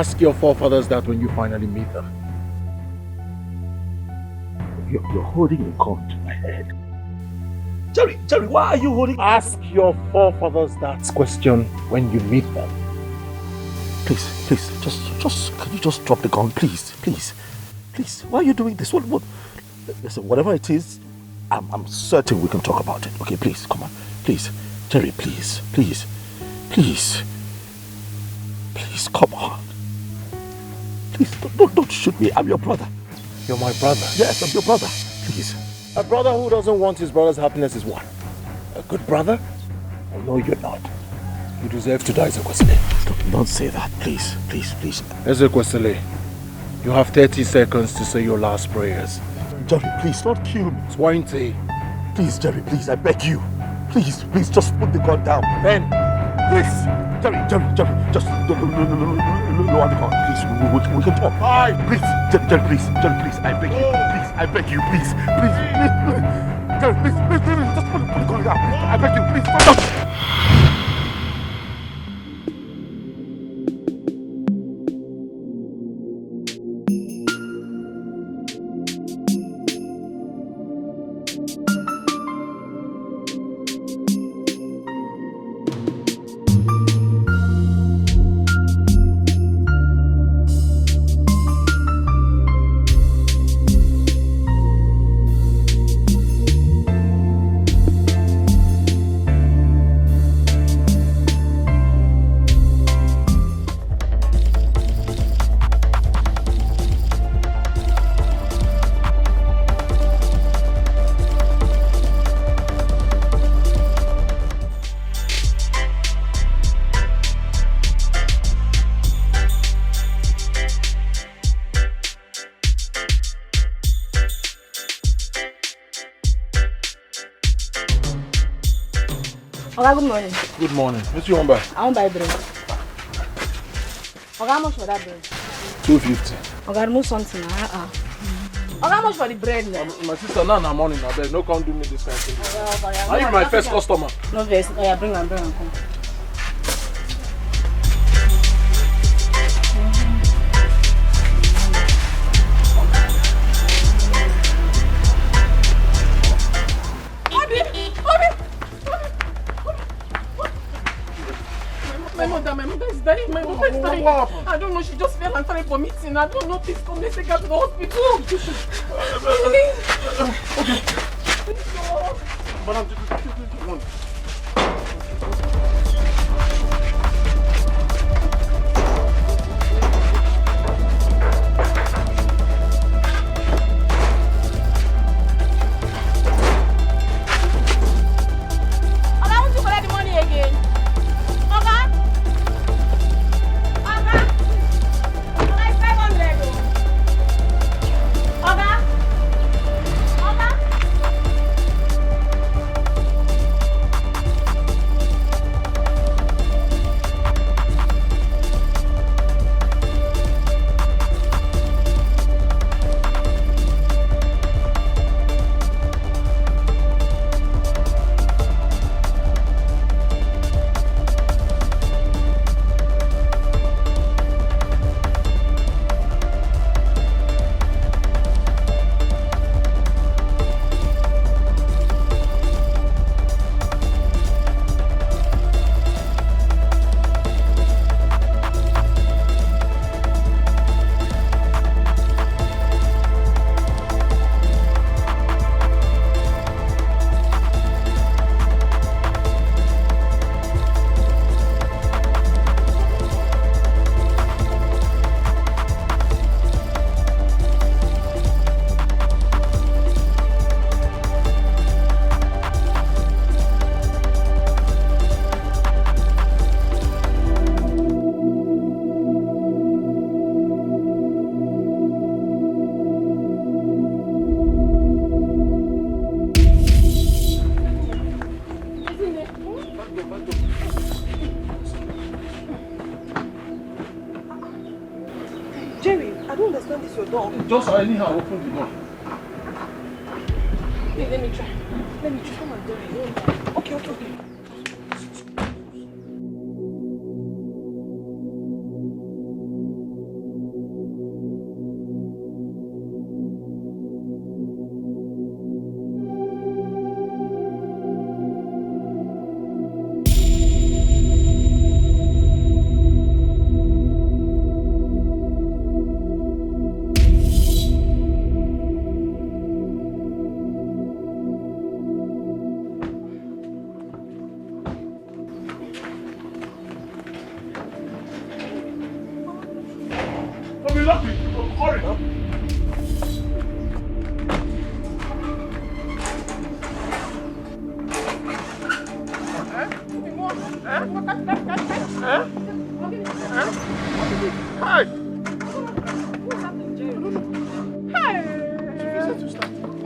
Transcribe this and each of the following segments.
Ask your forefathers that when you finally meet them. You're holding a gun to my head. Jerry, why are you holding... Ask your forefathers that question when you meet them. Please, can you just drop the gun, please? Why are you doing this? What? Listen, whatever it is, I'm certain we can talk about it. Okay, please, come on. Please, Jerry, please, come on. Please, don't shoot me. I'm your brother. You're my brother? Yes, I'm your brother. Please. A brother who doesn't want his brother's happiness is what? A good brother? Oh, no, you're not. You deserve to die, Ezekwesili. Don't say that, please. Ezekwesili, you have 30 seconds to say your last prayers. Jerry, please, don't kill me. 20. Please, Jerry, please, I beg you. Please, just put the gun down. 10. Please. Jerry, just lower the gun, please. We can talk. 5. Please, Jerry, please, I beg you. Please, I beg you, please. Jerry, please, just put the gun down. I beg you, please. Oga, good morning. Good morning. What you want to buy? I want to buy bread. Oga, how much for that bread? 250. Oga, remove something. Oga, how much for the bread now? My sister, now I'm morning. I beg. No, can't do me this kind of thing. Oga, Are you my first customer? No, vex. Oh, yeah, bring and come. My mother is dying. My mother is dying. I don't know. She just fell and started vomiting. I don't know. Please come. Let's take her to the hospital. Okay. Madam, just Just anyhow open the door. Wait, let me try. Come on, Jerry. Okay.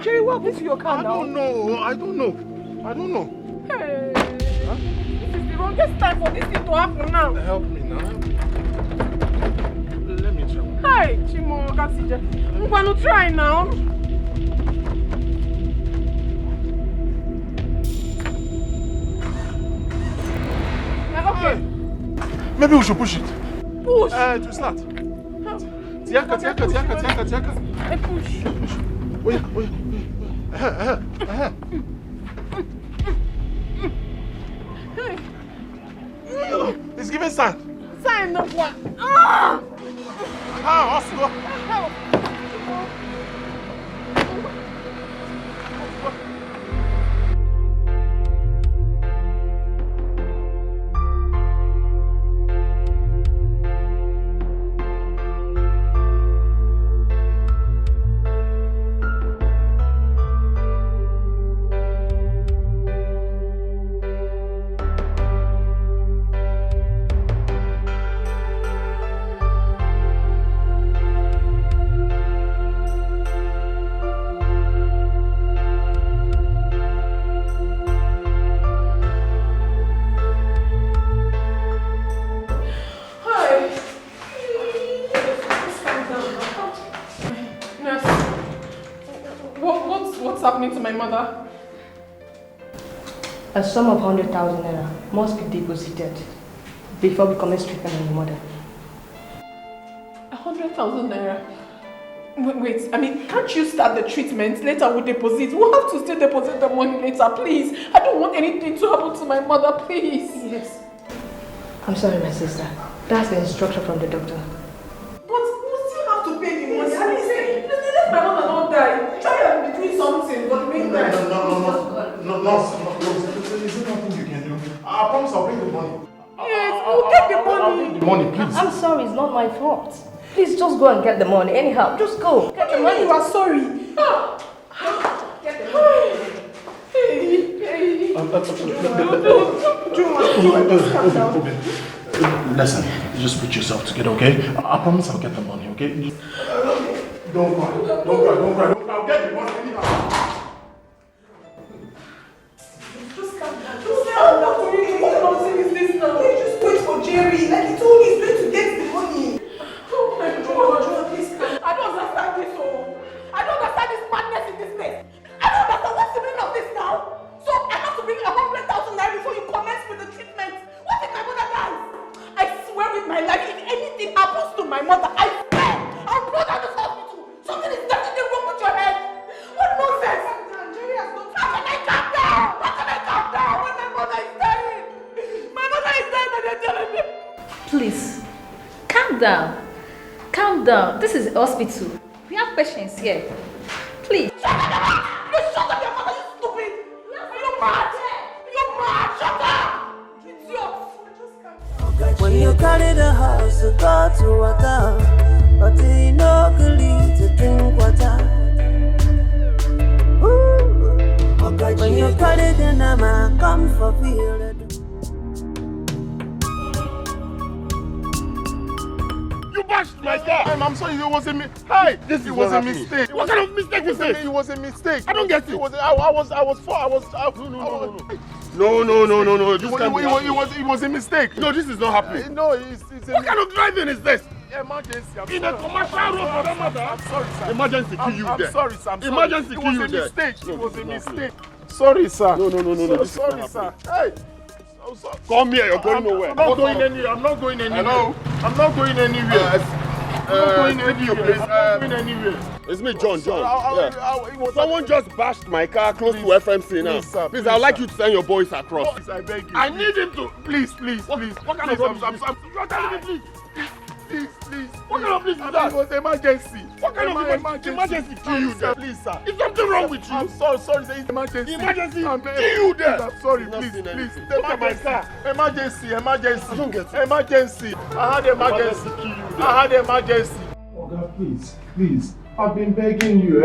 Jerry, what happened to your car now? I don't know. Hey, huh? This is the wrongest time for this thing to happen now. Help me now. Let me try. Hi, Chimo, Kasija. I'm going to try now. Okay. Maybe we should push it. Push? To start. Tiaka. I push. Wait. Hey. It's giving sign. Sign of what? Ah! Oscar. Help. What's happening to my mother? A sum of 100,000 naira must be deposited before becoming stricken on your mother. 100,000 naira? Wait, I mean, can't you start the treatment? Later we'll deposit. We'll have to still deposit the money later, please. I don't want anything to happen to my mother, please. Yes. I'm sorry, my sister. That's the instruction from the doctor. But we still have to pay the money. I mean, let my mother not die. Try and be doing something, but meantime. No. There's nothing you can do. I promise I'll bring the money. Yes, we'll get the money. I'll bring the money, please. I'm sorry, it's not my fault. Please just go and get the money. Anyhow, just go. Get the money. You are sorry. Get the money. Listen, just put yourself together, okay? I promise I'll get the money, okay? Don't cry. I'll get the money anyhow. Just calm down. Just calm down. What nonsense is this now? Just wait for Jerry. Like he told you, he's going to get the money. Oh my God, please. I don't understand this. I don't understand this madness in this place. I don't understand what's the meaning of this now. So I have to bring 100,000 naira before you commence with the treatment. What if my mother dies? I swear with my life, if anything happens to my mother, I swear I'll blow down this hospital. Something is definitely wrong with your head. What nonsense? Jerry has not. How can I calm down? How can I calm down when my mother is dying? My mother is dying and they're telling me. Please, calm down. Calm down. This is a hospital. We have patients here. Please. Shut up! You shut up, your mother, you stupid! You're mad! You're mad! Shut up! Idiot! When you carry the house to go to water, but you no need to drink water. Ooh. When you carry the nama, come for field. You bashed my car! I'm sorry, it was a mistake. Hi! It was a mistake. What kind of mistake is this? It was a mistake. I don't get it. No. This can't be happening. It was a mistake. No, this is not happening. No, it's what kind of driving is this? Emergency. In a commercial road for that matter. I'm sorry, sir. Emergency kill you there. I'm sorry, sir. Emergency kill you there. It was a mistake. Sorry, sir. No. Sorry, sir. Hey. Come here, you're going nowhere. I'm not going anywhere. I'm not going anywhere. I'm not going anywhere. It's me, John. Someone just bashed my car close to FMC now. Please, I'd like you to send your boys across. Please, I beg you. I need him to. Please. What kind of rubbish? You're telling me, please. What kind of please is that? It was emergency. What kind of emergency kill you there? Please, sir. Is something wrong with you? I'm sorry, sir. It's emergency. Emergency kill you there. I'm sorry, please. Look at my car. Emergency. I don't get it. Emergency. I had emergency kill you there. I had emergency. Oga, please. I've been begging you.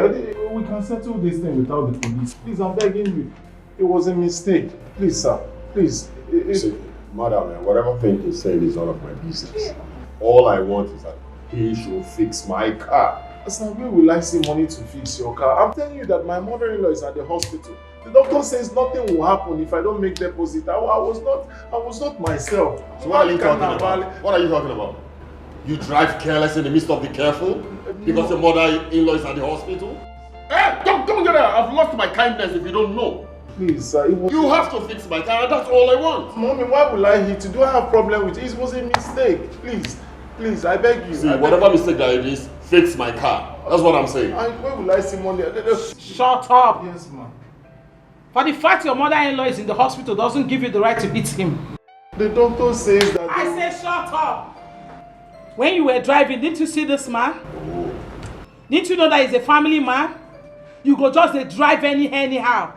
We can settle this thing without the police. Please, I'm begging you. It was a mistake. Please, sir. Please. See, madam, whatever thing he's saying is none of my business. All I want is that he should fix my car. Sir, where will I see money to fix your car? I'm telling you that my mother-in-law is at the hospital. The doctor says nothing will happen if I don't make deposit. I was not myself. So what are you talking about? What are you talking about? You drive careless in the midst of the careful because your mother-in-law is at the hospital? Hey, don't get out! I've lost my kindness if you don't know. Please, sir, You have to fix my car and that's all I want. Mommy, why will I hit you? Do I have a problem with it? It was a mistake. Please, I beg you. See, whatever mistake that it is, fix my car. That's what I'm saying. Where will I see money? Shut up! Yes, ma'am. For the fact your mother-in-law is in the hospital doesn't give you the right to beat him. The doctor says that... I say shut up! When you were driving, didn't you see this man? Oh. Didn't you know that he's a family man? You go just drive anyhow.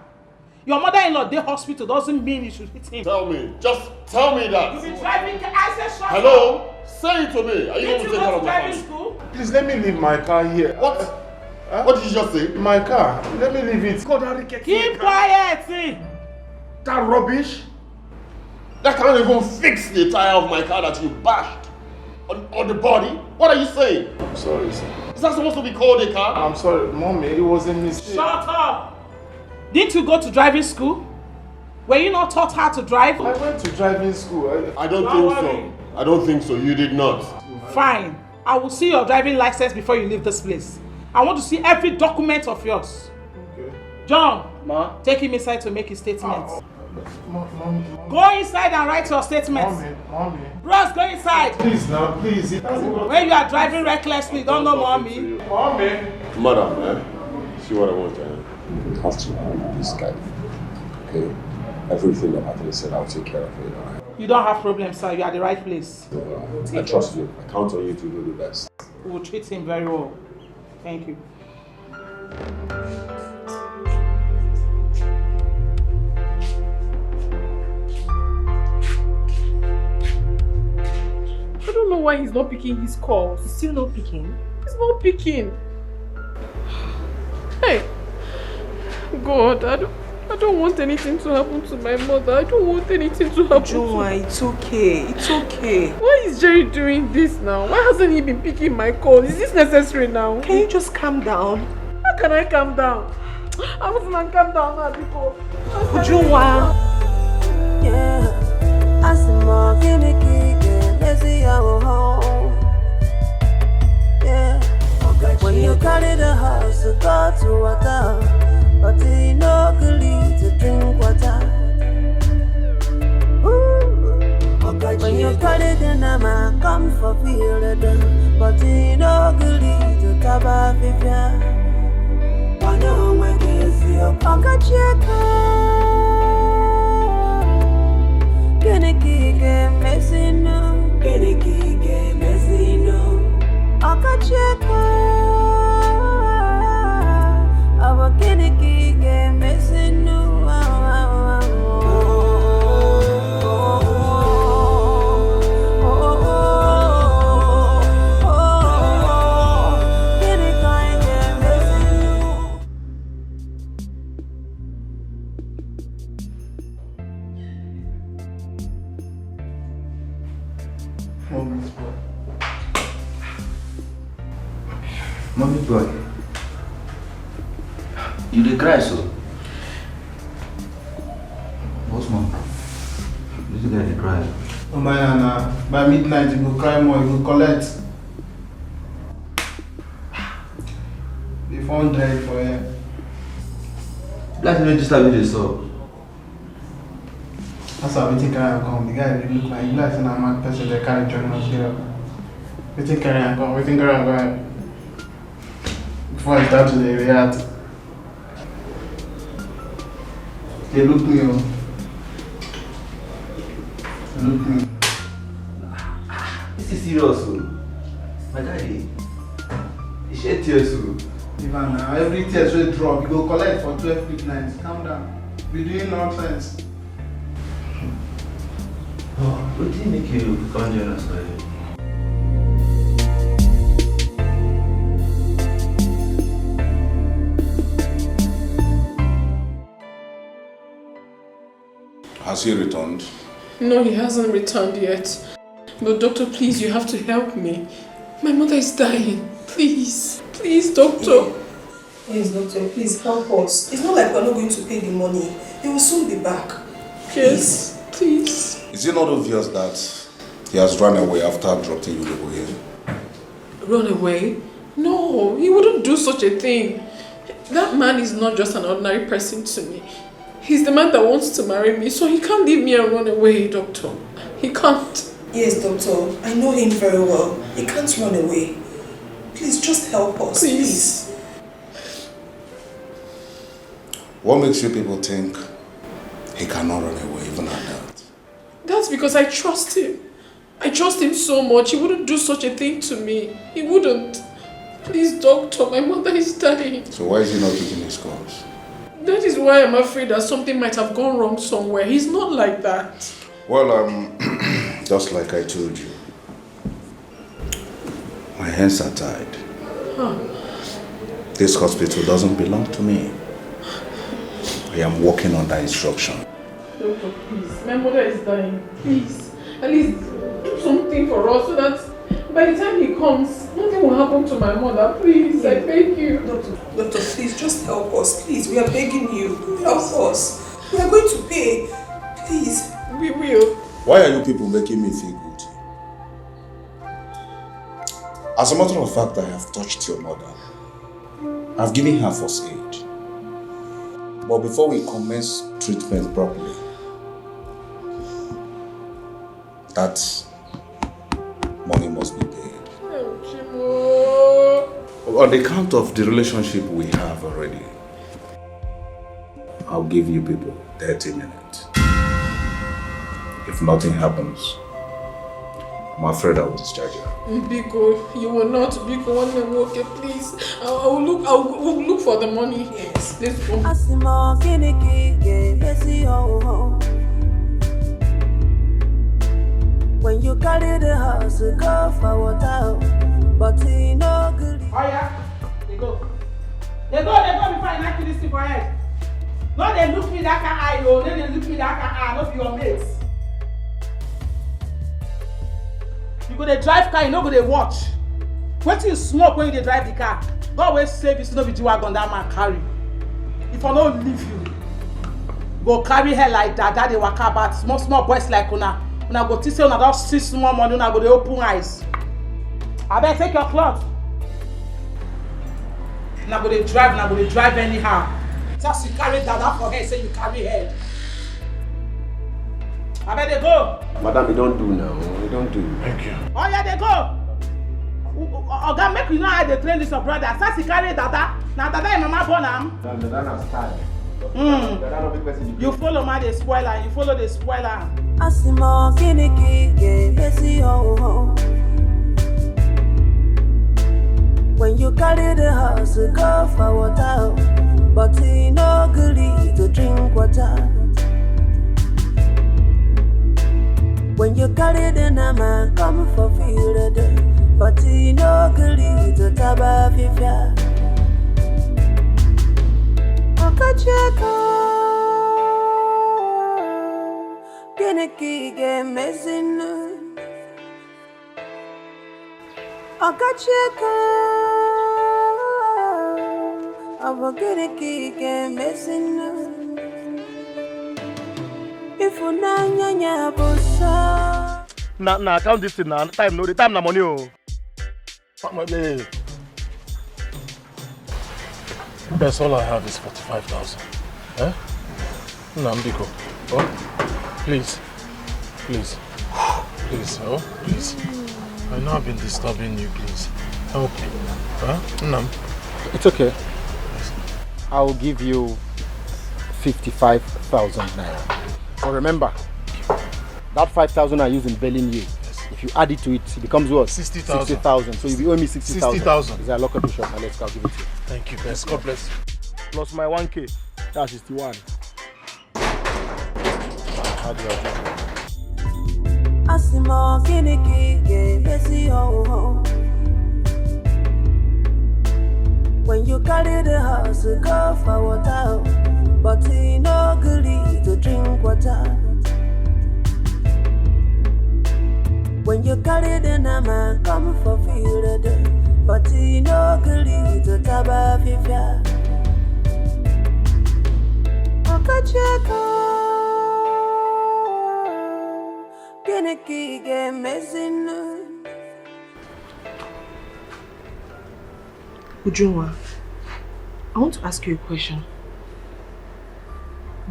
Your mother-in-law in the hospital doesn't mean you should hit him. Just tell me that. You be driving, I say shut up! Hello? Say it to me. Are you going to take care of my car? School? Please let me leave my car here. What? What did you just say? My car. Let me leave it. Keep quiet, see? That rubbish? That can't even fix the tire of my car that you bashed on the body. What are you saying? I'm sorry, sir. Is that supposed to be called a car? I'm sorry, Mommy. It was a mistake. Shut up! Didn't you go to driving school? Were you not taught how to drive? I went to driving school. I don't think so. I don't think so. You did not. Fine. I will see your driving license before you leave this place. I want to see every document of yours. Okay. John, Ma? take him inside to make his statements. Mommy. Go inside and write your statements. Mommy. Bros, go inside. Please now, please. When you are driving recklessly, don't know mommy. Mommy. Madam, see what I want, You have to hold this guy. Okay? Everything that Anthony said, I'll take care of it. All right? You don't have problems, sir. You are at the right place. I trust you. I count on you to do the best. We will treat him very well. Thank you. I don't know why he's not picking his calls. He's still not picking? He's not picking. Hey, God, I don't want anything to happen to my mother. I don't want anything to happen to her. It's okay. It's okay. Why is Jerry doing this now? Why hasn't he been picking my calls? Is this necessary now? Can you just calm down? How can I calm down? I wasn't calm down now before. Ujunwa. Yeah, I see more gimmicky, let's see our home. Yeah, when you carry the house, you go to water, but you no good to drink water. Ooh. When you carry the nama, come for feel it, but you no good to taba fifia. Wano mwekezi okacheka. Genikige mesino akacheka aba genikige mesino Mommy boy, you dey cry so? What's mom? This guy dey cry. Oh my Nana, by midnight you go cry more, you go collect. The phone died for him. Like you just have this up. That's how we take carry and come. The guy dey look like a mad person they carry join us here. We take carry and come, we think carry and go. Before I start to react, they look me up. Look me. This is serious, my guy. He shed tears. Even now, every tears will drop. You go collect for 12 midnights. Calm down. We're doing nonsense. Oh, what did make you come join us today? Has he returned? No, he hasn't returned yet. But doctor, please, you have to help me. My mother is dying. Please, doctor. Yes, doctor, please help us. It's not like we're not going to pay the money. He will soon be back. Yes, please. Is it not obvious that he has run away after dropping you people here? Run away? No, he wouldn't do such a thing. That man is not just an ordinary person to me. He's the man that wants to marry me, so he can't leave me and run away, doctor. He can't. Yes, doctor. I know him very well. He can't run away. Please, just help us. Please. What makes you people think he cannot run away even at that? That's because I trust him. I trust him so much. He wouldn't do such a thing to me. He wouldn't. Please, doctor, my mother is dying. So why is he not taking his calls? That is why I'm afraid that something might have gone wrong somewhere. He's not like that. Well, just like I told you, my hands are tied. Huh. This hospital doesn't belong to me. I am working under instruction. Doctor, please. My mother is dying. Please. At least do something for us so that by the time he comes, nothing will happen to my mother. Please, I beg you. Doctor, please, just help us. Please, we are begging you. Help us. We are going to pay. Please. We will. Why are you people making me feel guilty? As a matter of fact, I have touched your mother. I've given her first aid. But before we commence treatment properly, that money must be paid. On the count of the relationship we have already, I'll give you people 30 minutes. If nothing happens, I'm afraid I will discharge you. Biko, you will not. Biko, one day, okay, please. I will look for the money. Yes, let's go. When you carry the house, go for water, but he no good. Oh yeah, they go. They go before I knock this thing for head. No, they look me that eye, no, then they look me that eye, not your mates. You go to drive car, you no go to watch. What till you smoke when you drive the car? God always save you, so no be G-Wagon that man carry. If I don't leave you, go carry her like that they walk about small boys like una. Una go teach say una don see small money, una go dey open eyes. Abeg take your cloth. Una go dey drive anyhow. Just you carry dada for head, say you carry head. Abeg dey go. Madam, we don't do now. We don't do. Thank you. Oh yeah, dey go. Oga, make you know how they train this your brother. As you carry dada, na dada your mama born am. Dada na style. You follow my the spoiler, you follow the spoiler. Asimo kiniki ge besi ho. When you carry the house, go for water, but he no good to drink water. When you carry the nama, come for field, but he no good to taba fifia. Okacheka Kiniki ge mezin Okacheka Abo kiniki ge mezin Ifunanya bosa Na count this thing now. Time no, the time na money oh. Family. That's all I have is 45,000. Eh? Nambiko. Oh, please. Please. Please, oh, please. I know I've been disturbing you, please. Help me. Huh? Nam. It's okay. I'll give you 55,000 naira. But remember, that 5,000 I use in bailing you. Yes. If you add it to it, it becomes what? 60,000. 60,000. So you owe me 60,000. 60,000. Is that lock up the shop? Now let's go. I'll give it to you. Thank you, best. God bless you. Plus my 1K. That's 61. How do you do? Asimo kiniki ge besi ho. When you carry the house, go for water, but he no good to drink water. When you carry the nama, come for field, but he no agree to taba fifia. Okacheko, geneki ge mezinu. Ujunwa, I want to ask you a question.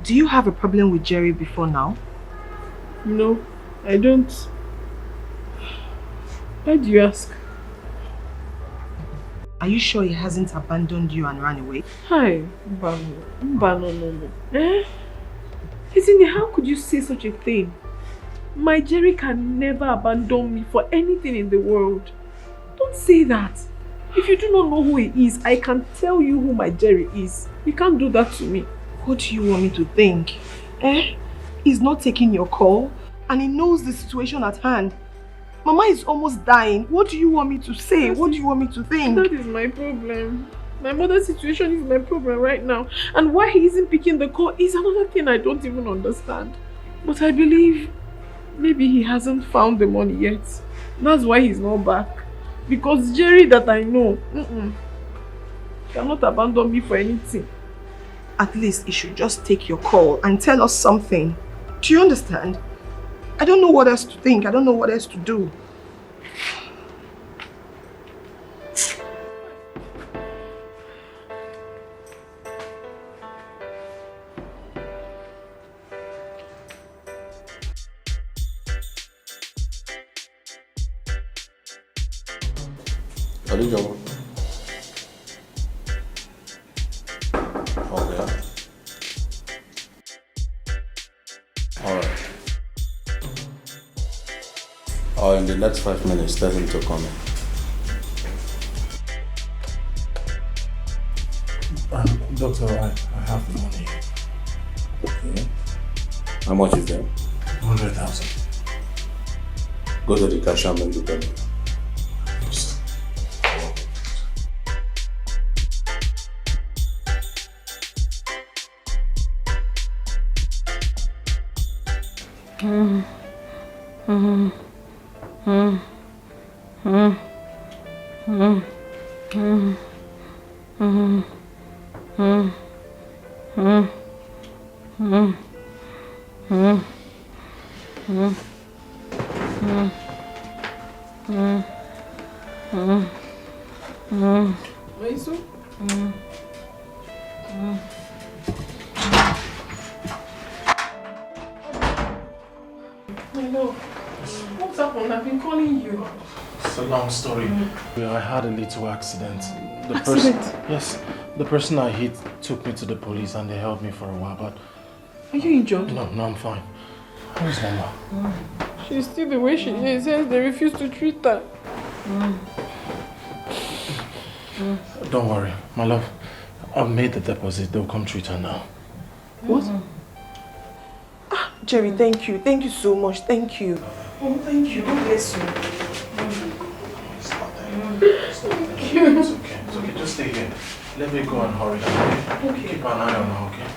Do you have a problem with Jerry before now? No, I don't. Why do you ask? Are you sure he hasn't abandoned you and ran away? Hi, no. Eh? Isn't it, how could you say such a thing? My Jerry can never abandon me for anything in the world. Don't say that. If you do not know who he is, I can tell you who my Jerry is. You can't do that to me. What do you want me to think? Eh? He's not taking your call and he knows the situation at hand. Mama is almost dying. What do you want me to say? What do you want me to think? That is my problem. My mother's situation is my problem right now. And why he isn't picking the call is another thing I don't even understand. But I believe maybe he hasn't found the money yet. That's why he's not back. Because Jerry that I know, cannot abandon me for anything. At least he should just take your call and tell us something. Do you understand? I don't know what else to think. I don't know what else to do. Okay. Alright. In the next 5 minutes, tell him to come in. Doctor, I have the money. Okay. How much is that? 100,000. Go to the cashier and make the payment. Story. I had a little accident. Yes, the person I hit took me to the police and they held me for a while, but... Are you injured? No, I'm fine. How is Mama? She's still the way she is, since they refuse to treat her. Don't worry, my love. I've made the deposit. They'll come treat her now. What? Jerry, thank you. Thank you so much. Thank you. Oh, thank you. God bless you. It's okay. Just stay here. Let me go and hurry. Okay? Keep an eye on her, okay?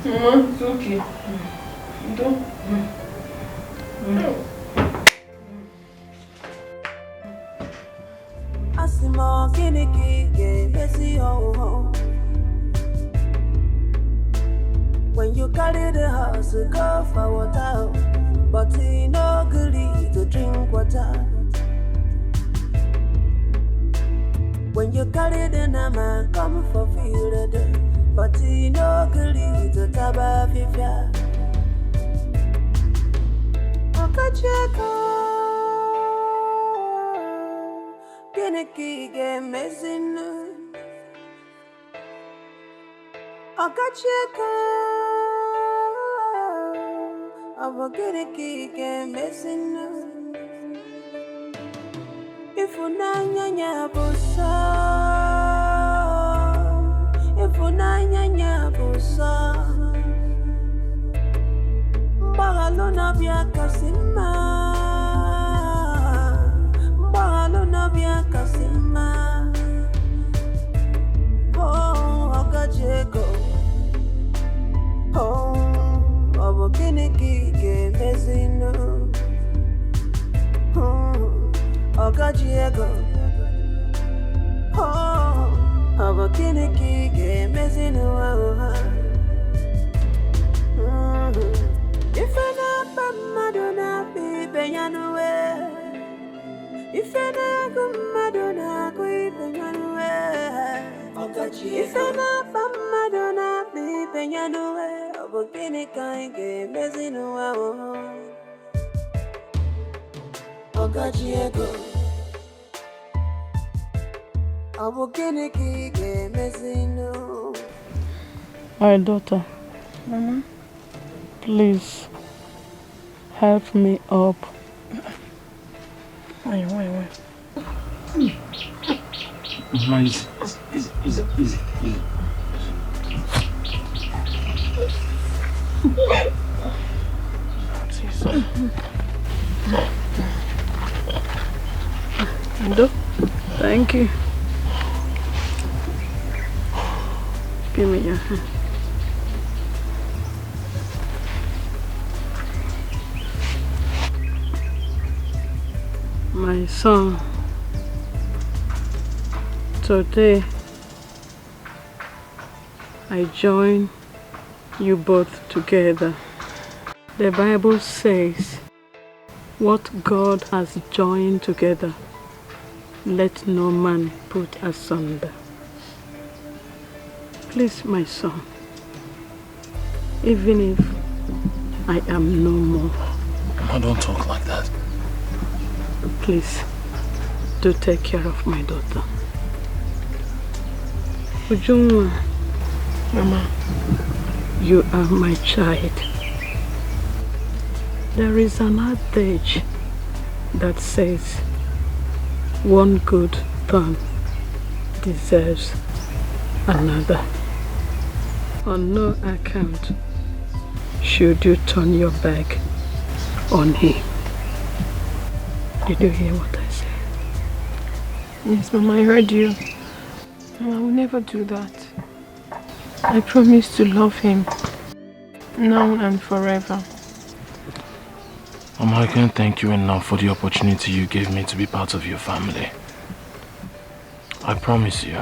It's okay. Don't. When you carry the house, go for water, but he no agree to drink water. When you carry the nama, come for field, but he no agree to taba fifia. Okacheko, geneki ge mezinu. Okacheko, geneki ge mezinu. If unanya busa, if unanya busa, Mbagalona bia kasima, Mbagalona bia kasima. Oh, Okacheko, oh, geneki ge mezinu. Diego. Oh, Abakiniki game is in a if I not Madonna, be Beyanaway. If I not Madonna, go Beyanaway. If I not Madonna, be Beyanaway. Abakinika game is in a Diego. My daughter, Mama, please help me up. Wait. Mama, easy. Thank you. Give me your hand. My son, today I join you both together. The Bible says, what God has joined together, let no man put asunder. Please, my son, even if I am no more. Mama, don't talk like that. Please, do take care of my daughter. Ujunwa, Mama, you are my child. There is an adage that says, one good turn deserves another. On no account should you turn your back on him. Did you hear what I said? Yes, Mama, I heard you. Mama, I will never do that. I promise to love him now and forever. Mama, I can't thank you enough for the opportunity you gave me to be part of your family. I promise you,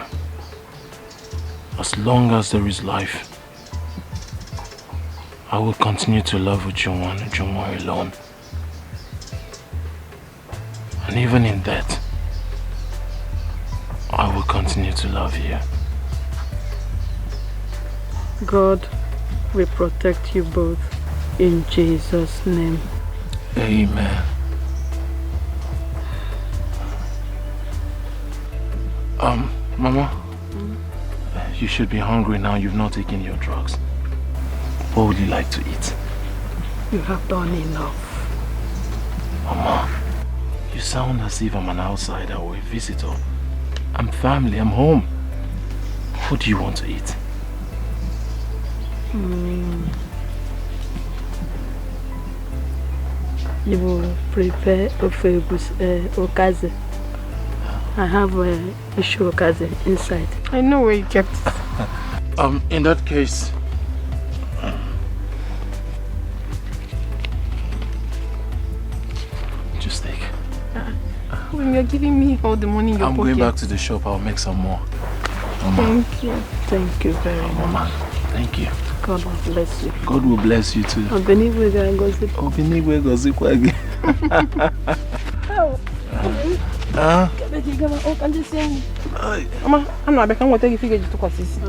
as long as there is life, I will continue to love Ujunwa and Ujunwa alone. And even in death, I will continue to love you. God will protect you both in Jesus' name. Amen. Mama, you should be hungry now. You've not taken your drugs. What would you like to eat? You have done enough. Mama, you sound as if I'm an outsider or a visitor. I'm family, I'm home. What do you want to eat? You will prepare okaze. I have a issue okaze inside. I know where you kept it. In that case, just take. When you're giving me all the money in your I'm pocket. going back to the shop. I'll make some more. Mama. Thank you. Thank you very much. Mama, thank you. God will bless you. God will bless you too. Obenigwe gozikwa again. Mama, I'm not going to take you figure to consist.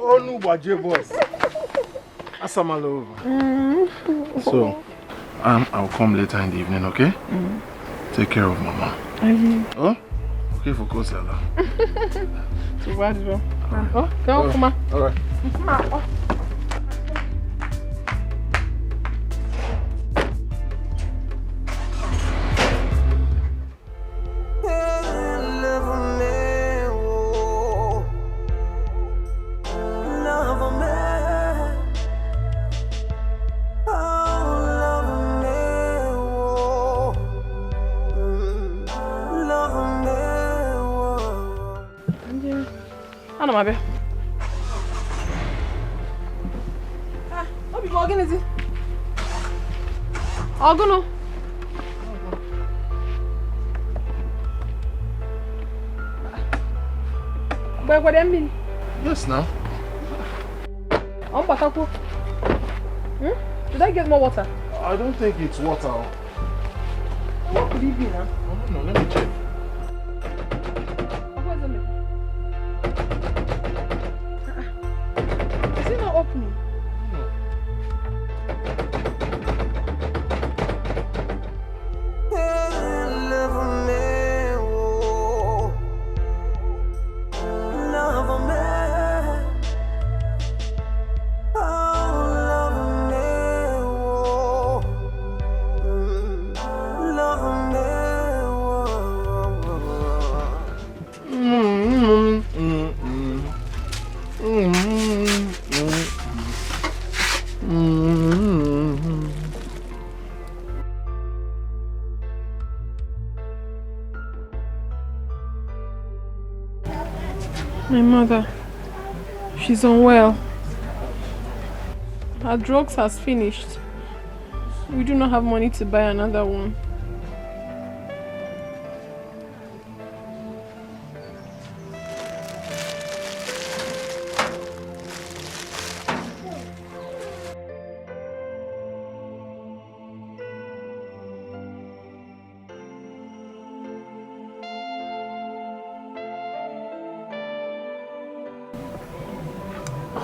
Oh, no, Baje voice. Asamalo over. So, I'll come later in the evening, okay? Take care of Mama. Oh? Okay for Kosala. So what is wrong? Oh, come on, Mama. All right. Ana mabe. Ah, obi mo gini. Ogono. Yes, now. Did I get more water? I don't think it's water. What could it be now? No, let me check. Is it not opening? My mother, she's unwell. Her drugs has finished. We do not have money to buy another one.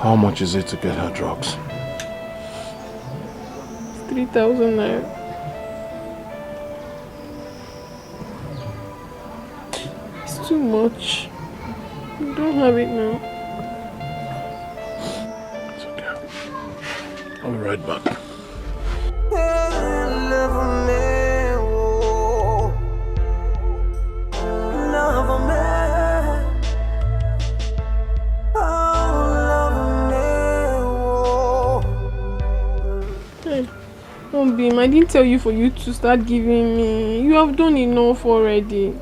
How much is it to get her drugs? 3,000 naira. It's too much. We don't have it now. It's okay. I'll be right back. Beam, I didn't tell you for you to start giving me. You have done enough already.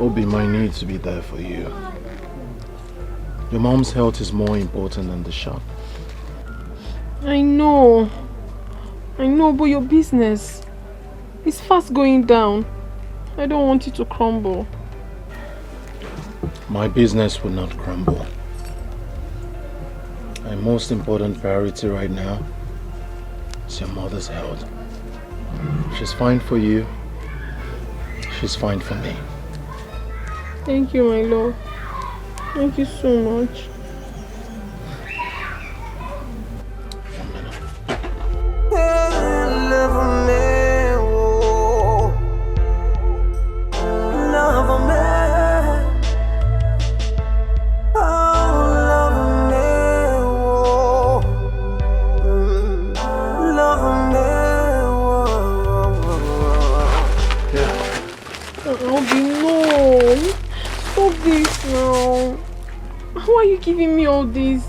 Obi, I need to be there for you. Your mom's health is more important than the shop. I know, but your business is fast going down. I don't want it to crumble. My business will not crumble. My most important priority right now is your mother's health. She's fine for you. She's fine for me. Thank you, my love. Thank you so much. Giving me all this,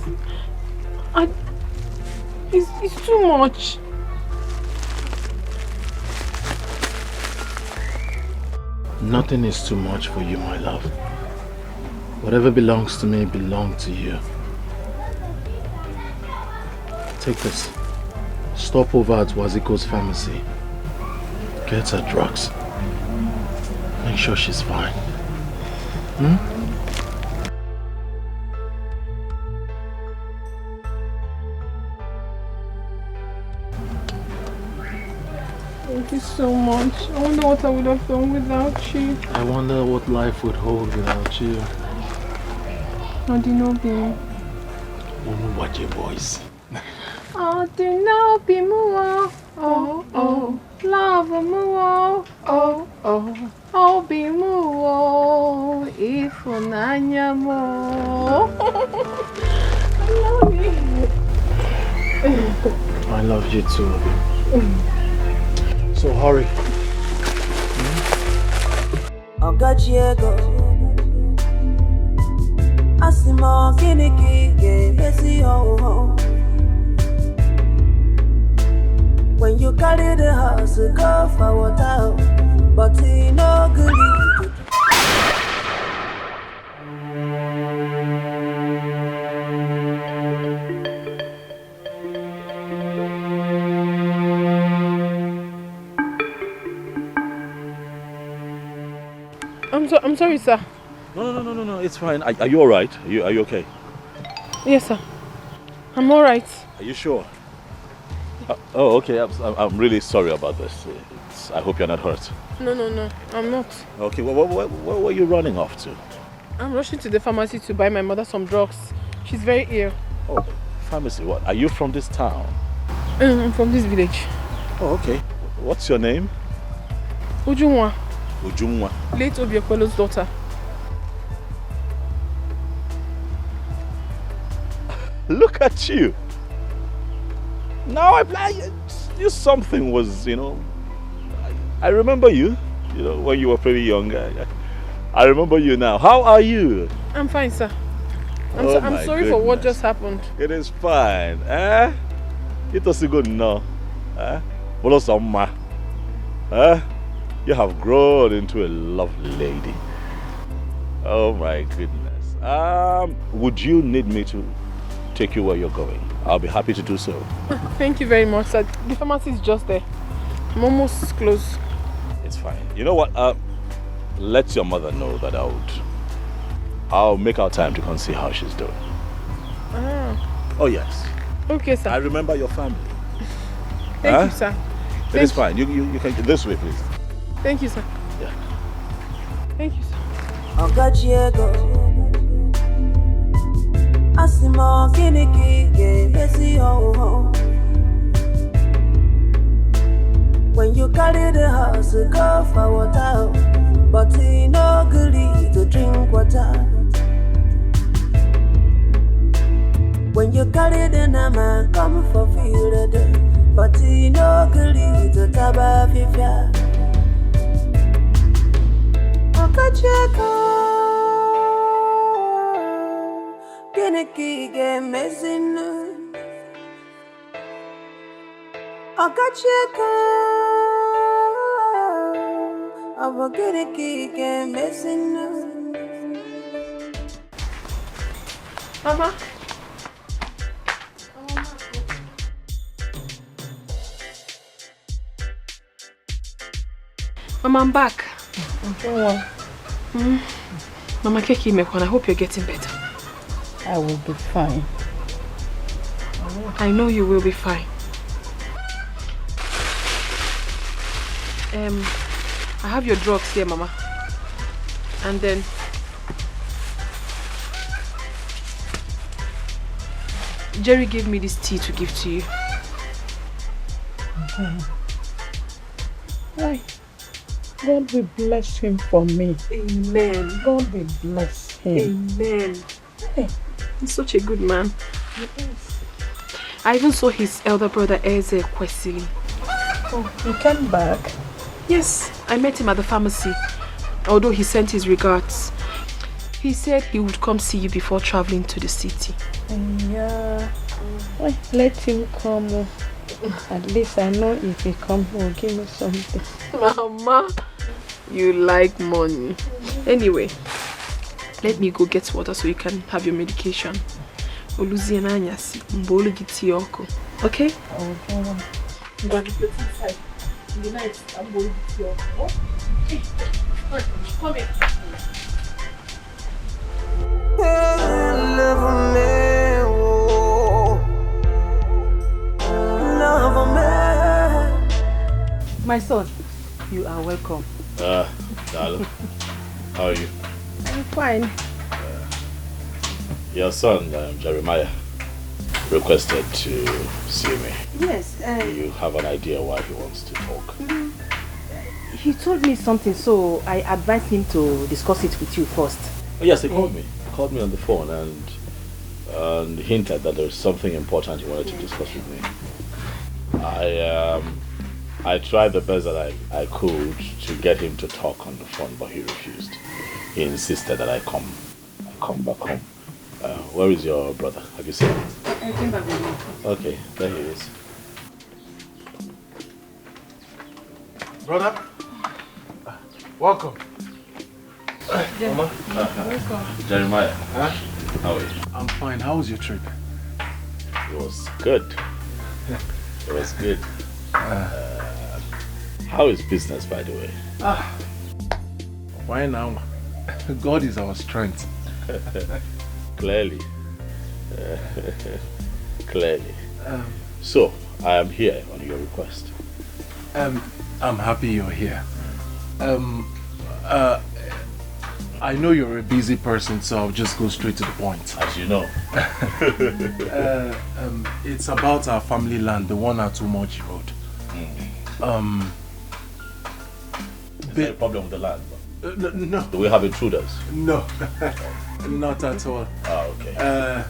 it's too much. Nothing is too much for you, my love. Whatever belongs to me belongs to you. Take this. Stop over at Waziko's pharmacy. Get her drugs. Make sure she's fine. Thank you so much. I wonder what I would have done without you. I wonder what life would hold without you. How do you know me? Watch your voice. How do you know me? Oh, love me. Oh, be more. If I love you. I love you too. So hurry. When you carry the house, go for water, but you no good. I'm sorry, sir. No, it's fine. Are you alright? Are you okay? Yes, sir. I'm alright. Are you sure? Oh, okay. I'm really sorry about this. I hope you're not hurt. No, I'm not. Okay, where were you running off to? I'm rushing to the pharmacy to buy my mother some drugs. She's very ill. Oh, pharmacy, what? Are you from this town? I'm from this village. Oh, okay. What's your name? Ujunwa. Ujunwa. Late Obiekwelo's daughter. Look at you. Now you something was, I remember you, when you were pretty young. I remember you now. How are you? I'm fine, sir. I'm sorry for what just happened. It is fine. It was good now. You have grown into a lovely lady. Oh my goodness. Would you need me to take you where you're going? I'll be happy to do so. Thank you very much, sir. The pharmacy is just there. I'm almost close. It's fine. You know what? Let your mother know that I'll make our time to come see how she's doing. Oh yes. Okay, sir. I remember your family. Thank you, sir. It is fine. You can this way, please. Thank you, sir. Yeah. Thank you, sir. Asimo kiniki ke besi ho. When you carry the house, go for water, but he no goodly to drink water. When you carry the nama, come for field, but he no goodly to taba fifia. Okacheko. Kiniki ke mezinu Akacheka Aba kiniki ke mezinu Mama. Mama, I'm back. Mama Keki Mekwan, I hope you're getting better. I will be fine. I know you will be fine. I have your drugs here, Mama. And then Jerry gave me this tea to give to you. Okay. Why? God will bless him for me. Amen. God will bless him. Amen. Hey. He's such a good man. Yes. I even saw his elder brother Eze Kwesili. Oh, he came back? Yes, I met him at the pharmacy. Although he sent his regards. He said he would come see you before traveling to the city. Yeah. Well, let him come. At least I know if he comes, he will give me something. Mama, you like money. Anyway, let me go get water so you can have your medication. Okay? Okay. I'm going to put inside. In the night, I'm going to get your okay. Alright, come here. My son, you are welcome. Darling, how are you? I'm fine. Your son, Jeremiah, requested to see me. Yes. Do you have an idea why he wants to talk? He told me something, so I advised him to discuss it with you first. Oh, yes, he called me. He called me on the phone and hinted that there's something important he wanted to discuss with me. I tried the best that I could to get him to talk on the phone, but he refused. He insisted that I come back home. Where is your brother? Have you seen him? I came back with him. Okay, there he is. Brother, welcome. Mama? Welcome. Jeremiah, how are you? I'm fine. How was your trip? It was good. It was good. How is business, by the way? Why now? God is our strength. Clearly. Clearly. So, I am here on your request. I'm happy you're here. I know you're a busy person, so I'll just go straight to the point. As you know. It's about our family land, the one at Umoji Road. Is there a problem with the land? No. Do we have intruders? No, not at all. Okay.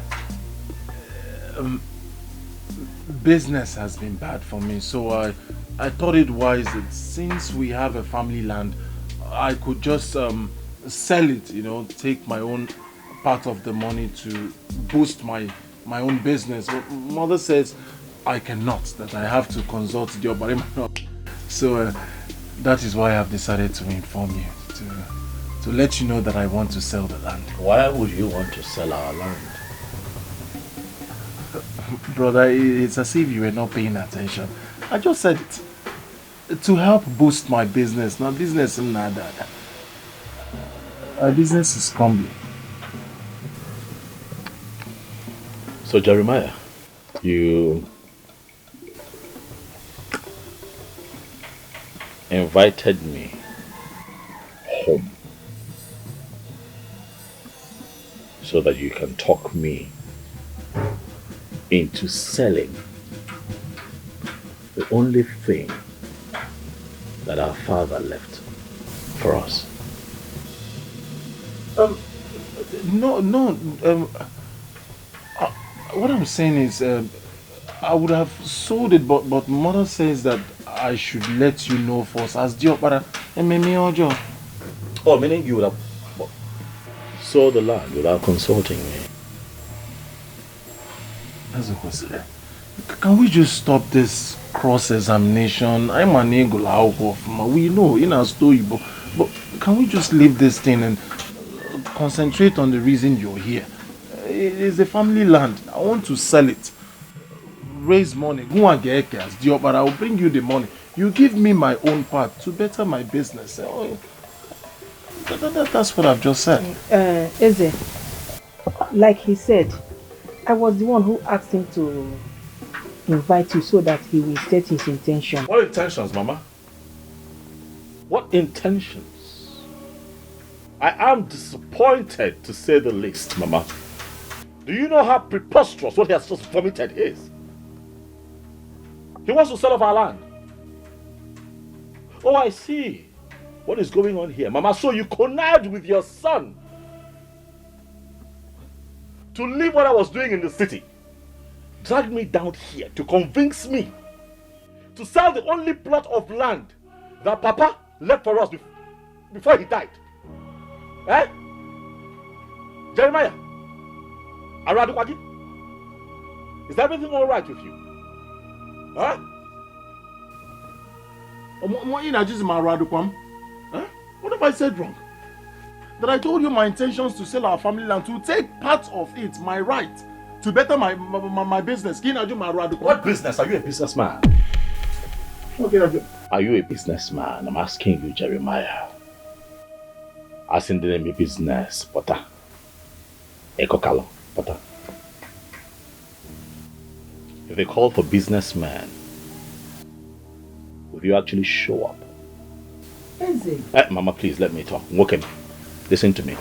Business has been bad for me, so I thought it wise that since we have a family land, I could just sell it, take my own part of the money to boost my own business. But mother says I cannot, that I have to consult the Obarima. So that is why I've decided to inform you, to let you know that I want to sell the land. Why would you want to sell our land? Brother, it's as if you were not paying attention. I just said it. To help boost my business. Now business is not that. Our business is crumbling. So Jeremiah, you invited me home so that you can talk me into selling the only thing that our father left for us. No. What I'm saying is, I would have sold it, but mother says that I should let you know first. As Diopara, oh, meaning you would have sold the land without consulting me. That's a question. Can we just stop this cross-examination? I'm an eagle. We know in our story, but can we just leave this thing and concentrate on the reason you're here? It is a family land. I want to sell it. Raise money. Go and get cash. But I will bring you the money. You give me my own part to better my business. That's what I've just said. Eze, like he said, I was the one who asked him to invite you so that he will state his intention. What intentions, Mama? What intentions? I am disappointed, to say the least, Mama. Do you know how preposterous what he has just vomited is? He wants to sell off our land. Oh, I see. What is going on here, Mama? So you connived with your son to leave what I was doing in the city, drag me down here to convince me to sell the only plot of land that Papa left for us before he died. Eh? Jeremiah? Aradukwagi? Is everything all right with you? Huh? What have I said wrong? That I told you my intentions to sell our family land, to take part of it, my right, to better my business. What business? Are you a businessman? Are you a businessman? I'm asking you, Jeremiah. As in the name of business, Potter. Ekokalo, Potter. If they call for businessman, would you actually show up? Mama, please let me talk. Okay, listen to me.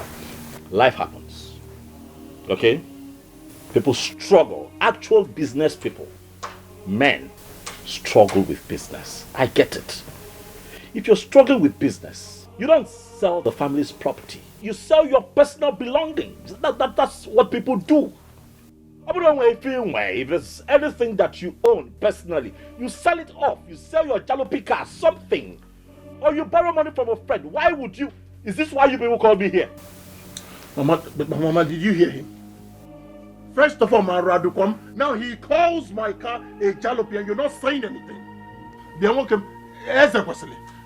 Life happens. Okay? People struggle. Actual business people, men, struggle with business. I get it. If you're struggling with business, you don't sell the family's property. You sell your personal belongings. That's what people do. If it's anything that you own personally, you sell it off. You sell your jalopy car, something. Or you borrow money from a friend. Why would you? Is this why you people called me here? Mama, did you hear him? First of all, Maradukom, now he calls my car a jalopy and you're not saying anything.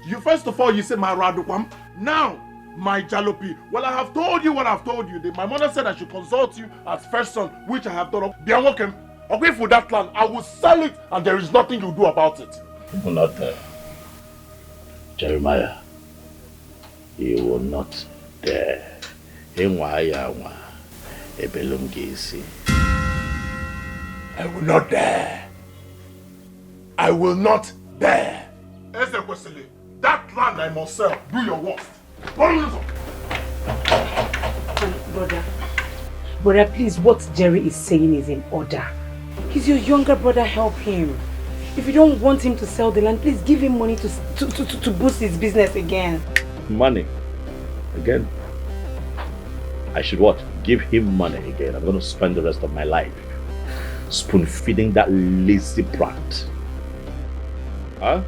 You first of all, you say Maradukom, now my jalopy. Well, I have told you what I've told you. My mother said I should consult you as first son, which I have done. Okay, for that land, I will sell it and there is nothing you do about it. You will not, Jeremiah, you will not dare. I will not dare. I will not dare. Ezekwesili, that land I must sell. Do your worst. Brother, please, what Jerry is saying is in order. He's your younger brother, help him. If you don't want him to sell the land, please give him money to boost his business again. Money? Again? I should what? Give him money again. I'm going to spend the rest of my life spoon feeding that lazy brat. Huh?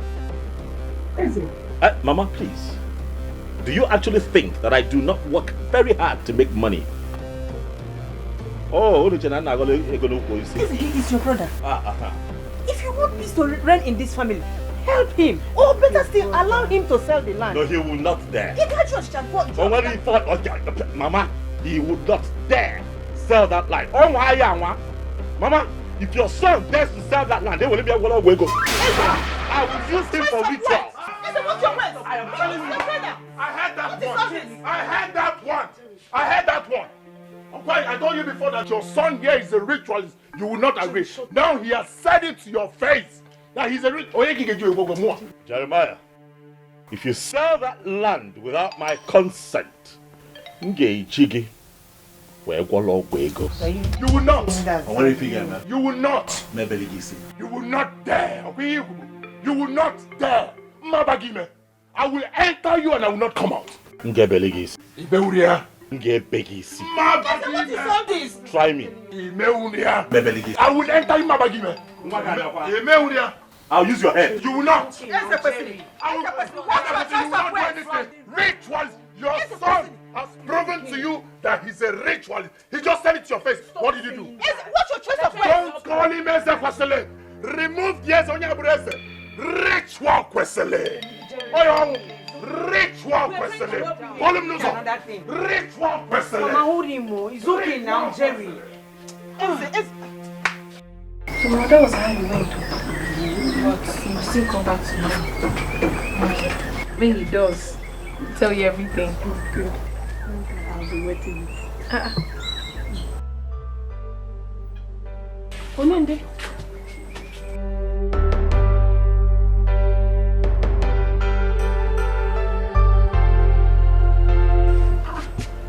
Mama, please. Do you actually think that I do not work very hard to make money? Oh, he's your brother. If you want peace to reign in this family, help him. Or better still, allow him to sell the land. No, he will not dare. Mama, he would not dare sell that land. Oh, why, Mama, if your son dares to sell that land, they will be able to go. I will use him for ritual. I am telling you. I heard that one. Okay, I told you before that your son here is a ritualist. You will not agree. Now he has said it to your face that he's a ritualist. Jeremiah, if you sell that land without my consent, you will not. You will not. You will not dare. Okay? You will not dare. Mabagime. I will enter you and I will not come out. What is all this? Try me. I will enter you, Mabagime. I'll use your head. You will not. You will not do anything. Rituals. Your son has proven to you that he's a ritualist. He just said it to your face. What did you do? What's your choice of words? Don't call him Ezekwesili. Remove the on your breast. Ritual Kwesili. Ritual Kwesili. Call him Nuzo. Ritual Kwesili. Mama, hold him. It's okay now, Jerry. So that was how you went. But you still come back to me. When he does, he'll tell you everything. Good. I'll be waiting. Onende.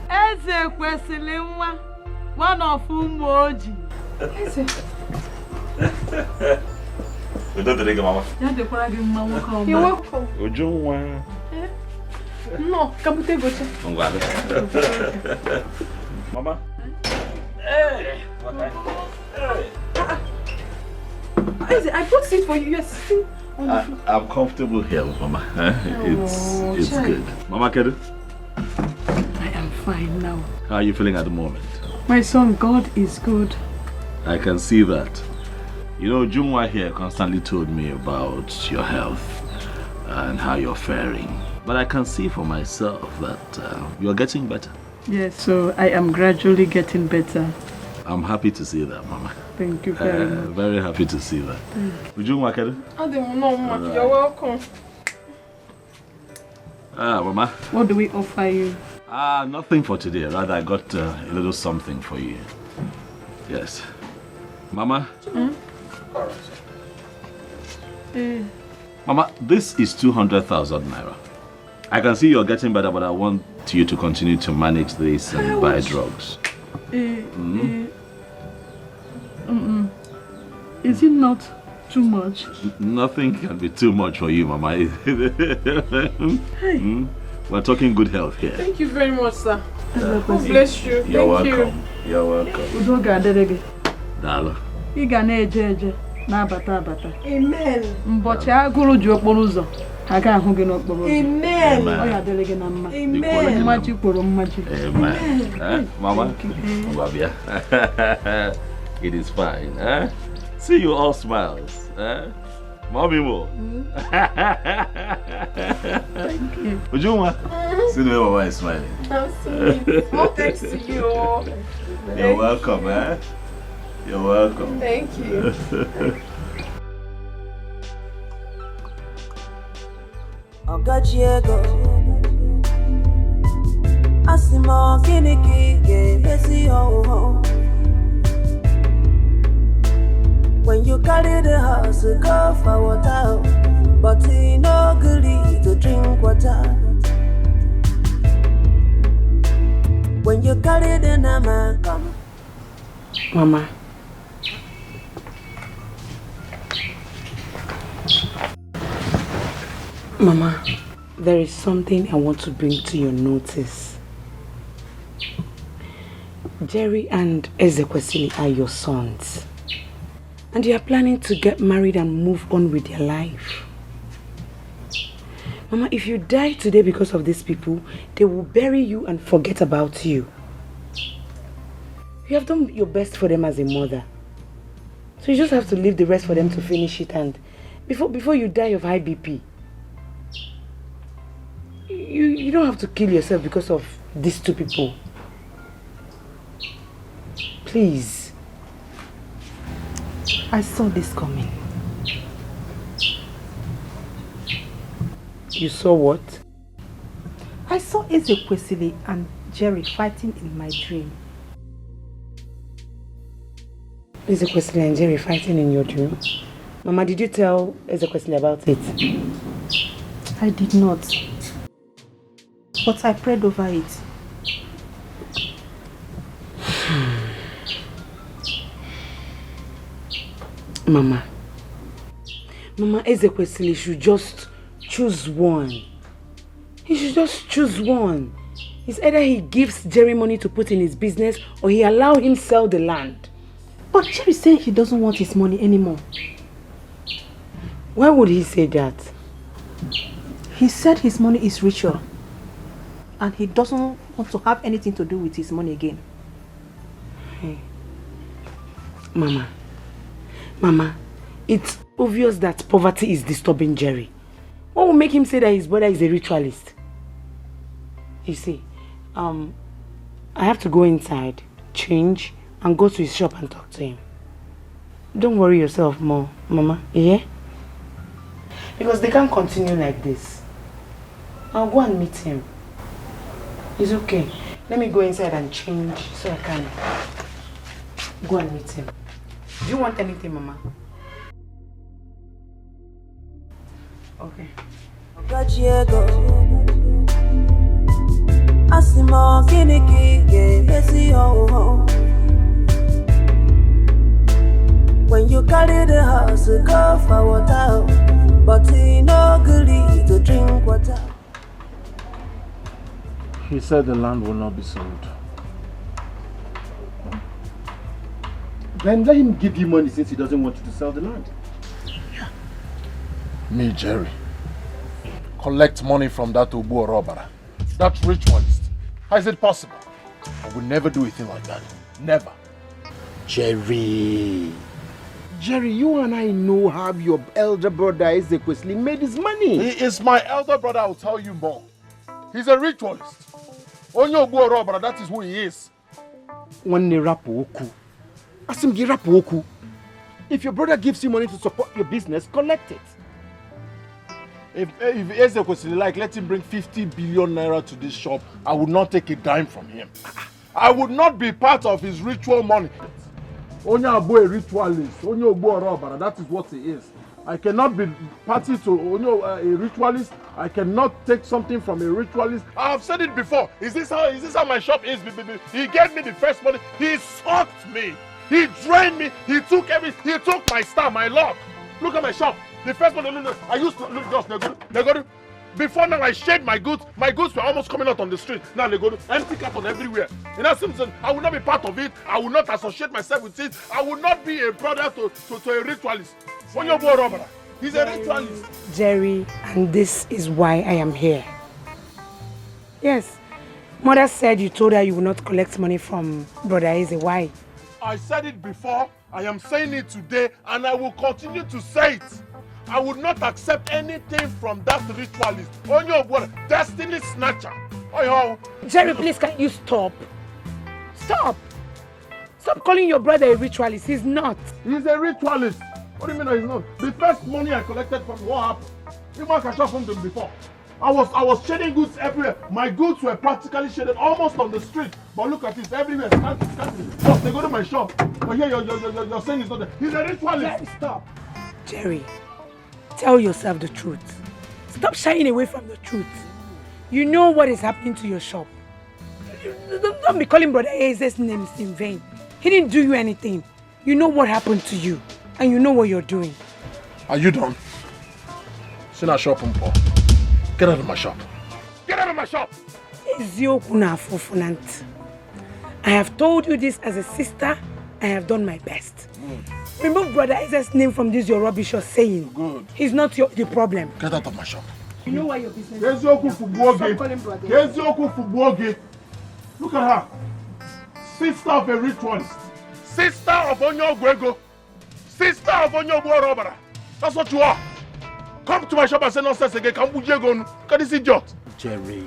Ezekwesili nwa, one of ụmụ ojii. Don't take Mama. You're welcome. No, kabute gocha. Mama. Hey. I brought seat for you. You're sitting on the floor. I'm comfortable here, Mama. It's good. Mama Kedu? I am fine now. How are you feeling at the moment? My son, God is good. I can see that. You know, Jungwa here constantly told me about your health and how you're faring. But I can see for myself that you're getting better. Yes, so I am gradually getting better. I'm happy to see that, Mama. Thank you very much. Very happy to see that. Jungwa Kedu? You're welcome. Mama. What do we offer you? Nothing for today. Rather, I got a little something for you. Yes. Mama? Mama, this is 200,000 naira. I can see you're getting better, but I want you to continue to manage this and buy drugs. Is it not too much? Nothing can be too much for you, Mama. We're talking good health here. Thank you very much, sir. God bless you. You're Thank welcome. You're welcome. Dalo. Amen. Mama? It is fine. See you all smiles. Mommy more. Thank you. Ujuma, see the way Mama is smiling. I'm sweet. All thanks to you. You're welcome, You're welcome. Thank you. Asimo kiniki ge messy ho. When you carry the house, go for water, but he no goody to drink water. When you carry the nama, come. Mama. Mama, there is something I want to bring to your notice. Jerry and Ezekwesili are your sons. And you are planning to get married and move on with your life. Mama, if you die today because of these people, they will bury you and forget about you. You have done your best for them as a mother. So you just have to leave the rest for them to finish it, and before you die of high BP. You don't have to kill yourself because of these two people. Please. I saw this coming. You saw what? I saw Ezekwesili and Jerry fighting in my dream. Ezekwesili and Jerry fighting in your dream? Mama, did you tell Ezekwesili about it? I did not. But I prayed over it. Mama, Ezekwesili should just choose one. He should just choose one. It's either he gives Jerry money to put in his business or he allow him sell the land. But Jerry said he doesn't want his money anymore. Why would he say that? He said his money is ritual. And he doesn't want to have anything to do with his money again. Hey. Mama, it's obvious that poverty is disturbing Jerry. What will make him say that his brother is a ritualist? You see, I have to go inside, change, and go to his shop and talk to him. Don't worry yourself more, Mama, yeah? Because they can't continue like this. I'll go and meet him. It's okay. Let me go inside and change so I can go and meet him. Do you want anything, Mama? Okay. Asimo kiniki ge messy ho. When you carry the house, go for water, but he no goody to drink water. He said the land will not be sold. Then let him give you money since he doesn't want you to sell the land. Yeah. Me, Jerry. Collect money from that Ubu robber. That ritualist. How is it possible? I would never do a thing like that. Never. Jerry, you and I know how your elder brother Ezekwesili made his money. He is my elder brother, I'll tell you more. He's a ritualist. Onyo Ubu robber, that is who he is. If your brother gives you money to support your business, collect it. If Ezekwesili like, let him bring 50 billion naira to this shop, I would not take a dime from him. I would not be part of his ritual money. Onyo Abu a ritualist, Onyo Ubu robber, that is what he is. I cannot be party to Onyo a ritualist. I cannot take something from a ritualist. I have said it before. Is this how my shop is? He gave me the first money. He sucked me. He drained me. He took everything. He took my star, my luck. Look at my shop. The first money I used to look just they go to. Before now, I shared my goods. My goods were almost coming out on the street. Now they go to empty carton everywhere. In that sense, I will not be part of it. I will not associate myself with it. I will not be a brother to a ritualist. When you go robber, he's a ritualist. Jerry, and this is why I am here. Yes, Mother said you told her you will not collect money from Brother Eze. Why? I said it before. I am saying it today, and I will continue to say it. I would not accept anything from that ritualist. On your word, destiny snatcher. Oh, Jerry, please, can you stop? Stop! Stop calling your brother a ritualist. He's not. He's a ritualist. What do you mean he's not? The first money I collected from what happened? You might have shot from them before. I was shedding goods everywhere. My goods were practically shedded almost on the street. But look at this, everywhere scanty. Boss, they go to my shop. But here you're saying it's not there. He's a ritualist. Stop. Jerry, tell yourself the truth. Stop shying away from the truth. You know what is happening to your shop. Don't be calling Brother Aze's names in vain. He didn't do you anything. You know what happened to you. And you know what you're doing. Are you done? Sit in our shop, Umpo. Get out of my shop. Get out of my shop! I have told you this as a sister. I have done my best. Good. Remove Brother Isaac's name from this your rubbish you're saying. Good. He's not the problem. Get out of my shop. You know why your business is... Stop calling Brother. Look at her. Sister of a ritualist. Sister of Onyo Gwego. Sister of Onyo Robara. That's what you are. Come to my shop and say nonsense again. Look at this idiot. Jerry,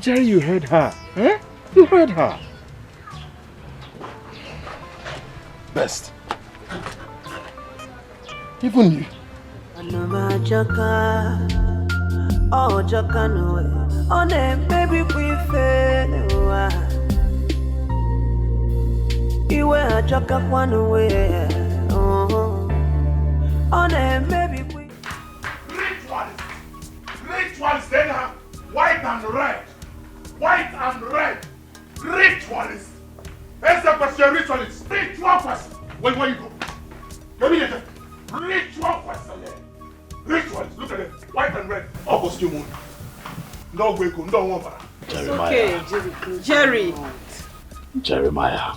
you heard her. Eh? You heard her. Best. Even you. Oh, Jokano, oh, baby, we fail. You were a Joka one away. Oh, baby, we. Ritualist, then white and red. White and red. Ritualist. Here's the question, ritualist. Ritual person. Where you go? Let me get it. Ritual person. Ritualist, look at it. White and red. All costume. No weko, no one. Okay, Jerry. Jeremiah,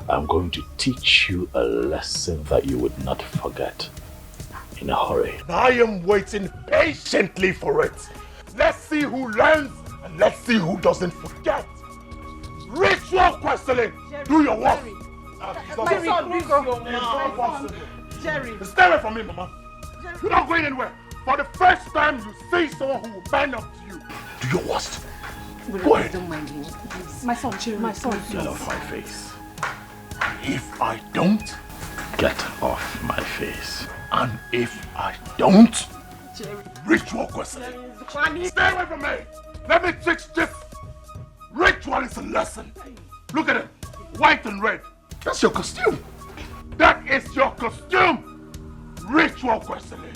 I'm going to teach you a lesson that you would not forget in a hurry. I am waiting patiently for it. Let's see who learns and let's see who doesn't forget. Ritual questioning. Do your work. Jerry. Stay away from me, Mama. You're not going anywhere. For the first time, you see someone who will bend up to you. Do your worst. Go ahead. Don't mind him. My son, Get off my face. If I don't, get off my face. And if I don't, ritual questioning. Stay away from me. Let me teach this ritualist a lesson. Look at it. White and red. That's your costume. That is your costume. Ritual questioning.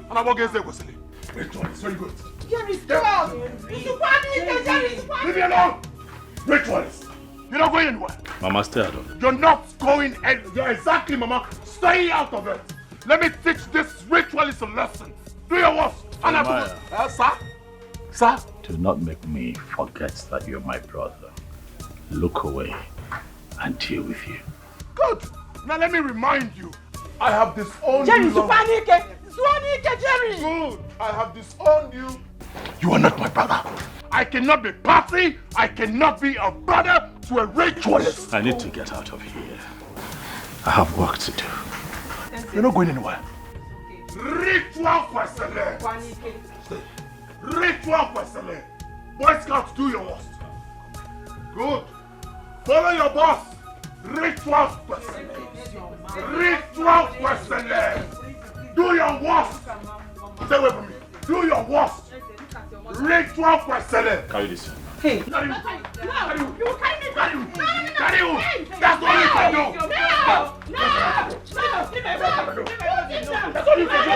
And I'm going to say questioning. Ritual is very good. Jerry, stop! Leave me alone. Ritualist. You're not going anywhere. Mama, stay out of it. You're not going anywhere. Exactly, Mama. Stay out of it. Let me teach this ritualist a lesson. Do your worst. Sir? Do not make me forget that you're my brother. Look away and deal with you. Good. Now let me remind you. I have disowned Jerry, you. Jerry! Good. I have disowned you. You are not my brother. I cannot be party. I cannot be a brother to a ritualist. I need to get out of here. I have work to do. You're not going anywhere. Ritual questioning. Ritual questioning. Boy Scouts, do your worst. Good. Follow your boss. Ritual questioning. Ritual questioning. Do your worst. Stay away from me. Do your worst. Ritual questioning. Carry this. Hey. Carry you. That's all you can do. That's all you can do.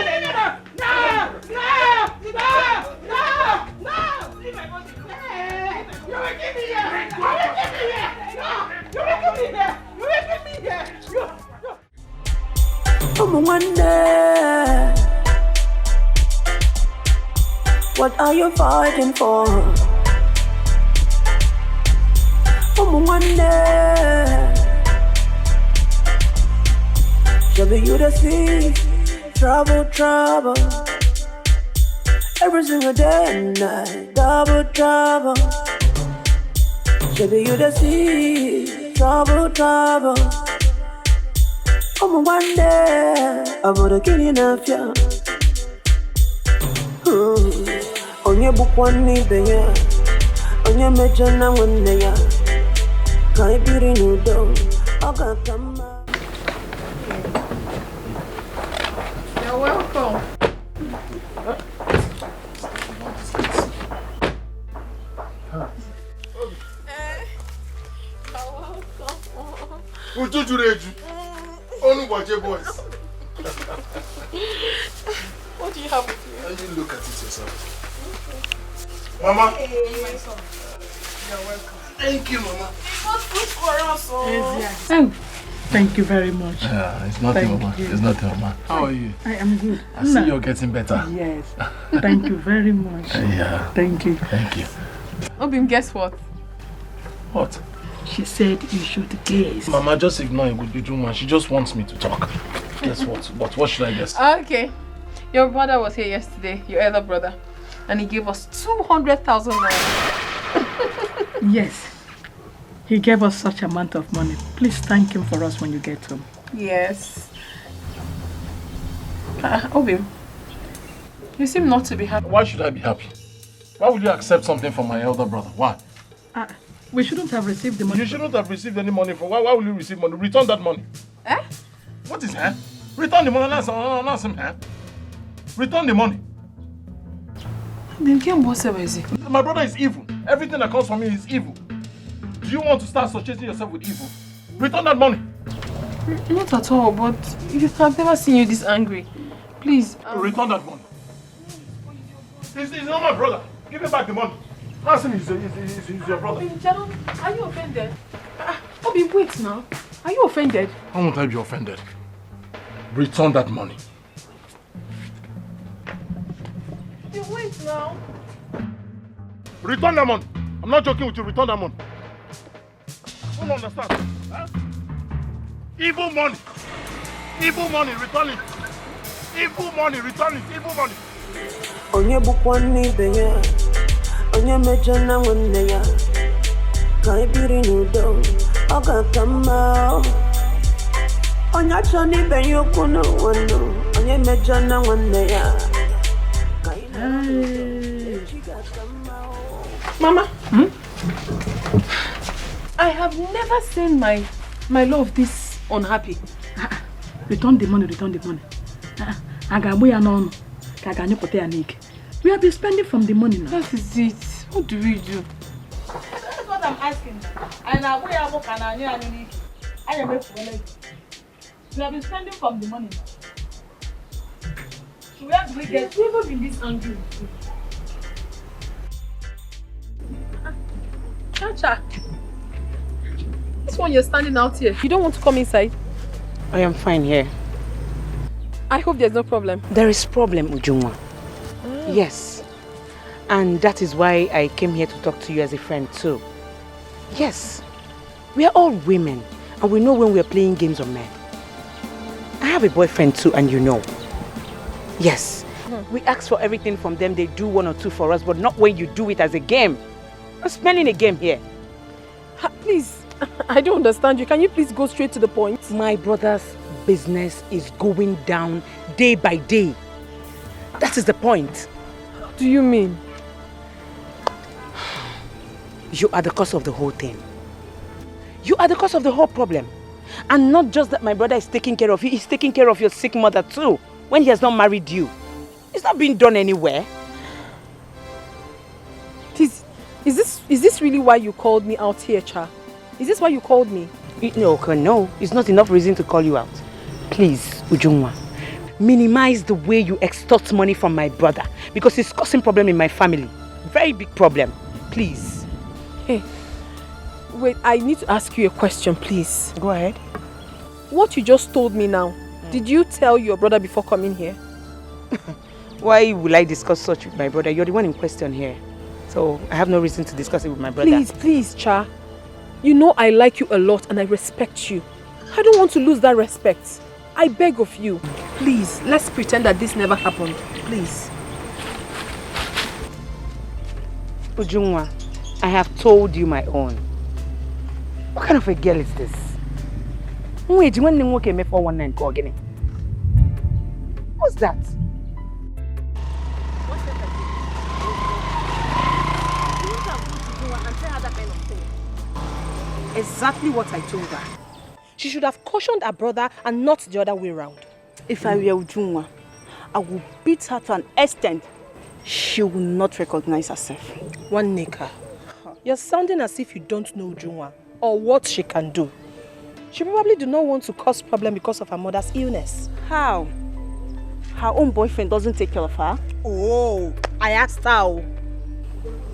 What are you fighting for? Should you the see trouble every single day and night, double trouble. Should you the see trouble. One day I'm gonna kill you enough, yeah. On your book one need the year. On your major now one day, yeah. Can't be renewed though. I got come. You're welcome. What do you have with you? And you look at it yourself. Mama. Hey, my son. You're welcome. Thank you, Mama. It was food for us. Yes. Oh, thank you very much. It's nothing, Mama. It's nothing, Mama. How are you? I am good. I see you're getting better. Yes. Thank you very much. Yeah. Thank you. Thank you. Obim, guess what? What? She said you should guess. Mama, just ignore it with Ujuma. She just wants me to talk. Guess what? What should I guess? Okay. Your brother was here yesterday, your elder brother, and he gave us 200,000 naira. Yes. He gave us such amount of money. Please thank him for us when you get home. Yes. Obim, you seem not to be happy. Why should I be happy? Why would you accept something from my elder brother? Why? We shouldn't have received the money. You shouldn't have received any money from. Why will you receive money? Return that money. Eh? What is that? Return the money. That's him. Return the money. Then what's it? My brother is evil. Everything that comes from me is evil. Do you want to start associating yourself with evil? Return that money. Not at all, but I've never seen you this angry. Please. Return that money. He's not my brother. Give him back the money. Ask him, he's your brother. Obim, are you offended? Obim, wait now. Are you offended? How won't I be offended? Return that money. You wait now. Return that money. I'm not joking with you. Return that money. I don't understand. Huh? Evil money. Evil money. Return it. Evil money. Return it. Evil money. Onye bukwani beya. Onye mejana wande ya. Kai biri nudo. Oga kama. Onye choni beyo kuno wano. Onye mejana wande ya. Mama, I have never seen my love this unhappy. Return the money, return the money. We have been spending from the money now. That is it. What do we do? That's what I'm asking. And I am we have been spending from the money now. So where do we get? We've never been this angry. Chacha, this one you're standing out here. You don't want to come inside? I am fine here. I hope there's no problem. There is problem, Ujuma. Yes. And that is why I came here to talk to you as a friend too. Yes. We are all women and we know when we are playing games of men. I have a boyfriend too and you know. Yes. We ask for everything from them. They do one or two for us, but not when you do it as a game. We're spending a game here. Please, I don't understand you. Can you please go straight to the point? My brother's business is going down day by day. That is the point. What do you mean? You are the cause of the whole thing. You are the cause of the whole problem. And not just that my brother is taking care of you, he's taking care of your sick mother too, when he has not married you. It's not being done anywhere. Is this really why you called me out here, Cha? Is this why you called me? No, it's not enough reason to call you out. Please, Ujungwa, minimize the way you extort money from my brother because it's causing problem in my family. Very big problem. Please. Hey, wait, I need to ask you a question, please. Go ahead. What you just told me now, did you tell your brother before coming here? Why will I discuss such with my brother? You're the one in question here. So I have no reason to discuss it with my brother. Please, Cha. You know I like you a lot and I respect you. I don't want to lose that respect. I beg of you. Please, let's pretend that this never happened. Please. Ujungwa, I have told you my own. What kind of a girl is this? What's that? Exactly what I told her. She should have cautioned her brother and not the other way around. If I were Ujungwa, I would beat her to an extent she will not recognize herself. One nigger. You're sounding as if you don't know Ujunwa or what she can do. She probably do not want to cause problem because of her mother's illness. How? Her own boyfriend doesn't take care of her? Oh, I asked her.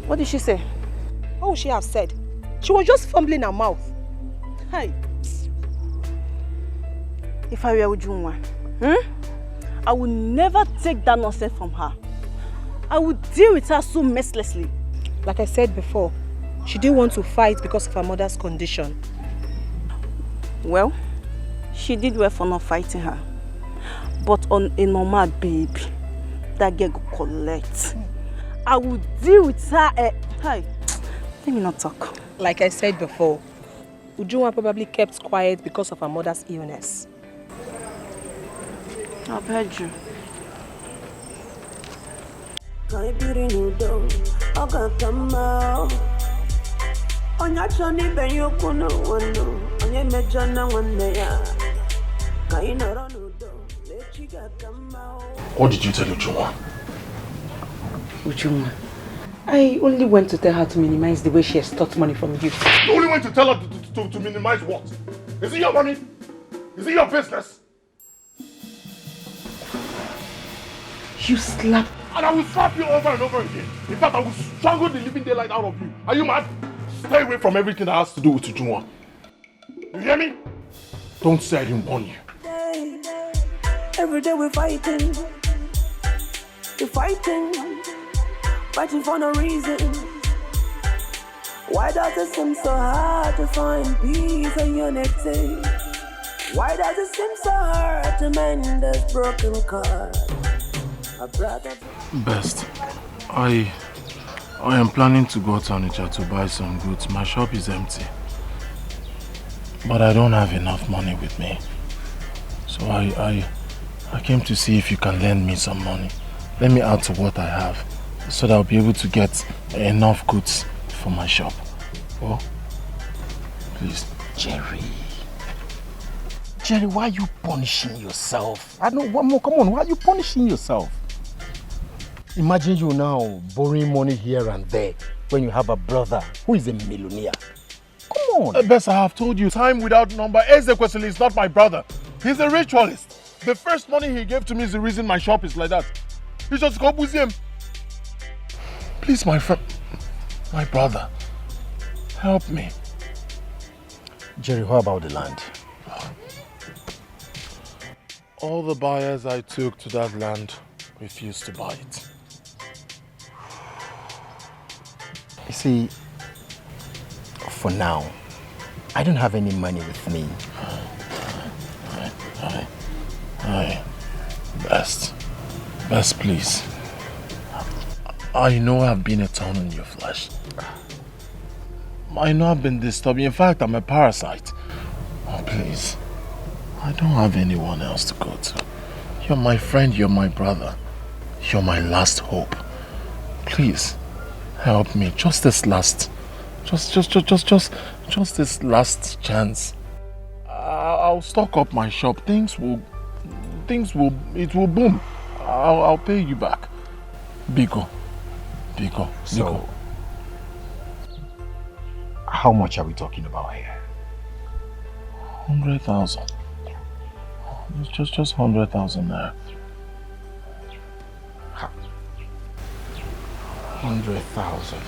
What did she say? What would she have said? She was just fumbling her mouth. Hi. If I were Ujunwa, I would never take that nonsense from her. I would deal with her so mercilessly. Like I said before, she didn't want to fight because of her mother's condition. Well, she did well for not fighting her. But on a normal baby, that girl go collect. I would deal with her. Hey, let me not talk. Like I said before, Ujunwa probably kept quiet because of her mother's illness. I've heard you. What did you tell Ujunwa? Ujunwa, I only went to tell her to minimize the way she extorts money from you. You only went to tell her to minimize what? Is it your money? Is it your business? You slap. And I will slap you over and over again. In fact, I will strangle the living daylight out of you. Are you mad? Stay away from everything that has to do with Ujunwa. You hear me? Don't say I didn't warn you. Every day we're fighting. We're fighting. Fighting for no reason. Why does it seem so hard to find peace and unity? Why does it seem so hard to mend this broken car? Best, I am planning to go to Onitsha to buy some goods. My shop is empty. But I don't have enough money with me. So I came to see if you can lend me some money. Let me add to what I have, so that I'll be able to get enough goods for my shop. Oh, please. Jerry, why are you punishing yourself? I don't one more. Come on, why are you punishing yourself? Imagine you now borrowing money here and there when you have a brother who is a millionaire. Come on. Best, I have told you time without number. Ezekwesili is not my brother. He's a ritualist. The first money he gave to me is the reason my shop is like that. He just go with him. Please, my friend, my brother, help me. Jerry, how about the land? All the buyers I took to that land refused to buy it. You see, for now, I don't have any money with me. Best, please. I know I've been a thorn in your flesh. I know I've been disturbing. In fact, I'm a parasite. Oh, please. I don't have anyone else to go to. You're my friend, you're my brother. You're my last hope. Please, help me. Just this last... Just this last chance. I'll stock up my shop. It will boom. I'll pay you back. Biko. So, how much are we talking about here? 100,000. Just 100,000 there. 100,000.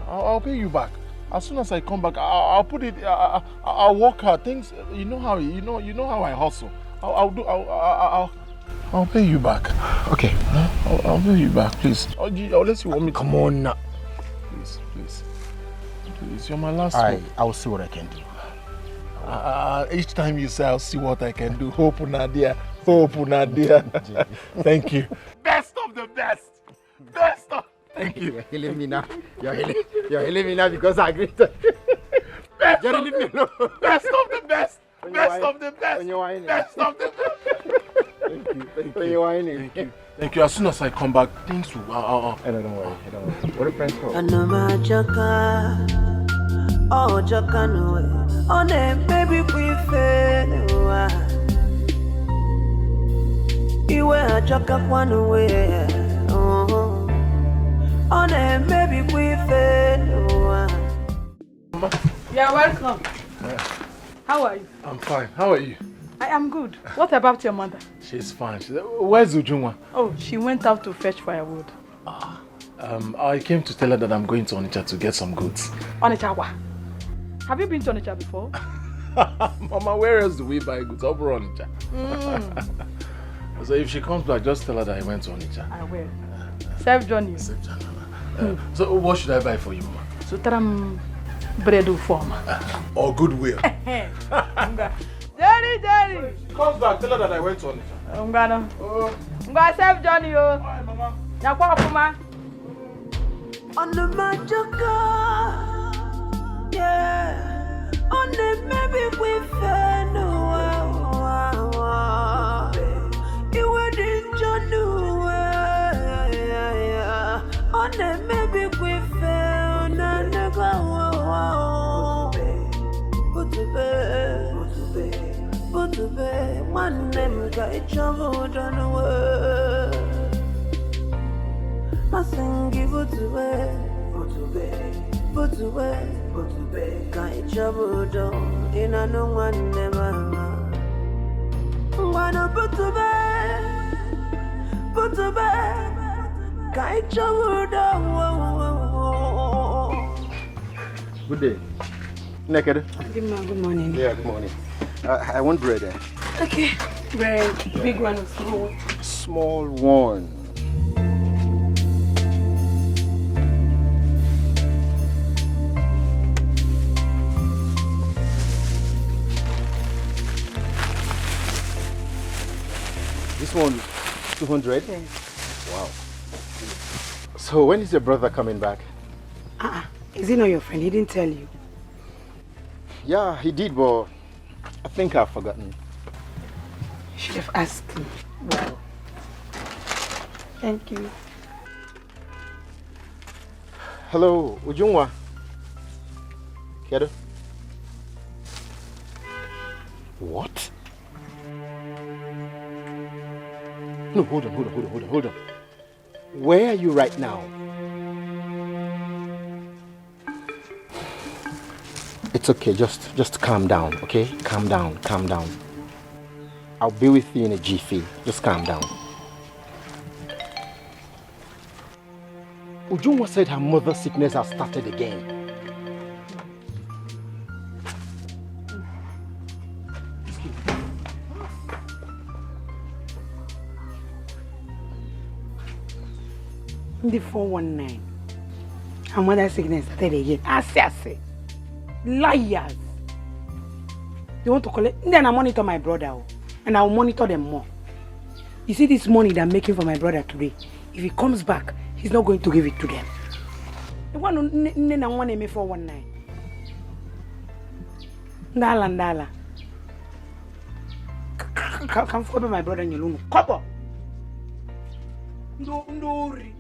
I'll pay you back. As soon as I come back, I'll put it. I'll work hard. Things, you know how I hustle. I'll pay you back. Okay. I'll pay you back, please. Unless you want me to. Come on now. Please, you're my last hope. I'll see what I can do. Each time you say I'll see what I can do, hope Nadia. Thank you. Best of the best. Best of. Thank you. You're killing me now. You're killing me now because I agreed to. Best of the best. Best of the best. Best of the best. Thank you. As soon as I come back, things will. Don't worry. What a friend call. Oh, Jacano, on a baby, we fail. You were Jacka one way. On a baby, we fail. You're welcome. How are you? I'm fine. How are you? I am good. What about your mother? She's fine. Where's Ujunwa? Oh, she went out to fetch firewood. I came to tell her that I'm going to Onitsha to get some goods. Onitsha what? Have you been to Onitsha before? Mama, where else do we buy goods? Over Onitsha. So if she comes back, just tell her that I went to Onitsha. I will. Safe journey. Safe journey. So what should I buy for you, Mama? Sutaram bread form. Or goodwill. Jerry, Jerry. She comes back, tell her that I went to Onitsha. Nga safe journey, yo. Bye, Mama. Nyakwa kuma. On the Majaka, yeah. On the maybe we fell, you wouldn't know, yeah. On the maybe we fell, no go. Put to bed, one name got each other done away. Mustn't give it away, put away, can't trouble down in a no one never. Wanna put away, can't trouble down. Good day. Naked. Good morning. Yeah, good morning. I want bread. Okay, bread. Big one or small one? Small one. This one, 200? Yes. Wow. So when is your brother coming back? Is he not your friend? He didn't tell you. Yeah, he did, but I think I've forgotten. You should have asked him. Wow. Thank you. Hello, Ujunwa. Kedo? What? No, hold on. Where are you right now? It's okay, just calm down, okay? Calm down. I'll be with you in a jiffy. Just calm down. Ujunwa said her mother's sickness has started again. The 419. Her mother's sickness started again. I say. Liars. They want to collect. Then I monitor my brother. And I will monitor them more. You see this money that I'm making for my brother today? If he comes back, he's not going to give it to them. The one who 419. Ndala. Come follow my brother in your room. Kobo. Ndori.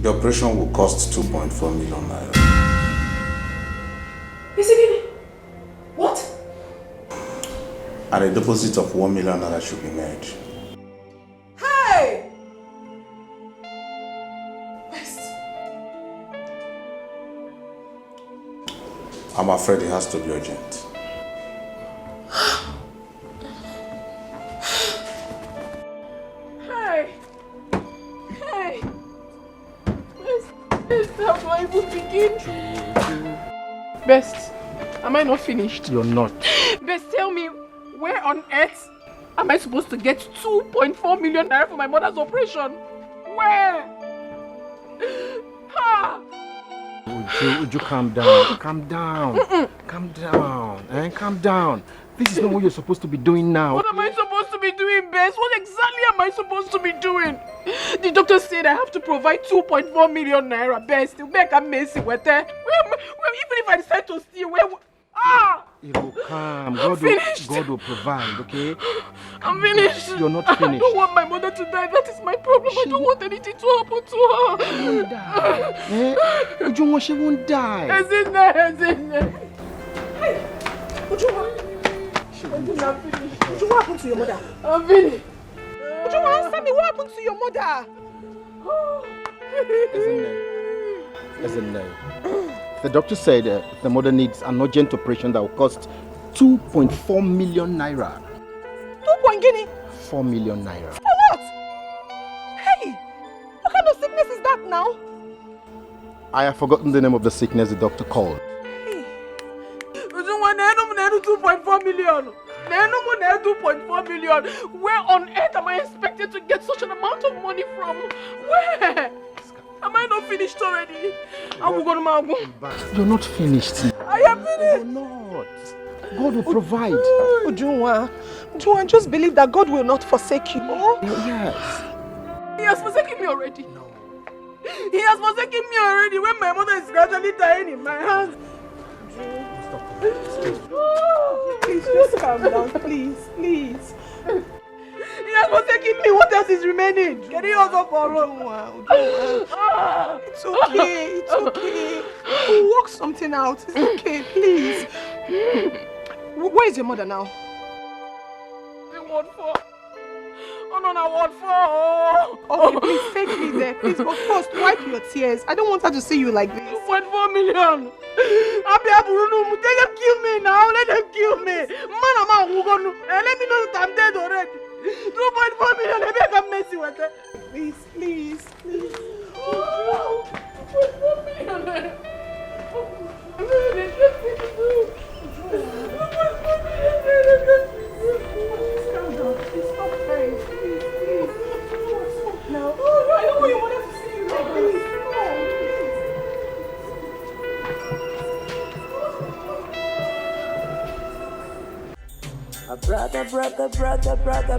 The operation will cost 2.4 million naira. What? And a deposit of 1 million naira should be made. Hey! I'm afraid it has to be urgent. Best, Am I not finished? You're not. Bess, tell me, where on earth am I supposed to get 2.4 million naira for my mother's operation? Where? Ha! Would you calm down? Calm down. Calm down. Calm down. This is not what you're supposed to be doing now. What am I supposed to be doing, Bess? What exactly am I supposed to be doing? The doctor said I have to provide 2.4 million naira, Bess. To make a mess with her. Even if I decide to steal, where? It will come. God will provide, okay? I'm finished. You're not finished. I don't want my mother to die. That is my problem. I don't want anything to happen to her. She won't die. Is it there? Hey, Ujunwa. I'm finished. Ujunwa, what happened to your mother? I'm finished. Ujunwa, answer me. What happened to your mother? Isn't there? The doctor said the mother needs an urgent operation that will cost 2.4 million naira. 4 million naira. For what? Hey, what kind of sickness is that now? I have forgotten the name of the sickness the doctor called. 2.4 million. 2.4 million. Where on earth am I expected to get such an amount of money from? Where? Am I not finished already? You're not finished. I am finished. You're not. God will provide. Ujunwa, just believe that God will not forsake you. Yes. He has forsaken me already. No. He has forsaken me already when my mother is gradually dying in my hands. Please, just calm down. Please. He has forsaken me. What else is remaining? Can you also borrow? It's okay. We'll work something out. It's okay, please. Where is your mother now? The ward 4. Oh no, ward 4. Okay, please take me there. Please, but first, wipe your tears. I don't want her to see you like this. 2.4 million. Let them kill me now. Let them kill me. Man, let me know that I'm dead already. 2.4 million. Let me come messy with it. Please. 2.4 million. Now, I don't want your mother to see you like this.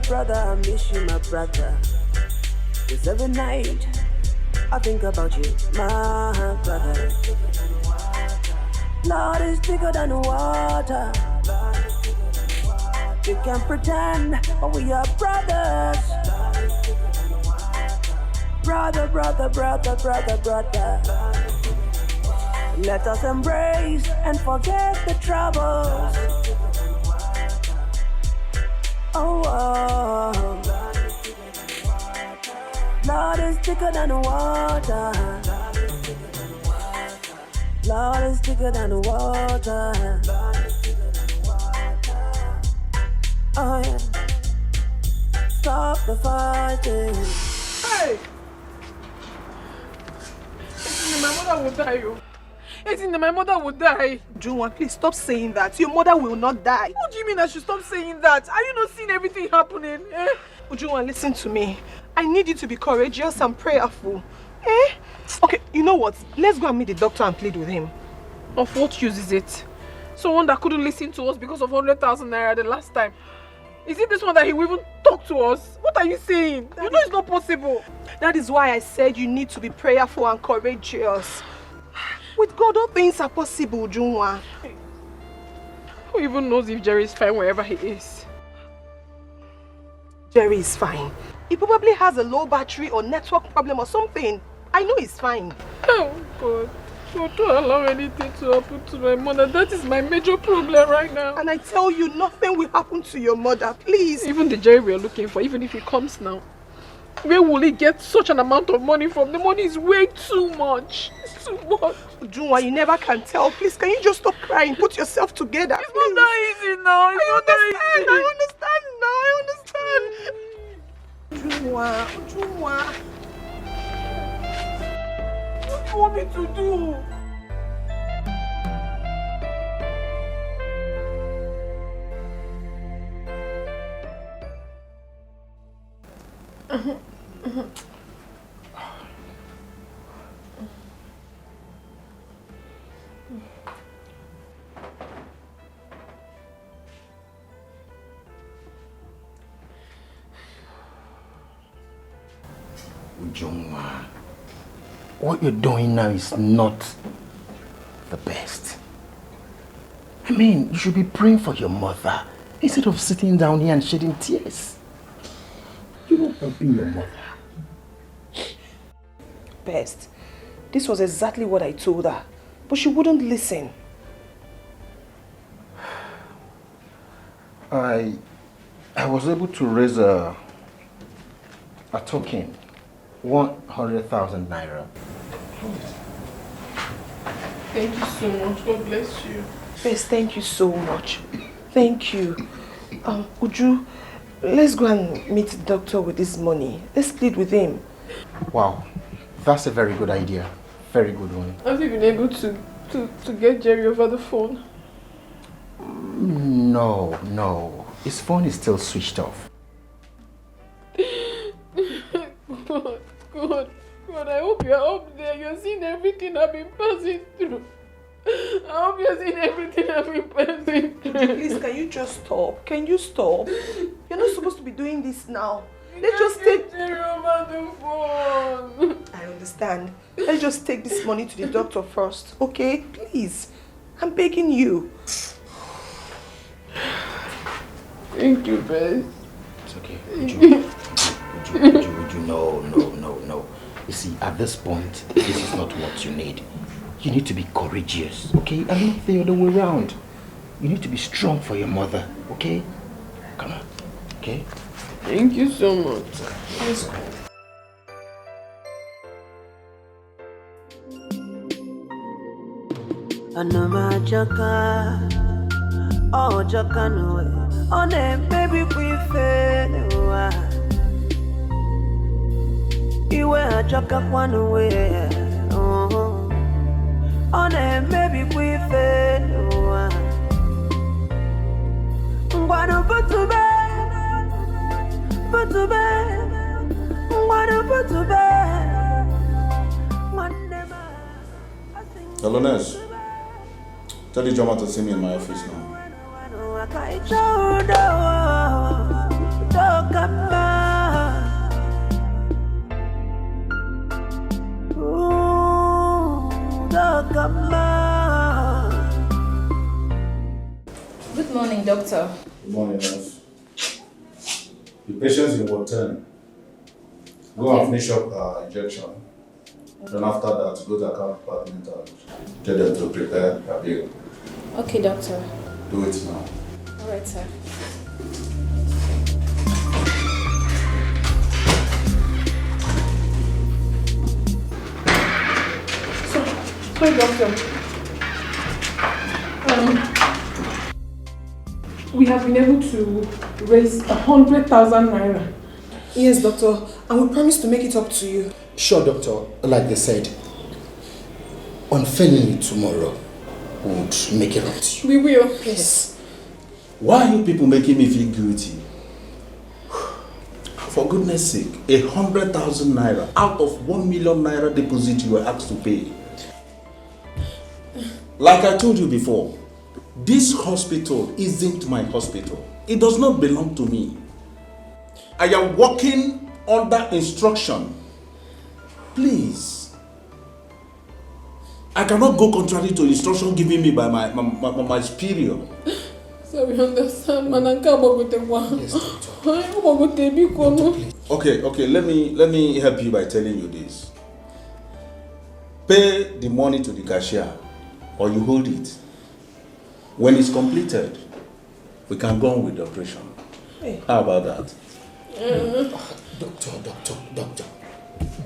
Brother, I miss you, my brother. 'Cause every night I think about you, my brother. Lord is bigger than water. You can pretend, but we are brothers. Brother. Let us embrace and forget the troubles. Oh. Lord is bigger than water. Lord is bigger than water. Oh yeah. Stop the fighting. Hey! My mother will die. My mother will die. Ujunwa, please stop saying that. Your mother will not die. What do you mean I should stop saying that? Are you not seeing everything happening? Ujunwa, listen to me. I need you to be courageous and prayerful. Okay, you know what? Let's go and meet the doctor and plead with him. Of what use is it? Someone that couldn't listen to us because of 100,000 naira the last time. Is it this one that he will even talk to us? What are you saying? You know it's not possible. That is why I said you need to be prayerful and courageous. With God, all things are possible, Ujunwa. Who even knows if Jerry is fine wherever he is? Jerry is fine. He probably has a low battery or network problem or something. I know he's fine. Oh God. Don't allow anything to happen to my mother. That is my major problem right now. And I tell you, nothing will happen to your mother, please. Even the Jerry we are looking for, even if he comes now, where will he get such an amount of money from? The money is way too much. It's too much. Ujunwa, you never can tell. Please, can you just stop crying? Put yourself together. It's not that easy now. I understand. Ujunwa. What do you want me to do? Ujungwa, what you're doing now is not the best. I mean, you should be praying for your mother instead of sitting down here and shedding tears. You're not helping your mother. Best. This was exactly what I told her, but she wouldn't listen. I was able to raise a token, 100,000 naira. Thank you so much. God bless you. Best, thank you so much. Thank you. Uju, let's go and meet the doctor with this money. Let's plead with him. Wow, that's a very good idea. Very good one. Have you been able to get Jerry over the phone? No. His phone is still switched off. God, I hope you're up there. You're seeing everything I've been passing through. I hope you're seeing everything I've been passing through. Please, can you just stop? Can you stop? You're not supposed to be doing this now. Let's just take Jerry over the phone. I understand. Let's just take this money to the doctor first, okay? Please. I'm begging you. Thank you, Bess. It's okay. Uju, no. You see, at this point, this is not what you need. You need to be courageous, okay? And not the other way around. You need to be strong for your mother, okay? Come on, okay? Thank you so much. Let's go. Anama jaka, oh jaka no, oh ne baby we fail. Iwe jaka kwanu we, oh ne baby we fail. Ngwanu putube, ngwanu putube. Hello, Ness. Tell the drummer to see me in my office now. Good morning, doctor. Good morning, Ness. The patient's in ward 10. Go and finish up injection. Then after that, go to the account department and tell them to prepare a bill. Okay, doctor. Do it now. All right, sir. Sorry, doctor. We have been able to raise 100,000 naira. Yes, doctor. And we promise to make it up to you. Sure, doctor. Like they said, unfailingly tomorrow, we would make it up to you. We will. Yes. Why are you people making me feel guilty? For goodness sake, 100,000 naira out of 1 million naira deposit you were asked to pay. Like I told you before, this hospital isn't my hospital. It does not belong to me. I am working under instruction. Please. I cannot go contrary to instruction given me by my superior. So we understand, Yes, okay, let me help you by telling you this. Pay the money to the cashier or you hold it. When it's completed, we can go on with the operation. Hey. How about that? Doctor.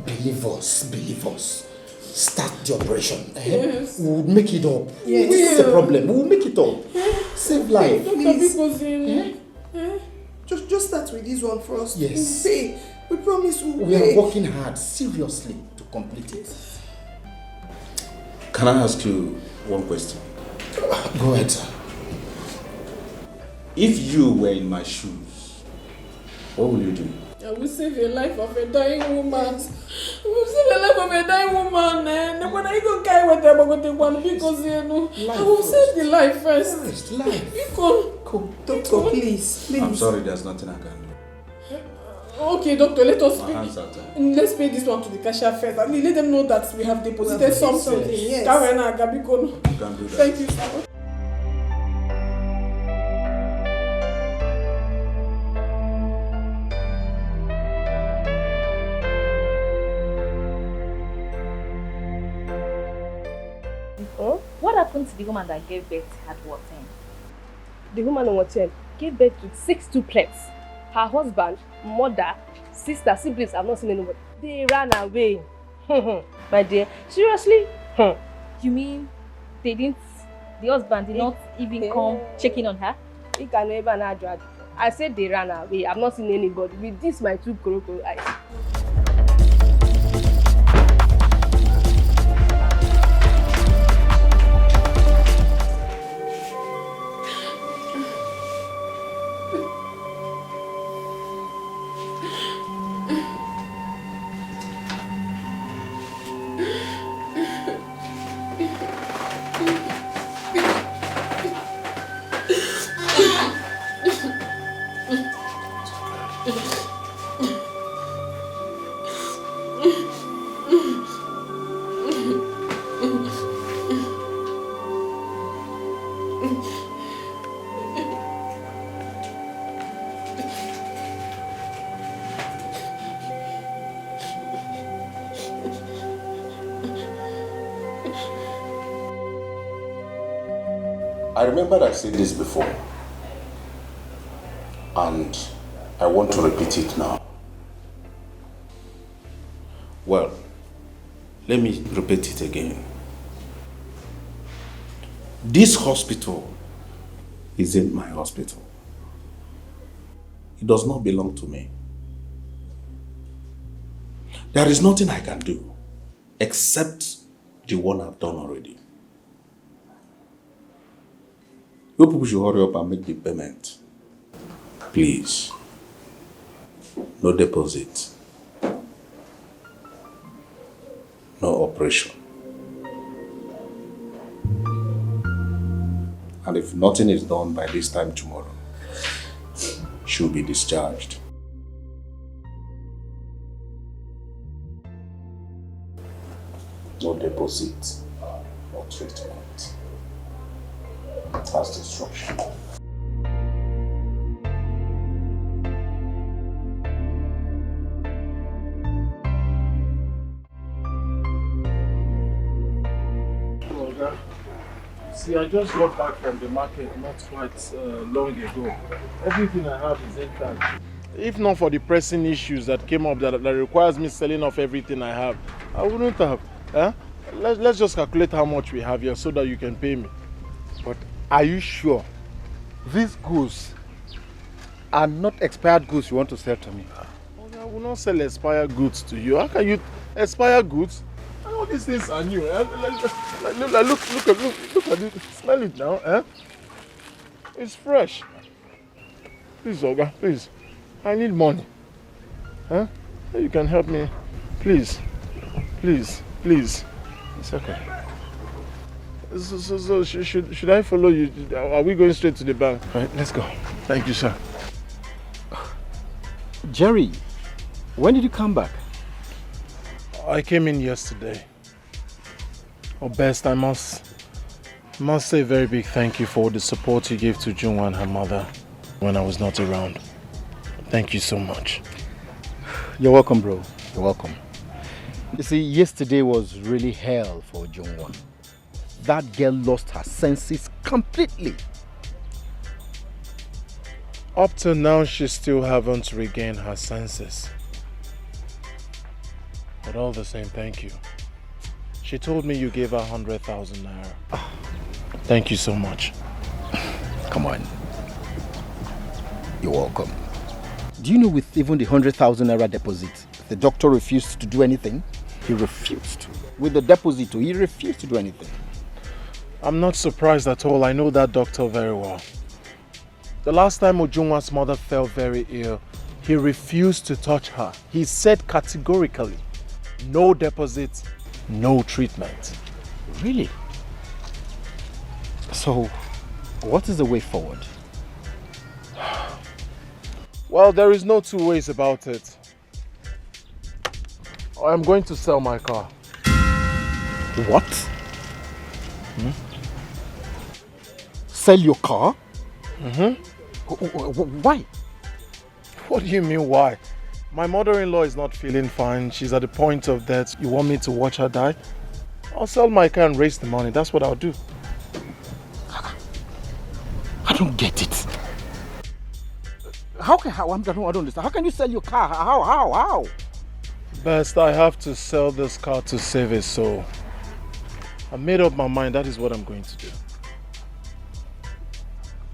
Believe us. Start the operation. Yes. We'll make it up. Yes. What's the problem? We'll make it up. Save life. Please. Yeah. Just start with this one first. Yes. We'll pay. We promise we'll We pay. are working hard, seriously, to complete it. Can I ask you one question? Go ahead, sir. If you were in my shoes, what would you do? I will save a life of a dying woman. I will save a life of a dying woman. And when I go carry with them, I'm going to take one because I will save the life first. Life. Doctor, please. I'm sorry, there's nothing I can do. Okay, doctor, let us My hands are tied. let's pay this one to the cashier first. I mean, let them know that we have deposited something. You Yes. can do that. Thank you, sir. What happened to the woman that gave birth at what time? The woman on what time gave birth to 6 triplets. Her husband, mother, sister, siblings, I've not seen anybody. They ran away. My dear, seriously? You mean the husband did not even come checking on her? He can never not drag. I said they ran away. I've not seen anybody. With this, my 2 crocodile eyes. I remember I said this before, and I want to repeat it now. Well, let me repeat it again. This hospital isn't my hospital. It does not belong to me. There is nothing I can do except the one I've done already. You people should hurry up and make the payment. Please. No deposit. No operation. And if nothing is done by this time tomorrow, she'll be discharged. No deposit, no treatment. That's the instruction. See, I just got back from the market not quite long ago. Everything I have is intact. If not for the pressing issues that came up that requires me selling off everything I have, I wouldn't have. Let's just calculate how much we have here so that you can pay me. But are you sure these goods are not expired goods you want to sell to me? I will not sell expired goods to you. How can you expire goods? All these things are new. Look at it. Smell it now. It's fresh. Please, Oga, please. I need money. You can help me. Please. Please. Please. It's okay. So should I follow you? Are we going straight to the bank? Right, let's go. Thank you, sir. Jerry, when did you come back? I came in yesterday. Best, I must say a very big thank you for the support you gave to Junwa and her mother when I was not around. Thank you so much. You're welcome, bro. You're welcome. You see, yesterday was really hell for Junwa. That girl lost her senses completely. Up till now, she still haven't regained her senses. But all the same, thank you. She told me you gave her 100,000 naira. Thank you so much. Come on. You're welcome. Do you know with even the 100,000 naira deposit, the doctor refused to do anything? He refused. With the deposit, he refused to do anything. I'm not surprised at all. I know that doctor very well. The last time Ojunwa's mother fell very ill, He refused to touch her. He said categorically, no deposit, no treatment. Really? So, what is the way forward? Well, there is no two ways about it. I'm going to sell my car. What? Sell your car? Why? What do you mean why? My mother-in-law is not feeling fine. She's at the point of death. You want me to watch her die? I'll sell my car and raise the money. That's what I'll do. I don't get it. I don't understand. How can you sell your car? How? Best, I have to sell this car to save his soul. I made up my mind. That is what I'm going to do.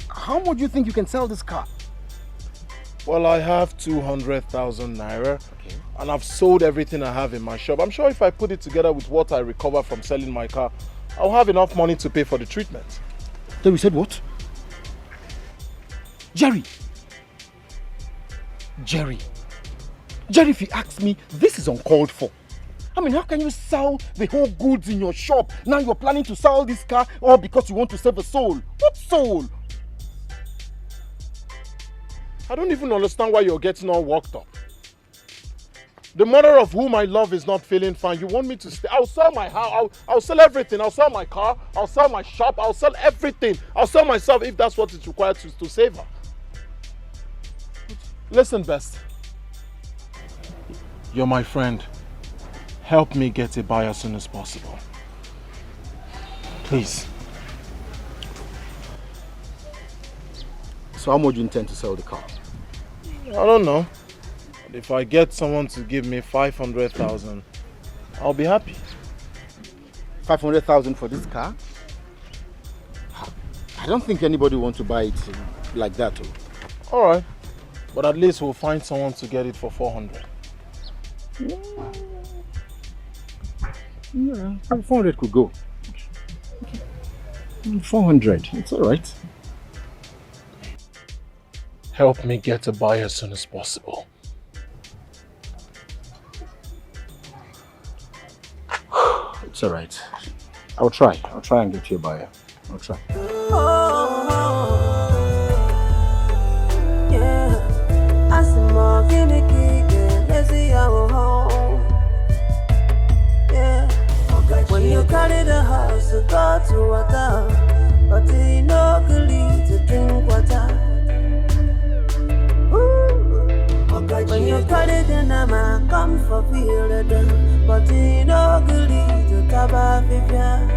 How much do you think you can sell this car? Well, I have 200,000 naira, and I've sold everything I have in my shop. I'm sure if I put it together with what I recover from selling my car, I'll have enough money to pay for the treatment. Then we said what? Jerry, if you ask me, this is uncalled for. I mean, how can you sell the whole goods in your shop? Now you're planning to sell this car all because you want to save a soul. What soul? I don't even understand why you're getting all worked up. The mother of whom I love is not feeling fine. You want me to stay? I'll sell my house. I'll sell everything. I'll sell my car. I'll sell my shop. I'll sell everything. I'll sell myself if that's what it's required to save her. Listen, Best. You're my friend. Help me get a buyer as soon as possible. Please. So how much do you intend to sell the car? I don't know. But if I get someone to give me 500,000, I'll be happy. 500,000 for this car? I don't think anybody wants to buy it like that. All right. But at least we'll find someone to get it for 400. Yeah, 400 could go. 400, it's all right. Help me get a buyer as soon as possible. It's all right. I'll try and get you a buyer. I'll try. When you carry the house to go to water, but you no good to drink water. When you carry the nama, come for feel the done, but you no good to taba vivia.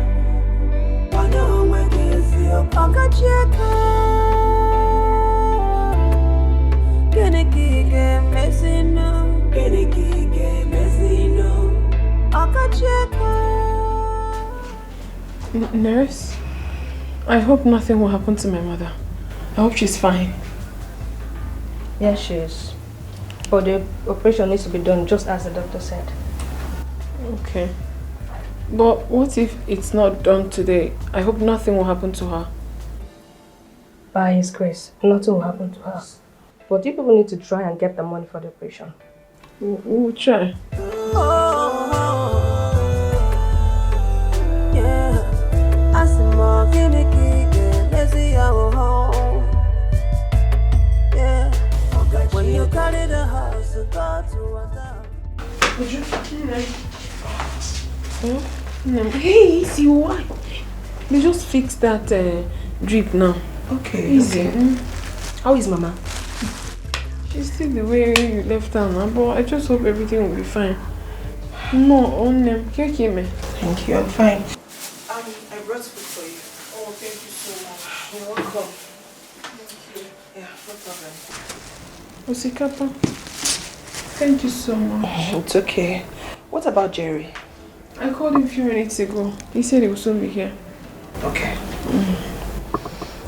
Wano mwekezi oka cheka, kene kike mesino, oka cheka. Nurse, I hope nothing will happen to my mother. I hope she's fine. Yes, she is. But the operation needs to be done just as the doctor said. Okay. But what if it's not done today? I hope nothing will happen to her. By His grace, nothing will happen to her. But you people need to try and get the money for the operation. We'll try. When you carry the house to go to water. Hey, easy, why? They just fixed that drip now. Okay. Easy. Okay. How is Mama? She's still the way you left her now, but I just hope everything will be fine. No, on them. Thank you, I'm fine. I brought food for you. Oh, thank you so much. You're welcome. Thank you. Yeah, no problem. Osikapa, thank you so much. It's okay. What about Jerry? I called him a few minutes ago. He said he will soon be here. Okay.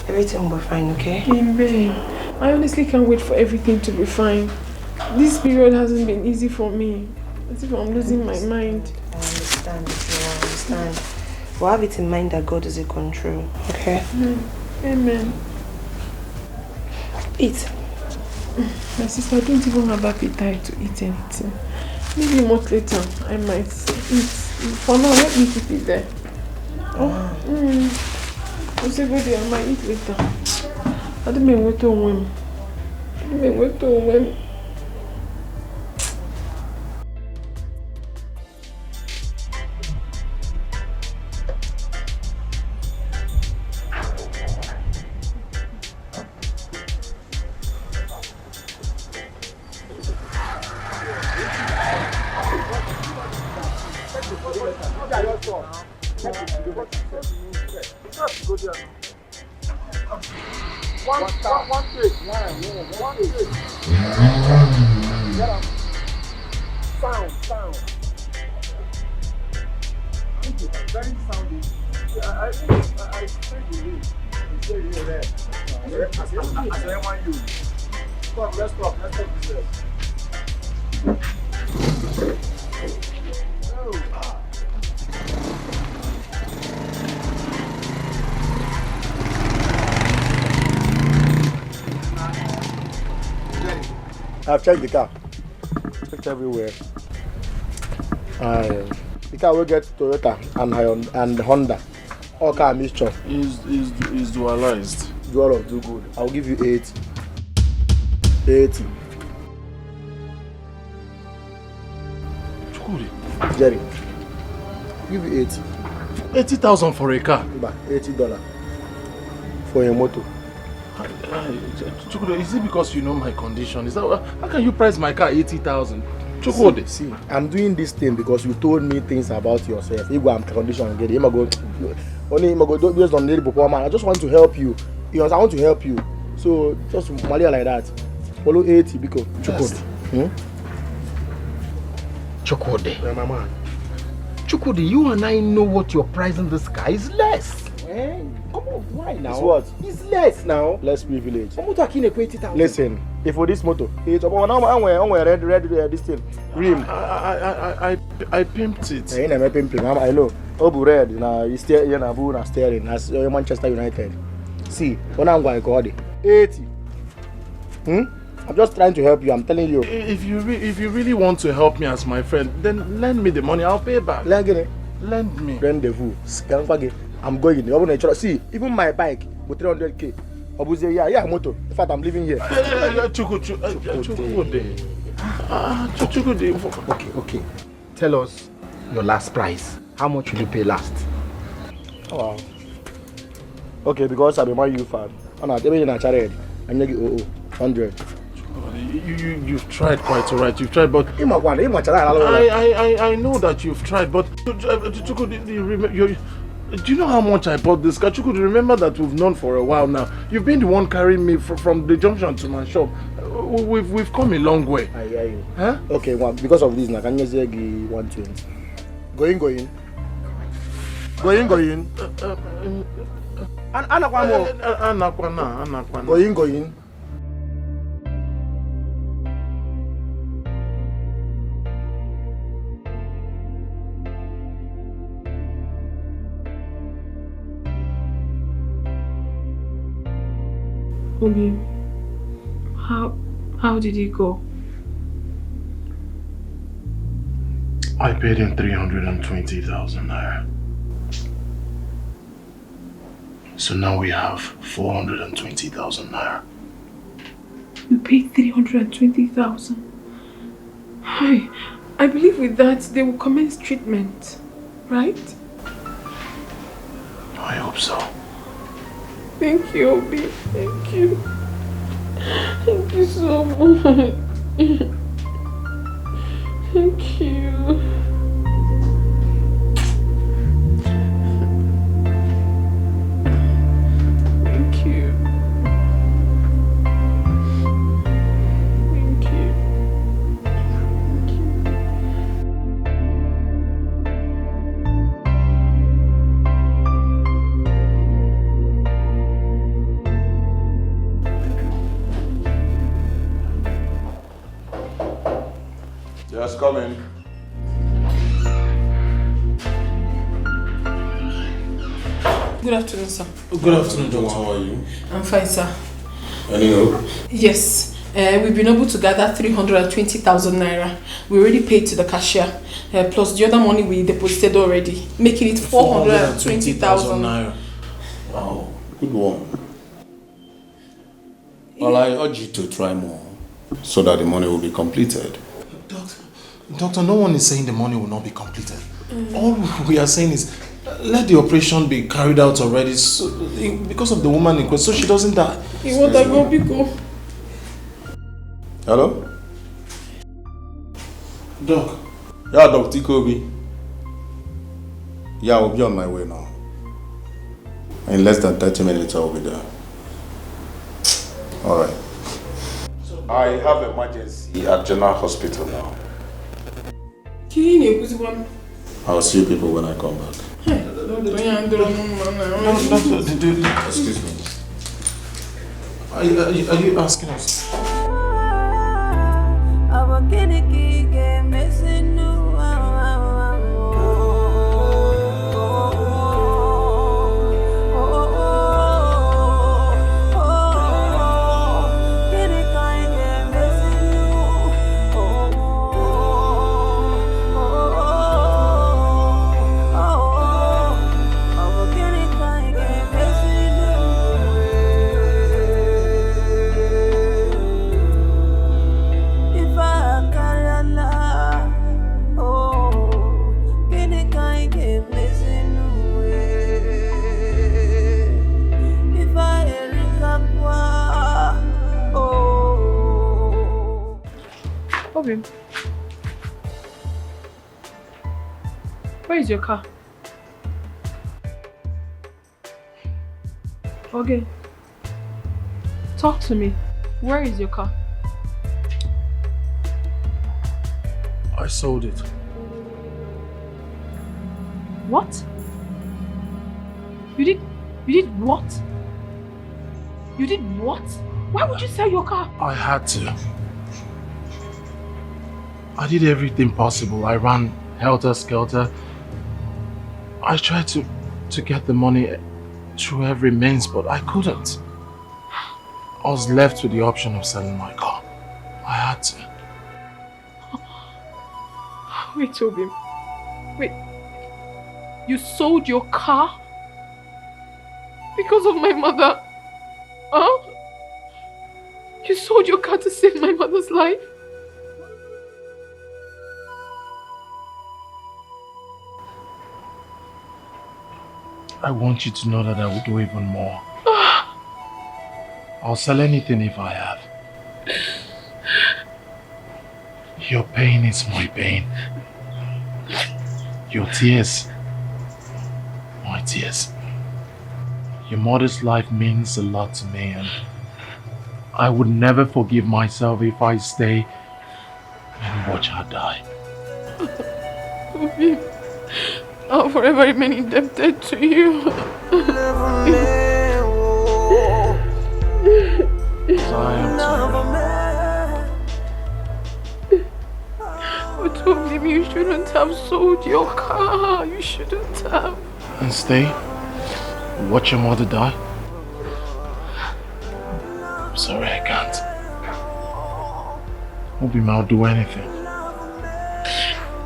Everything will be fine, okay? Babe, I honestly can't wait for everything to be fine. This period hasn't been easy for me. As if I'm losing my mind. I understand. I understand. We'll have it in mind that God is in control, okay? Amen. Eat. My sister, I don't even have appetite to eat anything. Maybe much later, I might eat. For now, let me keep it there. You say, baby, I might eat later. I don't mean wait to win. I've checked the car. Checked everywhere. The car will get Toyota and Honda. All car mixture. Is dualized. Dual of do good. I'll give you 80. 80. Jerry, give you 80. 80,000 for a car? $80 for a motor. Chukwudi, is it because you know my condition? Is that how can you price my car 80,000? Chukwudi, see, I'm doing this thing because you told me things about yourself. If I'm condition and get it, go based on the performance. I just want to help you. I want to help you. So just Malia like that. Follow 80 because Chukwudi. Chukwudi. Yeah, my man. Chukwudi, you and I know what your price in this car is less. Come on, why now? It's what? It's less now. Less privilege. Listen, if for this motor, it's about red this thing. Rim. I pimped it. I know. Obu red, now you steer here na steering as Manchester United. See, when I'm going to call it 80. I'm just trying to help you. I'm telling you. If you really want to help me as my friend, then lend me the money. I'll pay back. Lend me. Rendezvous. I'm going. See, even my bike with 300k. Yeah, motor. In fact, I'm living here. Okay. Tell us your last price. How much will you pay last? Oh, wow. Okay, because I'm a Man U fan. And I'm in a charity. I'm going to 100. You've tried quite alright. You've tried, but I know that you've tried, but do you know how much I bought this car? Chukwudi, remember that we've known for a while now. You've been the one carrying me from the junction to my shop. We've come a long way. I hear you. Huh? Okay, well, because of this, now can you say 120? Going. Going. Obi, how did he go? I paid him 320,000 naira. So now we have 420,000 naira. You paid 320,000. I believe with that they will commence treatment, right? I hope so. Thank you, Obi. Thank you. Thank you so much. Thank you. Thank you. Thank you. Just come in. Good afternoon, sir. Good afternoon, Doctor. How are you? I'm fine, sir. Any hope? Yes. We've been able to gather 320,000 naira. We already paid to the cashier, plus the other money we deposited already, making it 420,000 naira. Wow, good one. Well, I urge you to try more so that the money will be completed. Doctor, no one is saying the money will not be completed. All we are saying is let the operation be carried out already because of the woman in question, so she doesn't die. Hello? Doc. Yeah, Dr. Kobe. Yeah, I'll be on my way now. In less than 30 minutes, I will be there. Alright. I have emergency at General Hospital now. I'll see you people when I come back. Excuse me. Are you asking us? Where is your car? Okay. Talk to me. Where is your car? I sold it. What? You did what? You did what? Why would you sell your car? I had to. I did everything possible. I ran helter-skelter. I tried to get the money through every means, but I couldn't. I was left with the option of selling my car. I had to. Wait, Toby. Wait. You sold your car? Because of my mother? Huh? You sold your car to save my mother's life? I want you to know that I will do even more. I'll sell anything if I have. Your pain is my pain. Your tears, my tears. Your mother's life means a lot to me, and I would never forgive myself if I stay and watch her die. I'll forever remain indebted to you. But Toby, you shouldn't have sold your car. You shouldn't have. And stay? Watch your mother die? I'm sorry, I can't. I'll do anything.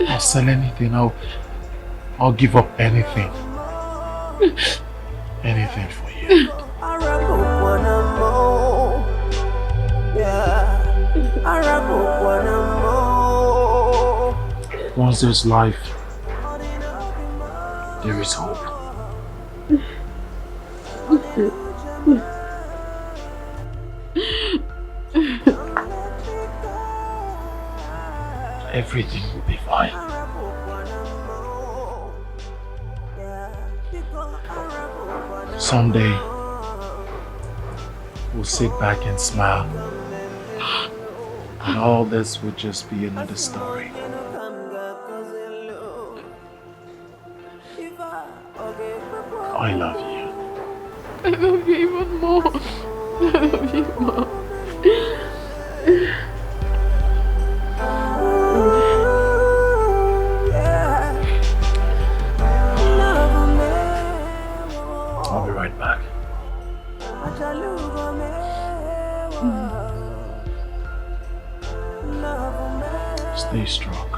I'll sell anything. I'll give up anything. Anything for you. Once there's life, there is hope. Everything will be fine. Someday, we'll sit back and smile, and all this will just be another story. I love you. I love you even more. I love you more. I'll be right back. Stay strong.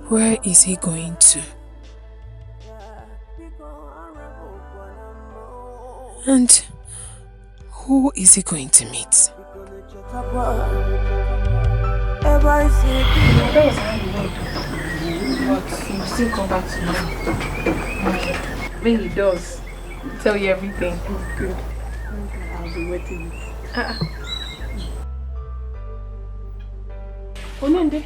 Where is he going to? And who is he going to meet? But he'll still come back to me. When he does, he'll tell you everything. Good. I'll be waiting. Onende.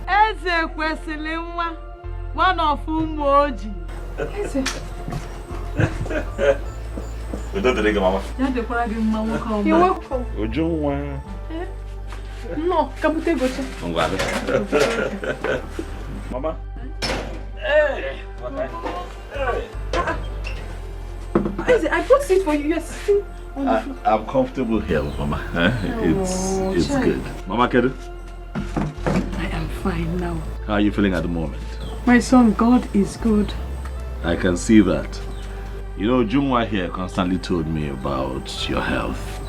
Eze kwesịrị nwa one of ụmụ ojii. Eze. Udo dịrị gị mama. Ya dịkwara gị mma nwoke ọma. You're welcome. Ujunwa. No, kabute gocha. Ngwa. Mama. Hey. Eze, I brought seat for you. You're sitting on the floor. I'm comfortable here, Mama. It's good. Mama Kedu? I am fine now. How are you feeling at the moment? My son, God is good. I can see that. You know, Jungwa here constantly told me about your health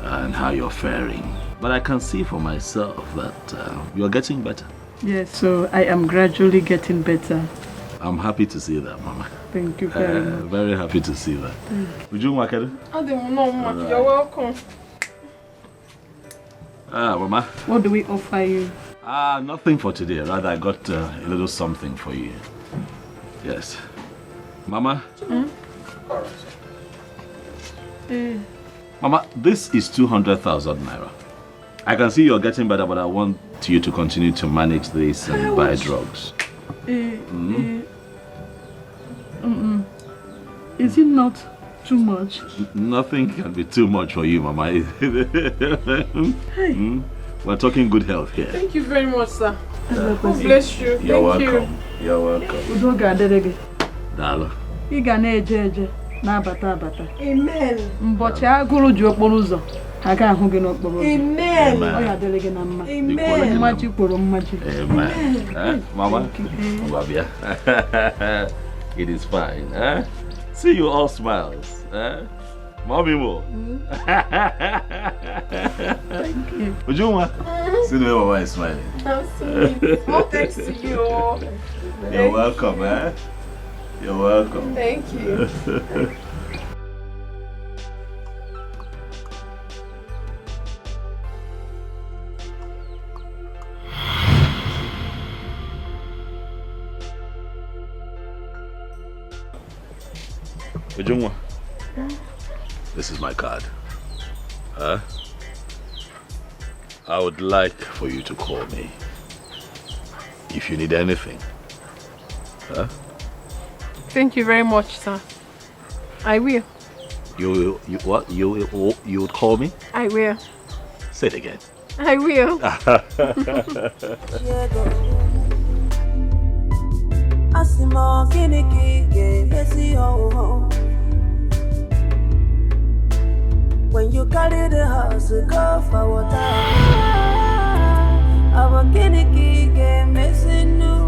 and how you're faring. But I can see for myself that you're getting better. Yes, so I am gradually getting better. I'm happy to see that, Mama. Thank you very much. Very happy to see that. Ujungwa Kedu? You're welcome. Mama. What do we offer you? Nothing for today. Rather, I got a little something for you. Yes. Mama? Mama, this is 200,000 naira. I can see you're getting better, but I want you to continue to manage this and buy drugs. Is it not too much? Nothing can be too much for you, Mama. We're talking good health here. Thank you very much, sir. God bless you. You're Thank welcome. you. You're welcome. Dalo. Amen. Mbọchị agụrụ ji okporo ụzọ, ha ga-ahụ gị n'okporo ụzọ. Amen. Ọ ya dịrị gị na mma. Amen. Mmaji kwuru mmaji. Amen. Mama? Babia. It is fine. See you all smiles. Mommy more. Thank you. Ujuma? See the way Mama is smiling. I'm sweet. More thanks to you. You're welcome, You're welcome. Thank you. Ujungwa, this is my card. I would like for you to call me if you need anything. Huh? Thank you very much, sir. I will. You what? You would call me? I will. Say it again. I will. When you carry the house, go for water. Our guinea game missing new.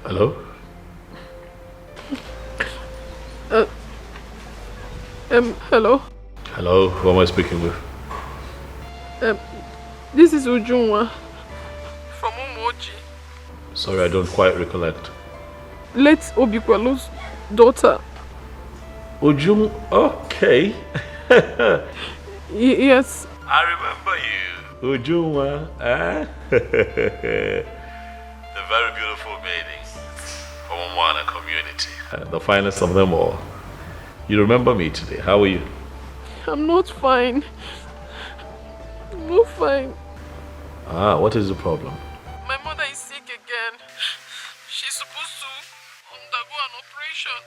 Hello? Hello? Hello, who am I speaking with? This is Ujunwa from Umoji. Sorry, I don't quite recollect. Late Obikwelu's daughter. Ujung, okay. Yes. I remember you. Ujunwa, eh? The very beautiful maiden from Umwana community. The finest of them all. You remember me today. How are you? I'm not fine. I'm not fine. Ah, what is the problem? My mother is sick again. She's supposed to undergo an operation.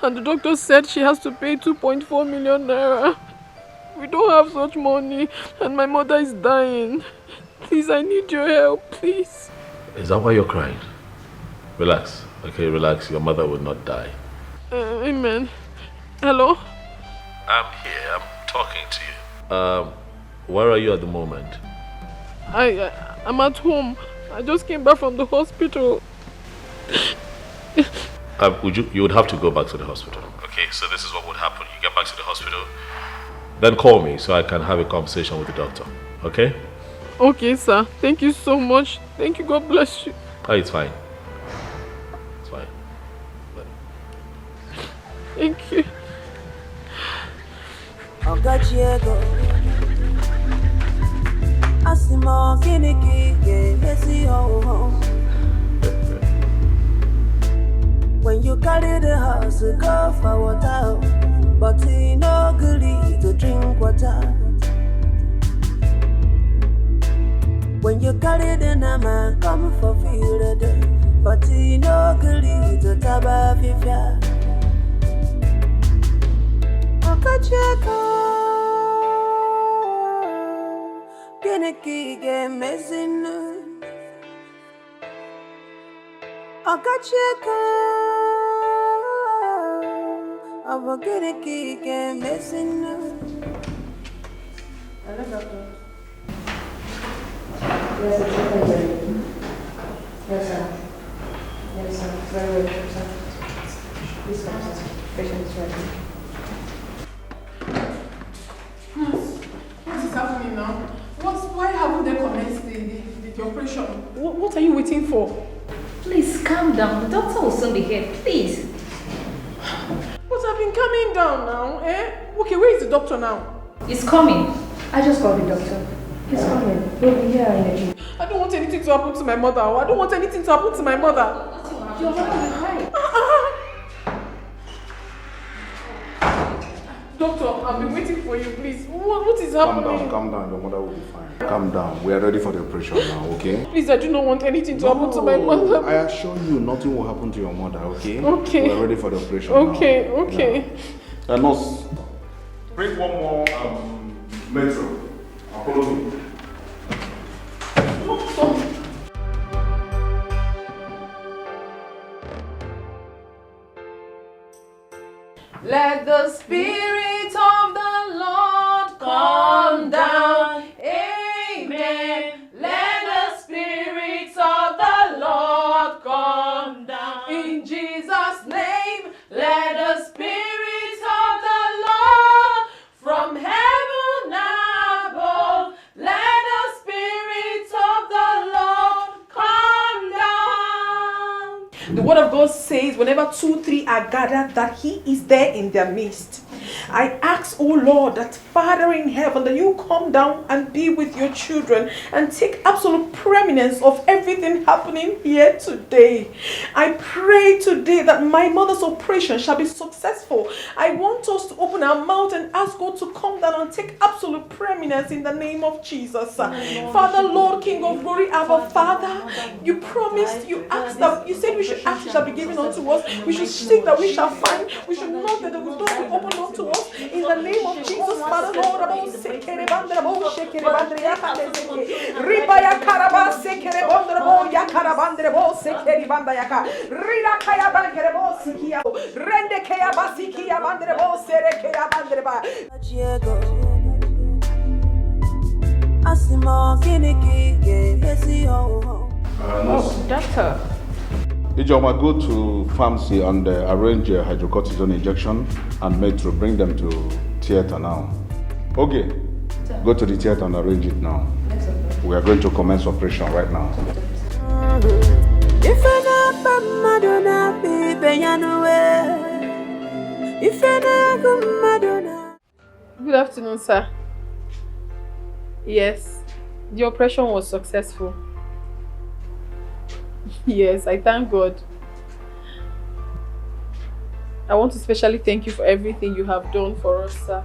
And the doctor said she has to pay 2.4 million naira. We don't have such money and my mother is dying. Please, I need your help, please. Is that why you're crying? Relax. Okay, relax. Your mother will not die. Amen. Hello? I'm here. I'm talking to you. Where are you at the moment? I'm at home. I just came back from the hospital. You would have to go back to the hospital. Okay, so this is what would happen. You get back to the hospital, then call me so I can have a conversation with the doctor. Okay? Okay, sir. Thank you so much. Thank you. God bless you. Oh, it's fine. It's fine. Thank you. When you carry the house, go for water, but you no good to drink water. When you carry the nama, come for field, but you no good to taba fifia. Geneki game messing. Our Geneki game messing. Hello, doctor. Yes, it's yes, sir. Yes, sir. Very well, sir. Please come, sir. Patient is ready. What is happening now? Why haven't they commenced the operation? What are you waiting for? Please calm down. The doctor will soon be here. Please. But I've been calming down now, eh? Okay, where is the doctor now? He's coming. I just called the doctor. He's coming. We'll be here in a few. I don't want anything to happen to my mother. I don't want anything to happen to my mother. Your mother will cry. Doctor, I've been waiting for you, please. What is happening? Calm down. Your mother will be fine. Calm down. We are ready for the operation now, okay? Please, I do not want anything to happen to my mother. I assure you, nothing will happen to your mother, okay? Okay. We are ready for the operation Okay, now. okay. Yeah. Nurse, bring one more metro. Follow me. Let the Spirit of the Lord come down. Amen. Let the Spirit of the Lord come down. In Jesus' name, let the Spirit of the Lord from heaven above, let the Spirit of the Lord come down. The word of God says, whenever 2-3 are gathered, that He is there in their midst. I ask, oh Lord, that Father in heaven, that you come down and be with your children and take absolute preeminence of everything happening here today. I pray today that my mother's operation shall be successful. I want us to open our mouth and ask God to come down and take absolute preeminence in the name of Jesus. Father, Lord, King of glory, our Father, you promised, you asked that, you said we should ask, it shall be given unto us. We should seek, that we shall find. We should knock, that the door will open unto us. In the name of Jesus, Father, Lord, Doctor. Ijoma, go to pharmacy and arrange a hydrocortisone injection and metro. Bring them to theater now. Okay, go to the theater and arrange it now. We are going to commence operation right now. Good afternoon, sir. Yes, the operation was successful. Yes, I thank God. I want to especially thank you for everything you have done for us, sir.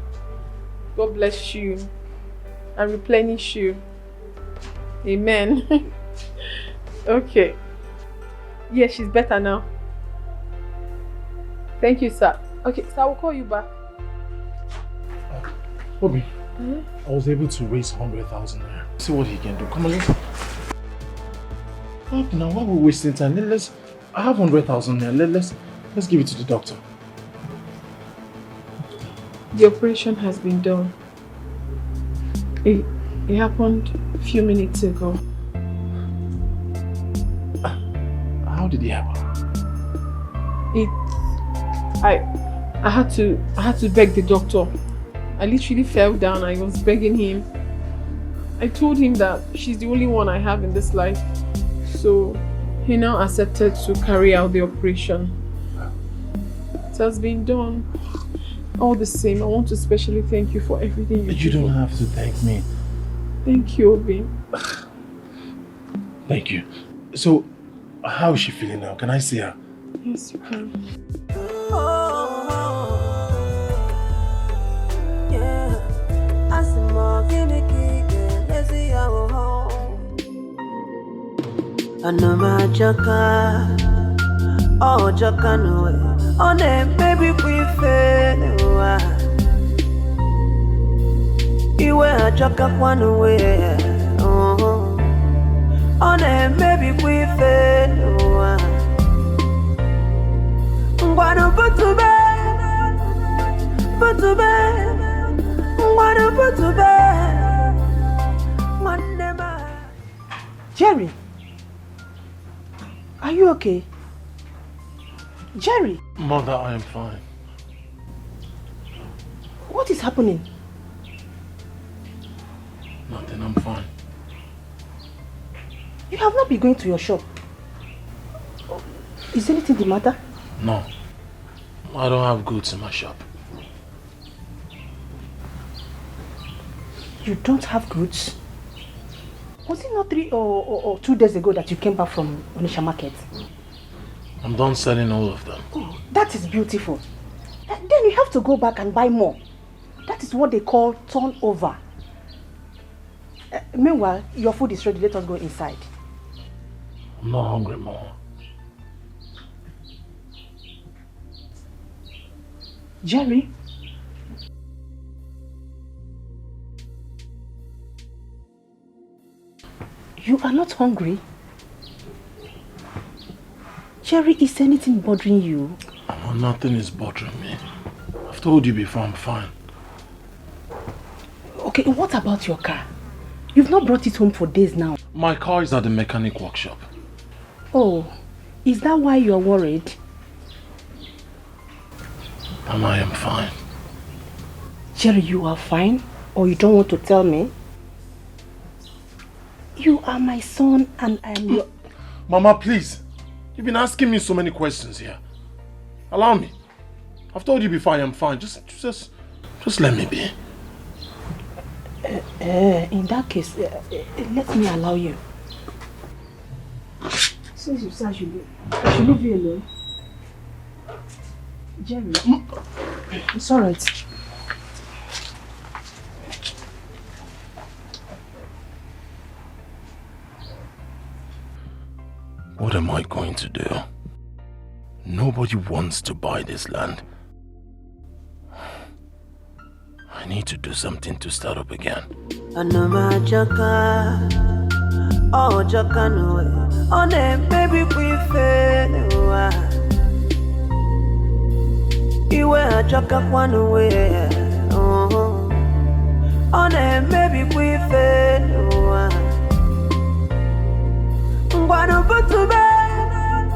God bless you and replenish you. Amen. Okay. Yes, she's better now. Thank you, sir. Okay, so I will call you back. Bobby, I was able to raise 100,000 naira. See what he can do. Come on, let's... Okay, now why are we wasting time? I have 100,000 naira. Let's give it to the doctor. The operation has been done. It happened a few minutes ago. How did it happen? I had to beg the doctor. I literally fell down. I was begging him. I told him that she's the only one I have in this life. So he now accepted to carry out the operation. It has been done. All the same, I want to especially thank you for everything You don't have to thank me. Thank you, Obi. Thank you. So, how is she feeling now? Can I see her? Yes, you can. Anama jaka, oh jaka no, oh ne baby we fail. Iwe jaka kwanu we, oh ne baby we fail. Ngwanu putube, ngwanu putube, ngwanema. Jerry. Are you okay? Jerry? Mother, I am fine. What is happening? Nothing, I'm fine. You have not been going to your shop. Is anything the matter? No. I don't have goods in my shop. You don't have goods? Was it not 3 or 2 days ago that you came back from Onisha Market? I'm done selling all of them. Oh, that is beautiful. Then you have to go back and buy more. That is what they call turnover. Meanwhile, your food is ready. Let us go inside. I'm not hungry more. Jerry? You are not hungry? Jerry, is anything bothering you? Oh, nothing is bothering me. I've told you before, I'm fine. Okay, what about your car? You've not brought it home for days now. My car is at the mechanic workshop. Oh, is that why you're worried? And I am fine. Jerry, you are fine? Or you don't want to tell me? You are my son and I am your... Mama, please. You've been asking me so many questions here. Allow me. I've told you before I am fine. Just let me be. In that case, let me allow you. Since you said I should leave you alone. Jerry, it's alright. What am I going to do? Nobody wants to buy this land. I need to do something to start up again. Oh, Jacano, on a baby, we fail. You were a Jacka one way. Oh, on a baby, we fail. What about to bed?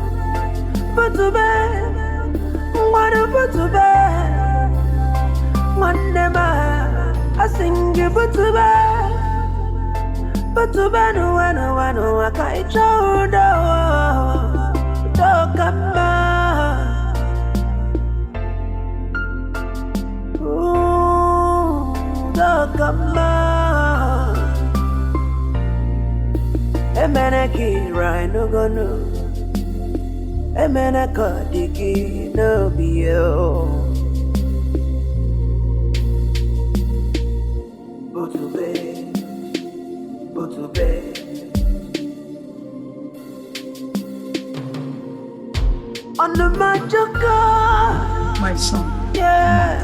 Put to bed. What about to bed? One never. I sing you put to bed. Put to bed. No, I can't show the dog up. Ooh, dog up. Emeneki right no go no. Emeneka digi no be yo. Botube. On the magic my son. Yeah.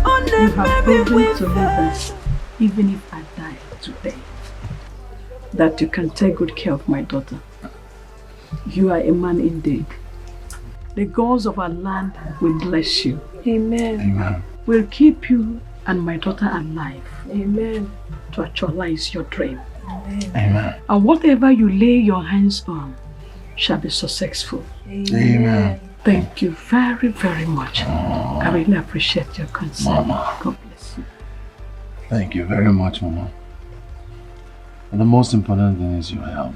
On the You have baby proven to me that even if I die today, that you can take good care of my daughter. You are a man indeed. The gods of our land will bless you. Amen. Amen. Will keep you and my daughter alive. Amen. To actualize your dream. Amen. Amen. And whatever you lay your hands on shall be successful. Amen. Thank you very, very much. I really appreciate your concern. Mama. God bless you. Thank you very much, Mama. And the most important thing is your health.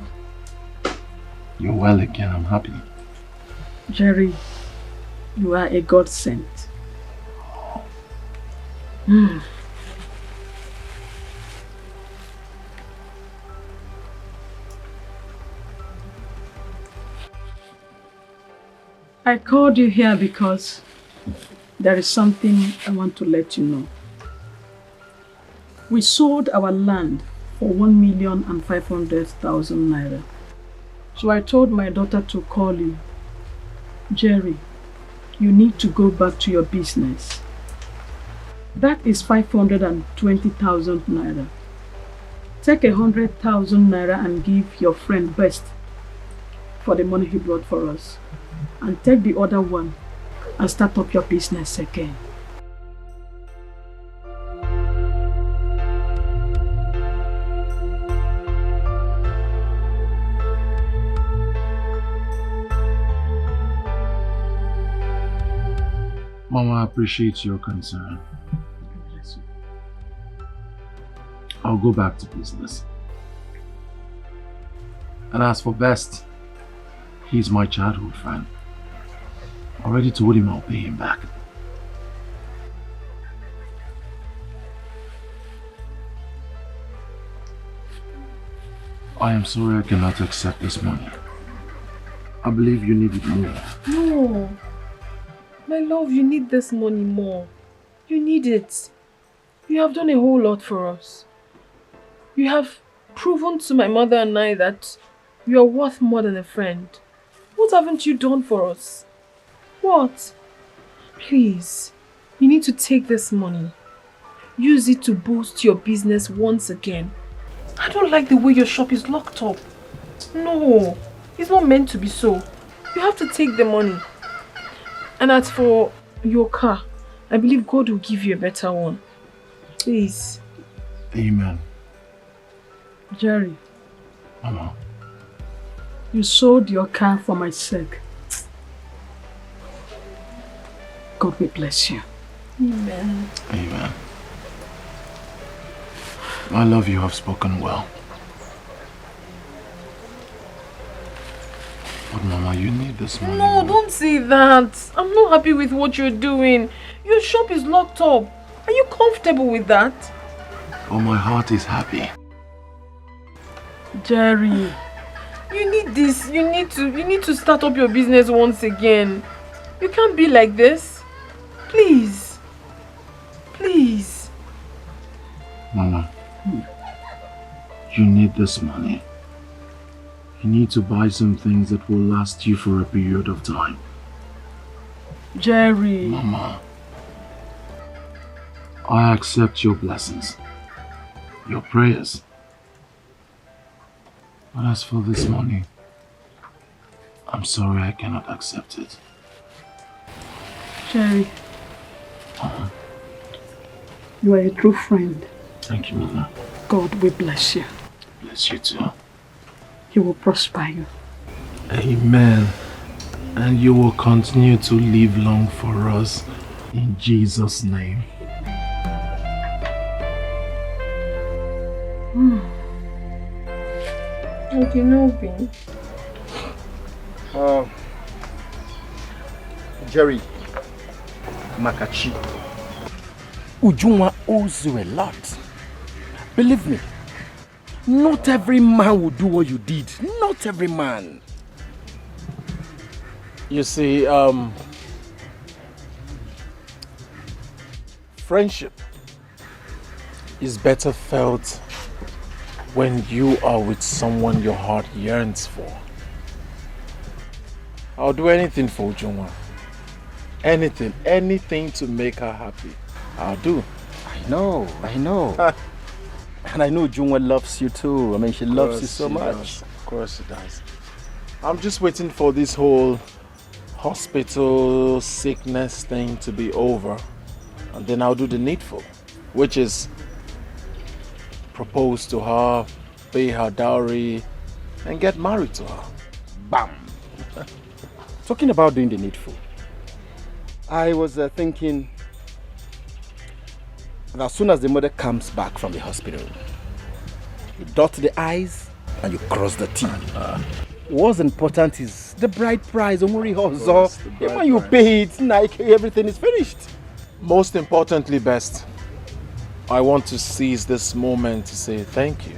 You're well again, I'm happy. Jerry, you are a godsend. I called you here because there is something I want to let you know. We sold our land for 1,500,000 naira. So I told my daughter to call you. Jerry, you need to go back to your business. That is 520,000 naira. Take 100,000 naira and give your friend Best for the money he brought for us. And take the other one and start up your business again. Mama, I appreciate your concern. I'll go back to business. And as for Best, he's my childhood friend. I already told him I'll pay him back. I am sorry I cannot accept this money. I believe you need it more. No. My love, you need this money more. You need it. You have done a whole lot for us. You have proven to my mother and I that you are worth more than a friend. What haven't you done for us? What? Please, you need to take this money. Use it to boost your business once again. I don't like the way your shop is locked up. No, it's not meant to be so. You have to take the money. And as for your car, I believe God will give you a better one. Please. Amen. Jerry, Mama. you sold your car for my sake. God will bless you. Amen. Amen. I love you have spoken well. But Mama, you need this money. No, don't say that. I'm not happy with what you're doing. Your shop is locked up. Are you comfortable with that? Oh, my heart is happy. Jerry, you need this. You need to start up your business once again. You can't be like this. Please. Please. Mama, you need this money. You need to buy some things that will last you for a period of time. Jerry. Mama, I accept your blessings, your prayers. But as for this money, I'm sorry I cannot accept it. Jerry, you are a true friend. Thank you, Mama. God will bless you. Bless you too. He will prosper you. Amen. And you will continue to live long for us in Jesus' name. Okay, no pain. Jerry, Makachi. Ujunwa owes you a lot. Believe me, not every man will do what you did. Not every man. You see, friendship is better felt when you are with someone your heart yearns for. I'll do anything for Ujunwa. Anything to make her happy. I'll do. I know. And I know Ujunwa loves you too. I mean, she loves you so much. Of course she does. I'm just waiting for this whole hospital sickness thing to be over. And then I'll do the needful, which is propose to her, pay her dowry, and get married to her. Bam! Talking about doing the needful, I was thinking that as soon as the mother comes back from the hospital, you dot the I's and you cross the T. What's important is the bride price. When you pay it, like everything is finished. Most importantly, best, I want to seize this moment to say thank you.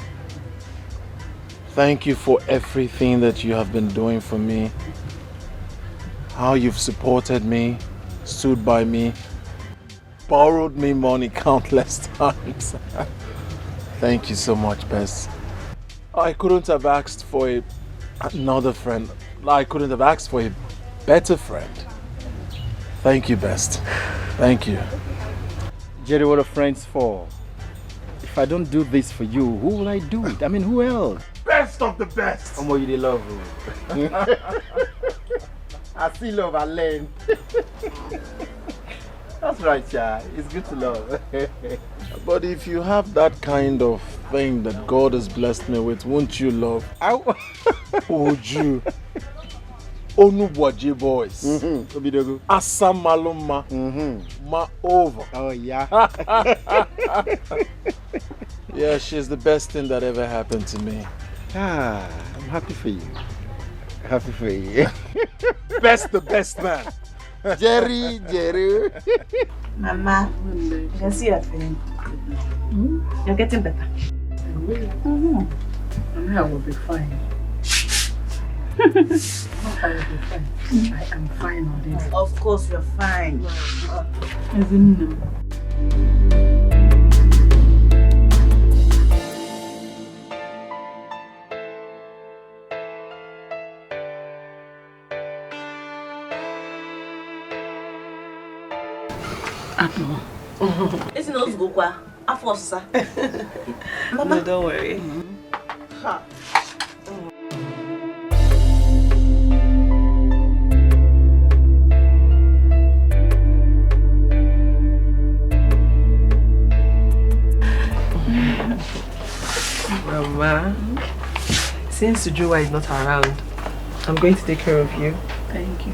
Thank you for everything that you have been doing for me. How you've supported me, stood by me, borrowed me money countless times. Thank you so much, Best. I couldn't have asked for another friend. I couldn't have asked for a better friend. Thank you, Best. Thank you. Jerry, what are friends for? If I don't do this for you, who will I do it? I mean, who else? Best of the best. How much you love you? I see love, I learn. That's right, yeah. It's good to love. But if you have that kind of thing that God has blessed me with, won't you love? Would you? Onubwaje boys. Asamaluma. Ma over. Oh, yeah. Yeah, she's the best thing that ever happened to me. Ah, I'm happy for you. Happy for you. The best man. Jerry. Mama, you can see your feeling. You're getting better. I will be fine. I will be fine. I am fine already. Of course you're fine. It's not go kwa. Afosa. Mama, No, don't worry. Ha. Mama, since Sujua is not around, I'm going to take care of you. Thank you.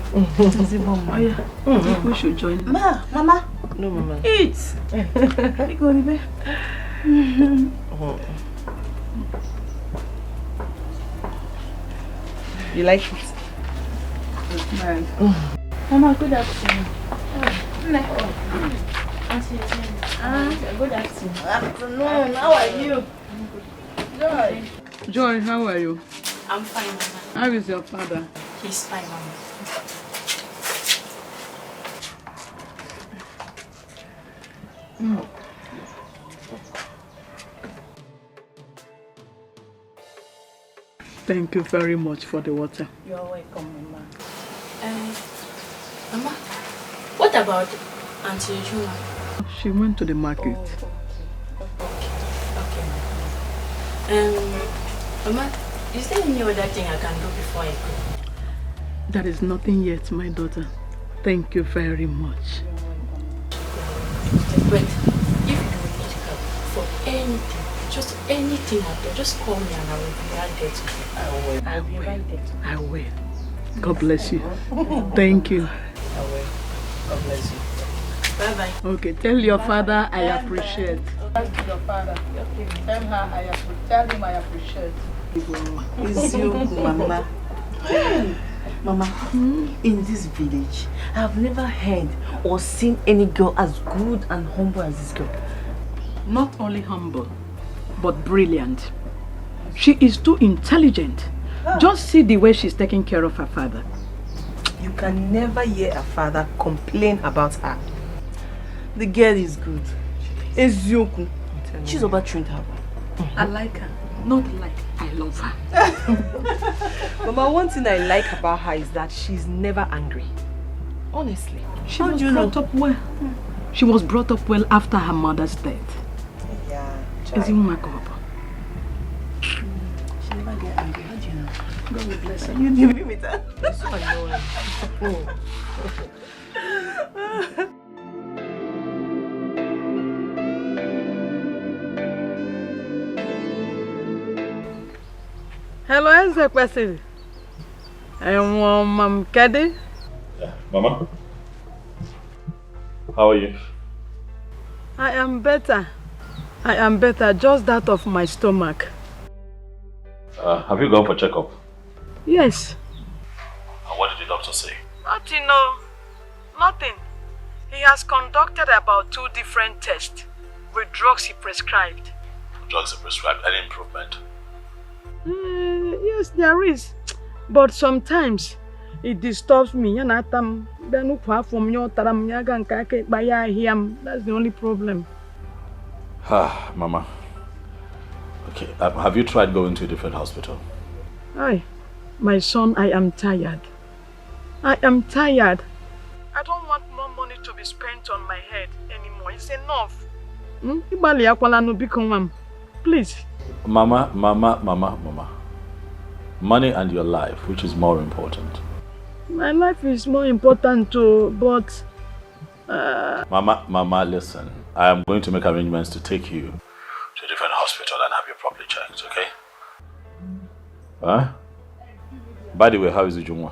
We should join. Mama. No, Mama. Eat. Go to bed. You like it? Mama, good afternoon. Good afternoon. Afternoon. How are you? Joy. Joy, how are you? I'm fine, Mama. How is your father? He's fine, Mama. Thank you very much for the water. You're welcome, Mama. Mama, what about Auntie Juma? She went to the market. Okay. Mama, is there any other thing I can do before I go? There is nothing yet, my daughter. Thank you very much. But if you need help for anything, just anything out there, just call me and I will be right there to you. I will be right there to you. I will. God bless you. Thank you. I will. God bless you. Bye-bye. Okay, tell your father I appreciate. To your father. Tell him I appreciate. It's you, Mama. Mama, in this village, I have never heard or seen any girl as good and humble as this girl. Not only humble, but brilliant. She is too intelligent. Just see the way she's taking care of her father. You can never hear her father complain about her. The girl is good. Ezioku. She's over-trained her. I like her. Not like I love her. Mama, one thing I like about her is that she's never angry. Honestly. She was brought up well. She was brought up well after her mother's death. Yeah. Isn't my God? She never get angry. How do you know? God will bless her. You knew me with her. That's so annoying. Hello, Enze Kwesiri. Mom Kedi. Mama, how are you? I am better. I am better, just that of my stomach. Have you gone for checkup? Yes. What did the doctor say? Nothing, no. Nothing. He has conducted about 2 different tests with drugs he prescribed. Drugs are prescribed. Any improvement? Yes, there is. But sometimes it disturbs me. That's the only problem. Mama. Okay, have you tried going to a different hospital? Aye, my son, I am tired. I am tired. I don't want more money to be spent on my head anymore. It's enough. Please. Mama. Money and your life, which is more important? My life is more important too, but... Mama, listen. I am going to make arrangements to take you to a different hospital and have you properly checked, okay? Huh? By the way, how is Ujumwa?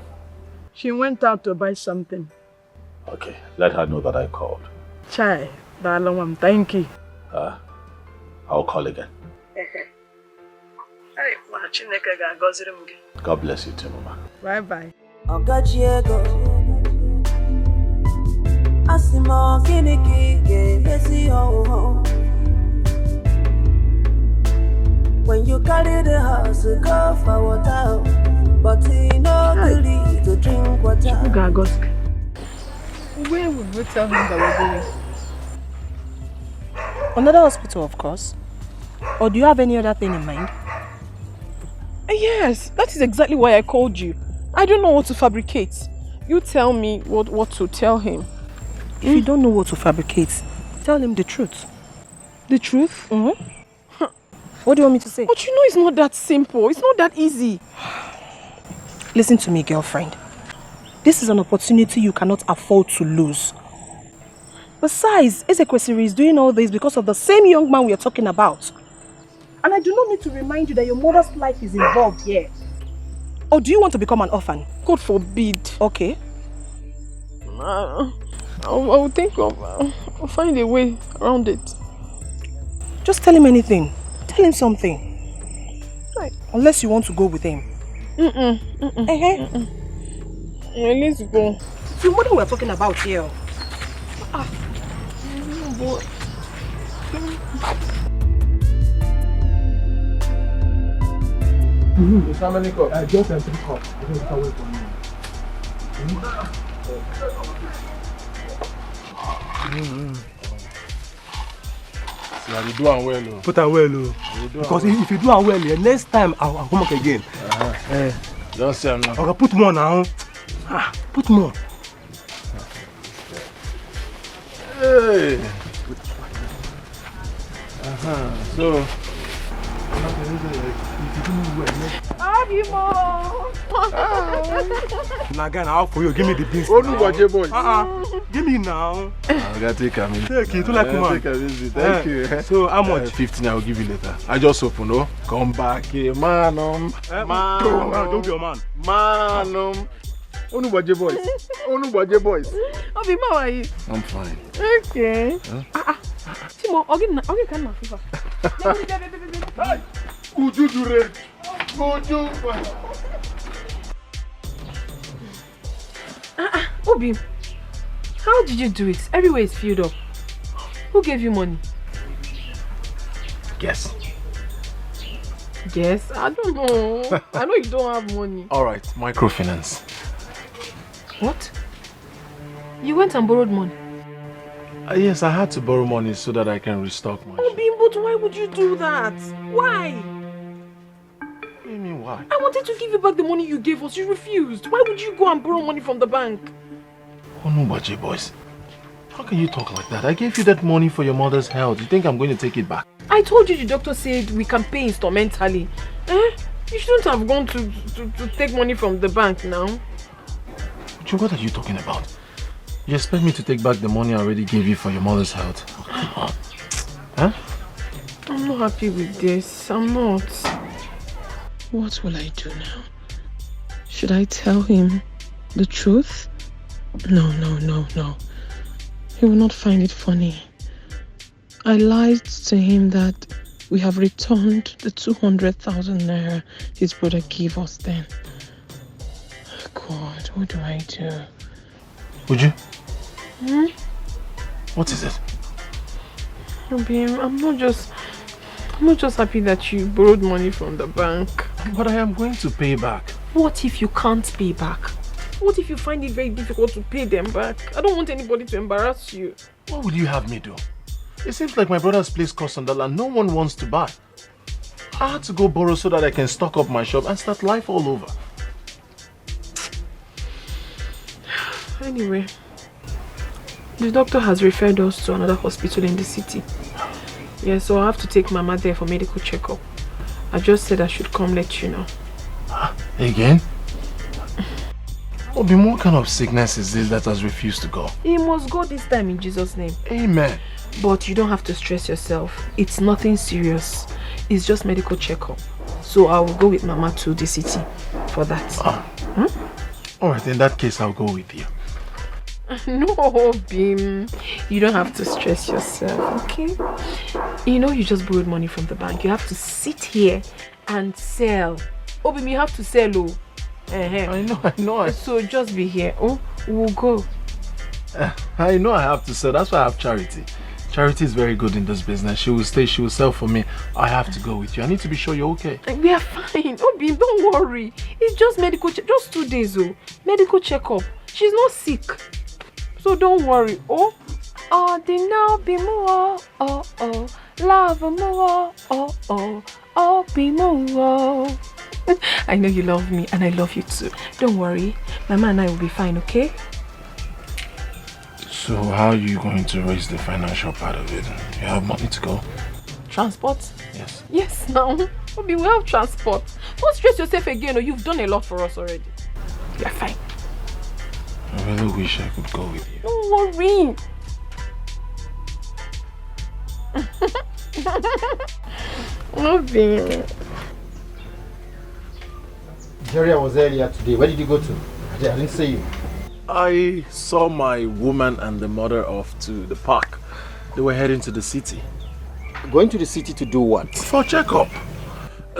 She went out to buy something. Okay, let her know that I called. Chai, darling, thank you. I'll call again. God bless you too, Mama. Bye-bye. When you carry the house, go for water. But he no good to drink water. Where would we tell him that we're going? Another hospital, of course. Or do you have any other thing in mind? Yes, that is exactly why I called you. I don't know what to fabricate. You tell me what to tell him. If you don't know what to fabricate, tell him the truth. The truth? Mm-hmm. What do you want me to say? But you know it's not that simple. It's not that easy. Listen to me, girlfriend. This is an opportunity you cannot afford to lose. Besides, Ezekwesiri is doing all this because of the same young man we are talking about. And I do not need to remind you that your mother's life is involved here. Or do you want to become an orphan? God forbid. Okay. I'll think I'll find a way around it. Just tell him anything. Tell him something. Right. Unless you want to go with him. Let's go. It's your mother we're talking about here. How many cups? Just 3 cups. Just away from me. See, I do am well. Put am well. Because if you do am well, next time I'll come back again. Just say now. Okay, put more now. Put more. Hey. So. Nagan, how for you? Give me the beans. Oh, no, watch your boy. Give me now. I gotta take a minute. Take it, like man. Take a visit. Thank you. So, how much? 15. I will give you later. I just open, no? Come back here, man. Don't be a man. Man. Oh, no, watch your boys. Oh, no, watch your boys. Obi, how are you? I'm fine. Okay. Timo, okay, can my fever. Could you do it? Could you? Obi, how did you do it? Everywhere is filled up. Who gave you money? Guess. Guess? I don't know. I know you don't have money. Alright, microfinance. What? You went and borrowed money? Yes, I had to borrow money so that I can restock my Obi, but why would you do that? Why? What do you mean why? I wanted to give you back the money you gave us. You refused. Why would you go and borrow money from the bank? Oh no, Baji boys. How can you talk like that? I gave you that money for your mother's health. You think I'm going to take it back? I told you the doctor said we can pay instrumentally. You shouldn't have gone to take money from the bank now. Baji, what are you talking about? You expect me to take back the money I already gave you for your mother's health? Huh? I'm not happy with this. I'm not. What will I do now? Should I tell him the truth? No. He will not find it funny. I lied to him that we have returned the 200,000 naira his brother gave us then. God, what do I do? Would you? What is it? Obi, I'm not just happy that you borrowed money from the bank. But I am going to pay back. What if you can't pay back? What if you find it very difficult to pay them back? I don't want anybody to embarrass you. What would you have me do? It seems like my brother's place costs on the land no one wants to buy. I had to go borrow so that I can stock up my shop and start life all over. Anyway, the doctor has referred us to another hospital in the city. Yeah, so I have to take Mama there for medical checkup. I just said I should come let you know. Again? Obi, what kind of sickness is this that has refused to go? He must go this time in Jesus' name. Amen. But you don't have to stress yourself. It's nothing serious. It's just medical checkup. So I will go with Mama to the city for that. Alright, in that case I'll go with you. No, Bim. You don't have to stress yourself, okay? You know you just borrowed money from the bank. You have to sit here and sell. Oh, Bim, you have to sell, oh. I know. So just be here. Oh, we'll go. I know I have to sell. That's why I have charity. Charity is very good in this business. She will stay, she will sell for me. I have to go with you. I need to be sure you're okay. We are fine. Obi, don't worry. It's just medical just 2 days, oh. Medical checkup. She's not sick. So don't worry. Oh, the now be more. Oh, love more. Oh, be more. I know you love me and I love you too. Don't worry. Mama and I will be fine, okay? So how are you going to raise the financial part of it? You have money to go? Transport? Yes. Yes, now. Obi, we have transport. Don't stress yourself again, or you've done a lot for us already. We are fine. I really wish I could go with you. Don't worry. Obi. Jerry, I was earlier today. Where did you go to? I didn't see you. I saw my woman and the mother off to the park. They were heading to the city. Going to the city to do what? For checkup.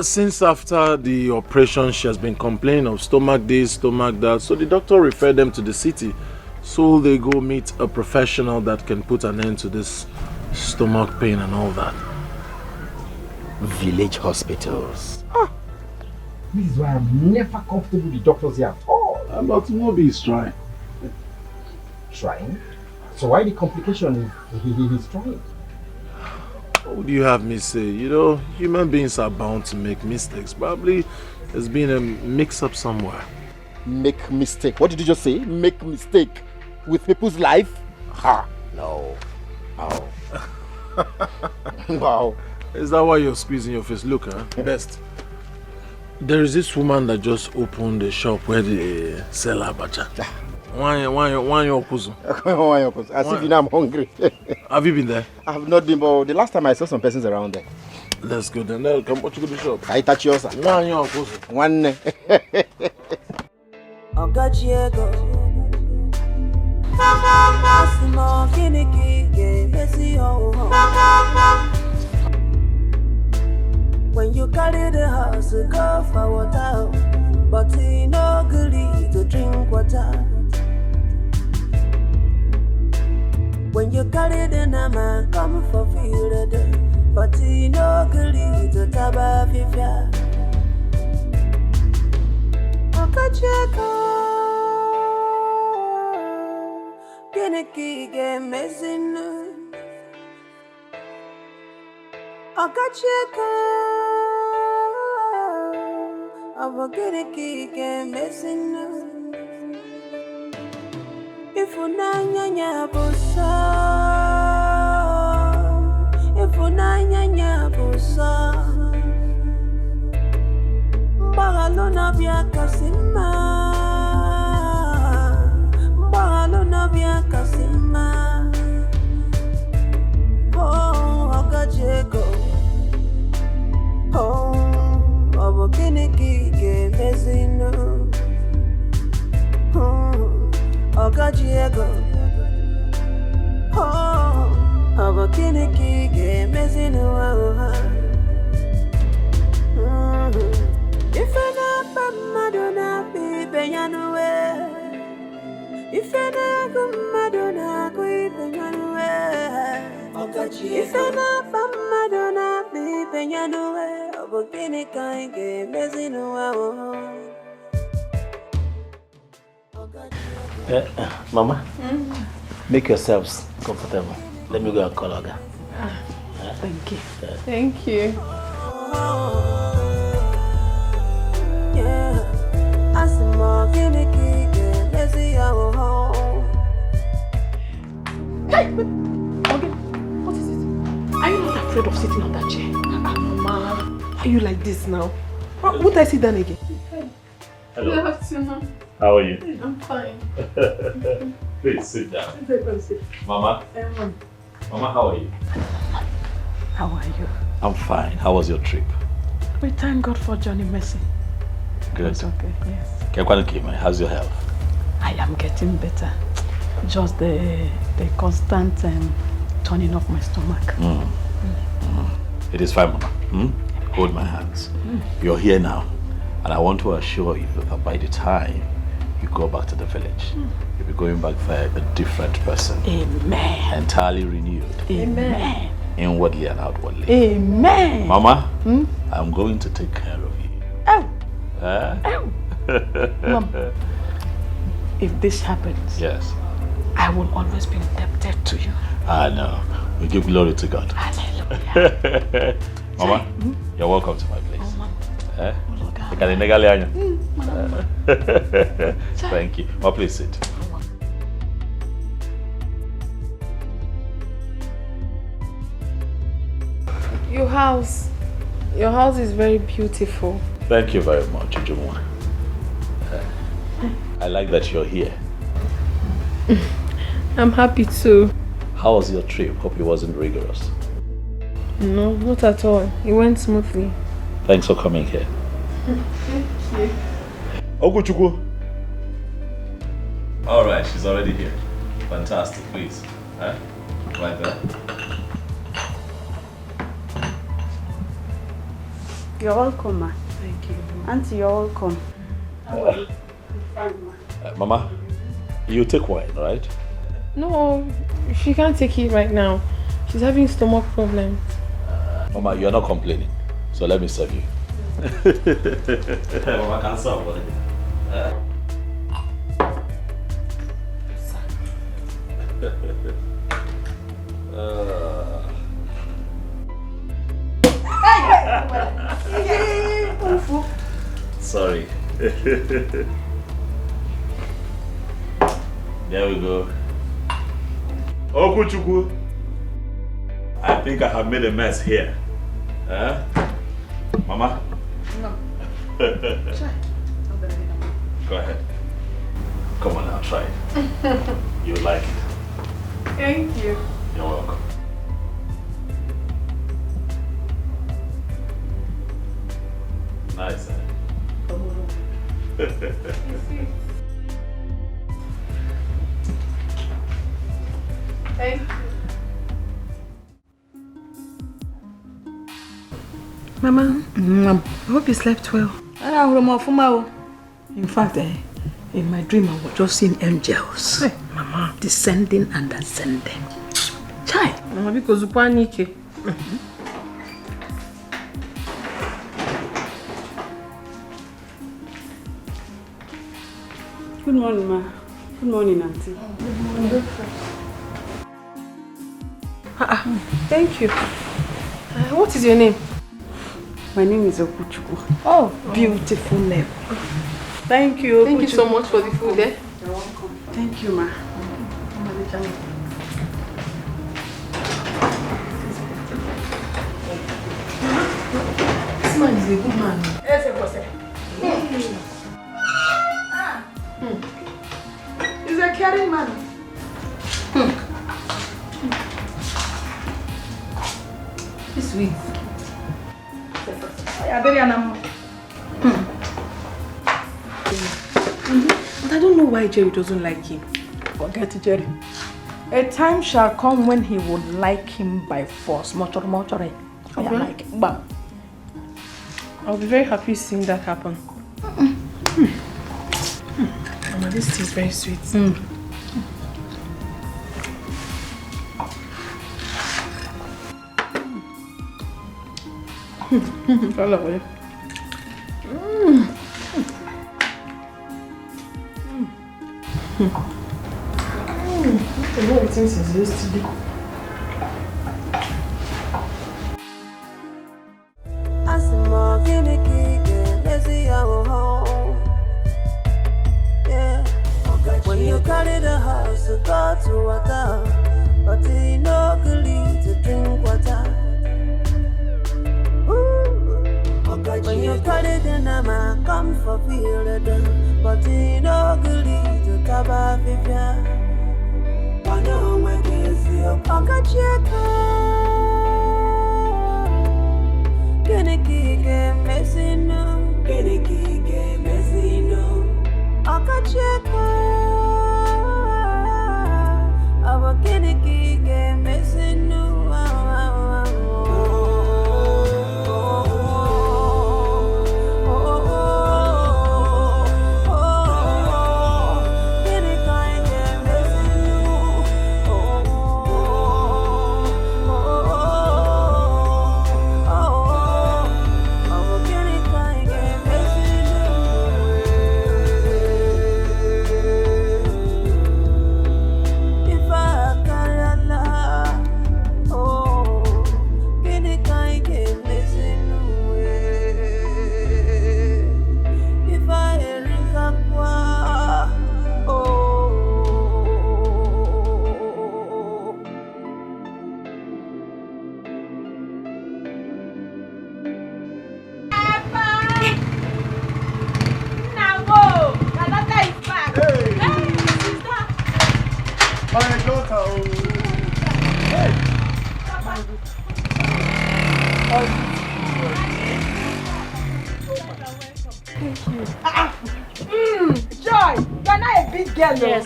Since after the operation, she has been complaining of stomach this, stomach that. So the doctor referred them to the city. So they go meet a professional that can put an end to this stomach pain and all that. Village hospitals. This is why I'm never comfortable with the doctors here at all. But Moby is trying. Trying? So why the complication if he's trying? What do you have me say? You know, human beings are bound to make mistakes. Probably there's been a mix-up somewhere. Make mistake? What did you just say? Make mistake with people's life? Ha! No. Oh. Wow. Is that why you're squeezing your face? Look, huh? Best. There is this woman that just opened a shop where they sell abacha. Why your kuzu? As if you know I'm hungry. Have you been there? I have not been, but the last time I saw some persons around there. Let's go then. Now, come watch the shop. I touch yours. Why your kuzu? One. When you carry the house, go for water, but he no good to drink water. When you carry the nama, come for field, but he no good to taba fifia. Okacheko, Geneki game messing. Okacheko. I'm gonna keep missing. If you nanya busa, if you nanya busa, Bagalona bia kasima, Bagalona bia kasima. Oh, Okacheko. Oh. Obokiniki mezino Okajiego Obokiniki mezino If I not Madonna be Benyanue If I not Madonna go Benyanue If I not Madonna be Benyanue Mama, make yourselves comfortable. Let me go and call Oga. Thank you. Thank you. Hey! Morgan, what is it? Are you not afraid of sitting on that chair? Mama. Why are you like this now? Won't I sit down again? Hello. Good afternoon. How are you? I'm fine. Please sit down. Sit. Mama? Mama, how are you? How are you? I'm fine. How was your trip? We thank God for Johnny Mercy. Good. It's okay, yes. How's your health? I am getting better. Just the constant turning of my stomach. It is fine, Mama. Hold my hands. You're here now. And I want to assure you that by the time you go back to the village. You'll be going back for a different person. Amen. Entirely renewed. Amen. Inwardly and outwardly. Amen. Mama, I'm going to take care of you. Oh. Oh. Mom, if this happens, yes, I will always be indebted to you. I know. We give glory to God. Hallelujah. Mama, you're welcome to my place. Thank you. Mama, please sit. Your house is very beautiful. Thank you very much, Ujumwa. I like that you're here. I'm happy too. How was your trip? Hope it wasn't rigorous. No, not at all. It went smoothly. Thanks for coming here. Thank you. Oguchukwu. All right, she's already here. Fantastic, please. Right there. You're welcome, ma. Thank you. Auntie, you're welcome. Mama, you take wine, right? No, she can't take it right now. She's having stomach problems. Mama, you're not complaining, so let me serve you. Mama, I can't serve. Sorry. There we go. Okuchukwu, I think I have made a mess here. Mama? No. Go ahead. Come on now, try it. You like it. Thank you. You're welcome. Nice, Thank you. Mama, I hope you slept well. In fact, in my dream I was just seeing angels. Hey, Mama. Descending and ascending. Chai. Mama, because you panic. Good morning, ma. Good morning, auntie. Good morning. Thank you. What is your name? My name is Okuchukwu. Oh, beautiful name. Thank you. Thank you so much for the food, eh? You're welcome. Thank you, ma. This man is a good man. He's a caring man. He's sweet. But I don't know why Jerry doesn't like him. Forget it, Jerry. A time shall come when he would like him by force. Okay. Like, bam. I'll be very happy seeing that happen. Mama, this tea is very sweet. Follow away. I've not eaten since yesterday. When you carry the house to go to water, but you no good to drink water. When you carry the nama, come for feel it, but you no good to taba fifia. One on when you see your pocket check. Keniki messing no, Keniki messing no. Akacheka, our Keniki messing no. My daughter. Hey. Thank you. Joy, you're not a big girl. Yes,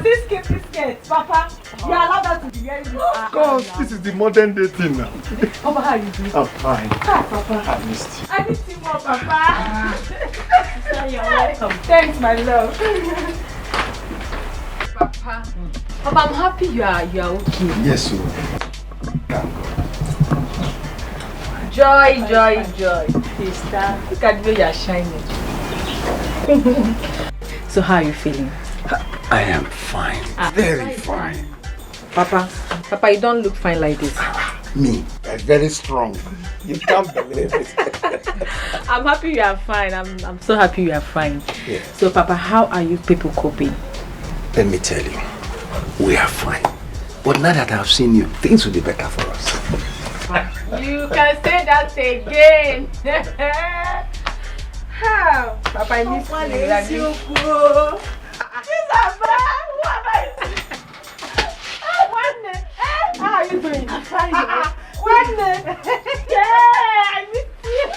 this kid, Papa. You allow that to be wearing this. Of course, this is the modern day thing now. Papa, how are you doing? I'm fine. Papa. I missed you. I missed you more, Papa. You're welcome. Thanks, my love. Papa. Papa, I'm happy you are okay. Yes, sir. Joy. Sister, look at the way you're shining. So how are you feeling? I am fine. Very fine. Papa, you don't look fine like this. Me, I'm very strong. You can't believe it. I'm happy you are fine. I'm so happy you are fine. Yeah. So Papa, how are you people coping? Let me tell you, we are fine. But now that I've seen you, things will be better for us. You can say that again. Papa, I miss you. How are you doing? I'm fine. Yeah, I miss you.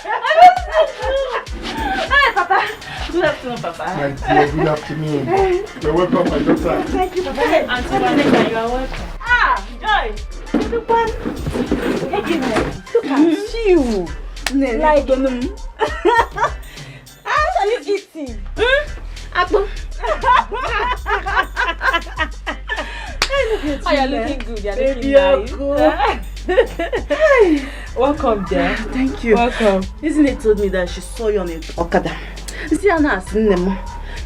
Hi, Papa. Good afternoon, Papa. My dear, good afternoon. You're welcome, my daughter. Thank you, Papa. Auntie Vanessa, you are welcome. Joy. Look at you. Like, how are you eating? Apple. Oh, you're looking good. You're looking nice. Welcome, dear. Thank you. Welcome. Isn't it told me that she saw you on a Okada? You see, Anna has seen them.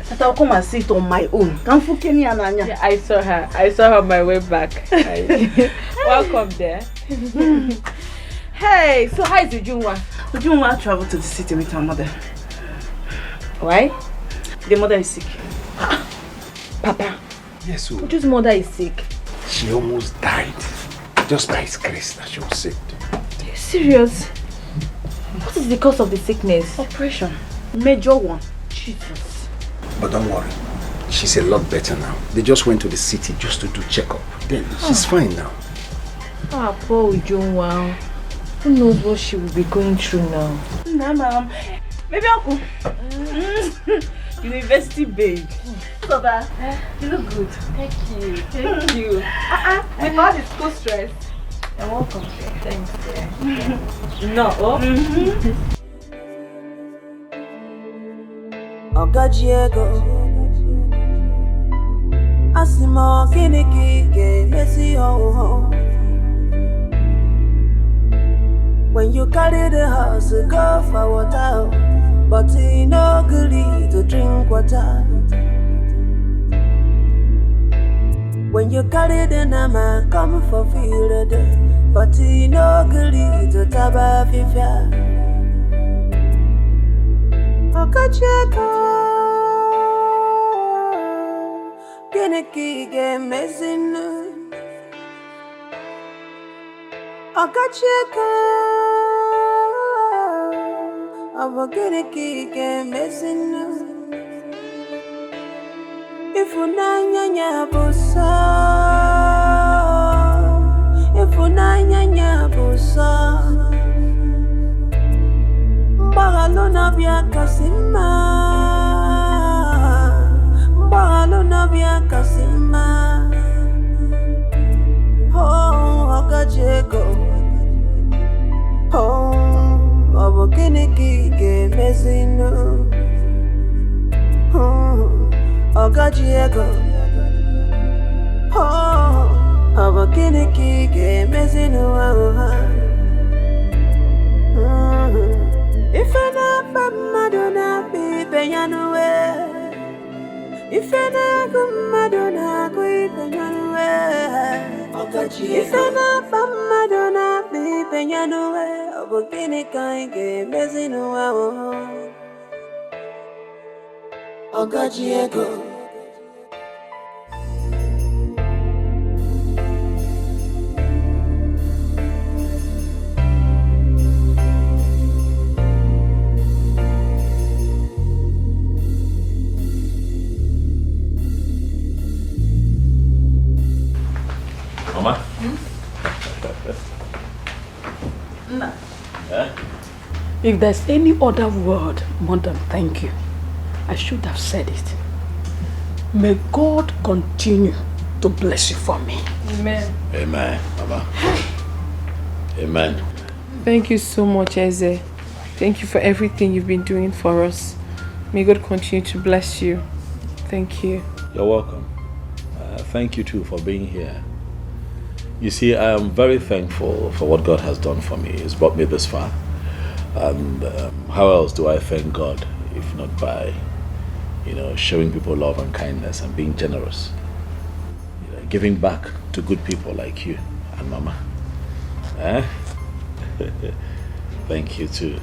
That I'll come and see it on my own. Yeah, I saw her. I saw her on my way back. Welcome there. Hey, so how is Ujunwa? Ujunwa traveled to the city with her mother. Why? The mother is sick. Papa. Yes, sir. Uju's mother is sick. She almost died. Just by his grace that she was saved. Are you serious? What is the cause of the sickness? Operation. Major one. Jesus. But don't worry. She's a lot better now. They just went to the city just to do checkup. Then she's fine now. Poor Ujunwa. Who knows what she will be going through now? Nah, ma'am. Maybe Uncle. University babe. Papa, you look good. Thank you. Thank you. With all the school stress. You're welcome. Thanks. No. Ogajiego Asimo kiniki messy ho. When you carry the house, go for water, but you no good to drink water. When you carry the nama, come for field, but you no good to taba fifia. Ogajiego Kiniki messing. Ogajiego I'm gonna keep messing. If you nanya busa, if you nanya busa, Bagalona bia kasima, Bagalona bia kasima. Oh, Ogajiego. Oh. Obokiniki mezino. Ogajiego. Oh, Obokiniki mezino. If I not Madonna be Beyanue. If I not Madonna be Beyanue. If I not Madonna be Beyanue. Bukini kainge mezino wao Ogajiego Mama? Nah. Eh? If there's any other word more than thank you, I should have said it. May God continue to bless you for me. Amen. Amen, Mama. Amen. Thank you so much, Eze. Thank you for everything you've been doing for us. May God continue to bless you. Thank you. You're welcome. Thank you too for being here. You see, I am very thankful for what God has done for me. He's brought me this far. And how else do I thank God if not by, showing people love and kindness and being generous, giving back to good people like you and Mama. Thank you too,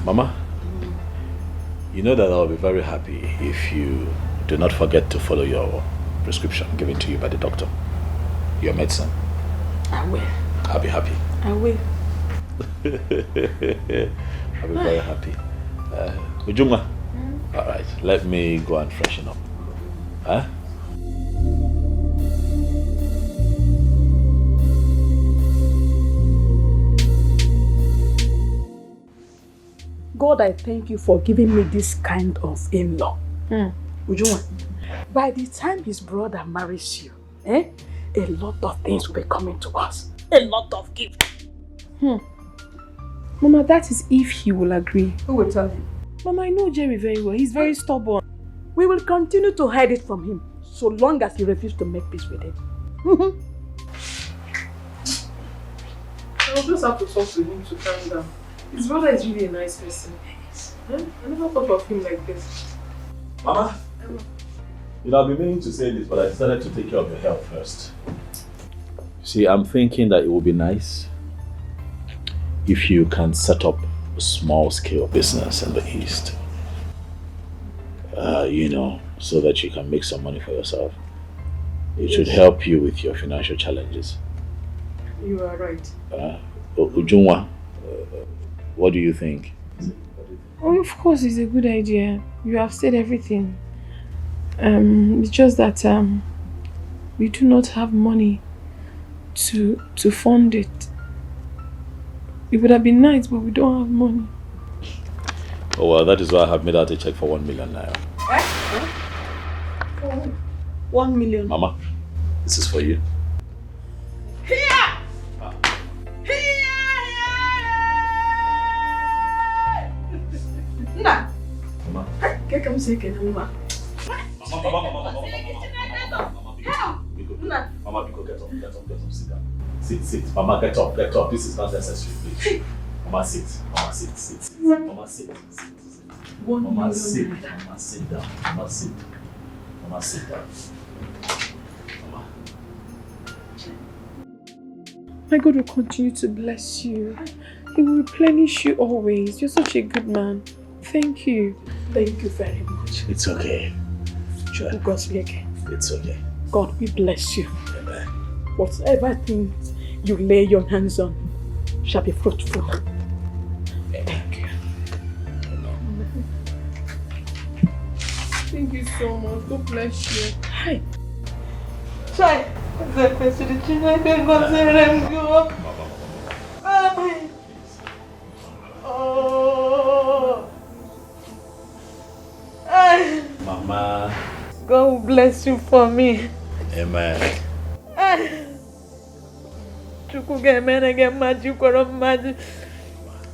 Mama. You know that I'll be very happy if you do not forget to follow your prescription given to you by the doctor, your medicine. I will. I'll be happy. I will. I'll be very happy. Ujunga, all right, let me go and freshen up. Huh? God, I thank you for giving me this kind of in-law. Ujunwa, by the time his brother marries you, a lot of things will be coming to us. A lot of gifts. Mama, that is if he will agree. Who will tell him? Mama, I know Jerry very well. He's very stubborn. We will continue to hide it from him so long as he refuses to make peace with it. I'll just have to talk to him to calm down. His brother is really a nice person. I never thought of him like this. Mama? I've been meaning to say this, but I decided to take care of your health first. See, I'm thinking that it would be nice if you can set up a small-scale business in the East. So that you can make some money for yourself. It should help you with your financial challenges. You are right. Ujunwa, what do you think? Oh, of course, it's a good idea. You have said everything. It's just that we do not have money to fund it. It would have been nice, but we don't have money. Oh, well, that is why I have made out a check for 1 million naira. 1 million. Mama, this is for you. Nah. Mama. Get come say Mama. Mama, get up, sit down. Sit. Mama, get up. This is not necessary, please. Mama, sit. Mama, sit. Mama, sit. Mama, sit. Mama, sit down. Mama, sit. Mama, sit down. Mama. My God will continue to bless you. He will replenish you always. You're such a good man. Thank you. Thank you very much. It's okay. Sure. God's again. It's okay. God, we bless you. Amen. Whatever things you lay your hands on shall be fruitful. Thank you. Thank you so much. God bless you. Hi. Try. The question is, I can consider him go. Oh. Mama. God will bless you for me. Amen. Chuku get men again, magic or magic.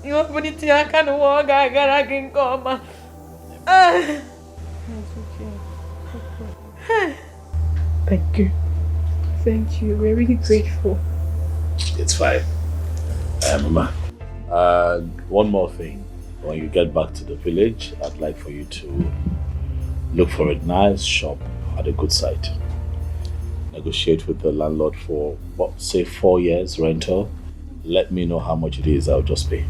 You have put it here, I can walk, I can come. Thank you. Thank you. We're really grateful. It's fine. Mama. One more thing. When you get back to the village, I'd like for you to look for a nice shop at a good site. Negotiate with the landlord for, say 4 years rental. Let me know how much it is, I'll just pay.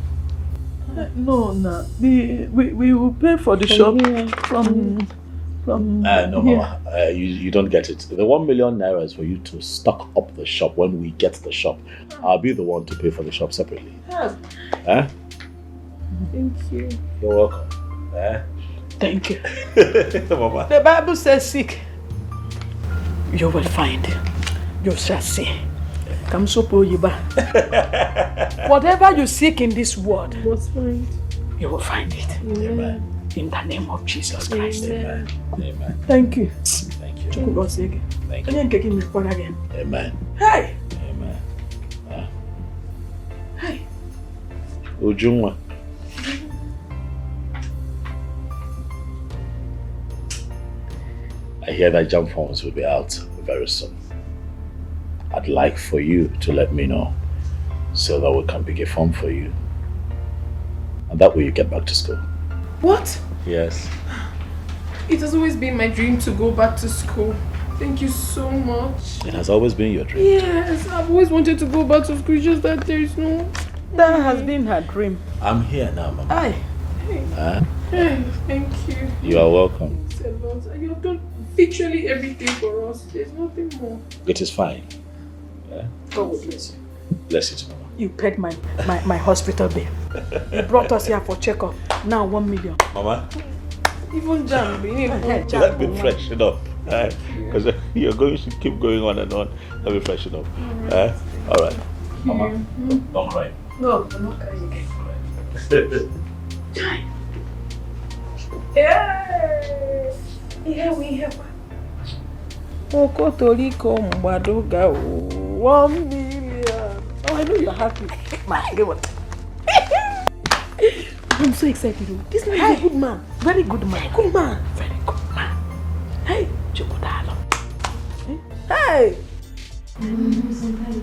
No. We will pay for the shop from No, Mama, you don't get it. The 1 million naira is for you to stock up the shop when we get the shop. I'll be the one to pay for the shop separately. Thank you. You're welcome. Thank you. Mama. The Bible says seek. You will find. You shall see. Come so poor you back. Whatever you seek in this world, you will find it. Amen. In the name of Jesus Christ. Amen. Amen. Thank you. Thank you. Thank you. Again. Amen. Hey. Amen. Hey. Ujungwa. I hear that jump phones will be out very soon. I'd like for you to let me know so that we can pick a form for you. And that way you get back to school. What? Yes. It has always been my dream to go back to school. Thank you so much. It has always been your dream. Yes, I've always wanted to go back to school, just that there is no... That has been her dream. I'm here now, Mama. Aye. Hey, thank you. You are welcome. Thanks a lot. You have done literally everything for us. There's nothing more. It is fine. Yeah? God will bless you. Bless you too, Mama. You paid my hospital bill. You brought us here for checkup. Now 1 million. Mama, Even jam. let me freshen up. Because you're going to keep going on and on. Let me freshen up. All right. Mama, don't cry. No, I'm not crying again. Here we have Okotoliko Mbadoga 1 million. Oh, I know you're happy. I'm so excited. This man is a good man. Very good man. Good man. Very good man. Hey, Chokodalo. Hey! Sometimes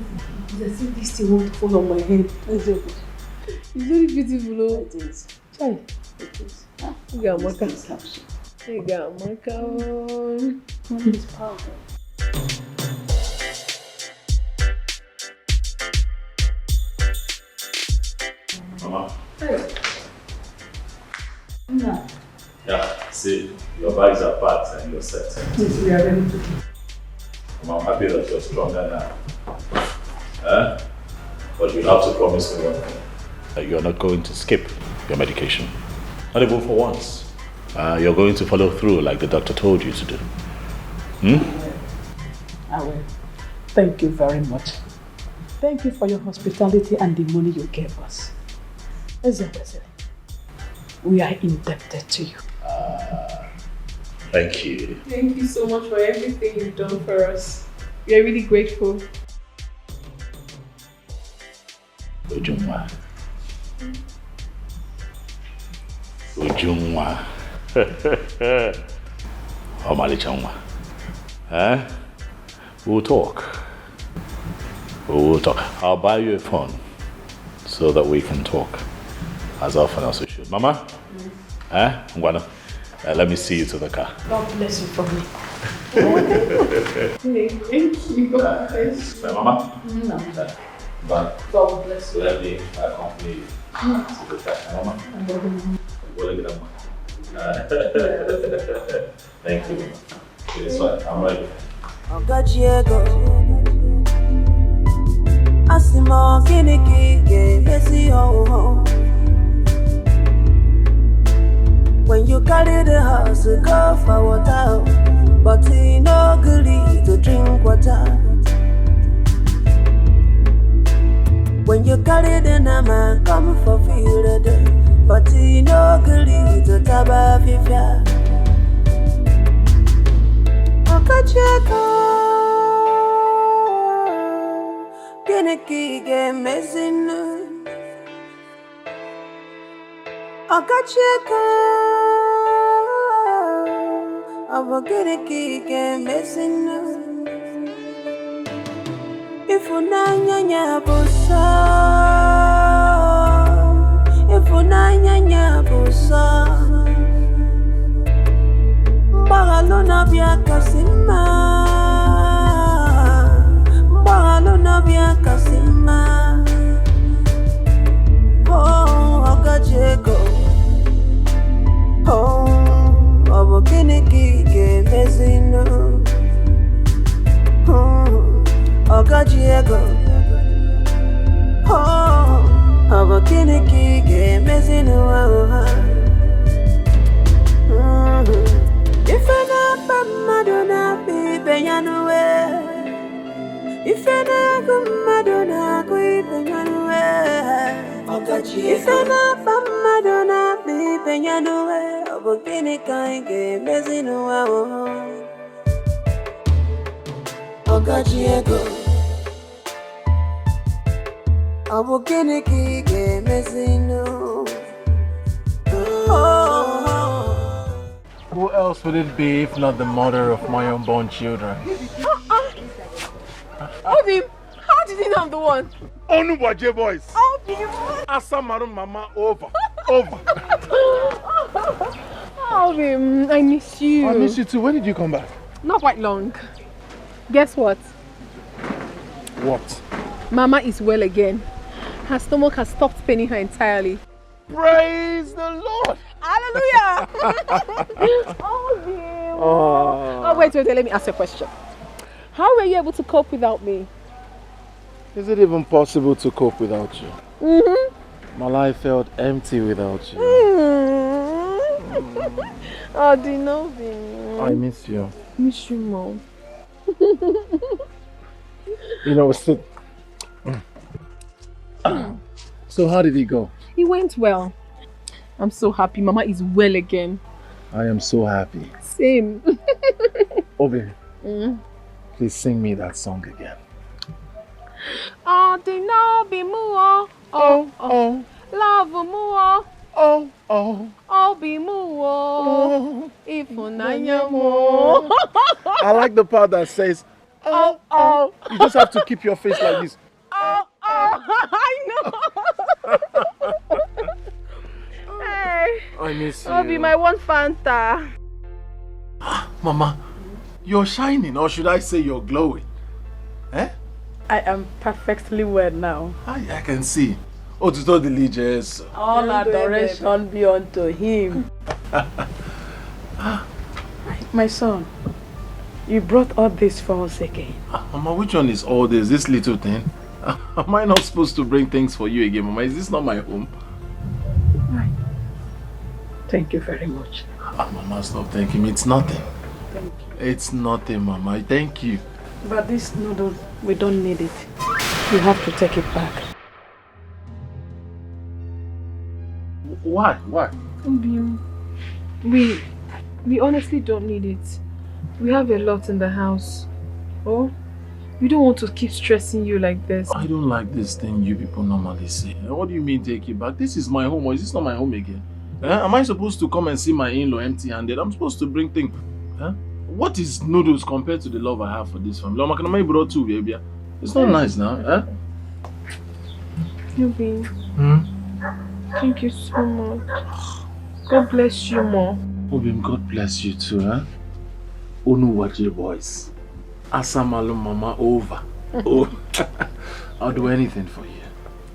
it's as if this thing won't fall on my head. It's very beautiful. It is. Chai. It is. You got Maka. You got Maka. It's powerful. Mama. Hey. No. Yeah, see, your bags are packed and you're set. Yes, we are ready to go. I'm happy that you're stronger now. But you have to promise me one thing. That you're not going to skip your medication. Not even for once. You're going to follow through like the doctor told you to do. I will. Thank you very much. Thank you for your hospitality and the money you gave us. We are indebted to you. Thank you. Thank you so much for everything you've done for us. We are really grateful. Ujungwa. Ujungwa. Omalichangwa. We'll talk. We'll talk. I'll buy you a phone so that we can talk as often as we should. Mama? Ngwana, let me see you to the car. God bless you for me. Hey, thank you. God bless you. Mama? No. But God bless you. let me accompany you to the car. Mama? Thank you. It's fine. I'm ready. Asimo kiniki messy ho. When you carry the house, go for water, but he no good to drink water. When you carry the nama, come for field, but he no good to taba fifia. Okacheko, kiniki game messing. Okacheko, I'm getting kick and messing. If you nanya busa, if you nanya busa, Bagalona bia kasima, Bagalona bia kasima. Oh, Okacheko. Oh, I'm getting kick messing. Okajiego. Oh, I'm getting kick messing. If I not Madonna be Beyanaway, If you're not good, Madonna, go even if you're not from Madonna, baby, you know where. But can it kind game, messing around. Okachiego. Abo kene ki game, messing Who else would it be if not the mother of my unborn children? Obim, how did he know I'm the one? Onuwaje boys. Obim. Asamaru mama over. Obim, I miss you. I miss you too. When did you come back? Not quite long. Guess what? What? Mama is well again. Her stomach has stopped paining her entirely. Praise the Lord! Hallelujah! Oh, wait, let me ask you a question. How were you able to cope without me? Is it even possible to cope without you? My life felt empty without you. Oh, Dinobi. I miss you. Miss you, Mom. You know, so how did it go? It went well. I'm so happy. Mama is well again. I am so happy. Same. Obi, please sing me that song again. Oh, Dinobi Muo. Oh. Love Muo. Oh, be Muo. Ifunanya Muo. I like the part that says, oh. You just have to keep your face like this. I know. Hey. I miss you. I'll be my one Fanta. Mama, you're shining, or should I say you're glowing? Eh? I am perfectly well now. I can see. Oh, to the religious. All adoration be unto him. My son, you brought all this for us again. Mama, which one is all this? This little thing? Am I not supposed to bring things for you again, Mama? Is this not my home? Thank you very much. Mama, stop thanking me. It's nothing. Thank you. It's nothing, Mama. Thank you. But this noodle, we don't need it. You have to take it back. Why? We honestly don't need it. We have a lot in the house. Oh, we don't want to keep stressing you like this. I don't like this thing you people normally say. What do you mean take it back? This is my home, or is this not my home again? Am I supposed to come and see my in-law empty-handed? I'm supposed to bring things. What is noodles compared to the love I have for this family? It's not nice now. Nubi, thank you so much. God bless you more. Obim, God bless you too, Onuwaje boys. Asamalu mama over. Oh, I'll do anything for you.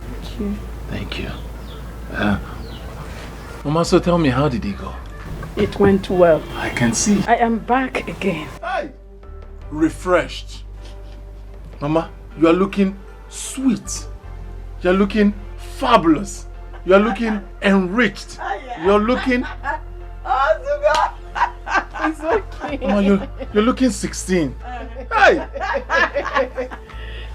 Thank you. Thank you. Mama, so tell me, how did it go? It went well. I can see. I am back again. Hey! Refreshed. Mama, you are looking sweet. You are looking fabulous. You are looking enriched. You are looking... It's okay. Mama, you're looking 16. Hey!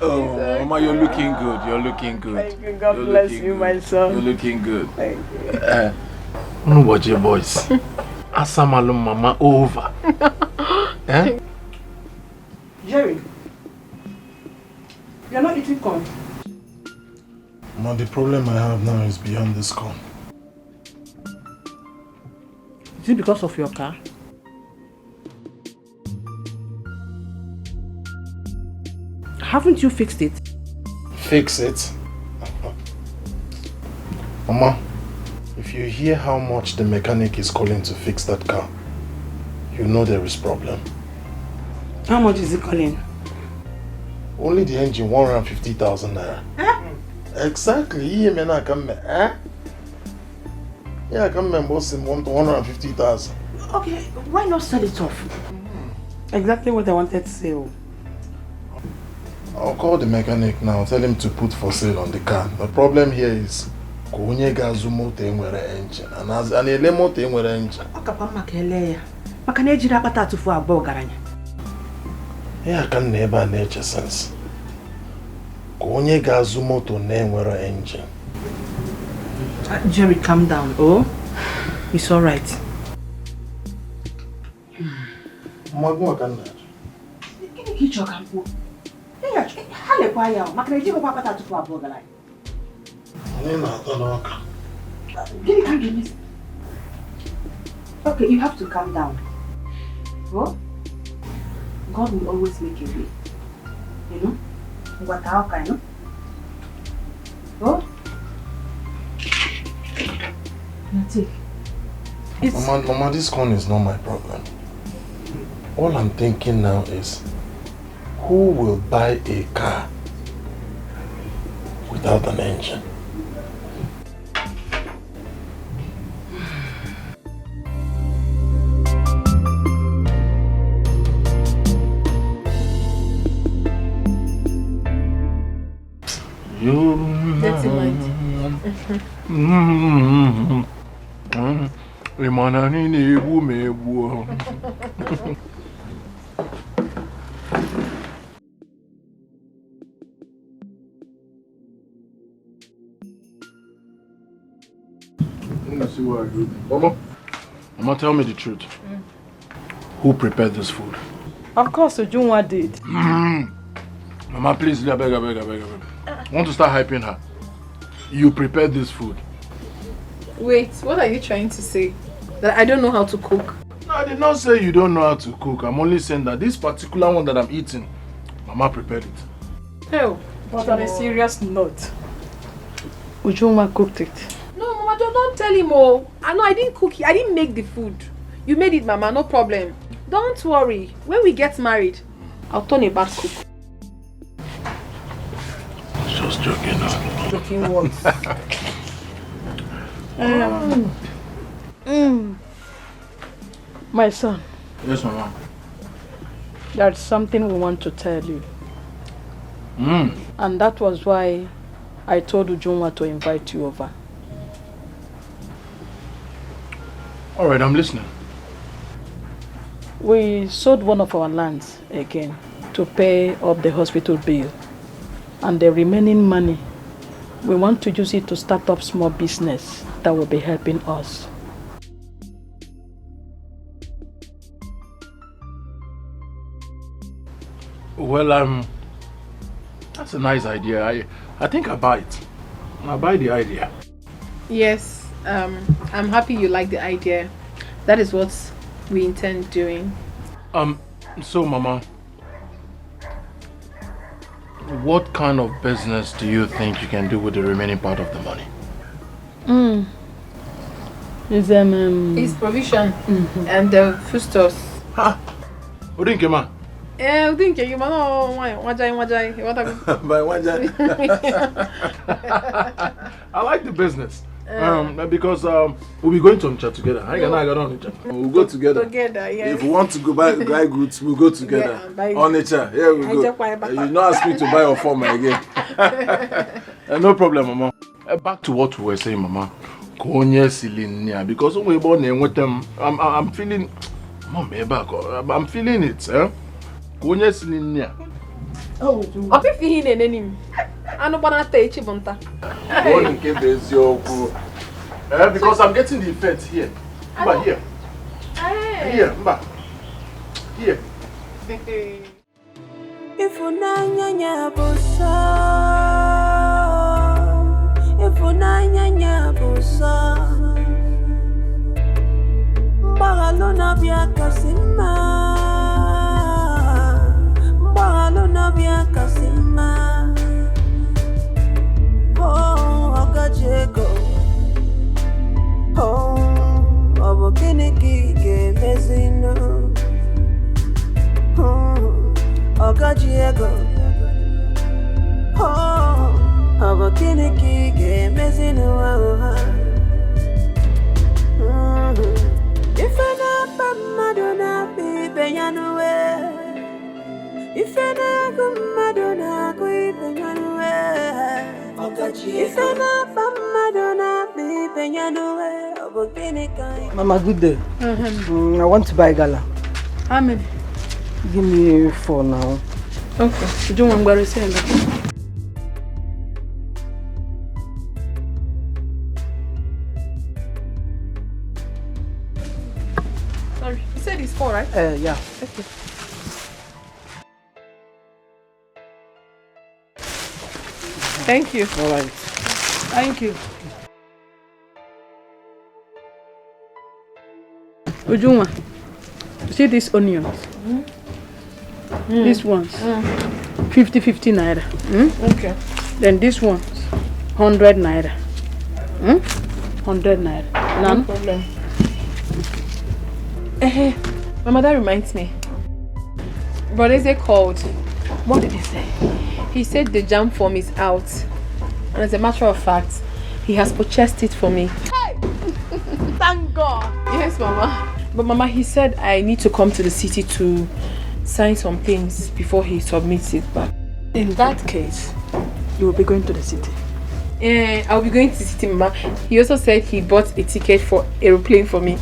Oh, Mama, you're looking good. You're looking good. Thank you. God bless you, my son. You're looking good. Thank you. Onuwaje boys. Asamalu mama over. Jerry, you're not eating corn. Mama, the problem I have now is beyond this corn. Is it because of your car? Haven't you fixed it? Fix it? Mama, if you hear how much the mechanic is calling to fix that car, you know there is problem. How much is he calling? Only the engine, 150,000 naira. Exactly. Yeah, I come and boss him 150,000. Okay, why not sell it off? Exactly what I wanted to say. I'll call the mechanic now, tell him to put for sale on the car. The problem here is onye ga-azụ moto enwere engine and ele moto enwere engine. Ọkapa maka ele ya. Maka na ejiri akpata atụfu abụọ garanya. Ya ka nna ebe a na-eche sense. Onye gazu moto na-enwere engine. Jerry, calm down. Oh, it's all right. Magwa kan na. Kini kicho kampo. Hale kwa yao. Makreji ko papa tatu kwa boga lai. Ani na to no ka. Kini kan give me. Okay, you have to calm down. Oh? God will always make a way. You know? What you know? Oh? Mama, this corn is not my problem. All I'm thinking now is, who will buy a car without an engine? That's in mind. Mama, tell me the truth. Who prepared this food? Of course, Ujunwa did. Mama, please, I beg. I want to start hyping her. You prepared this food. Wait, what are you trying to say? That I don't know how to cook? No, I did not say you don't know how to cook. I'm only saying that this particular one that I'm eating, Mama prepared it. Oh, but on a serious note, Ujunwa cooked it. No, Mama, don't tell him. Oh, I know I didn't cook it. I didn't make the food. You made it, Mama, no problem. Don't worry. When we get married, I'll turn a bad cook. Just joking now. Joking what? My son. Yes, Mama. There's something we want to tell you. And that was why I told Ujunwa to invite you over. Alright, I'm listening. We sold one of our lands again to pay up the hospital bill. And the remaining money, we want to use it to start up small business that will be helping us. Well, that's a nice idea. I think I buy it. I buy the idea. Yes, I'm happy you like the idea. That is what we intend doing. So Mama, what kind of business do you think you can do with the remaining part of the money? It's provision and the food stores. Ha! Odinkema. Odinkema no wajai. By wajai. I like the business. Because we'll be going to Onitsha together. I got on Onitsha. We'll go together. Together, yes. If we want to go buy goods, we'll go together. Yeah, Onitsha, here we go. You not ask me to buy your form again. No problem, Mama. Back to what we were saying, Mama. Because when we born with them, I'm feeling. Mom, I'm feeling it, eh? Oh, I'm feeling it. Because I'm getting the effect here. Mba, here. Here, Mba. Here. If unanya busa, if unanya busa, Bagalona bia kasima, Bagalona bia kasima. Oh, Okajeko. Oh, Obokiniki ke mezino. Okajiego. Oh, Obokiniki ke mezino. If I not Madonna be Beyanue. If I not Madonna be Beyanue. If I not Madonna be Beyanue. Mama, good day. I want to buy gala. How many? Give me 4 now. Okay. You don't want to sell it? said it's 4, right? Yeah. Okay. Thank you. All right. Thank you. Ujuma, you see these onions? These ones, 50 naira. Okay. Then this one's 100 naira. 100 naira. No problem. My mother reminds me. What is it called? What did he say? He said the jam form is out. And as a matter of fact, he has purchased it for me. Hey! Thank God! Yes, Mama. But Mama, he said I need to come to the city to sign some things before he submits it back. In that case, you will be going to the city. I'll be going to the city, Mama. He also said he bought a ticket for aeroplane for me.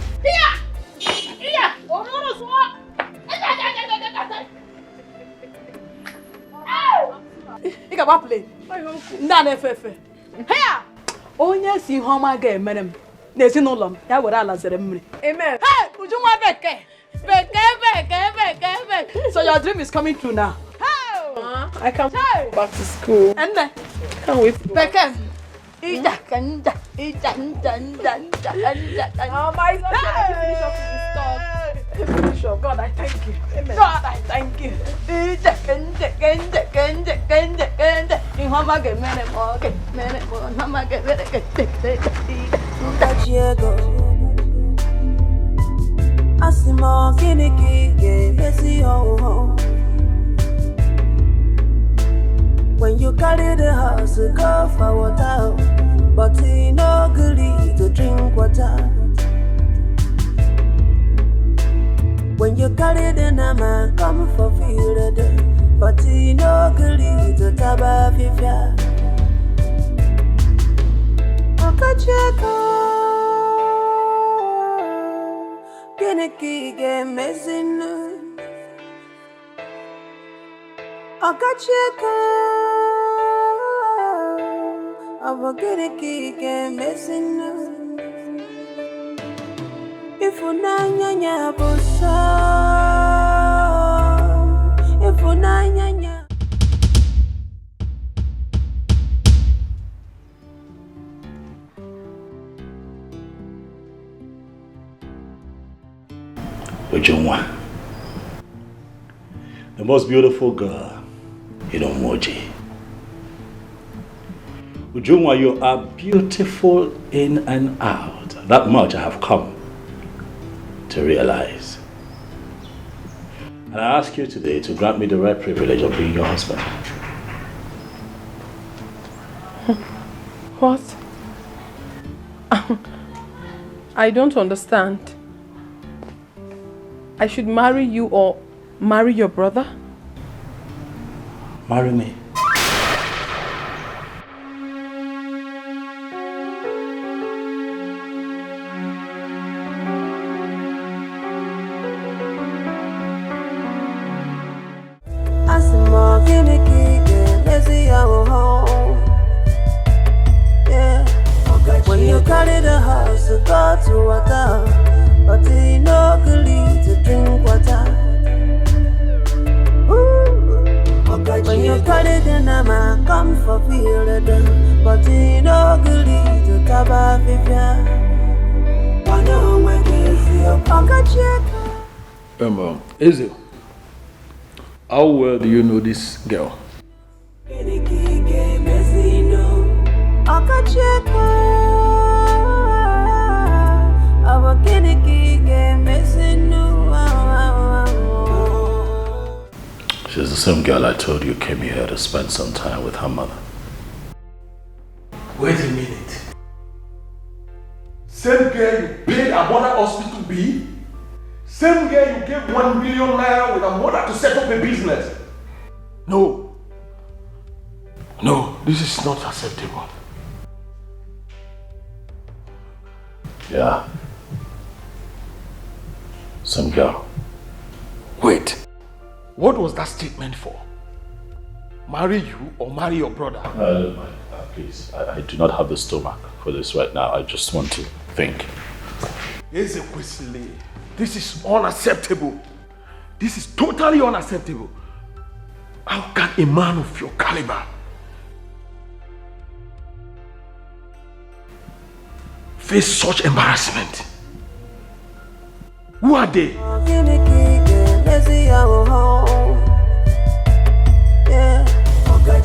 Onye si homa ga-emere m n'ezinụlọ m ya were ala zere mmiri. Amen. Hey, Ujunwa Beke. So your dream is coming true now. I can't wait back to school. And then Can't wait. Beke. Oh my God, finish up this stuff. Finish up. God, I thank you. Amen. God, I thank you. Asimo kiniki ge messy ho. When you carry the house, go for water, but he no good to drink water. When you carry the nama, come for field, but he no good to taba fifia. Okacheko, kiniki ge messy no. Okacheko, abogiriki ge messy no. If unanyanya bosa, if unanyanya. Ujunwa, the most beautiful girl in Omoji. Ujunwa, you are beautiful in and out. That much I have come to realize. And I ask you today to grant me the rare privilege of being your husband. What? I don't understand. I should marry you or marry your brother? Marry me. Asimo kiniki ge messy ho. Yeah. When you carry the house, go to water, but he no good to drink water. When you carry the nama, come for field, but he no good to taba fifia. Wano mwekezi okacheko. Ezel, how well do you know this girl? Kiniki ge messy no. Okacheko. She's the same girl I told you came here to spend some time with her mother. Wait a minute. Same girl you paid a mother hospital bill? Same girl you gave 1 million naira with a mother to set up a business? No. No, this is not acceptable. Yeah. Some girl. Wait. What was that statement for? Marry you or marry your brother? Please, I do not have the stomach for this right now. I just want to think. Ezekwesili, This is unacceptable. This is totally unacceptable. How can a man of your caliber face such embarrassment? Who are they?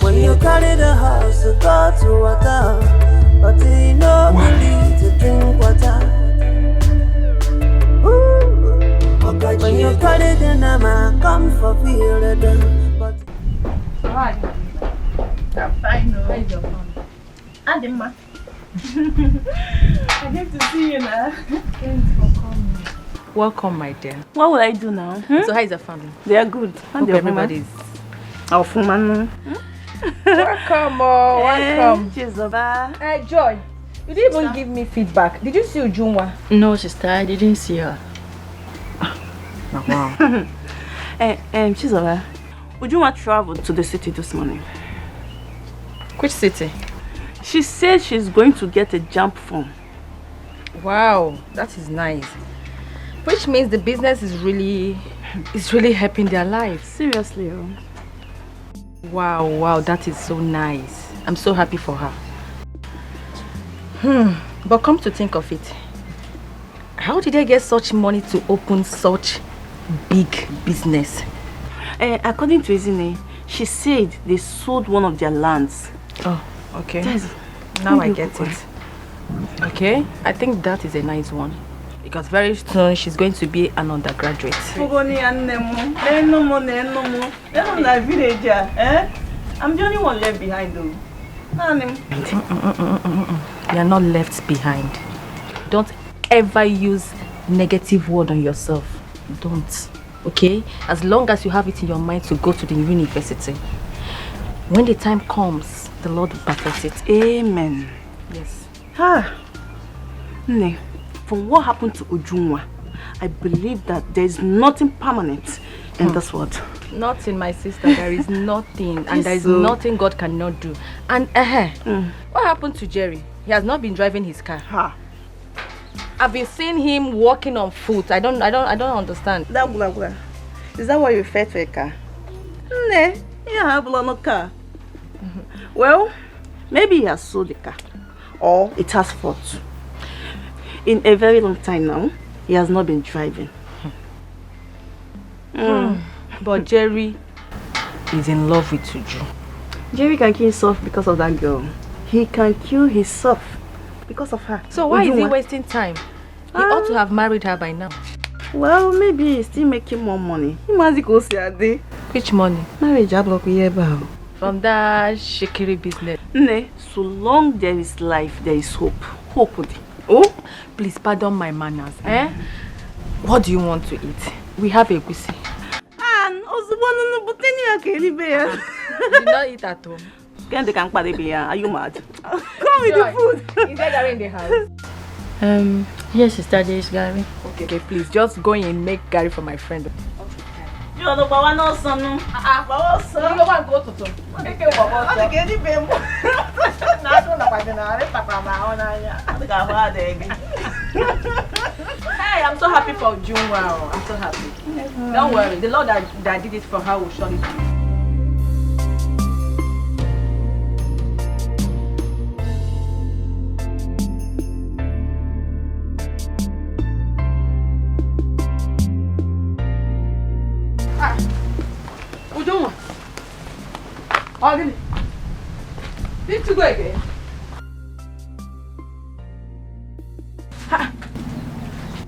When you carry the house, you go to water, but you know need to drink water. When you carry the nama, come for feel it. Hi. I'm fine. How is your phone? Adema. I get to see you now. Thanks for coming. Welcome, my dear. What will I do now? So how is the family? They are good. Hope everybody's welcome, welcome. Cheers, Joy, you didn't even give me feedback. Did you see Ujunwa? No, sister, I didn't see her. Wow. Chizoba, Ujunwa traveled to the city this morning. Which city? She said she's going to get a jump phone. Wow, that is nice. Which means the business is really helping their lives. Seriously. Wow, that is so nice. I'm so happy for her. But come to think of it, how did they get such money to open such big business? According to Izine, she said they sold one of their lands. Oh, okay. Now I get it. Okay, I think that is a nice one. Because very soon she's going to be an undergraduate. I'm the only one left behind though. You're not left behind. Don't ever use negative word on yourself. Don't. Okay? As long as you have it in your mind to go to the university. When the time comes, the Lord will perfect it. Amen. Yes. From what happened to Ujunwa, I believe that there is nothing permanent in this world. Nothing, my sister. There is nothing. And there is nothing God cannot do. And what happened to Jerry? He has not been driving his car. I've been seeing him walking on foot. I don't understand. Is that why you refer to a car? No, you have no car. Well, maybe he has sold the car. Or it has fault. In a very long time now, he has not been driving. But Jerry is in love with Uju. Jerry can kill himself because of that girl. He can kill himself because of her. So why is he wasting time? He ought to have married her by now. Well, maybe he's still making more money. Which money? Marriage. From that shikiri business. So long there is life, there is hope. Hope. Oh, please pardon my manners. What do you want to eat? We have a gusi. You did not eat at home. Are you mad? Come with the food. Is there Gary in the house? Yes, sister, there is Gary. Okay, please just go in and make Gary for my friend. You are the one no son. You go and go to them. Hey, I'm so happy for Junwa. I'm so happy. Don't worry, the Lord that did it for her will surely do it. Did you go again?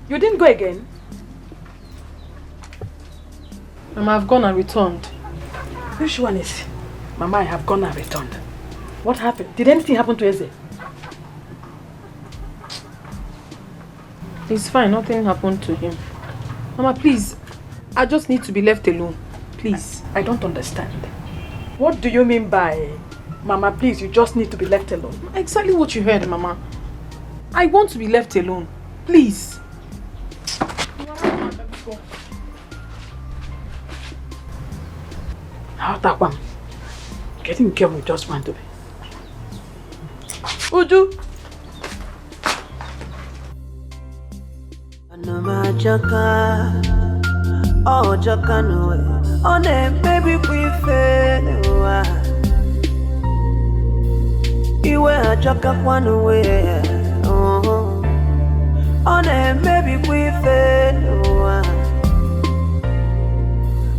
You didn't go again? Mama, I've gone and returned. Which one is? Mama, I have gone and returned. What happened? Did anything happen to Eze? He's fine, nothing happened to him. Mama, please, I just need to be left alone. Please, I don't understand. What do you mean by, Mama, please, you just need to be left alone? Exactly what you heard, Mama. I want to be left alone. Please. How that one? Getting careful, just want to be. Uju. No majaka, oh jaka no way. On a baby we fail. Iwe a jaka one way. Oh, on a baby we fail.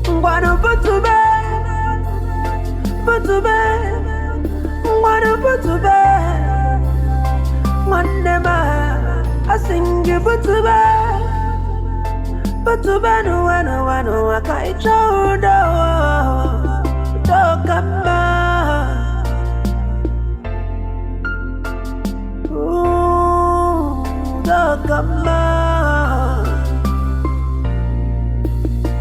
Ngwano putube, ngwano putube. Mandema, I sing you putube. Putube no wano akai chodo. Dokama, dokama.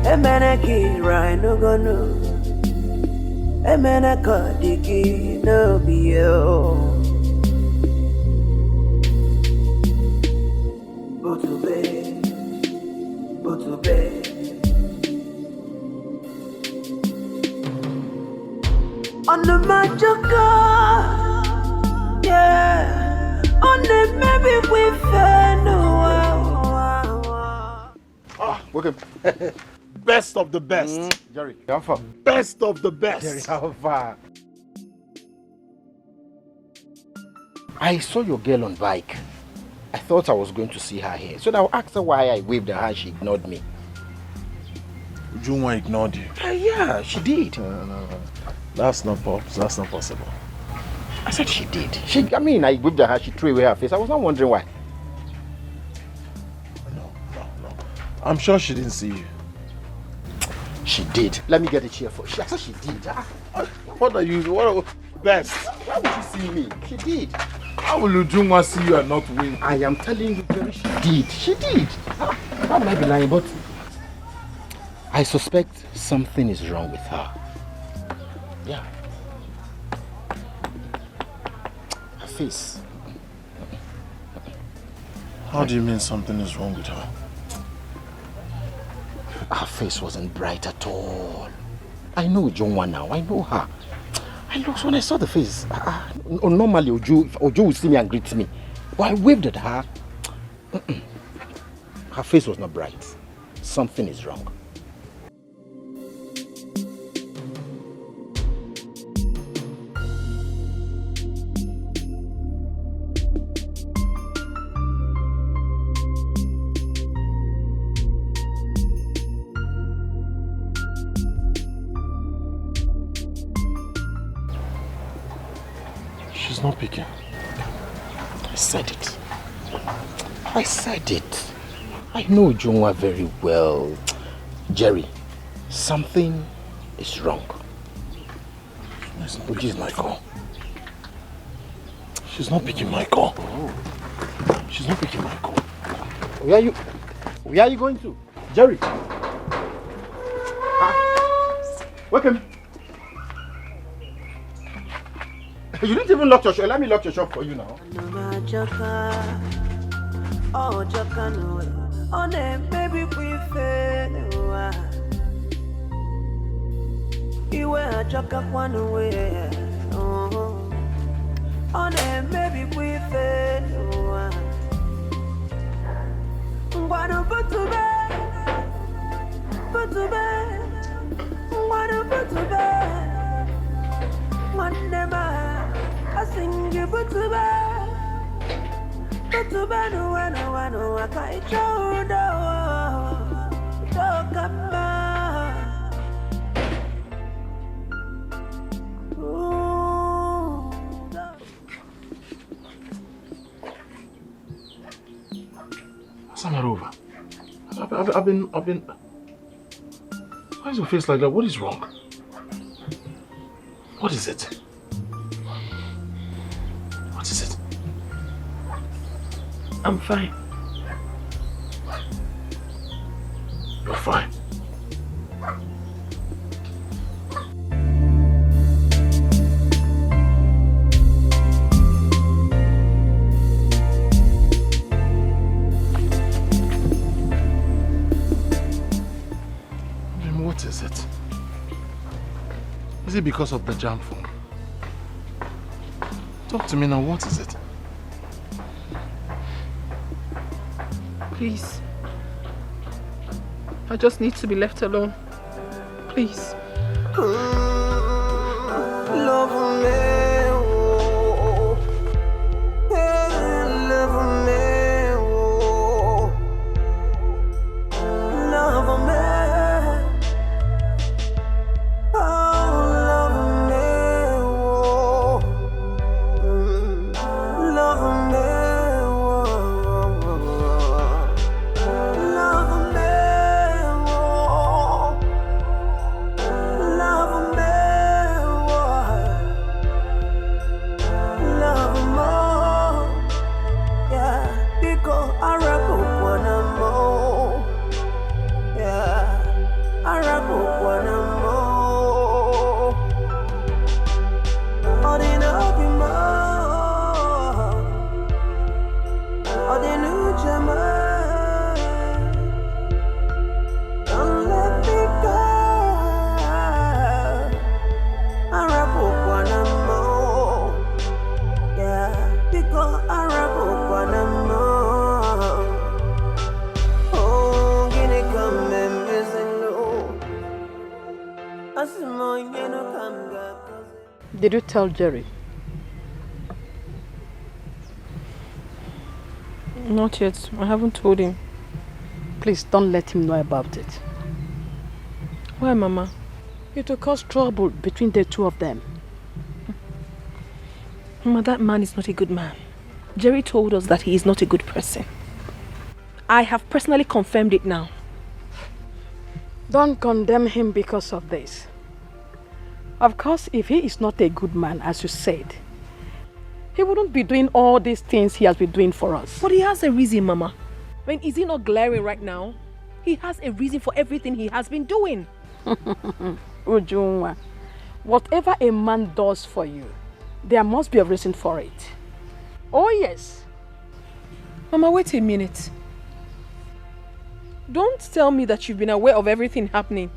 Emene ki right no go no. Emene ka diki no be yo. Botube. On the majaka, yeah. On the maybe we no. Welcome. Best of the best. Jerry, how far? Best of the best. Jerry, how far? I saw your girl on bike. I thought I was going to see her here. So I asked her why I waved at her. She ignored me. Ujunwa ignored you? Yeah, she did. No. That's not possible. I said she did. I waved at her. She threw away her face. I was not wondering why. No. I'm sure she didn't see you. She did. Let me get a chair for her. I said she did. What are you? Best. Why would you see me? She did. How will Ujunwa see you and not win? I am telling you, Jerry, she did. She did. How might I be lying? But I suspect something is wrong with her. Yeah. Her face. How do you mean something is wrong with her? Her face wasn't bright at all. I know Ujunwa now. I know her. I looked when I saw the face. Normally, Ojo would see me and greet me. But I waved at her. Her face was not bright. Something is wrong. She's not picking. I said it. I said it. I know Ujunwa very well. Jerry, something is wrong. Which is my call. She's not picking my call. She's not picking my call. Where are you going to? Jerry. Welcome. You didn't even lock your shop. Let me lock your shop for you now. Oh, Jaka no way. On a baby we fail. Iwe a Jaka one way. Oh, on a baby we fail. Ngwano putube. Ngwano putube. Mandema, I sing you putube. Putube no wano akai chodo. Dokama. Samarova, I've been. Why is your face like that? What is wrong? What is it? What is it? I'm fine. You're fine. Then what is it? Is it because of the jam phone? Talk to me now, what is it? Please, I just need to be left alone. Please. Love me, oh. Hey, love me, oh. Love me, oh, love me, oh. Love me, Did you tell Jerry? Not yet. I haven't told him. Please don't let him know about it. Why, Mama? It will cause trouble between the two of them. Mama, that man is not a good man. Jerry told us that he is not a good person. I have personally confirmed it now. Don't condemn him because of this. Of course, if he is not a good man, as you said, he wouldn't be doing all these things he has been doing for us. But he has a reason, Mama. I mean, is he not glaring right now? He has a reason for everything he has been doing. Ujunwa, whatever a man does for you, there must be a reason for it. Oh yes. Mama, wait a minute. Don't tell me that you've been aware of everything happening.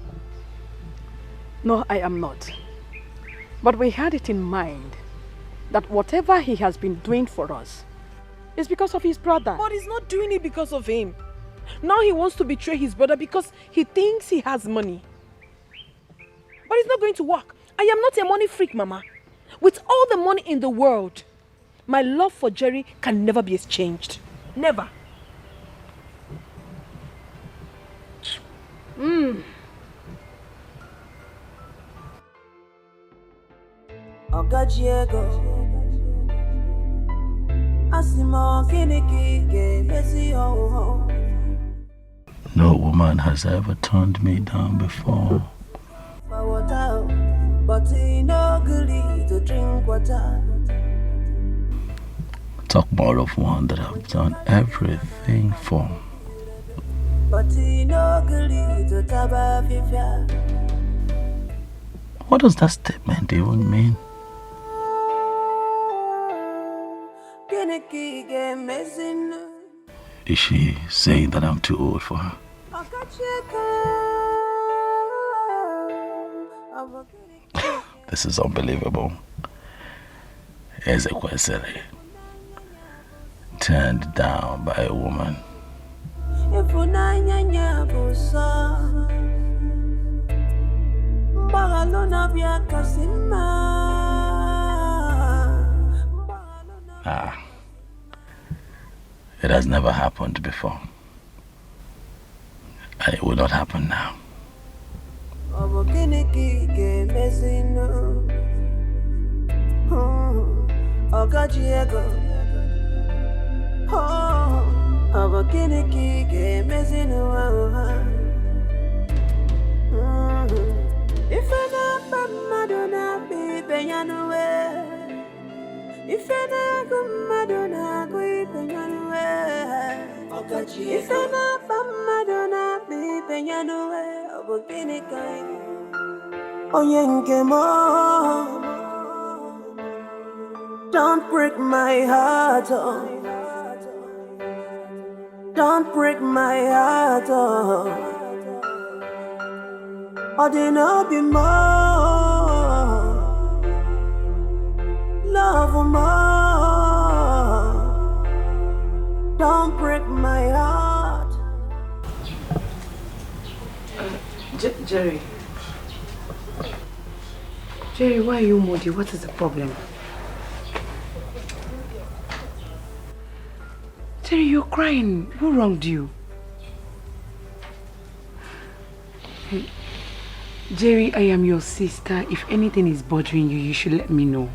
No, I am not. But we had it in mind that whatever he has been doing for us is because of his brother. But he's not doing it because of him. Now he wants to betray his brother because he thinks he has money. But it's not going to work. I am not a money freak, Mama. With all the money in the world, my love for Jerry can never be exchanged. Never. Ogajiego Asimo Kiniki Messi ho. No woman has ever turned me down before. But he no gully to drink water. Talk more of one that I've done everything for. But he no gully to taba fifia. What does that statement even mean? Is she saying that I'm too old for her? This is unbelievable. Ezekwesili turned down by a woman. It has never happened before. And it will not happen now. If I not Madonna be Benyanue, if I not Madonna go Benyanue, if I not Madonna be Benyanue, Obokinika, Oyenkemo, don't break my heart, oh. Don't break my heart, oh. Or they no be more, love more. Don't break my heart. Jerry. Jerry, why are you moody? What is the problem? Jerry, you're crying. Who wronged you? Hey, Jerry, I am your sister. If anything is bothering you, you should let me know.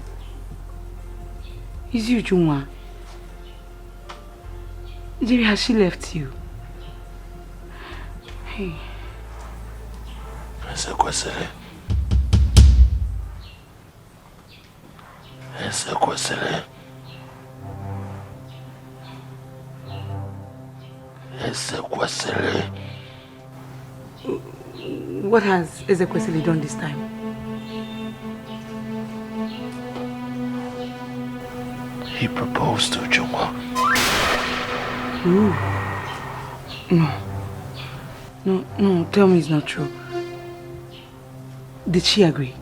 It's you, Juma. Jerry, has she left you? Hey. Ezekwesili. Ezekwesili. Ezekwesili. What has Ezekwesili done this time? He proposed to Juma. Ooh. No, tell me it's not true. Did she agree?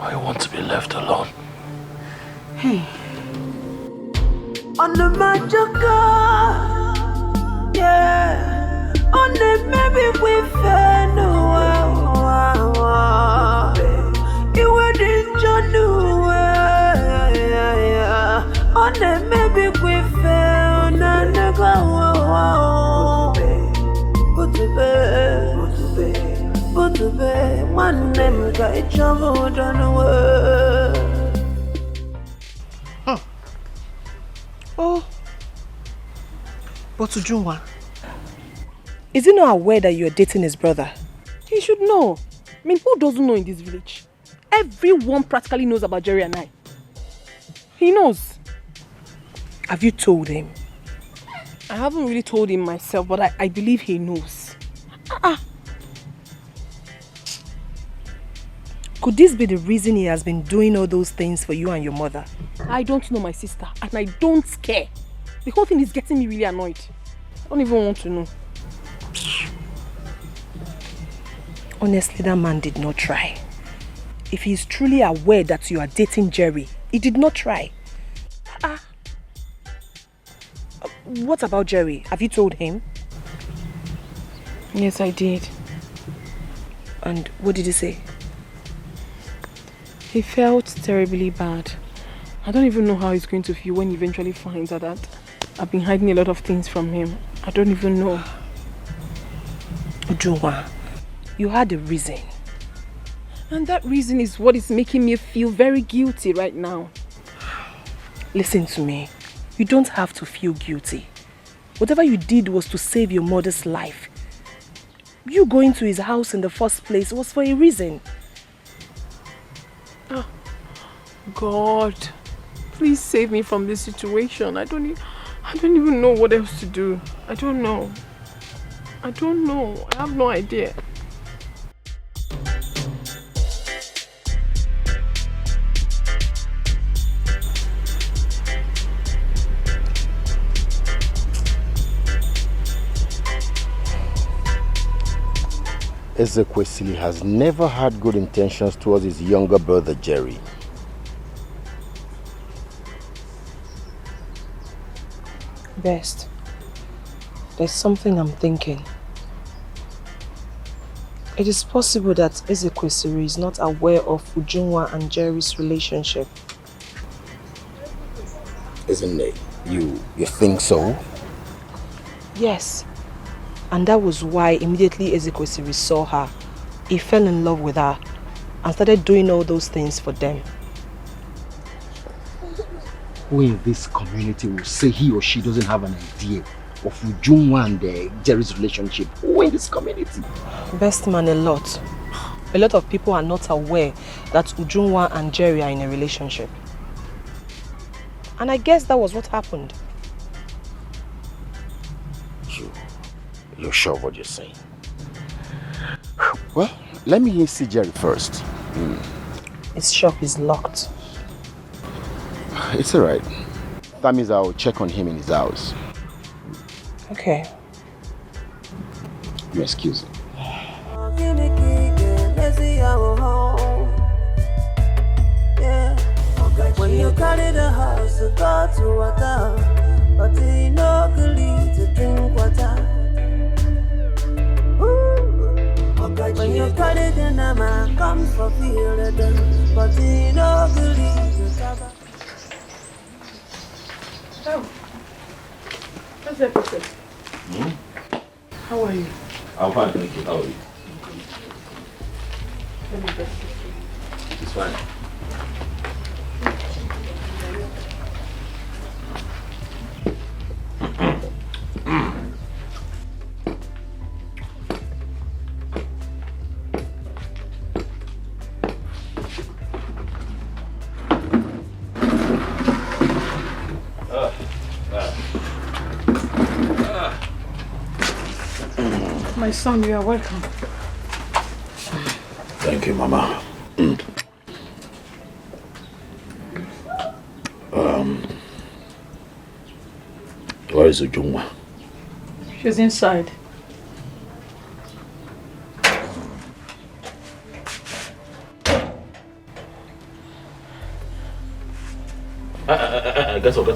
I want to be left alone. Hey. On the Majoka, yeah. On the maybe we fair no. You wouldn't just do yeah. On the maybe we fair no. But to be one name got each other done away. Oh. But Ujunwa, is he not aware that you're dating his brother? He should know. I mean, who doesn't know in this village? Everyone practically knows about Jerry and I. He knows. Have you told him? I haven't really told him myself, but I believe he knows. Could this be the reason he has been doing all those things for you and your mother? I don't know my sister, and I don't care. The whole thing is getting me really annoyed. I don't even want to know. Honestly, that man did not try. If he is truly aware that you are dating Jerry, he did not try. What about Jerry? Have you told him? Yes, I did. And what did he say? He felt terribly bad. I don't even know how he's going to feel when he eventually finds out that I've been hiding a lot of things from him. I don't even know. Ujunwa, you had a reason. And that reason is what is making me feel very guilty right now. Listen to me. You don't have to feel guilty. Whatever you did was to save your mother's life. You going to his house in the first place was for a reason. Oh, God, please save me from this situation. I don't even know what else to do. I don't know. I have no idea. Ezekwesili has never had good intentions towards his younger brother Jerry. Best, there's something I'm thinking. It is possible that Ezekwesili is not aware of Ujunwa and Jerry's relationship. Isn't it? You think so? Yes. And that was why immediately Ezekwesili saw her, he fell in love with her and started doing all those things for them. Who in this community will say he or she doesn't have an idea of Ujunwa and Jerry's relationship? Who in this community? Best man, a lot. A lot of people are not aware that Ujunwa and Jerry are in a relationship. And I guess that was what happened. You're sure of what you're saying? Well, let me see Jerry first. His shop is locked. It's alright. That means I'll check on him in his house. Okay. You excuse me. When you carry the house, you go to water, but you no good to drink water. When you carry the nama, come for feel the but you no good to cover. Oh, what's everything? How are you? I'm fine, thank you. How are you? Let me just... It's fine. My son, you are welcome. Thank you, Mama. Where is Ujungwa? She's inside. Get up.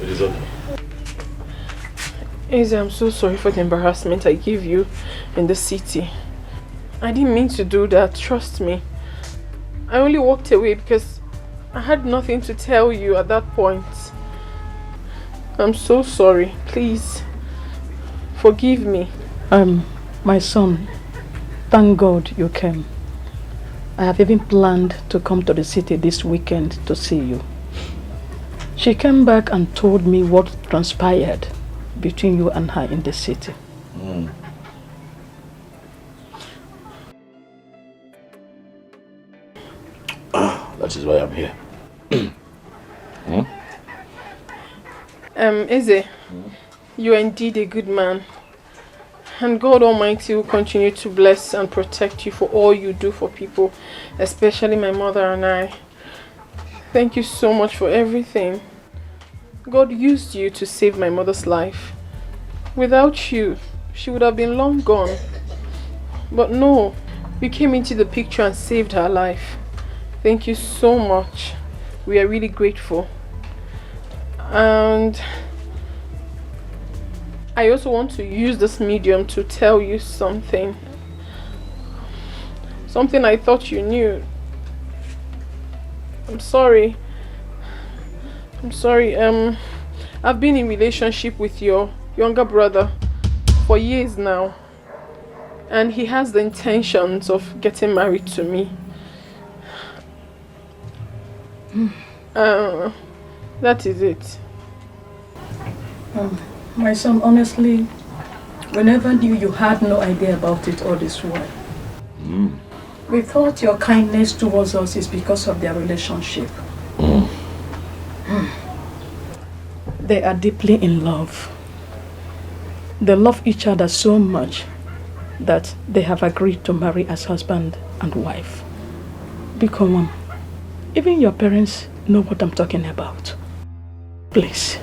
It is okay. Izzy, I'm so sorry for the embarrassment I gave you in the city. I didn't mean to do that, trust me. I only walked away because I had nothing to tell you at that point. I'm so sorry. Please, forgive me. My son, thank God you came. I have even planned to come to the city this weekend to see you. She came back and told me what transpired between you and her in the city. That is why I'm here. Izzy, you are indeed a good man. And God Almighty will continue to bless and protect you for all you do for people, especially my mother and I. Thank you so much for everything. God used you to save my mother's life. Without you, she would have been long gone. But no, you came into the picture and saved her life. Thank you so much. We are really grateful. And I also want to use this medium to tell you something. Something I thought you knew. I'm sorry. I've been in relationship with your younger brother for years now. And he has the intentions of getting married to me. That is it. My son, honestly, we never knew you had no idea about it all this while. We thought your kindness towards us is because of their relationship. They are deeply in love. They love each other so much that they have agreed to marry as husband and wife. Because even your parents know what I'm talking about. Please.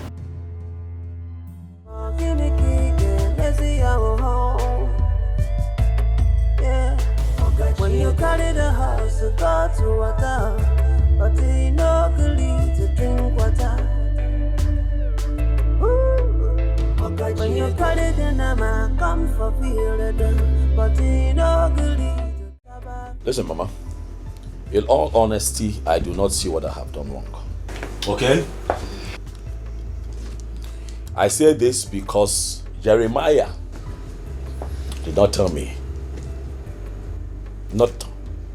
When you carry the house, you go to water, but you no good to drink water. When you carry the nama, come for feel the but you no good to. Listen, Mama. In all honesty, I do not see what I have done wrong. Okay? I say this because Jeremiah did not tell me. Not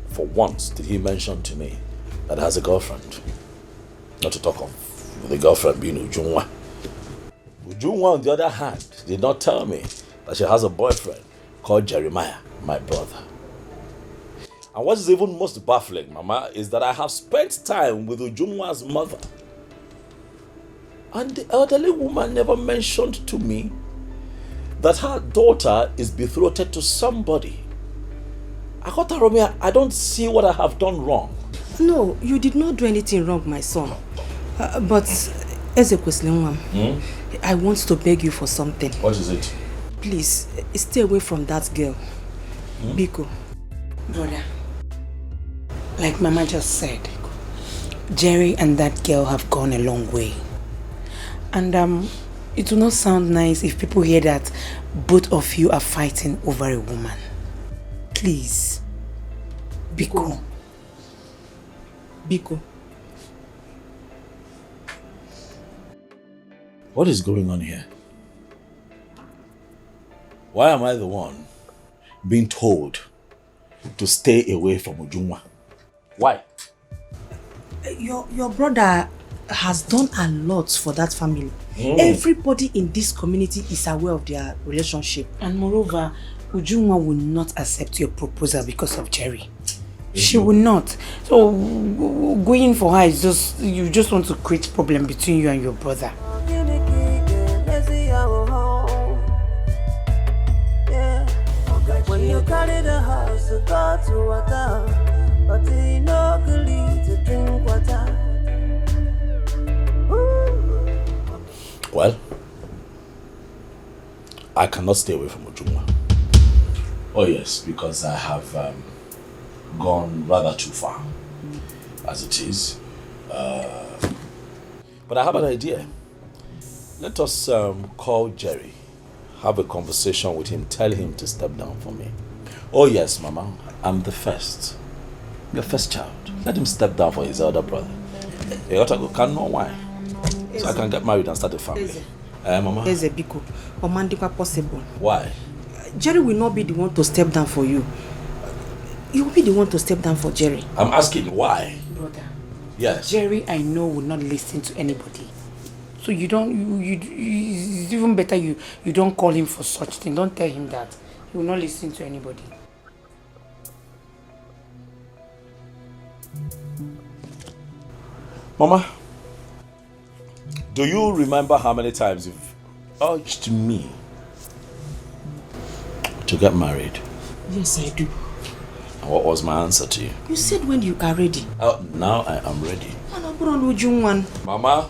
for once did he mention to me that he has a girlfriend. Not to talk of the girlfriend being Ujungwa. Ujungwa, on the other hand, did not tell me that she has a boyfriend called Jeremiah, my brother. And what is even most baffling, Mama, is that I have spent time with Ujungwa's mother. And the elderly woman never mentioned to me that her daughter is betrothed to somebody. Akotarome, I don't see what I have done wrong. No, you did not do anything wrong, my son. But, Ezekwesili, I want to beg you for something. What is it? Please, stay away from that girl. Biko. Brother, like Mama just said, Jerry and that girl have gone a long way. And it will not sound nice if people hear that both of you are fighting over a woman. Please. Biko. Biko. What is going on here? Why am I the one being told to stay away from Ujunwa? Why? Your brother has done a lot for that family. Everybody in this community is aware of their relationship. And moreover, Ujunwa will not accept your proposal because of Jerry. She will not. So going for her is just, you just want to create problem between you and your brother. When you carry the house to go to water, but you know to drink water. Well, I cannot stay away from Ujunwa. Oh yes, because I have gone rather too far, as it is. But I have an idea. Let us call Jerry, have a conversation with him, tell him to step down for me. Oh yes, Mama, I'm the first. Your first child. Let him step down for his elder brother. You got to go, can't know why. So I can get married and start a family. Mama? Eze Biko, Omandikwa possible. Why? Jerry will not be the one to step down for you. You will be the one to step down for Jerry. I'm asking why? Brother. Yes. Jerry, I know, will not listen to anybody. So you don't, it's even better you don't call him for such thing. Don't tell him that. He will not listen to anybody. Mama, do you remember how many times you've urged me to get married? Yes, I do. And what was my answer to you? You said when you are ready. Now I am ready. Mama,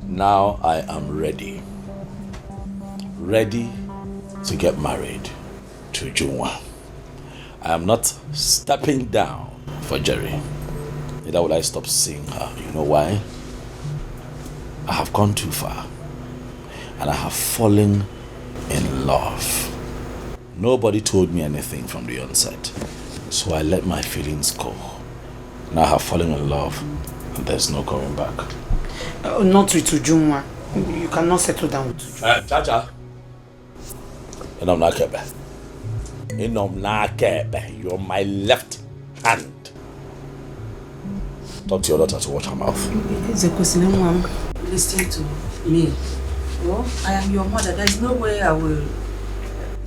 now I am ready. Ready to get married to Junwa. I am not stepping down for Jerry. Neither will I stop seeing her. You know why? I have gone too far. And I have fallen in love. Nobody told me anything from the onset. So I let my feelings go. Now I have fallen in love. And there's no going back. Not with Ujunwa. You cannot settle down with Ujunwa. Chacha. You're my left hand. Talk to your daughter to watch her mouth. It's a question, Mom. Listen to me. Well, I am your mother. There is no way I will.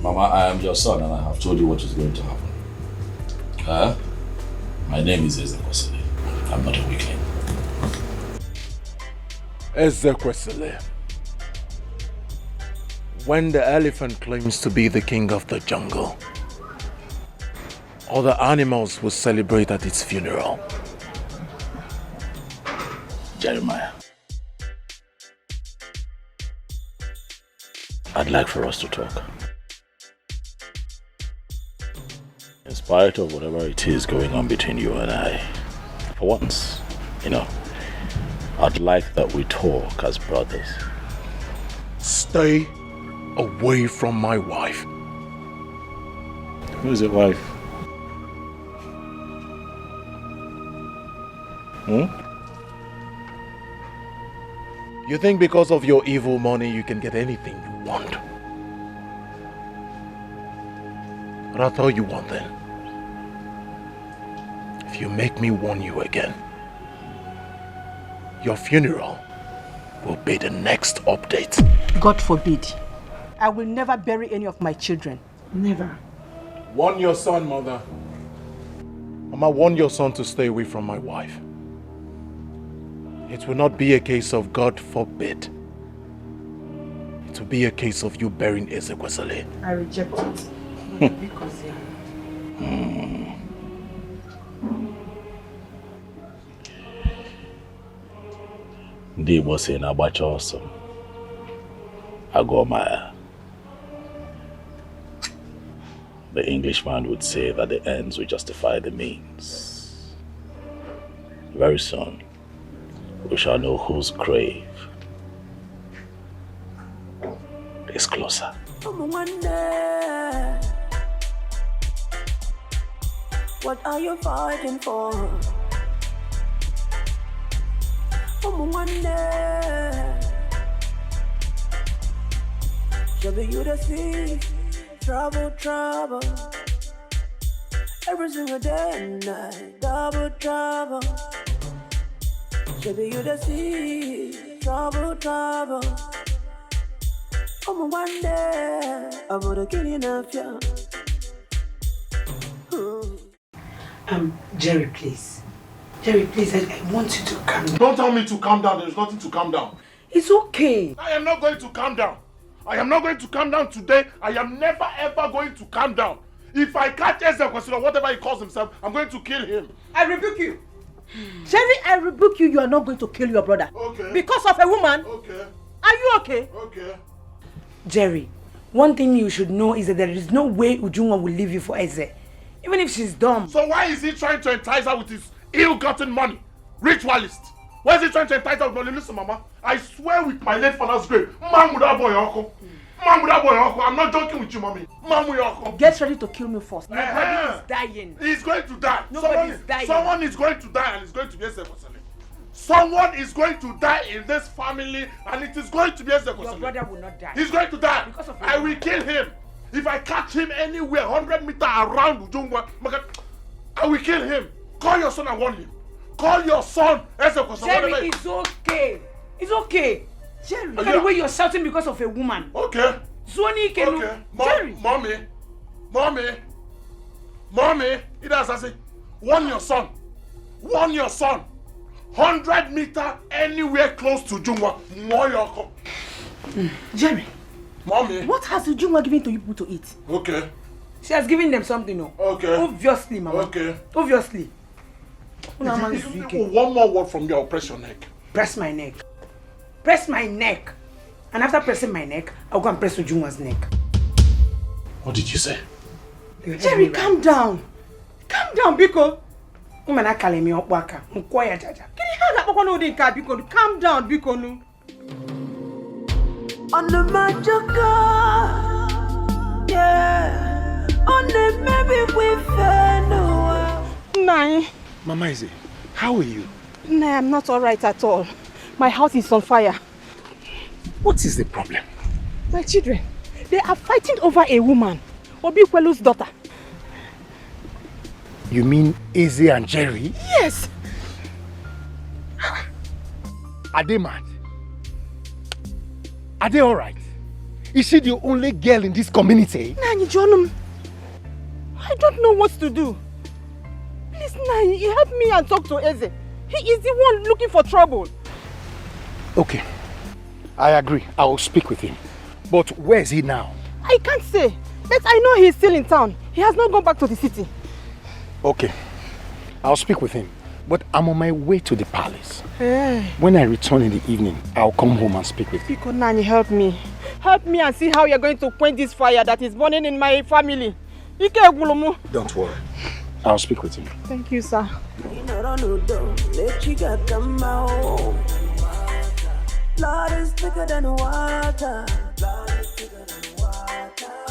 Mama, I am your son and I have told you what is going to happen. My name is Ezekwesili. I'm not a weakling. Ezekwesili. When the elephant claims to be the king of the jungle, other animals will celebrate at its funeral. Jeremiah, I'd like for us to talk. In spite of whatever it is going on between you and I, for once, I'd like that we talk as brothers. Stay away from my wife. Who is your wife? You think because of your evil money you can get anything you want? But I'll tell you one thing. If you make me warn you again, your funeral will be the next update. God forbid. I will never bury any of my children. Never. Warn your son, Mother. Mama, warn your son to stay away from my wife. It will not be a case of God forbid. It will be a case of you burying Ezekwesili. I reject it. Because Ndị Igbo say na agbacha ọsọ agụọ. The Englishman would say that the ends will justify the means. Very soon, we shall know whose grave is closer. What are you fighting for? Should be you to see trouble. Every single day and night, double trouble. Should be you to see trouble. One day, I'm gonna kill you enough, yeah. Jerry, please. Jerry, please, I want you to calm down. Don't tell me to calm down. There's nothing to calm down. It's okay. I am not going to calm down. I am not going to calm down today. I am never ever going to calm down. If I catch Ezekwesili or whatever he calls himself, I'm going to kill him. I rebuke you. Jerry, I rebuke you. You are not going to kill your brother. Okay. Because of a woman. Okay. Are you okay? Okay. Jerry, one thing you should know is that there is no way Ujunwa will leave you for Eze. Even if she's dumb. So why is he trying to entice her with his ill-gotten money? Ritualist. Why is he trying to entice her with money? Listen, Mama, I swear with my late father's grave, I'm not joking with you, Mommy. Get ready to kill me first. Nobody is dying. He's going to die. Nobody is dying. Someone is going to die and it's going to be Ezekwesili. Someone is going to die in this family and it is going to be Ezekwesili. Your brother will not die. He's going to die. Because of I will kill him. If I catch him anywhere 100 meters around Ujungwa, I will kill him. Call your son and warn him. Call your son. Jerry, it's okay. It's okay. Jerry, look at the way you're shouting because of a woman. Okay. Zoni Kenu. Okay. Jerry. Mommy. It has to say, warn your son. Warn your son. 100 meters anywhere close to Ujungwa. Jerry. Mommy. What has Ujungwa given to you people to eat? Okay. She has given them something, no? Okay. Obviously, Mama. Okay. Obviously. One more word from you, I'll press your neck. Press my neck. Press my neck. And after pressing my neck, I'll go and press Ujungwa's neck. What did you say? Jerry, calm down. Calm down, Biko. Calm down, Biko. On the magic yeah. On the maybe we fail. Nai. Mama Izzy, how are you? Nah, I'm not alright at all. My house is on fire. What is the problem? My children, they are fighting over a woman, Obikwelu's daughter. You mean Izzy and Jerry? Yes. Are they mad? Are they alright? Is she the only girl in this community? Nani Jonum, I don't know what to do. Please, Nani, help me and talk to Eze. He is the one looking for trouble. Okay, I agree. I will speak with him. But where is he now? I can't say, but I know he is still in town. He has not gone back to the city. Okay, I'll speak with him. But I'm on my way to the palace. Hey. When I return in the evening, I'll come home and speak with you. Biko Nani, help me. Help me and see how you're going to quench this fire that is burning in my family. Don't worry. I'll speak with him. Thank you, sir. Blood is thicker than water.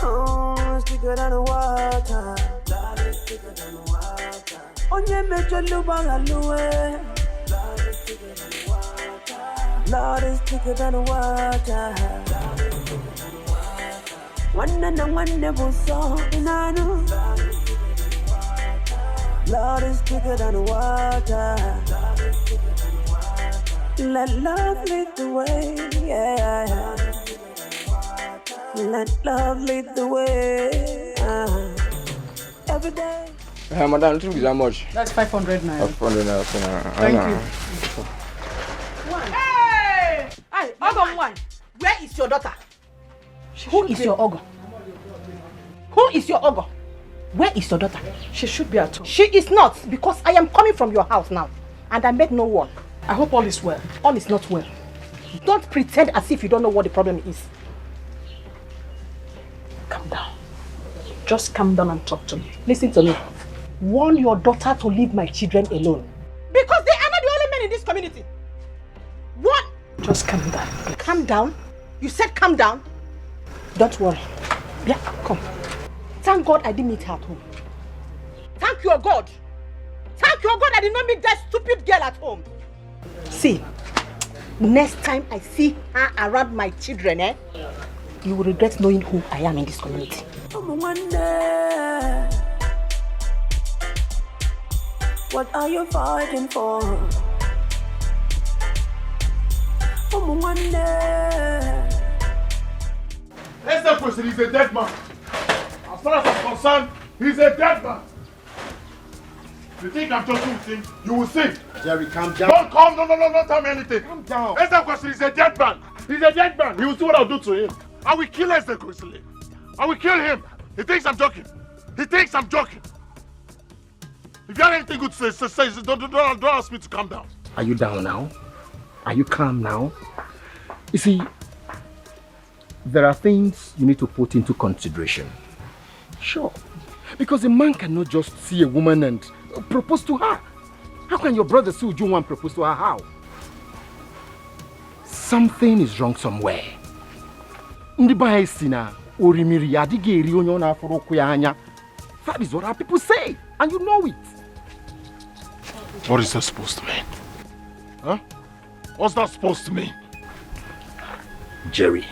Oh, it's thicker than water. Blood is thicker than water. Onye mecho lubanga luwe. Blood is thicker than water. One and one buso inano. Blood is thicker than water. Let love lead the way, yeah. Let love lead the way. Every day. Madam, thank you so much. That's 500 naira. 500 naira. Thank you. Hey! Hey, hold on one. Where is your daughter? Who is your ogre? Who is your ogre? Where is your daughter? She should be at home. She is not, because I am coming from your house now. And I met no one. I hope all is well. All is not well. Don't pretend as if you don't know what the problem is. Calm down. Just calm down and talk to me. Listen to me. Warn your daughter to leave my children alone. Because they are not the only men in this community. What? Just calm down. Calm down? You said calm down? Don't worry. Yeah, come. Thank God I didn't meet her at home. Thank your God. Thank your God I did not meet that stupid girl at home. See, next time I see her around my children, you will regret knowing who I am in this community. What are you fighting for? Let's not question, he's a dead man. As far as I'm concerned, he's a dead man. You think I'm joking with him? You will see. Jerry, calm down. Don't come, no, don't tell me anything. Calm down. Let's not question, he's a dead man. He's a dead man. He will see what I'll do to him. I will kill Esther Kwesili. I will kill him. He thinks I'm joking. He thinks I'm joking. If you have anything good to say, don't ask me to calm down. Are you down now? Are you calm now? You see, there are things you need to put into consideration. Sure. Because a man cannot just see a woman and propose to her. How can your brother see Ujunwa and propose to her? How? Something is wrong somewhere. That is what our people say, and you know it. What is that supposed to mean? Huh? What's that supposed to mean? Jerry,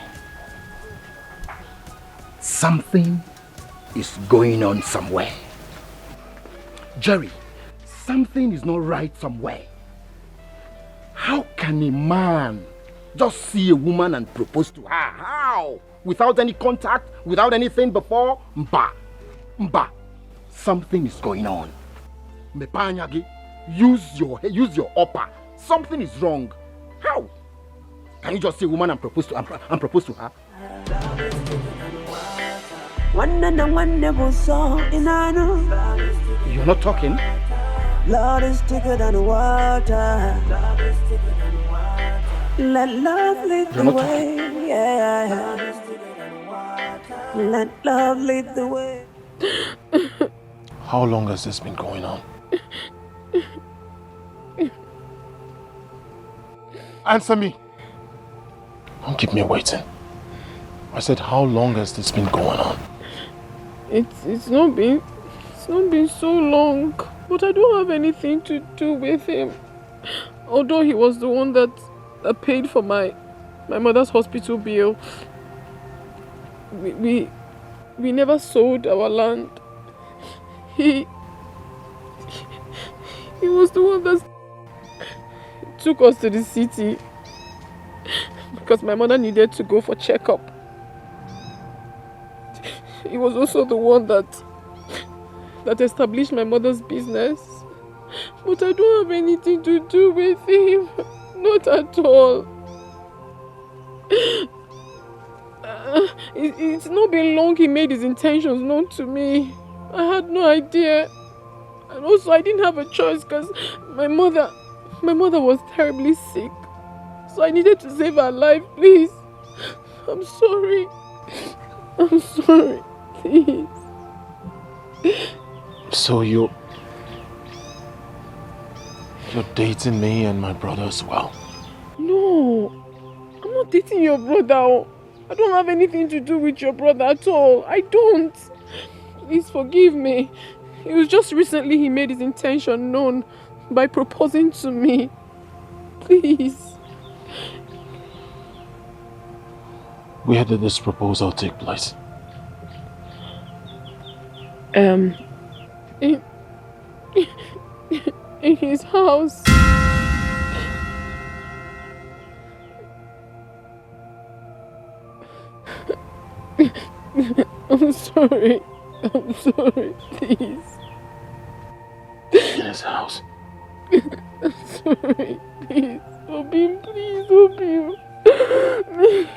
something is going on somewhere. Jerry, something is not right somewhere. How can a man just see a woman and propose to her? How? Without any contact, without anything before? Mba. Something is going on. Mepanyagi, use your upper. Something is wrong. How? Can you just see a woman and propose to her? You're not talking? Love is thicker than water. Let love lead the way. Yeah. Let love lead the way. How long has this been going on? Answer me. Don't keep me waiting. I said, how long has this been going on? It's not been so long, but I don't have anything to do with him. Although he was the one that paid for my mother's hospital bill. We never sold our land. He was the one that took us to the city because my mother needed to go for checkup. He was also the one that established my mother's business. But I don't have anything to do with him. Not at all. It's not been long he made his intentions known to me. I had no idea. And also I didn't have a choice because my mother was terribly sick. So I needed to save her life, please. I'm sorry. I'm sorry. Please. So you're dating me and my brother as well? No. I'm not dating your brother. I don't have anything to do with your brother at all. I don't. Please forgive me. It was just recently he made his intention known by proposing to me. Please. Where did this proposal take place? In his house. I'm sorry. I'm sorry, please. In his house? I'm sorry, please. Obim, please, Obim.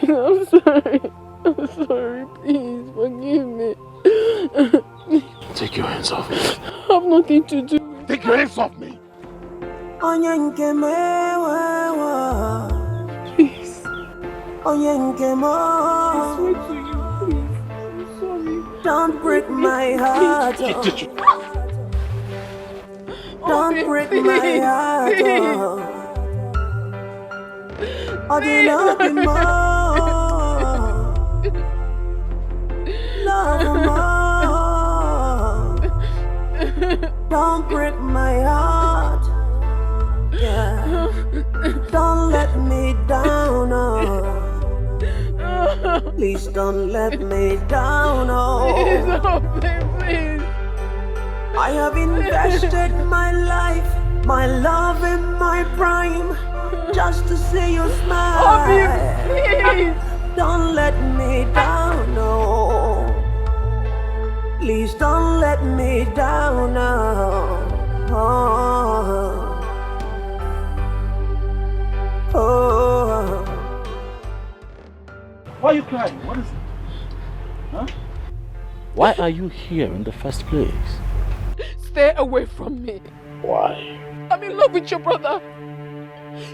I'm sorry. I'm sorry, please forgive me. Take your hands off me. I have nothing to do with it. Take your hands off me. Please. I swear to you, please. I'm sorry. Don't break my heart. Don't break my heart. I do love you more. Love you more. Don't break my heart. Yeah. Don't let me down. Oh. Please don't let me down. Oh. Please. I have invested my life, my love and my prime, just to see you smile. Please. Don't let me down, no. Please don't let me down, no. Oh. Oh. Why are you crying? What is it? Huh? Why are you here in the first place? Stay away from me. Why? I'm in love with your brother.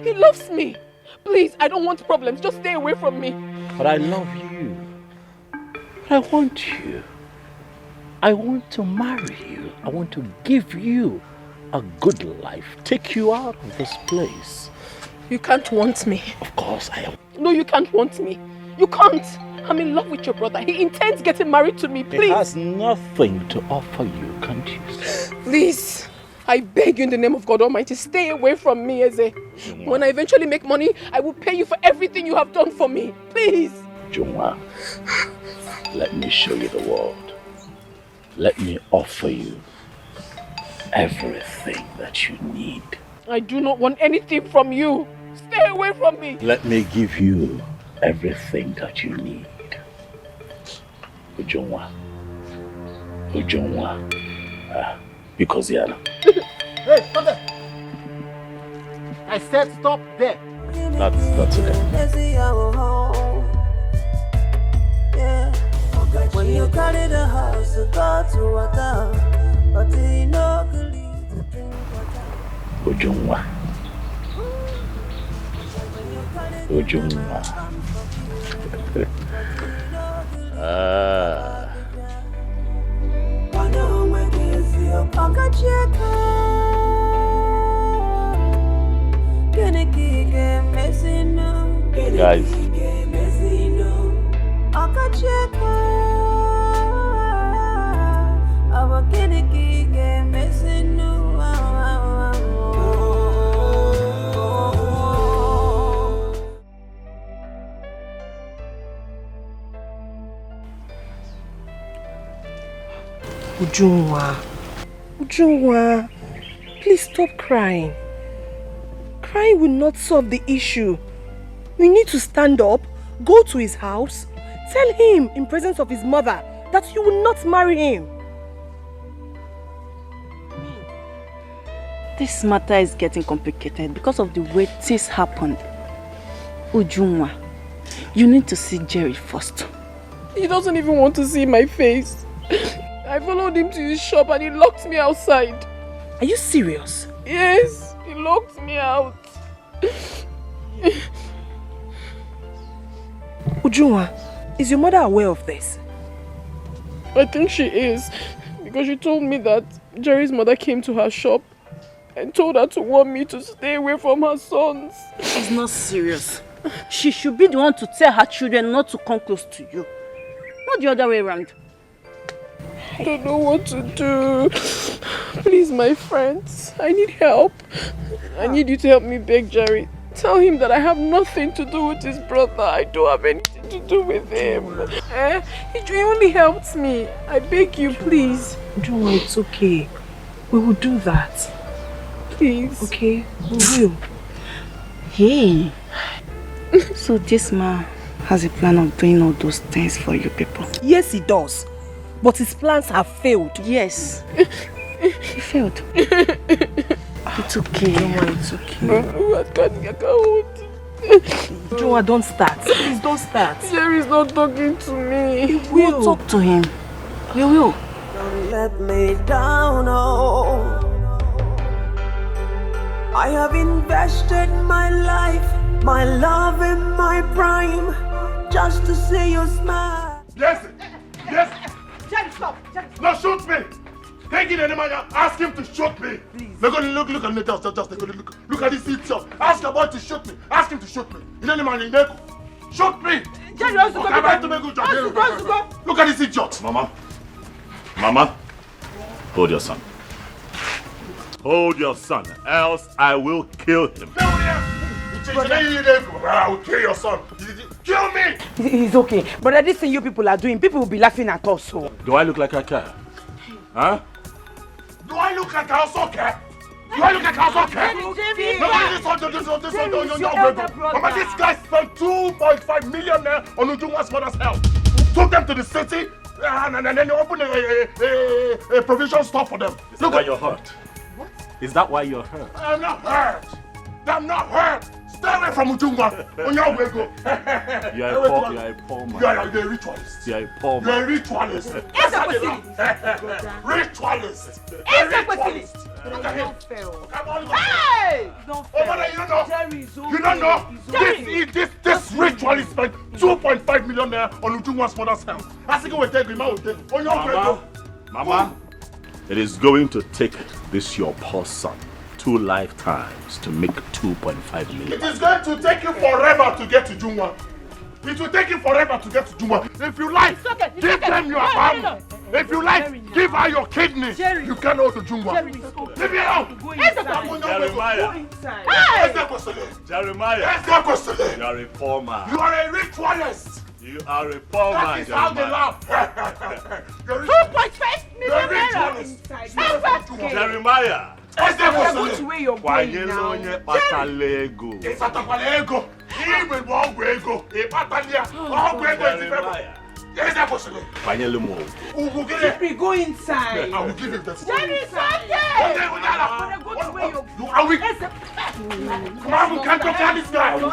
He loves me. Please, I don't want problems. Just stay away from me. But I love you. But I want you. I want to marry you. I want to give you a good life. Take you out of this place. You can't want me. Of course I am. No, you can't want me. You can't. I'm in love with your brother. He intends getting married to me. Please. He has nothing to offer you, can't you? Please. I beg you in the name of God Almighty, stay away from me, Eze. When I eventually make money, I will pay you for everything you have done for me. Please. Junwa, let me show you the world. Let me offer you everything that you need. I do not want anything from you. Stay away from me. Let me give you everything that you need. Ujunwa. Ujunwa. Because Yana. Hey, stop there! I said stop there. That's okay. Yeah. When you carry the house, you go to water, but you know Ujunwa. Ujunwa. Guys. Ujunwa, please stop crying. Crying will not solve the issue. We need to stand up, go to his house, tell him in presence of his mother that you will not marry him. This matter is getting complicated because of the way things happened. Ujunwa, you need to see Jerry first. He doesn't even want to see my face. I followed him to his shop and he locked me outside. Are you serious? Yes, he locked me out. Ujunwa, is your mother aware of this? I think she is, because she told me that Jerry's mother came to her shop and told her to warn me to stay away from her sons. It's not serious. She should be the one to tell her children not to come close to you. Not the other way around. I don't know what to do. Please, my friends, I need help. I need you to help me beg Jerry. Tell him that I have nothing to do with his brother. I don't have anything to do with him. He only helped me. I beg you, please. Ujunwa, it's okay. We will do that. Please. Okay, we will. Hey. So this man has a plan of doing all those things for you people? Yes, he does. But his plans have failed. Yes. He failed. It's okay. Ujunwa, it's okay. I can't hold it. Joa, don't start. Please don't start. Jerry's not talking to me. We'll talk to him. We will. Don't let me down, oh. I have invested my life, my love and my prime, just to see you smile. Yes! Yes! Jerry, stop! Jerry, stop! No, shoot me! Take it, any man, ask him to shoot me! Please. Look at the just look at this seat, sir. Ask the boy to shoot me. Ask him to shoot me. Any man, shoot me! Jerry, also go. Look at this idiot! Mama, hold your son. Hold your son, else I will kill him. I will kill your son. Kill me! He's okay. Brother, this thing you people are doing, people will be laughing at us. So. Do I look like I care? Huh? Do I look like I also care? Do I look like I also care? Mama, this guy spent 2.5 million on Ujunwa's mother's health. Took them to the city and then they opened a provision store for them. Is that why you're hurt? What? Is that why you're hurt? I'm not hurt. I'm not hurt. Stay away from Ujungwa. On your way, go. You are a poor man. You are a ritualist. You are a poor man. You are a ritualist. Ritualist. Ritualist. Look at him. Hey! You don't know. This ritualist spent 2.5 million naira on Ujungwa's mother's health. As he will take him out. On your way, go. Mama, it is going to take this your poor son 2 lifetimes to make 2.5 million. It is going to take you forever to get to Ujungwa. It will take you forever to get to Ujungwa. If you like, give them your arm. If you like, give her your kidney. You can go to Ujungwa. Leave me alone. Jeremiah, you are a poor man. You are a ritualist. You are a poor man. That is how they laugh. 2.5 million. Jeremiah. Which way you're going now? Jerry, go inside. I will give you that. Jerry, go to where you're going. Are we? Come on, can't talk this guy. Be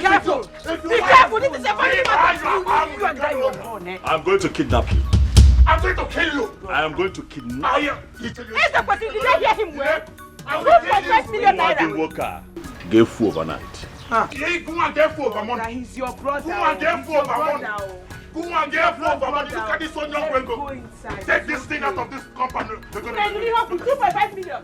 careful. Be careful. This is a very matter. I'm going to kidnap you. I'm going to kill you. I am going to kidnap you. Did I hear him well? 2.5 million naira. Gave food overnight. He's your brother. Go and get food for money. Look at this one young go. Take this thing out of this company. They're going to give up 2.5 million.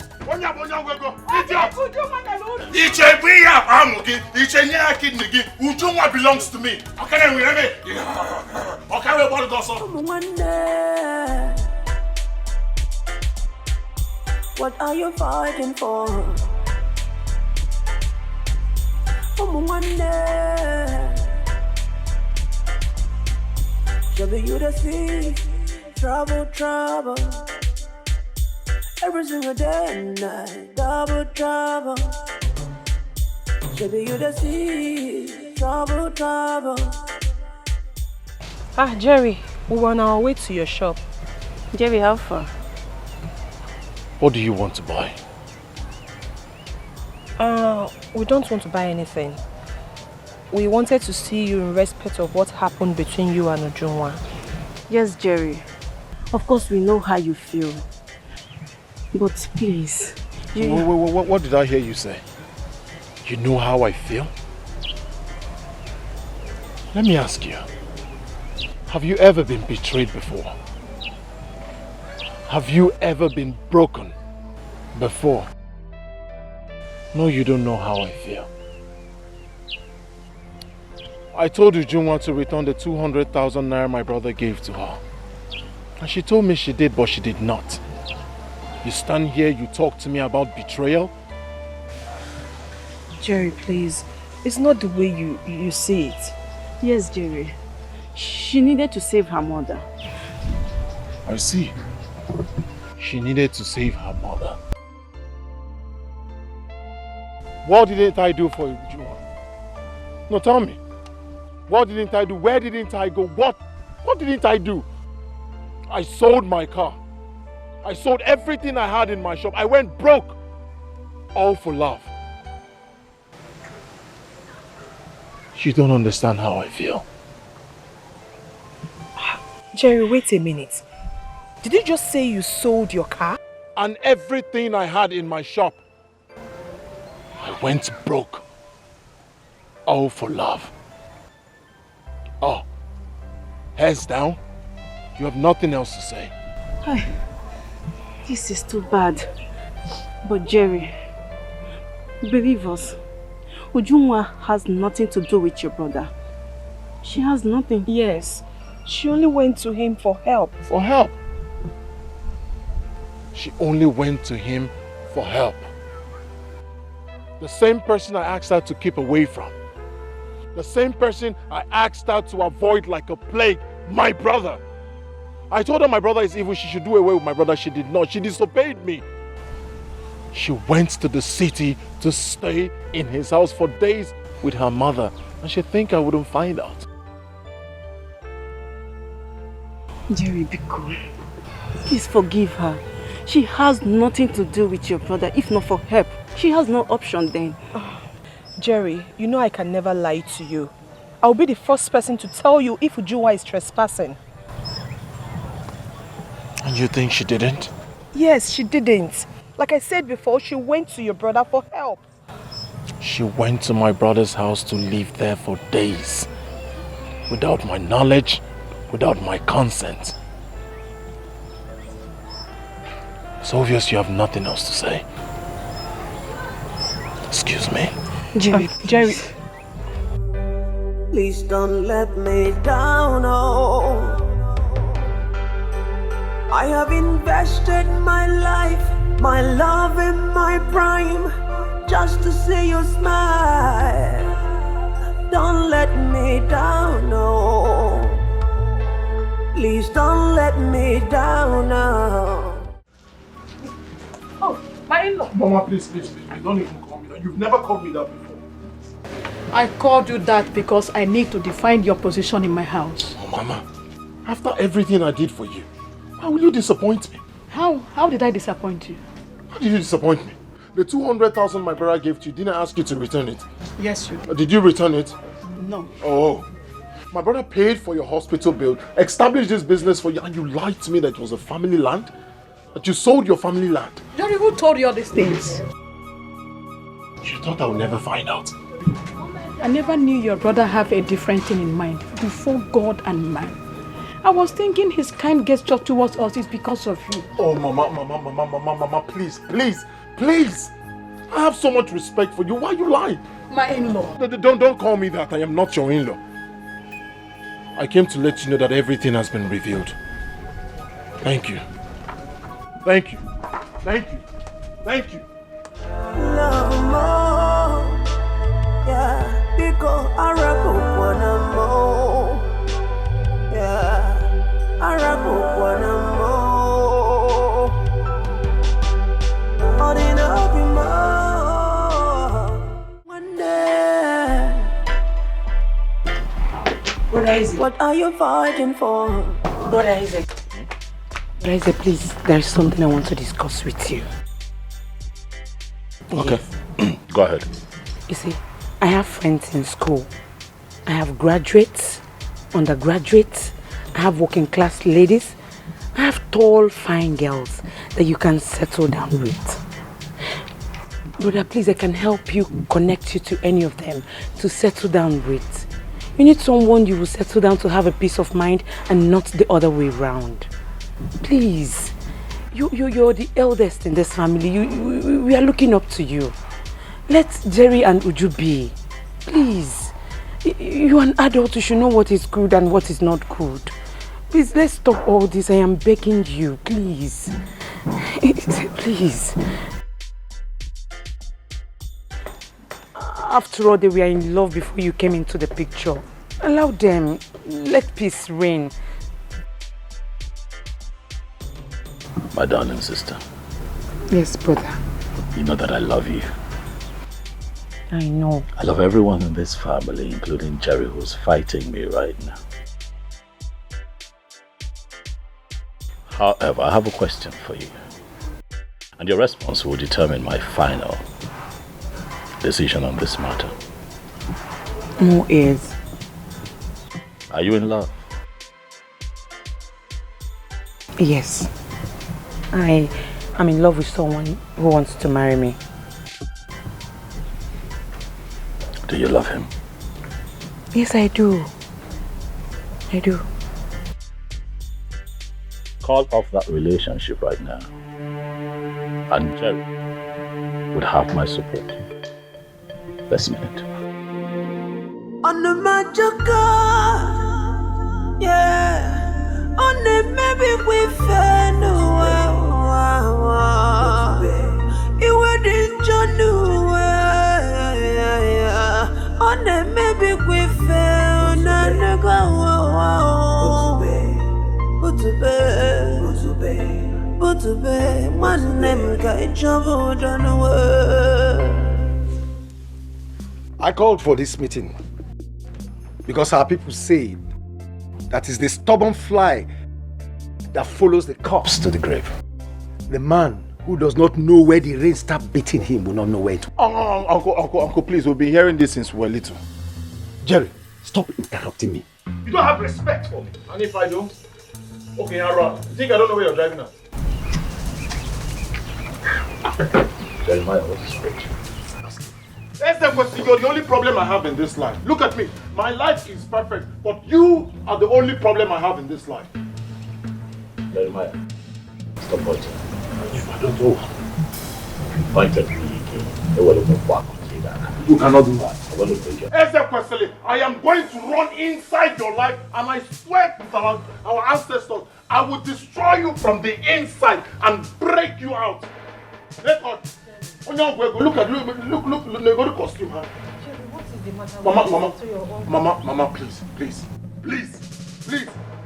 Ujungwa belongs to me. Okay, we have it. Okay, we want to go so. What are you fighting for? Should you the see trouble every single day and night, double trouble. Should you the see trouble. Ah, Jerry, we were on our way to your shop. Jerry, how far? What do you want to buy? We don't want to buy anything. We wanted to see you in respect of what happened between you and Ujungwa. Yes, Jerry. Of course, we know how you feel. But please... What did I hear you say? You know how I feel? Let me ask you. Have you ever been betrayed before? Have you ever been broken before? No, you don't know how I feel. I told Ujungwa to return the 200,000 naira my brother gave to her. And she told me she did, but she did not. You stand here, you talk to me about betrayal? Jerry, please. It's not the way you say it. Yes, Jerry. She needed to save her mother. I see. She needed to save her mother. What didn't I do for Ujungwa? No, tell me. What didn't I do? Where didn't I go? What didn't I do? I sold my car. I sold everything I had in my shop. I went broke. all for love. You don't understand how I feel. Jerry, wait a minute. Did you just say you sold your car? And everything I had in my shop. I went broke. All for love. Oh, heads down. You have nothing else to say. This is too bad. But Jerry, believe us, Ujunwa has nothing to do with your brother. She has nothing. Yes. She only went to him for help. For help? She only went to him for help. The same person I asked her to keep away from. The same person I asked her to avoid like a plague. My brother. I told her my brother is evil. She should do away with my brother. She did not. She disobeyed me. She went to the city to stay in his house for days with her mother. And she think I wouldn't find out. Jerry, be cool. Please forgive her. She has nothing to do with your brother. If not for help, she has no option then. Jerry, you know I can never lie to you. I'll be the first person to tell you if Ujunwa is trespassing. And you think she didn't? Yes, she didn't. Like I said before, she went to your brother for help. She went to my brother's house to live there for days. Without my knowledge, without my consent. It's obvious you have nothing else to say. Excuse me. Jerry, Jerry. Please don't let me down, oh. I have invested my life, my love and my prime, just to see you smile. Don't let me down, no. Please don't let me down, no. Oh, my in-law. Mama, please, don't even call me that. You've never called me that before. I called you that because I need to define your position in my house. Oh, Mama, after everything I did for you, why will you disappoint me? How did I disappoint you? How did you disappoint me? The 200,000 my brother gave to you, didn't I ask you to return it? Yes, you did. Did you return it? No. Oh. My brother paid for your hospital bill, established this business for you, and you lied to me that it was a family land? That you sold your family land? Jerry, who told you all these things? You thought I would never find out. I never knew your brother have a different thing in mind before God and man. I was thinking his kind gesture towards us is because of you. Oh, Mama, please. I have so much respect for you. Why are you lying? My in-law. Don't call me that. I am not your in-law. I came to let you know that everything has been revealed. Thank you. Thank you. Love more. Yeah, because I rap one more. Yeah, I rap one more. On and up in more. One day. Brother Isaac. What are you fighting for? Brother Isaac. Brother Isaac, please, there is something I want to discuss with you. Okay. Go ahead. You see, I have friends in school. I have graduates, undergraduates, I have working class ladies, I have tall, fine girls that you can settle down with. Brother, please, I can help you, connect you to any of them to settle down with. You need someone you will settle down to have a peace of mind and not the other way around. Please, you're the eldest in this family. We are looking up to you. Let Jerry and Uju be. Please, you're an adult. You should know what is good and what is not good. Please, let's stop all this. I am begging you, please. Please. After all, they were in love before you came into the picture. Allow them. Let peace reign. My darling sister. Yes, brother. You know that I love you. I know. I love everyone in this family, including Jerry, who's fighting me right now. However, I have a question for you. And your response will determine my final decision on this matter. More ears. Are you in love? Yes. I'm in love with someone who wants to marry me. Do you love him? Yes, I do. I do. Call off that relationship right now. And Jerry would have my support. This minute. On the magical, yeah. On the maybe we fell it wouldn't you yeah. On the maybe we fell na go but man name guy trouble done away. I called for this meeting because our people say that is the stubborn fly that follows the corpse to the grave. The man who does not know where the rain starts beating him will not know where to. Uncle, please, we'll be hearing this since we're little. Jerry, stop interrupting me. You don't have respect for me. And if I don't? Okay, now run. You think I don't know where you're driving at? Jeremiah, what is great? That's the question. You're the only problem I have in this life. Look at me. My life is perfect, but you are the only problem I have in this life. Jeremiah, stop pointing. I don't know. Point at me again. You cannot do that. I'm going to break it. I am going to run inside your life, and I swear to our ancestors, I will destroy you from the inside and break you out. Let us. Look at the costume, huh? What is the matter? Mama, please.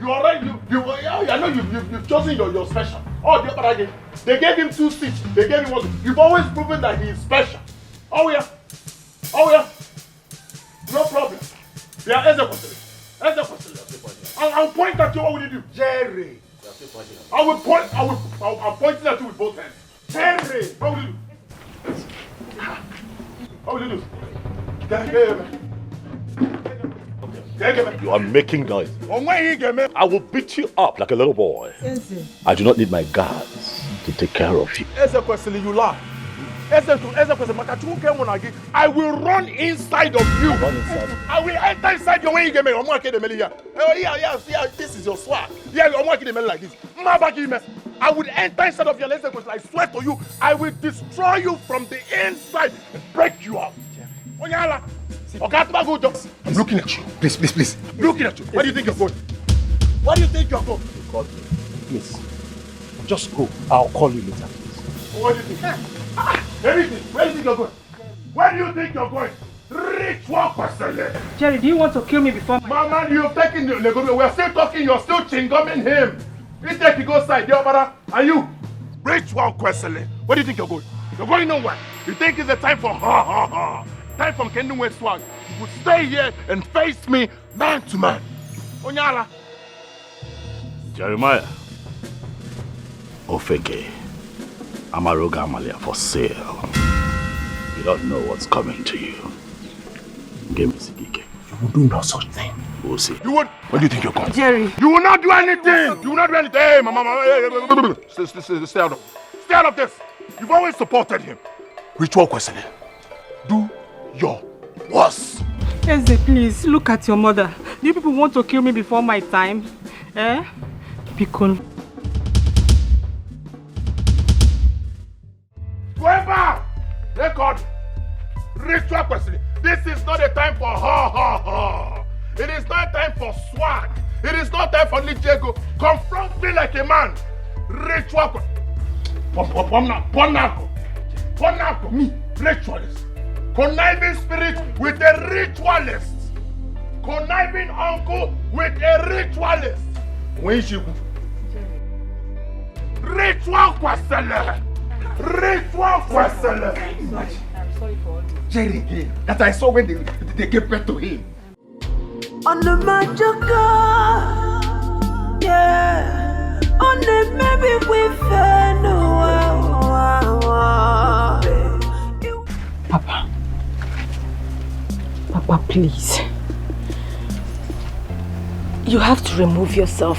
You are right. I know you've chosen your special. Oh, they gave him 2 seats. They gave him 1. You've always proven that he is special. Oh yeah. No problem. Yeah, I'll point at you. What will you do? Jerry. I'm pointing at you with both hands. Jerry. What will you do? What will you do? You are making noise. I will beat you up like a little boy. I do not need my guards to take care of you. You laugh. I will run inside of you. I will enter inside your way. Yeah, this is your swag. Yeah, I'm working like this. I will enter inside of your lesson. I swear to you, I will destroy you from the inside and break you up. I'm looking at you. Please. I'm looking at you. Where do you think you're going? Where do you think you're going? Please, just go. I'll call you later. What do you think? Everything. Where do you think you're going? Where do you think you're going? Ritual person. Jerry, do you want to kill me before my... Mama, you've taken the... We're still talking. You're still chingumming him. You take you go side. Are you? Ritual question. Where do you think you're going? You're going nowhere. You think it's a time for time from Kingdom West swag. You would stay here and face me man to man. Onyala. Jeremiah. Ofeke. Amaroga Amalia for sale. You don't know what's coming to you. Give me Sigike. You will do no such thing. We'll see. You would? Where do you think you're going? Jerry. You will not do anything. You will not do anything. Hey, mama. Stay out of. Stay out of this. You've always supported him. Ritual question. Do your worst. Eze, please, look at your mother. Do you people want to kill me before my time? Be cool. Whoever! Record! Ritual question. This is not a time for It is not time for swag. It is not time for Nijego. Confront me like a man. Ritual question. Ponako, me, ritualist. Conniving spirit with a ritualist. Conniving uncle with a ritualist. When she ritual question. Ritual question. I'm sorry for all this. Jerry again. That I saw when they gave birth to him. On the magical, yeah. On the maybe we fell. Papa, please. You have to remove yourself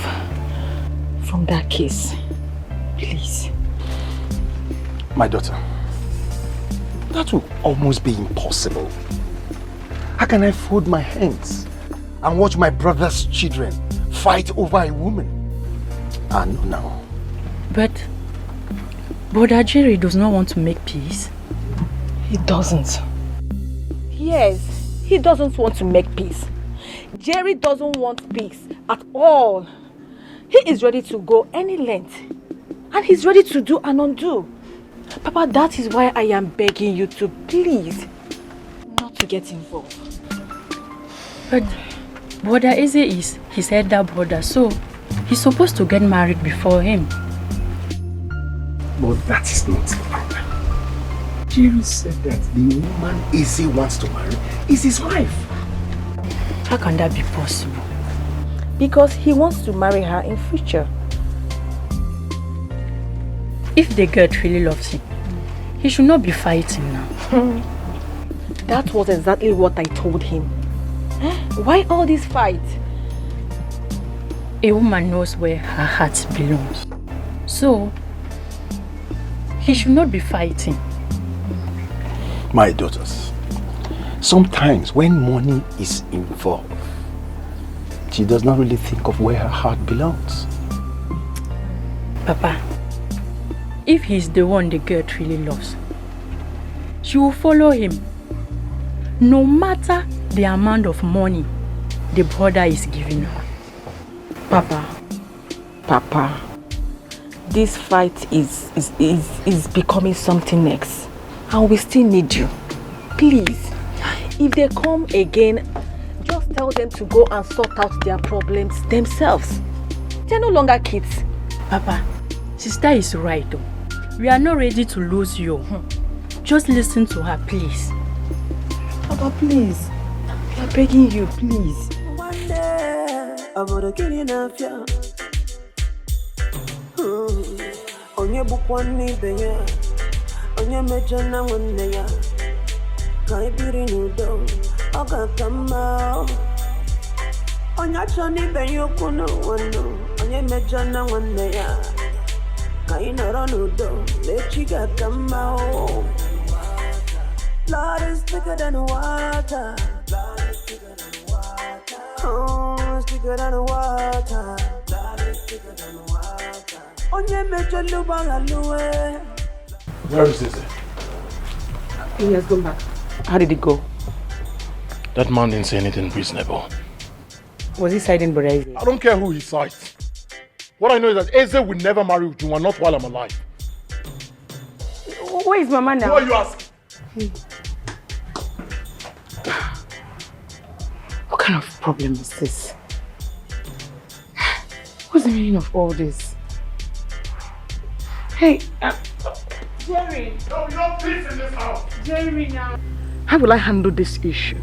from that case. Please. My daughter, that will almost be impossible. How can I fold my hands and watch my brother's children fight over a woman? No. But Brother Jerry does not want to make peace. He doesn't. Yes, he doesn't want to make peace. Jerry doesn't want peace at all. He is ready to go any length. And he's ready to do and undo. Papa, that is why I am begging you to please not to get involved. But Brother Eze is his elder brother, so he's supposed to get married before him. But that is not the problem. Jerry said that the woman Eze wants to marry is his wife. How can that be possible? Because he wants to marry her in future. If the girl really loves him, he should not be fighting now. That was exactly what I told him. Why all this fight? A woman knows where her heart belongs. So, he should not be fighting. My daughters, sometimes when money is involved, she does not really think of where her heart belongs. Papa, if he's the one the girl really loves, she will follow him. No matter the amount of money the brother is giving her. Papa, this fight is becoming something else. And we still need you. Please, if they come again, just tell them to go and sort out their problems themselves. They're no longer kids. Papa, sister is right though. We are not ready to lose you. Just listen to her, please. Papa, please. We are begging you, please. One day, I'm gonna kill you now, yeah. Onye bukwani benya, onye mejana wande ya. Kai biri nudo, oga kama. Onye chani benyo kuno wano, onye mejana wande ya. Kai nara nudo, lechiga kama. Blood is thicker than water. Blood is thicker than water. Oh, it's thicker than water. Blood is thicker than water. Onye mejo luba luwe. Where is this? He has gone back. How did it go? That man didn't say anything reasonable. Was he siding Brother Eze? I don't care who he sides. What I know is that Eze will never marry Ujunwa, not while I'm alive. Where is Mama now? Who are you asking? What kind of problem is this? What's the meaning of all this? Hey, Jerry! No, you don't peace in this house! Jerry now! How will I handle this issue?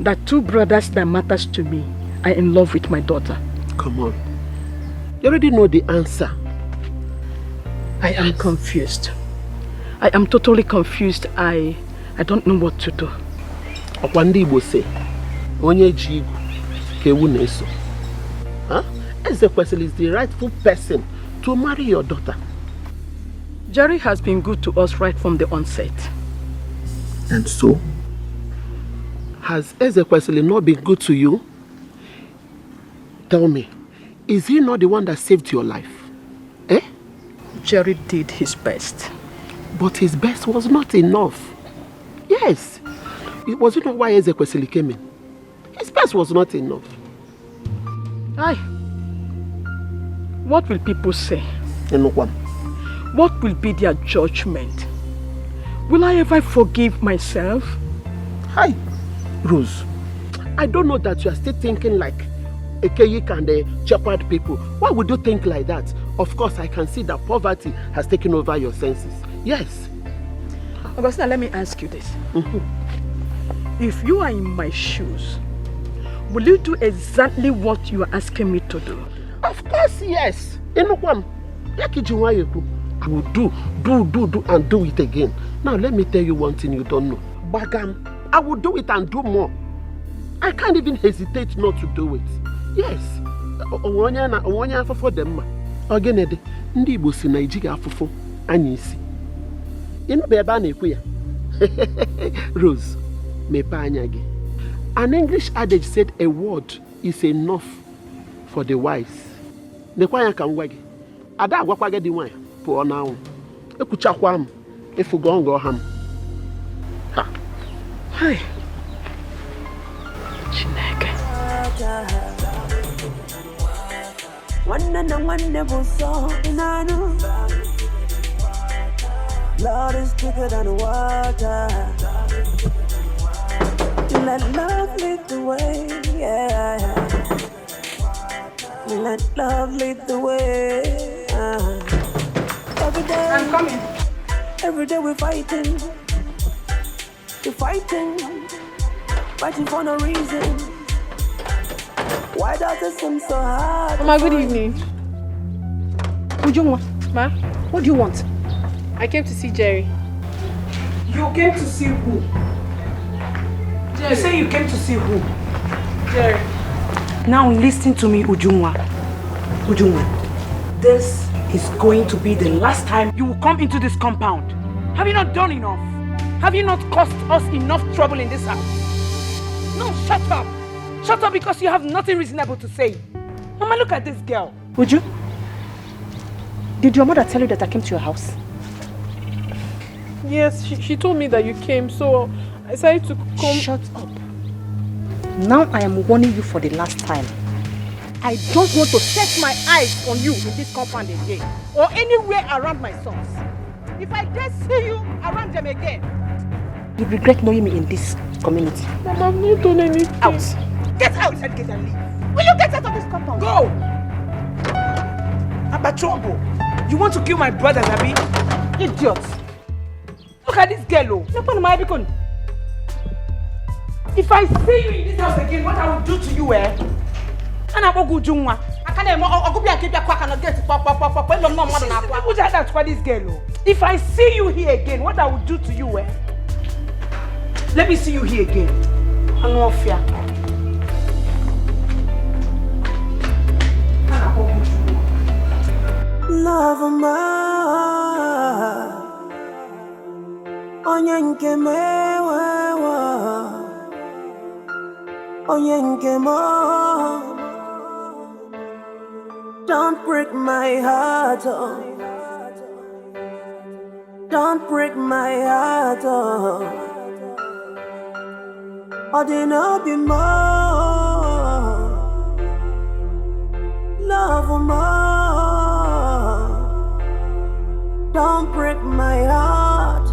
That two brothers that matters to me are in love with my daughter. Come on. You already know the answer. I am confused. I am totally confused. I don't know what to do. Okwandi Igbo say, onye ji igu ka ewu na-eso. Ezekwesili is the rightful person to marry your daughter. Jerry has been good to us right from the onset. And so, has Ezekwesili not been good to you? Tell me, is he not the one that saved your life? Eh? Jerry did his best. But his best was not enough. Yes. Was it not why Ezekwesili came in? His best was not enough. Aye. What will people say? What will be their judgment? Will I ever forgive myself? Hi, Rose. I don't know that you are still thinking like Ekeyik and the shepherd people. Why would you think like that? Of course, I can see that poverty has taken over your senses. Yes. Augustina, let me ask you this. If you are in my shoes, will you do exactly what you are asking me to do? Of course, yes. I will do and do it again. Now, let me tell you one thing you don't know. Bagam, I will do it and do more. I can't even hesitate not to do it. Yes. Onye afofo dem ma. Ogenede, ndị Igbo si na ejigi afofo anya isi. Inu be ebe a na-ekwu ya. Rose, mepe anya gị. An English adage said a word is enough for the wise. Nekwa ya ka ngwa gị. Ada agwakwa gị dị nwanyị pụọ n'anwụ. Ekwuchakwa m efugo ngo ha m. Ha. Hi. Chineke. Lord is thicker than water. Let love lead the way, yeah. Let love lead the way. Every day, I'm coming. Every day we're fighting. We're fighting for no reason. Why does it seem so hard? Mama, good evening. Ujungwa, Ma? what do you want? I came to see Jerry. You came to see who? Jerry. You say you came to see who? Jerry. Now listen to me, Ujungwa. Ujungwa, this is going to be the last time you will come into this compound. Have you not done enough? Have you not caused us enough trouble in this house? No, shut up. Shut up because you have nothing reasonable to say. Mama, look at this girl. Uju, did your mother tell you that I came to your house? Yes, she told me that you came, so I decided to come. Shut up. Now I am warning you for the last time. I don't want to set my eyes on you in this compound again, or anywhere around my sons. If I dare see you around them again, you regret knowing me in this community. Mama, I've not done anything. Out. Get out, said get and leave. Will you get out of this compound? Go! Abachobo, you want to kill my brothers, Abi? Idiot. Look at this girl, oh. If I see you in this house again, what I will do to you, eh? And I'm going to this girl. If I see you here again, what I will do to you, eh? Let me see you here again. I'm not fear. Love ma onye nke mewa onye nke mo. Don't break my heart, oh. Don't break my heart, oh. I didn't be more. Love more. Don't break my heart,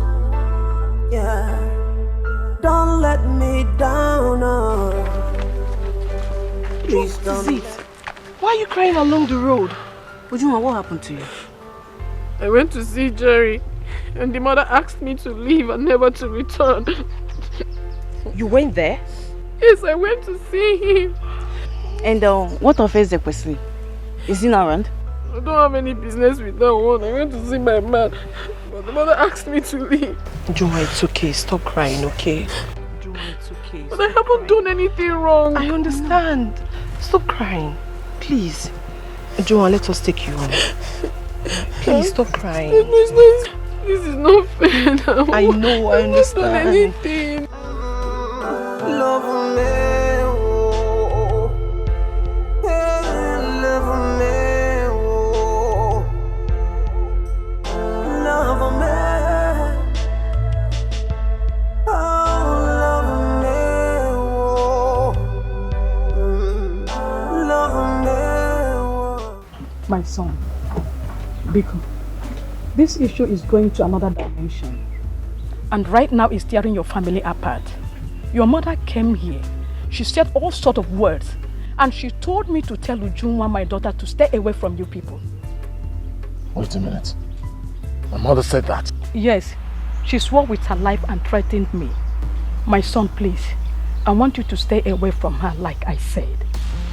yeah. Don't let me down, oh. Please don't. What is it? Why are you crying along the road? Ujuma, what happened to you? I went to see Jerry, and the mother asked me to leave and never to return. You went there? Yes, I went to see him. And what of Ezekwesi? Is he not around? I don't have any business with that one. I went to see my man, but the mother asked me to leave. Juma, it's okay. Stop crying, okay? Juma, it's okay. But I haven't done anything wrong. I understand. Stop crying. Please. Juma, let us take you home. Please, stop crying. This is not fair now. I know, I understand. I haven't done anything. Love me. My son, Biko, this issue is going to another dimension. And right now it's tearing your family apart. Your mother came here. She said all sorts of words. And she told me to tell Ujunwa, my daughter, to stay away from you people. Wait a minute. My mother said that? Yes. She swore with her life and threatened me. My son, please. I want you to stay away from her like I said.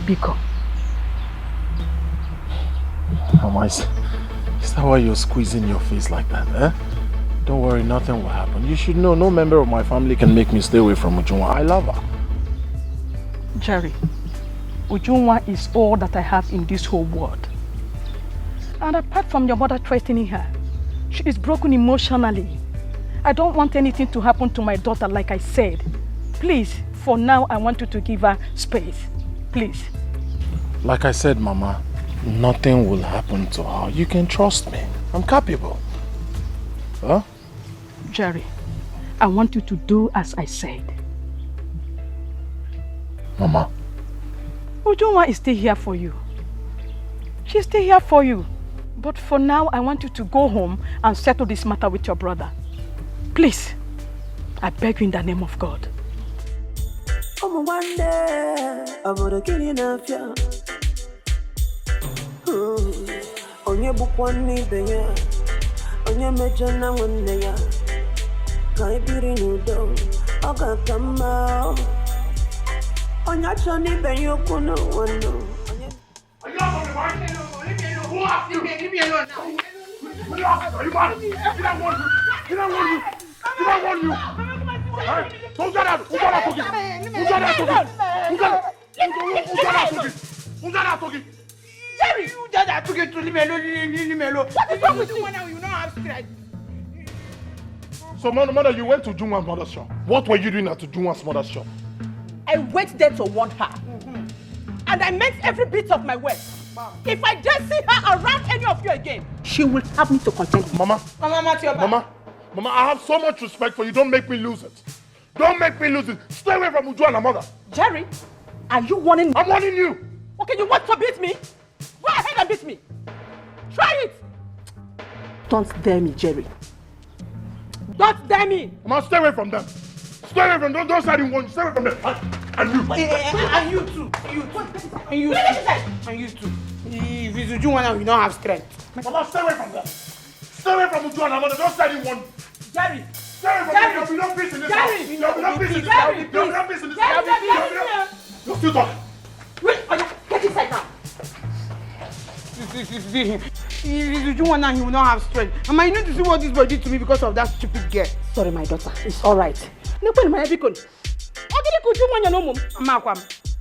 Biko. Mama, is that why you're squeezing your face like that, eh? Don't worry, nothing will happen. You should know no member of my family can make me stay away from Ujunwa. I love her. Jerry, Ujunwa is all that I have in this whole world. And apart from your mother threatening her, she is broken emotionally. I don't want anything to happen to my daughter, like I said. Please, for now, I want you to give her space. Please. Like I said, Mama, nothing will happen to her. You can trust me. I'm capable. Huh? Jerry, I want you to do as I said. Mama. Ujunwa is still here for you. She's still here for you. But for now, I want you to go home and settle this matter with your brother. Please, I beg you in the name of God. Onye bukwani benya, onye mejana wande ya, kai biri nudo, oga kama, onye chani benyo kuno wano. Who asked you? Leave me alone now. Are you mad? Did I warn you? Did I warn you? Did I warn you? Don't get out! Who got out talking? Who got out talking? Who got out talking? Jerry, you just have to get to leave me alone, leave me alone. What is wrong with you now? You don't have strength. So, mother, you went to Junwa's mother's shop. What were you doing at Junwa's mother's shop? I went there to warn her. And I meant every bit of my word. If I just see her around any of you again, she will have me to contend with. Mama, I have so much respect for you. Don't make me lose it. Don't make me lose it. Stay away from Uju and her mother. Jerry, are you warning me? I'm warning you. Okay, you want to beat me? Go ahead and beat me. Try it. Don't dare me, Jerry. Don't dare me. Mama, stay away from them. Stay away from them. Don't say I didn't want you. Stay away from them. And you. And you too. And you too. If it's Uju now, you don't have strength. Mama, stay away from them. Stay away from Uju and her mother. Don't say I didn't want you. Jerry. Stay away from them. There'll be no peace in this house. There'll be no peace in this house. There'll be no peace in this house. You're still talking. Wait, get inside now. If it's Uju now, he will not have strength. Mama, you need to see what this boy did to me because of that stupid girl. Sorry, my daughter. It's all right. I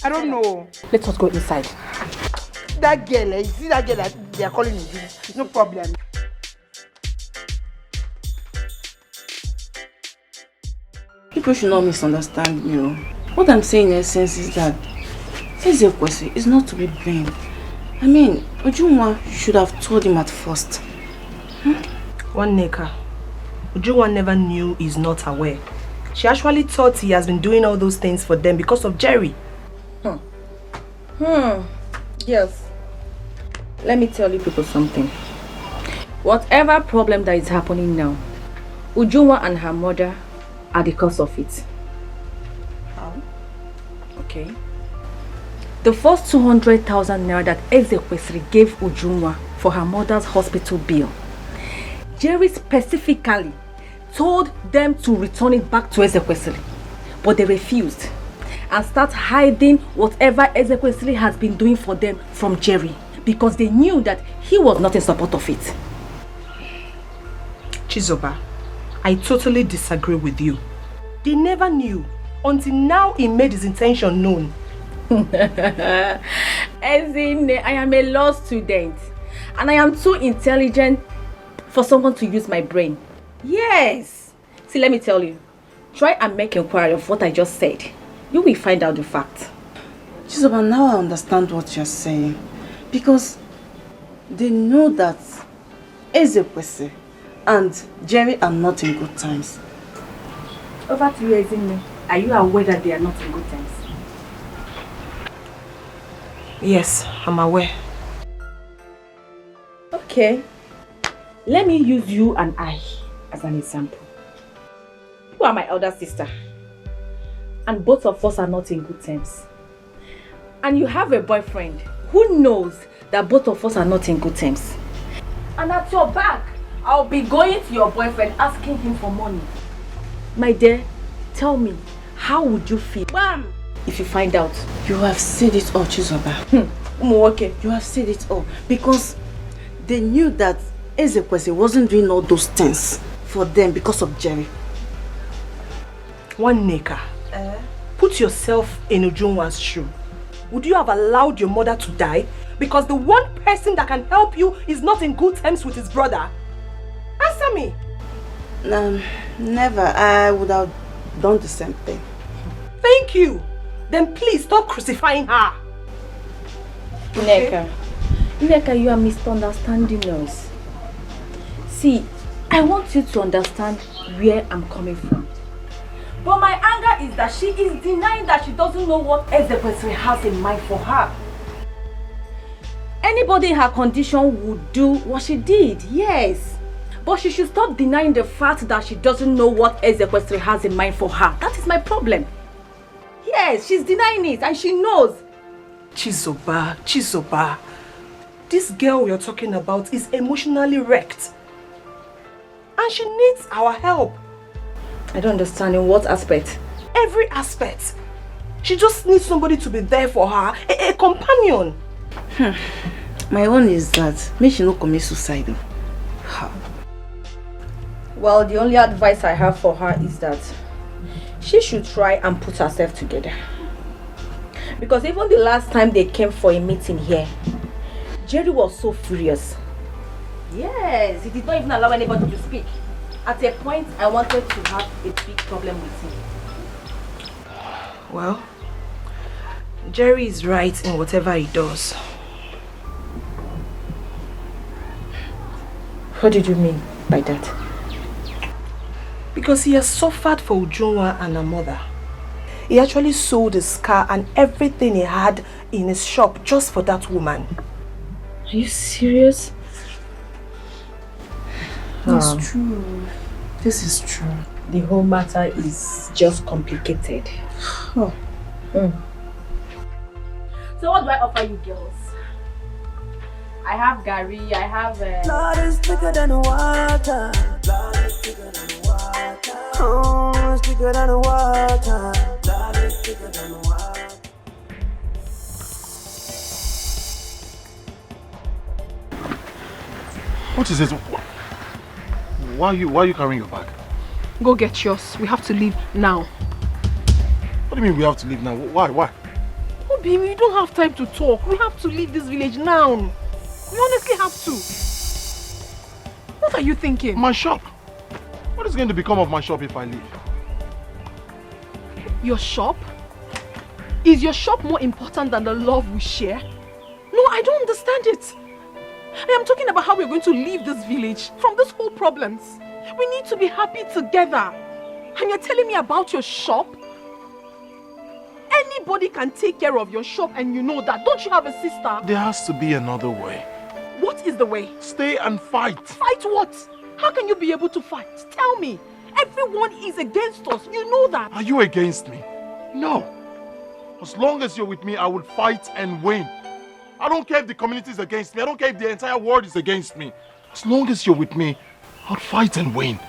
don't know. Let us go inside. That girl, you see that girl that they are calling me? No problem. People should not misunderstand me. What I'm saying in essence is that Ezekwesi is not to be blamed. I mean, Ujunwa should have told him at first. One Neka, Ujunwa never knew he's not aware. She actually thought he has been doing all those things for them because of Jerry. Yes. Let me tell you people something. Whatever problem that is happening now, Ujunwa and her mother are the cause of it. How? Okay. The first 200,000 naira that Ezekwesi gave Ujunwa for her mother's hospital bill, Jerry specifically told them to return it back to Ezekwesi, but they refused and start hiding whatever Ezekwesi has been doing for them from Jerry because they knew that he was not in support of it. Chizoba, I totally disagree with you. They never knew until now he made his intention known. As in, I am a law student and I am too intelligent for someone to use my brain. Yes. See, let me tell you. Try and make inquiry of what I just said. You will find out the fact. Chizoba, now I understand what you're saying. Because they know that Ezekwesi and Jerry are not in good times. Over to you, Ezinne. Are you aware that they are not in good times? Yes, I'm aware. Okay. Let me use you and I as an example. You are my elder sister. And both of us are not in good terms. And you have a boyfriend who knows that both of us are not in good terms. And at your back, I'll be going to your boyfriend asking him for money. My dear, tell me, how would you feel? Bam! If you find out. You have said it all, Chizoba. Okay. You have said it all. Because they knew that Ezekwesi wasn't doing all those things for them because of Jerry. One Neka. Put yourself in Ujunwa's shoe. Would you have allowed your mother to die because the one person that can help you is not in good terms with his brother? Answer me. Never. I would have done the same thing. Thank you. Then please stop crucifying her. Nneka, you are misunderstanding us. See, I want you to understand where I'm coming from. But my anger is that she is denying that she doesn't know what Ezekwesili has in mind for her. Anybody in her condition would do what she did, yes. But she should stop denying the fact that she doesn't know what Ezekwesili has in mind for her. That is my problem. Yes, she's denying it and she knows. Chizoba. This girl we are talking about is emotionally wrecked. And she needs our help. I don't understand in what aspect? Every aspect. She just needs somebody to be there for her, a companion. My own is that may she not commit suicide. Well, the only advice I have for her is that she should try and put herself together. Because even the last time they came for a meeting here, Jerry was so furious. Yes, he did not even allow anybody to speak. At a point, I wanted to have a big problem with him. Well, Jerry is right in whatever he does. What did you mean by that? Because he has suffered for Ujunwa and her mother. He actually sold his car and everything he had in his shop just for that woman. Are you serious? It's true. This is true. The whole matter is just complicated. Oh. So what do I offer you girls? I have Gary, I have... Blood is thicker than water. Blood is thicker than water. Oh, it's thicker than water. Blood is thicker than water. What is it? Why are you carrying your bag? Go get yours. We have to leave now. What do you mean we have to leave now? Why? Oh, baby, we don't have time to talk. We have to leave this village now. We honestly have to. What are you thinking? My shop. What is going to become of my shop if I leave? Your shop? Is your shop more important than the love we share? No, I don't understand it. I am talking about how we're going to leave this village from this whole problems. We need to be happy together. And you're telling me about your shop? Anybody can take care of your shop and you know that. Don't you have a sister? There has to be another way. What is the way? Stay and fight. Fight what? How can you be able to fight? Tell me. Everyone is against us. You know that. Are you against me? No. As long as you're with me, I will fight and win. I don't care if the community is against me. I don't care if the entire world is against me. As long as you're with me, I'll fight and win.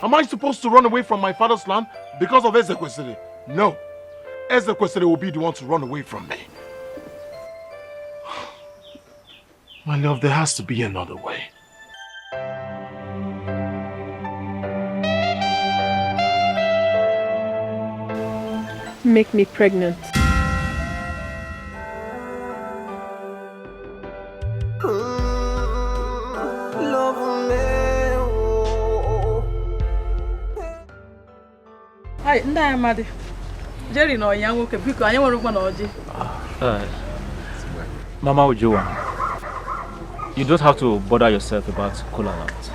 Am I supposed to run away from my father's land because of Ezekwesili? No. Ezekwesili will be the one to run away from me. My love, there has to be another way. Make me pregnant. Hi, Nda Amadi. Jerry no yango ke biko anya nwere na oji. Mama Ujuwa, you don't have to bother yourself about Kola Land.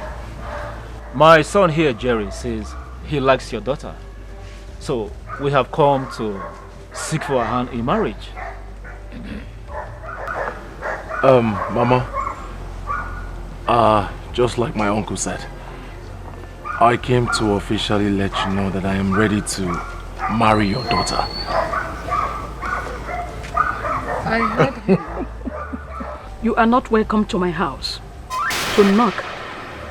My son here, Jerry, says he likes your daughter. So we have come to seek for her hand in marriage. Mama, just like my uncle said, I came to officially let you know that I am ready to marry your daughter. I heard him. You are not welcome to my house to knock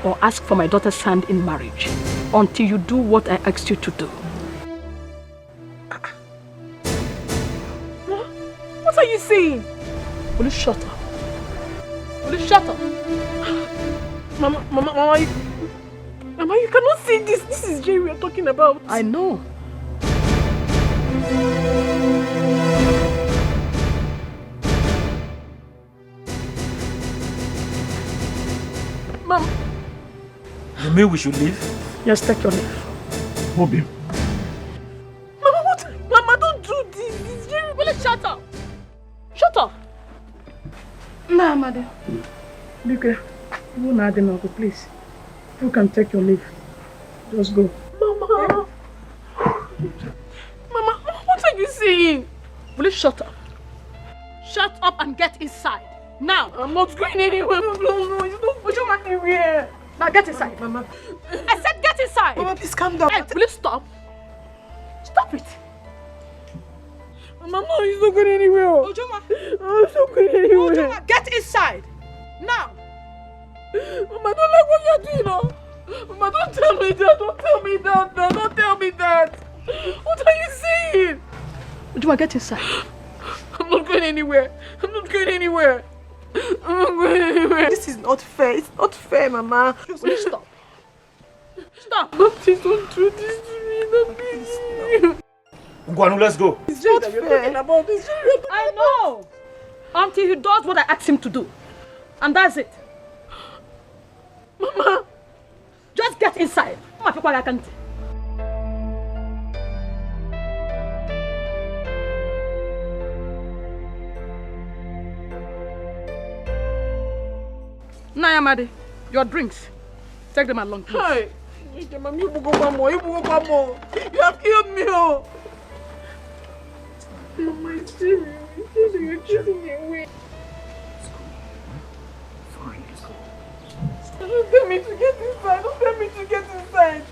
or ask for my daughter's hand in marriage until you do what I asked you to do. What are you saying? Will you shut up? Will you shut up? Mama, you cannot say this. This is Jerry we are talking about. I know. Mom. You mean we should leave? Yes, take your leave. Bobby. Mama, what? Mama, don't do this. It's Jerry. Will you shut up? Shut up. Nah, Mother. Bika, you not the please. You can take your leave. Just go. Mama. Mama, what are you saying? Will you shut up? Shut up and get inside. Now. I'm not going anywhere. No, don't put your anywhere. Now get inside. Mama. I said get inside. Mama, please calm down. Hey, will you stop? Stop it. Mama, no, he's not going anywhere. Ojoma. Oh, he's not going anywhere. Ojoma, get inside. Now. Mama, don't like what you're doing, no? Mama, don't tell me that. Don't tell me that. No, don't tell me that. What are you saying? Ojoma, get inside. I'm not going anywhere. I'm not going anywhere. I'm not going anywhere. This is not fair. It's not fair, Mama. Will you stop? Stop. No, please don't do this to me. No, please. Ngwanu, let's go. It's not fair. About this. I know. Until he does what I asked him to do. And that's it. Mama. Just get inside. Mama, people I can't. Nayamade, your drinks. Take them along, please. Hi. You have killed me, oh. Mama, it's Jerry. You're chasing me away. Fine, let's go. Don't tell me to get inside. Don't tell me to get inside.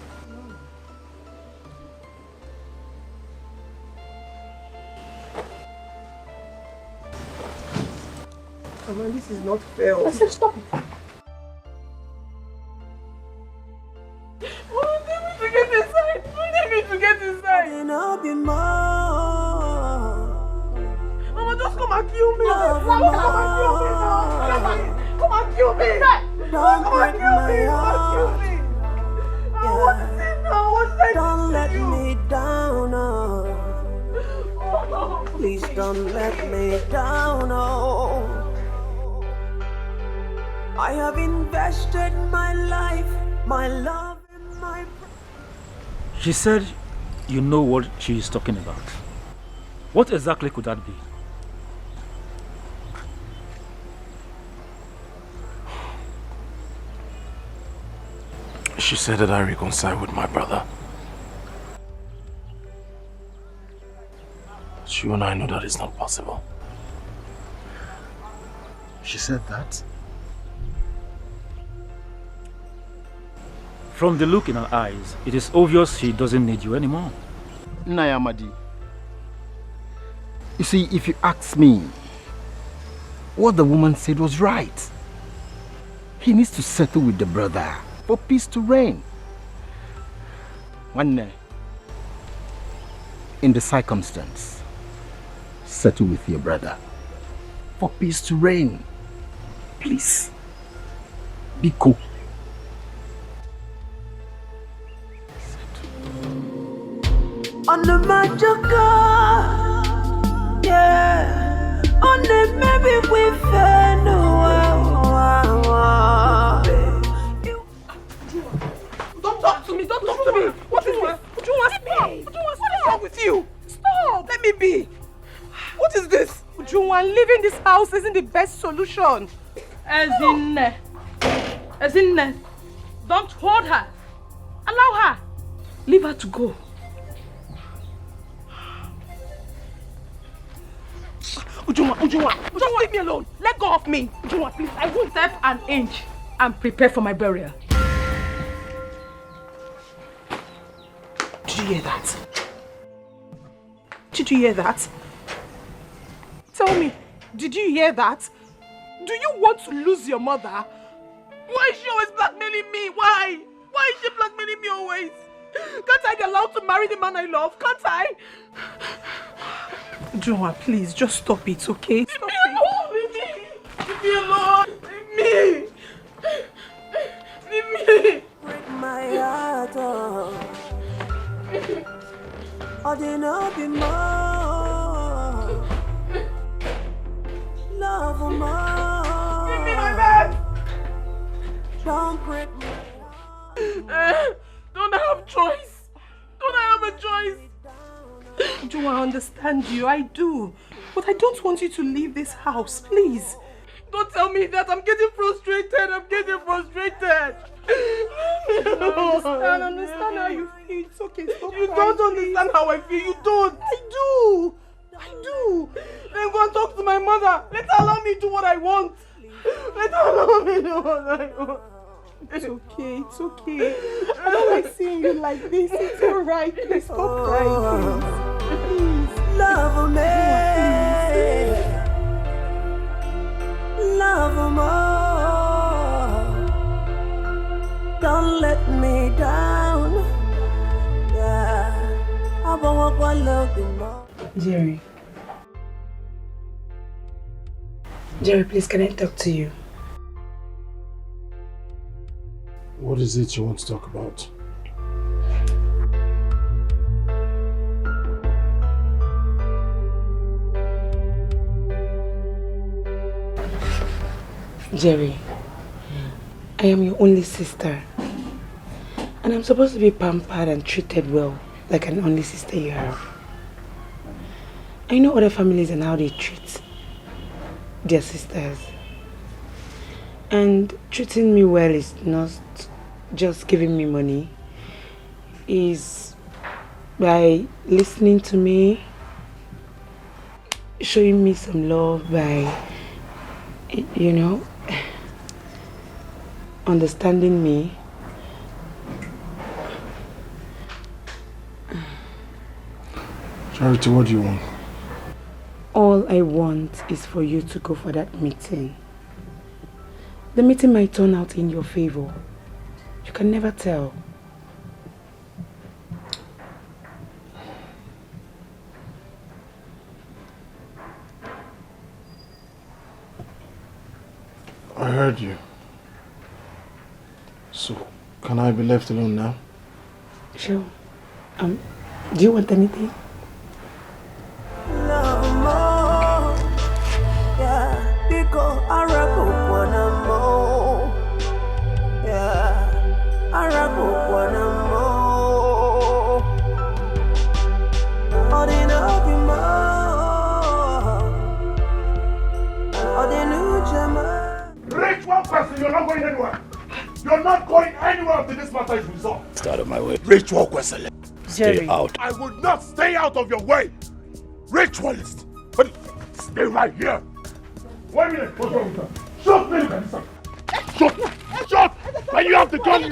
Mama, this is not fair. I said stop it. Don't tell me to get inside. Don't tell me to get inside. Mama, just come and kill me. Come and kill me now. Come and kill me. Come and kill me. Come and kill me. What is it now? What did I do? Don't let me down, oh. Please don't let me down, oh. I have invested my life, my love, and my... She said you know what she is talking about. What exactly could that be? She said that I reconcile with my brother. But you and I know that is not possible. She said that? From the look in her eyes, it is obvious she doesn't need you anymore. Nayamadi, you see, if you ask me, what the woman said was right. He needs to settle with the brother for peace to reign. One day, in the circumstance, settle with your brother for peace to reign. Please, be cool. On the magic yeah. On the maybe we fair no. Don't talk to me. Don't talk to me. What is this? What is wrong with you? Stop. Let me be. What is this? Ujunwa, leaving this house isn't the best solution. Ezinne, don't hold her. Allow her. Leave her to go. Ujunwa, leave me alone. Let go of me. Ujunwa, please. I won't step an inch and prepare for my burial. Did you hear that? Did you hear that? Tell me, did you hear that? Do you want to lose your mother? Why is she always blackmailing me? Why? Why is she blackmailing me always? Can't I be allowed to marry the man I love? Can't I? Joa, please, just stop it, okay? Stop it. Leave me alone. Leave me. Leave me. Break my heart, oh. or there no be more. Love more. Give me my bag. Don't break me. Don't I have choice? Don't I have a choice? Do I understand you? I do. But I don't want you to leave this house, please. Don't tell me that. I'm getting frustrated. I'm getting frustrated. I understand how you feel. It's okay. Stop You crying, don't understand how I feel. You don't. I do. I do. Then go and talk to my mother. Let her allow me to do what I want. Let her allow me to do what I want. It's okay. It's okay. I don't like seeing you like this. It's alright. Please stop crying. Please. Love me. Love more. Don't let me down. Yeah, I want one love more. Jerry. Jerry, please, can I talk to you? What is it you want to talk about? Jerry, I am your only sister. And I'm supposed to be pampered and treated well, like an only sister you have. I know other families and how they treat their sisters. And treating me well is not just giving me money. Is by listening to me, showing me some love by, you know, understanding me. Charity, what do you want? All I want is for you to go for that meeting. The meeting might turn out in your favor. You can never tell. I heard you. So, can I be left alone now? Sure. Do you want anything? Love more. Yeah, because I rap up one more. Yeah, I rap up one more. Or they no be more. Or they new German. Rich one person, you're not going anywhere. You're not going anywhere until this matter is resolved. Stay out of my way. Ritual question. Stay out. I would not stay out of your way. Ritualist. But stay right here. Wait a minute. What's wrong with that? Shut me. Look at this. Shut. Shut. When you have the gun,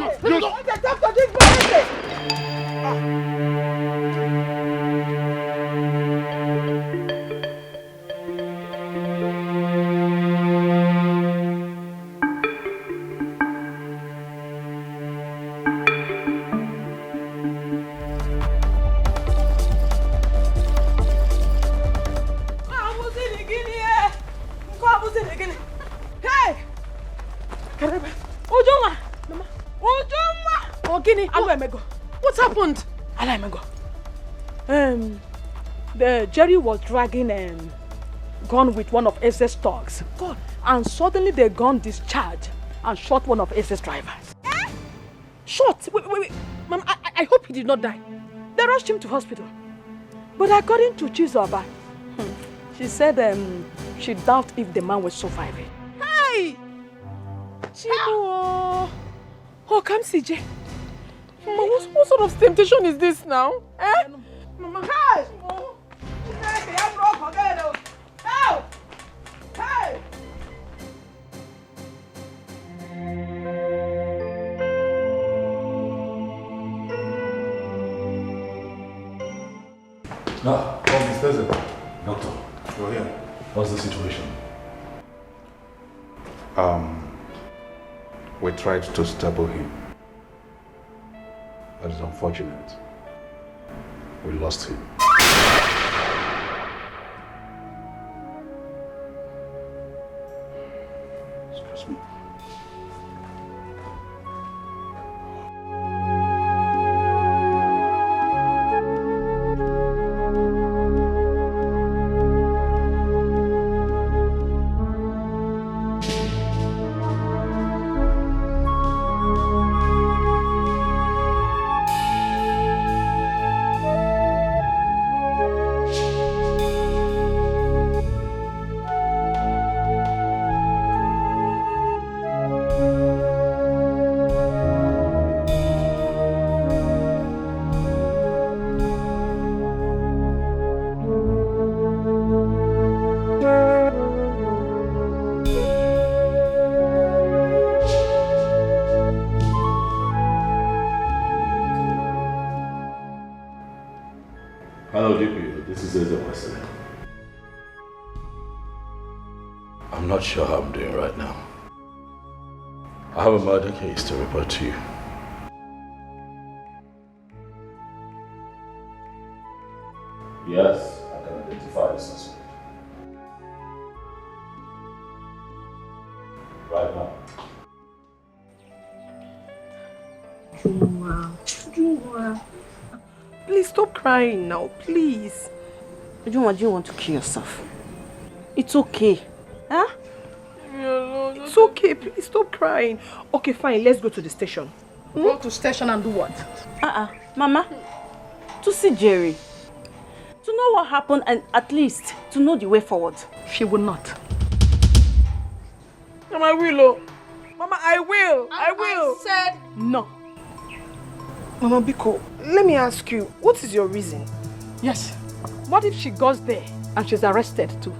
What happened? The Jerry was dragging gun with one of SS thugs. God. And suddenly the gun discharged and shot one of SS drivers. Eh? Shot? Wait. Mama, I hope he did not die. They rushed him to hospital. But according to Chizoba, she said she doubts if the man was surviving. Hey! Chibo! Oh, come CJ. Mama, what sort of temptation is this now? Eh? Mama, hey! Hey! No, Mr. President. Doctor, you're here. What's the situation? We tried to stable him. That is unfortunate. We lost him. Excuse me. Hello, DP. This is Eze Wesley. I'm not sure how I'm doing right now. I have a murder case to report to you. Yes, I can identify the suspect. Right now. Juma. Please stop crying now, please. Juma, do you want to kill yourself? It's okay. Huh? It's okay, please stop crying. Okay, fine, let's go to the station. Go to station and do what? Mama, to see Jerry. To know what happened and at least to know the way forward. She will not. Mama, I will. Mama, I will. I will. I said no. Mama Biko, let me ask you, what is your reason? Yes. What if she goes there and she's arrested too?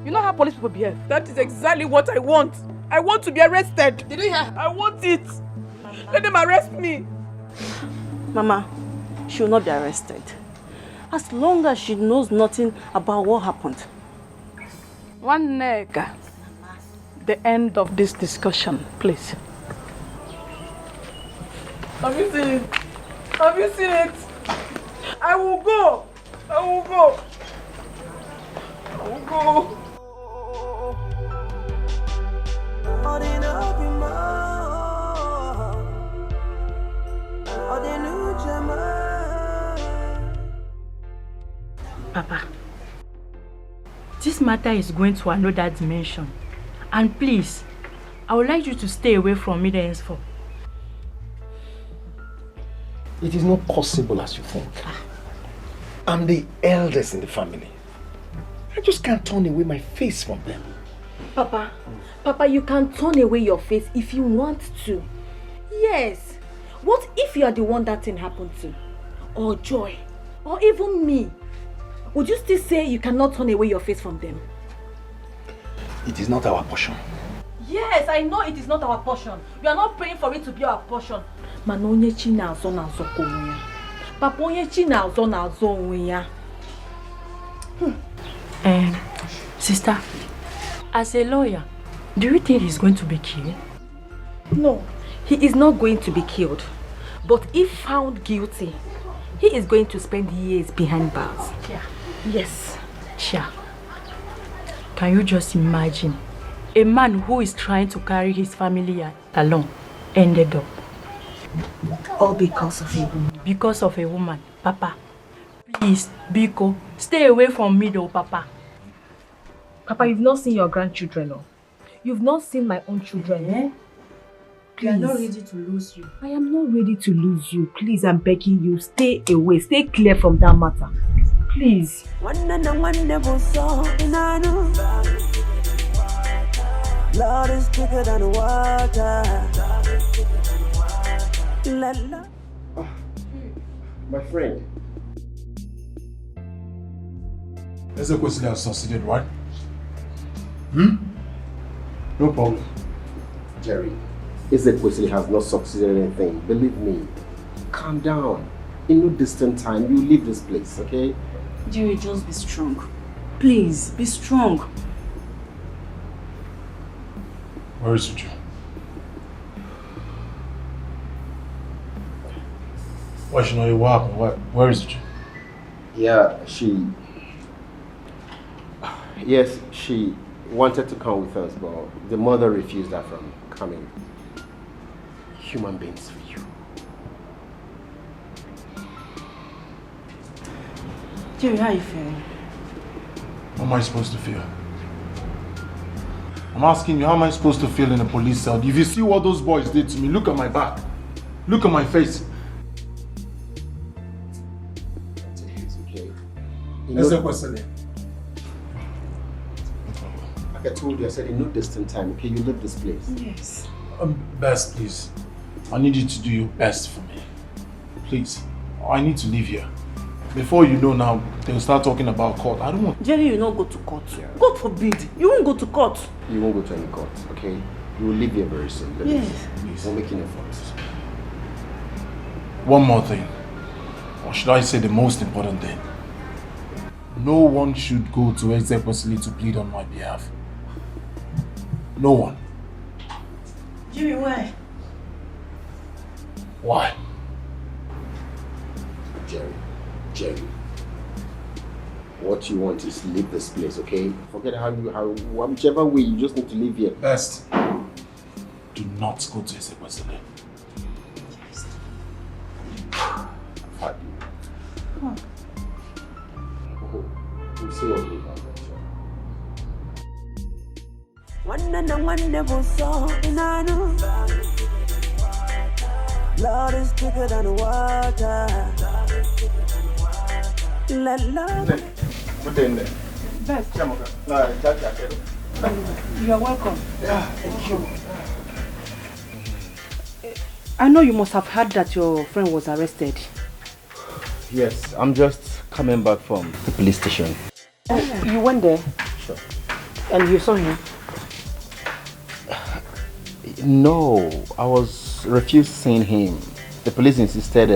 You know how police people behave. That is exactly what I want. I want to be arrested. Did you hear? I want it. Let them arrest me. Mama, she will not be arrested. As long as she knows nothing about what happened. One neck. The end of this discussion, please. Have you seen it? Have you seen it? I will go. I will go. I will go. Papa, this matter is going to another dimension. And please, I would like you to stay away from me henceforth. It is not possible as you think. I'm the eldest in the family. I just can't turn away my face from them. Papa, you can turn away your face if you want to. Yes. What if you are the one that thing happened to? Or Joy? Or even me? Would you still say you cannot turn away your face from them? It is not our portion. Yes, I know it is not our portion. You are not praying for it to be our portion. Papa, sister, as a lawyer, do you think he's going to be killed? No, he is not going to be killed. But if found guilty, he is going to spend years behind bars. Yeah. Yes. Sure. Can you just imagine? A man who is trying to carry his family along ended up. All because of a woman. Because of a woman. Papa, please, Biko, stay away from me though, Papa. Papa, you've not seen your grandchildren, no? You've not seen my own children, eh? Please. We are not ready to lose you. I am not ready to lose you. Please, I'm begging you, stay away. Stay clear from that matter. Please. Blood is thicker than water. My friend. Ezekwesili has succeeded, right? No problem. Jerry, Ezekwesili has not succeeded in anything. Believe me. Calm down. In no distant time, you leave this place, okay? Jerry, just be strong. Please, be strong. Where is Uju? Why should know what happened? Where is Uju? Yeah, Yes, she wanted to come with us, but the mother refused her from coming. Human beings for you. Jerry, how are you feeling? How am I supposed to feel? I'm asking you, how am I supposed to feel in a police cell? If you see what those boys did to me, look at my back. Look at my face. It's okay. Ezekwesili. Like I told you, I said in no distant time, okay? You leave this place. Yes. Best, please. I need you to do your best for me. Please. I need to leave here. Before you know now, they'll start talking about court. I don't want... Jerry, you not go to court. Yeah. God forbid. You won't go to court. You won't go to any court, okay? You will leave here very soon. Yes. Please, we're making efforts. One more thing. should I say the most important thing? No one should go to Ezekwesili to plead on my behalf. No one. Jimmy, why? Why? Jerry. What you want is leave this place, okay? Forget whichever way, you just need to leave here. Best. Do not go to Ezekwesili. We'll see what we have. One never saw in I know. Lord is thicker than water. Let love. Good day, there. Best. You are welcome. Yeah, thank you. I know you must have heard that your friend was arrested. Yes, I'm just coming back from the police station. Oh, you went there? Sure. And you saw him? No, I was refused seeing him. The police insisted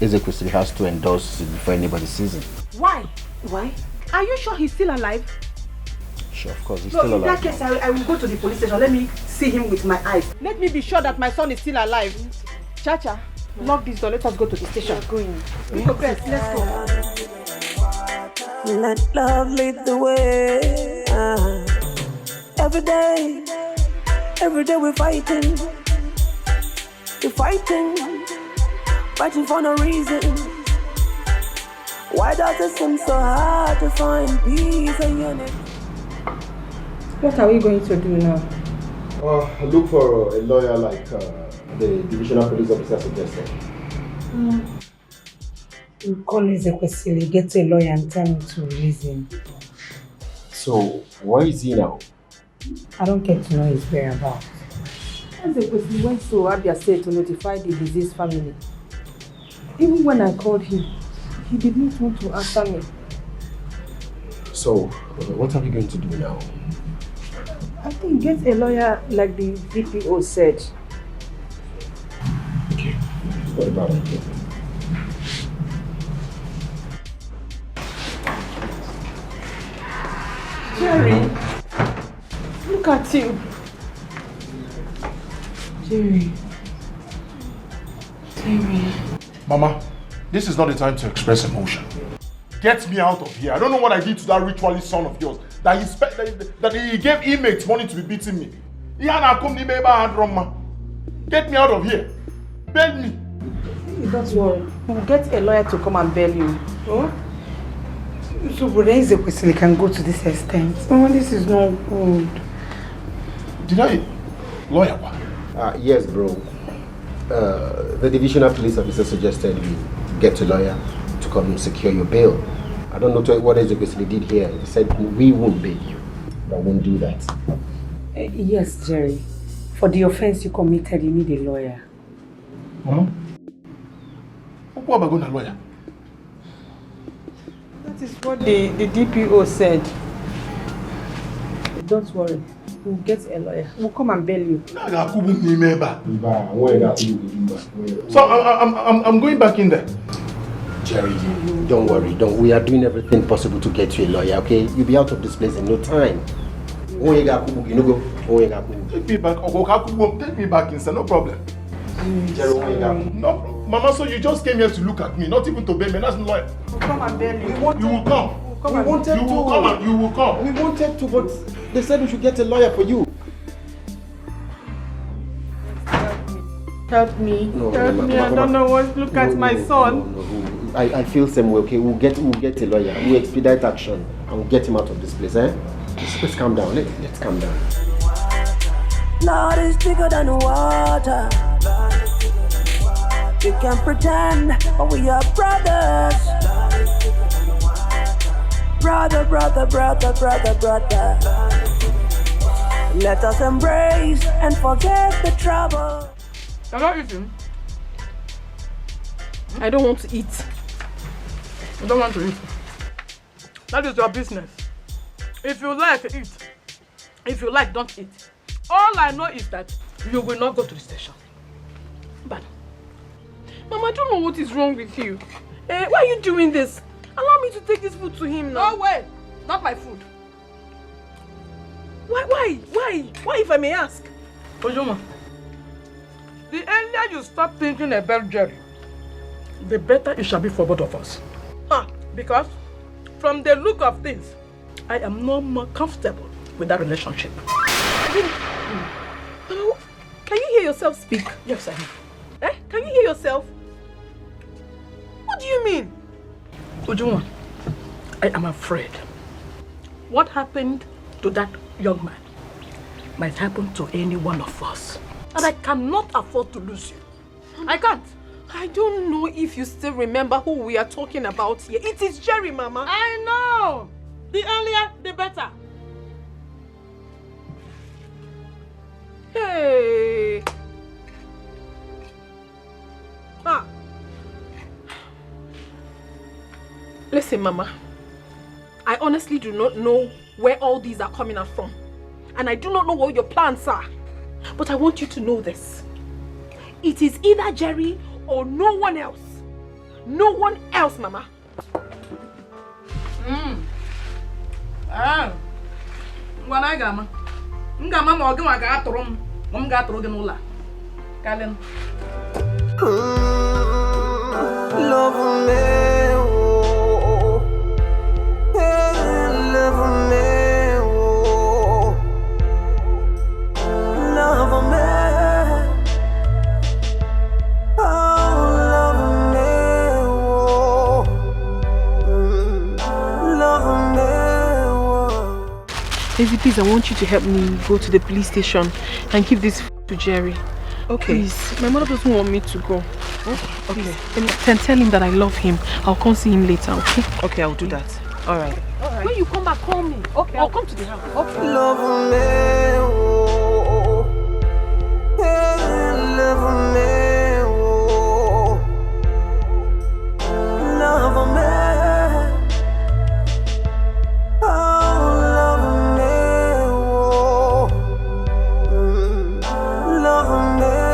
Ezekwesili has to endorse it before anybody sees him. Why? Why? Are you sure he's still alive? Sure, of course, he's No, still in alive. that case, I will go to the police station. Let me see him with my eyes. Let me be sure that my son is still alive. Chacha, lock this door. Let us go to the station. We're going. Let's go. Let love lead the way. Every day we're fighting. We're fighting for no reason. Why does it seem so hard to find peace and unity? What are we going to do now? Look for a lawyer like the divisional police officer suggested. You call Ezekwesili, get a lawyer and tell him to release him. So, where is he now? I don't get to know his whereabouts. Ezekwesili went to Abia State to notify the deceased family. Even when I called him, he did not want to answer me. So, what are we going to do now? I think get a lawyer like the DPO said. Okay, what about it? Jerry, look at you. Jerry. Mama, this is not the time to express emotion. Get me out of here. I don't know what I did to that ritualist son of yours. That he gave inmates money to be beating me. Get me out of here. Bail me. Don't worry. We'll get a lawyer to come and bail you. Oh? So Brother Ezekwesili can go to this extent. Oh, this is not good. Did I? Lawyer? Yes, bro. The divisional police officer suggested we get a lawyer to come and secure your bail. I don't know what Ezekwesili did here. He said we won't bail you. But I won't do that. Yes, Jerry. For the offense you committed, you need a lawyer. Mama? What about going to a lawyer? That is what the DPO said. Don't worry. We'll get a lawyer. We'll come and bail you. So I'm going back in there. Jerry, don't worry. We are doing everything possible to get you a lawyer, okay? You'll be out of this place in no time. Take me back inside, no problem. No, Mama, so you just came here to look at me, not even to bail me. That's not lawyer. We'll come and bail you. You will come. We wanted to, but they said we should get a lawyer for you. Help me. No, Help me. I don't know what. Look at my son. No. I feel same way, okay? We'll get a lawyer. We'll expedite action and we'll get him out of this place, eh? Let's calm down. Let's calm down. Lord is bigger than water. We can pretend, but we are brothers. Brother. Let us embrace and forget the trouble. You're not eating? I don't want to eat. You don't want to eat? That is your business. If you like, eat. If you like, don't eat. All I know is that you will not go to the station. But, Mama, I don't know what is wrong with you. Why are you doing this? Allow me to take this food to him now. No way! Not my food. Why if I may ask? Ojoma, the earlier you start thinking about Jerry, the better it shall be for both of us. Because from the look of things, I am no more comfortable with that relationship. Can you hear yourself speak? Yes, I am. Can you hear yourself? What do you mean? Ujuma, I am afraid what happened to that young man might happen to any one of us. And I cannot afford to lose you. I can't. I don't know if you still remember who we are talking about here. It is Jerry, Mama. I know. The earlier, the better. Hey. Listen, Mama. I honestly do not know where all these are coming out from. And I do not know what your plans are. But I want you to know this. It is either Jerry or no one else. No one else, Mama. Ngama ma oge wa ga atụrụ m. M ga atụrụ gị n'ụlọ. Kalen. Love me, oh, love me, oh, love me, oh, love me, oh, love me, oh. Daisy, please, I want you to help me go to the police station and give this to Jerry. Okay. Please, my mother doesn't want me to go. Okay. Then tell him that I love him. I'll come see him later, okay? Okay, I'll do that. All right. When you come back, call me. Okay, I'll come to the house. Okay. Love me, oh, love me, oh, love me, oh, love me, oh, love me.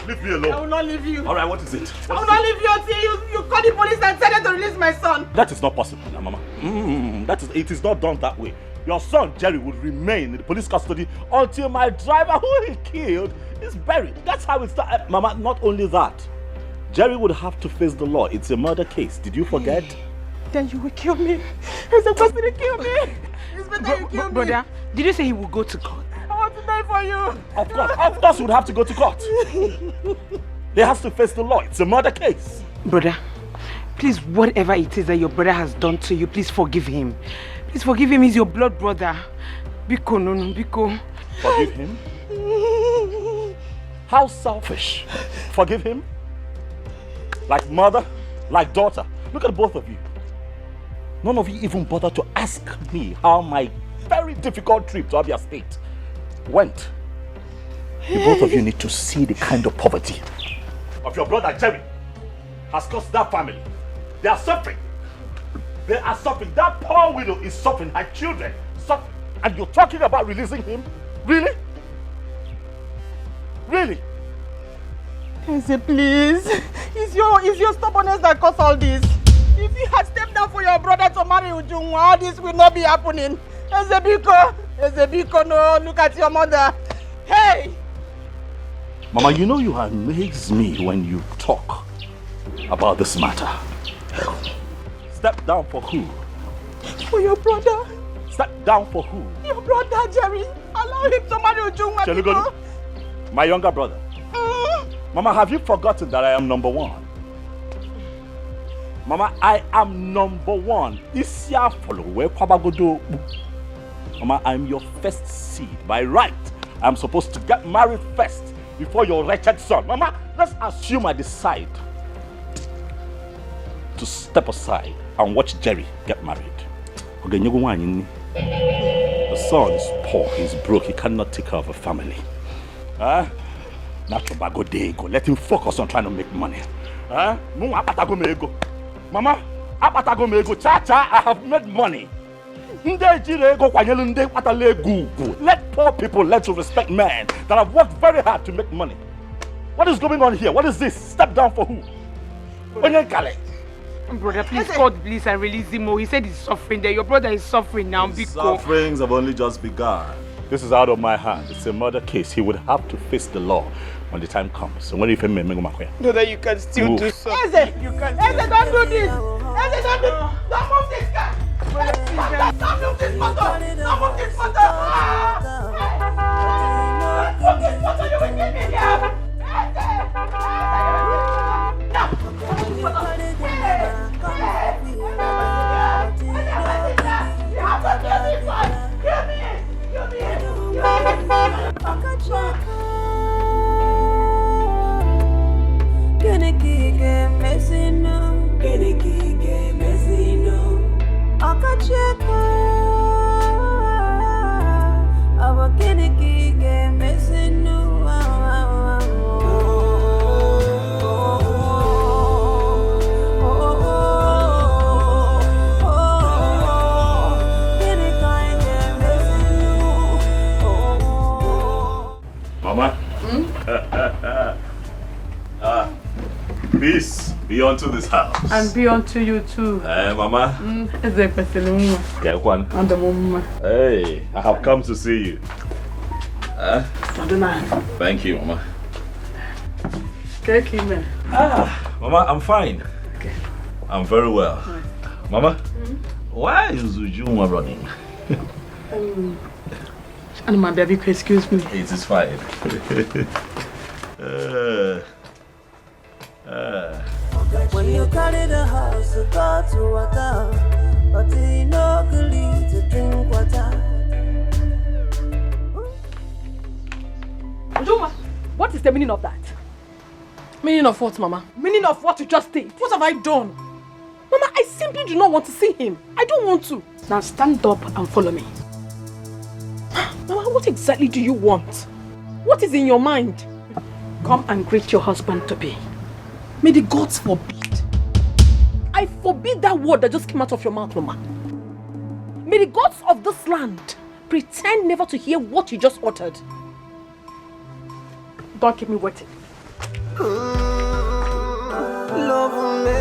Leave me alone. I will not leave you. All right, what is it? I will not leave you until you call the police and tell them to release my son. That is not possible, Mama. It is not done that way. Your son, Jerry, will remain in the police custody until my driver, who he killed, is buried. That's how it started. Mama, not only that. Jerry would have to face the law. It's a murder case. Did you forget? Then you will kill me. He's supposed to kill me. It's better you kill me. Brother, did you say he will go to court? I want to die for you. Of course, we'd have to go to court. He has to face the law. It's a murder case. Brother, please, whatever it is that your brother has done to you, please forgive him. Please forgive him. He's your blood brother. Biko, no, Biko. Forgive him? How selfish. Forgive him? Like mother, like daughter. Look at both of you. None of you even bothered to ask me how my very difficult trip to Abia State went. You both of you need to see the kind of poverty of your brother Jerry has caused that family. They are suffering. They are suffering. That poor widow is suffering. Her children suffering. And you're talking about releasing him? Really? Really? Eze, please. You It's your stubbornness that caused all this. If you had stepped down for your brother to marry Ujunwa, all this will not be happening. Ezebiko, no, look at your mother. Hey! Mama, you know you amaze me when you talk about this matter. Step down for who? For your brother. Step down for who? Your brother, Jerry. Allow him to marry Ujunwa. My younger brother. Mama, have you forgotten that I am number one? Mama, I am number one. Mama, I'm your first seed. By right, I'm supposed to get married first before your wretched son. Mama, let's assume I decide to step aside and watch Jerry get married. The son is poor, he's broke, he cannot take care of a family. Let him focus on trying to make money. Mama, I have made money. Let poor people learn to respect men that have worked very hard to make money. What is going on here? What is this? Step down for who? Brother, please, God bless and release him. He said he's suffering there. Your brother is suffering now. His sufferings have only just begun. This is out of my hands. It's a murder case. He would have to face the law when the time comes. So when you feel me, brother, you can still do something. Eze, don't do this. Eze, don't move this guy. Don't move this motor. Don't move this motor. Don't move this motor. You will get me here. Peace be unto this house. And be unto you too. Hey, Mama. Hey, I have come to see you. Thank you, Mama. Mama, I'm fine. Okay. I'm very well. Mama, why is Ujunwa running? And my baby, excuse me. It is fine. When you carry the house, you go to water, but you no good to drink water. Ujunwa, what is the meaning of that? Meaning of what, Mama? Meaning of what you just did. What have I done? Mama, I simply do not want to see him. I don't want to. Now stand up and follow me. Mama, what exactly do you want? What is in your mind? Come and greet your husband-to-be. May the gods forbid. I forbid that word that just came out of your mouth, Mama. May the gods of this land pretend never to hear what you just uttered. Don't keep me waiting. Love me.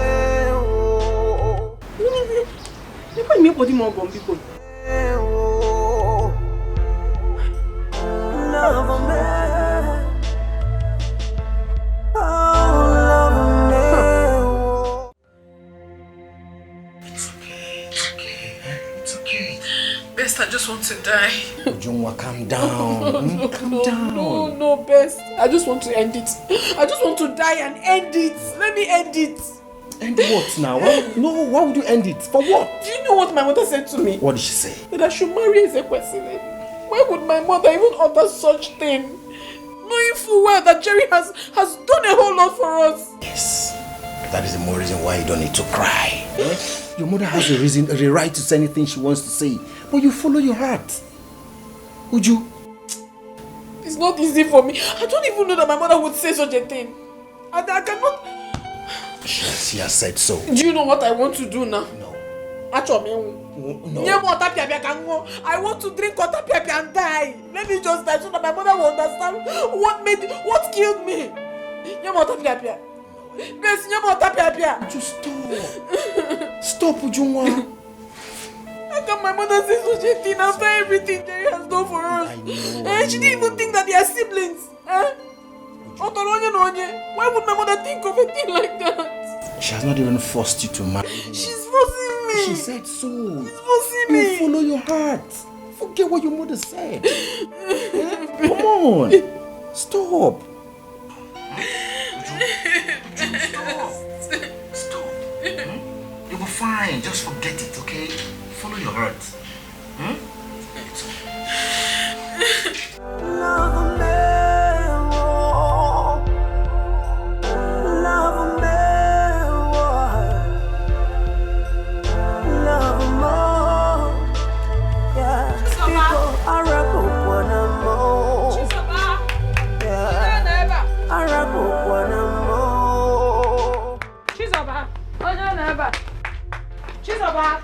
Best, I just want to die. Ujunwa, calm down. No, calm down. No, Best. I just want to end it. I just want to die and end it. Let me end it. End what now? Why would you end it? For what? Do you know what my mother said to me? What did she say? That I should marry Ezekwesili. Why would my mother even utter such thing? Knowing full well that Jerry has done a whole lot for us. Yes. That is the more reason why you don't need to cry. Your mother has a right to say anything she wants to say. But you follow your heart. Would you? It's not easy for me. I don't even know that my mother would say such a thing. And I cannot... She has said so. Do you know what I want to do now? No. Actually, no. I want to drink water and die. Let me just die so that my mother will understand what killed me. No, I Just stop. Stop, Ujunwa. How can my mother say such a thing after everything Jerry has done for us? She didn't even think that they are siblings. Why would my mother think of a thing like that? She has not even forced you to marry him. She's forcing me. She said so. She's forcing me. You follow your heart. Forget what your mother said. Come on. Stop. Stop. You'll be fine. Just forget it, okay? Follow your heart. Love me, love me, love more. Yeah, people are up one more. Yeah, are up one more. She's over. Oh no, never. She's over.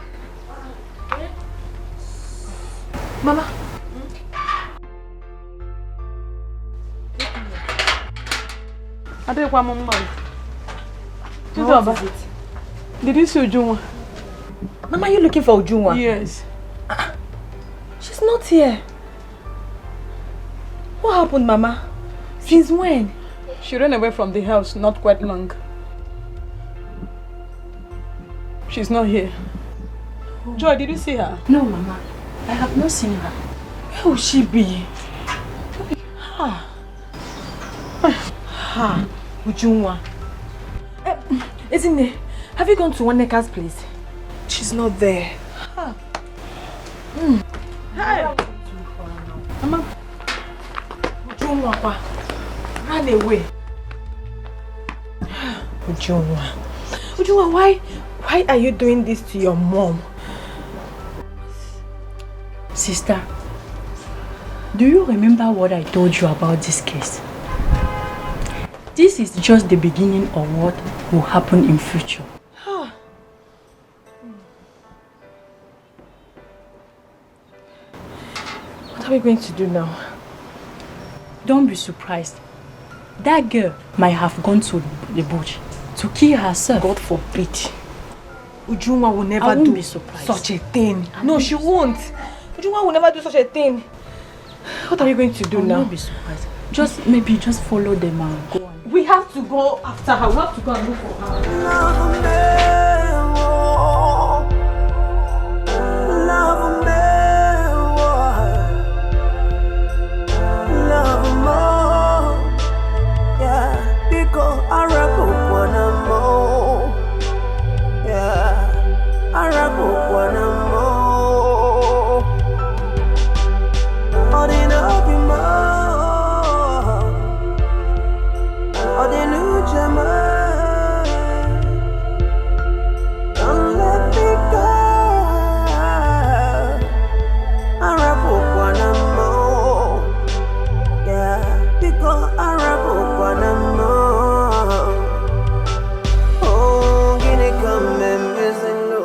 Mama. I don't want Mama. What is it? Did you see Ujunwa? Mama, are you looking for Ujunwa? Yes. She's not here. What happened, Mama? Since when? She ran away from the house not quite long. She's not here. Oh. Joy, did you see her? No, Mama. I have not seen her. Where will she be? Ujunwa. Isn't it? Have you gone to Waneka's place? She's not there. Hey! Mama. Ujunwa, run away. Ujunwa, why are you doing this to your mom? Sister, do you remember what I told you about this case? This is just the beginning of what will happen in future. What are we going to do now? Don't be surprised. That girl might have gone to the bush to kill herself. God forbid. Ujunwa will never do such a thing. No, she won't. Ujunwa will never do such a thing. What are we going to do now? Don't be surprised. Maybe just follow them and go on. We have to go after her. We have to go and look for her. Love more. Yeah, because I rap one more. Yeah, I rap one more. All the love more. All the new Jamal. Don't let me go. I rap one more. Yeah, because I rap one more. Oh, gonna come and missing no.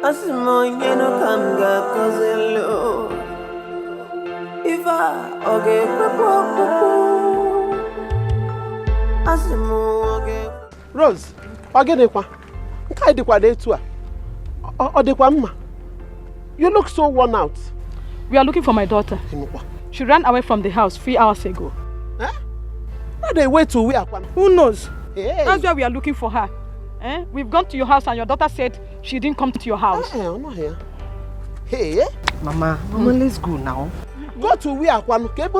I see my you know come back cause hello. If I okay, I see more okay. Rose, Ogenekwa, Nkai dikwa dey too. Odekwa mma. You look so worn out. We are looking for my daughter. She ran away from the house 3 hours ago. Why they wait to where? Who knows? Hey. That's why we are looking for her. We've gone to your house and your daughter said she didn't come to your house. I'm not here. Hey, Mama, let's go now. Go to where?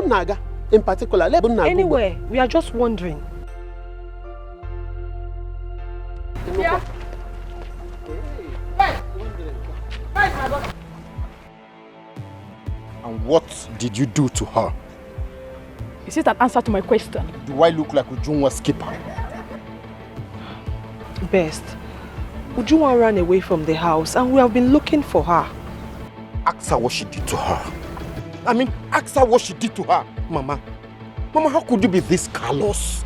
Naga, in particular. Anywhere. We are just wondering. Yeah. And what did you do to her? Is it an answer to my question? Do I look like Ujunwa's skipper? Best. Ujunwa ran away from the house and we have been looking for her. Ask her what she did to her. I mean, ask her what she did to her. Mama, how could you be this callous?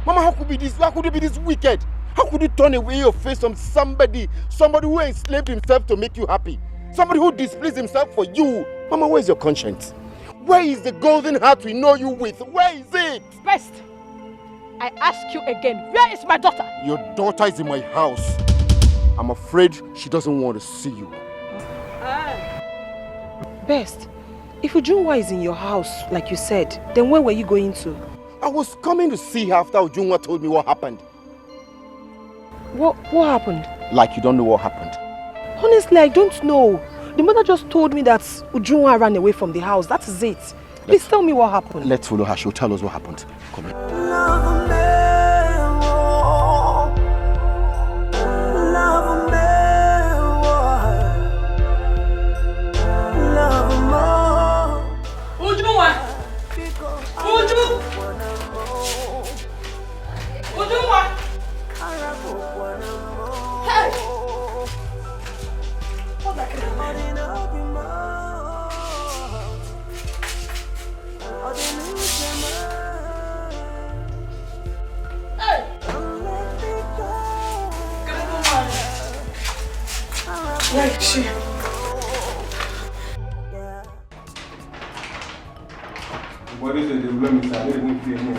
Mama, how could you be this wicked? How could you turn away your face from somebody who enslaved himself to make you happy? Somebody who displeased himself for you. Mama, where's your conscience? Where is the golden heart we know you with? Where is it? Best. I ask you again, where is my daughter? Your daughter is in my house. I'm afraid she doesn't want to see you. Best, if Ujunwa is in your house, like you said, then where were you going to? I was coming to see her after Ujunwa told me what happened. What happened? Like you don't know what happened. Honestly, I don't know. The mother just told me that Ujunwa ran away from the house. That is it. Please tell me what happened. Let's follow her. She'll tell us what happened. Come here. Ujunwa! Ujunwa! Hey! Where is she? What is it? The blow me, I didn't feel me.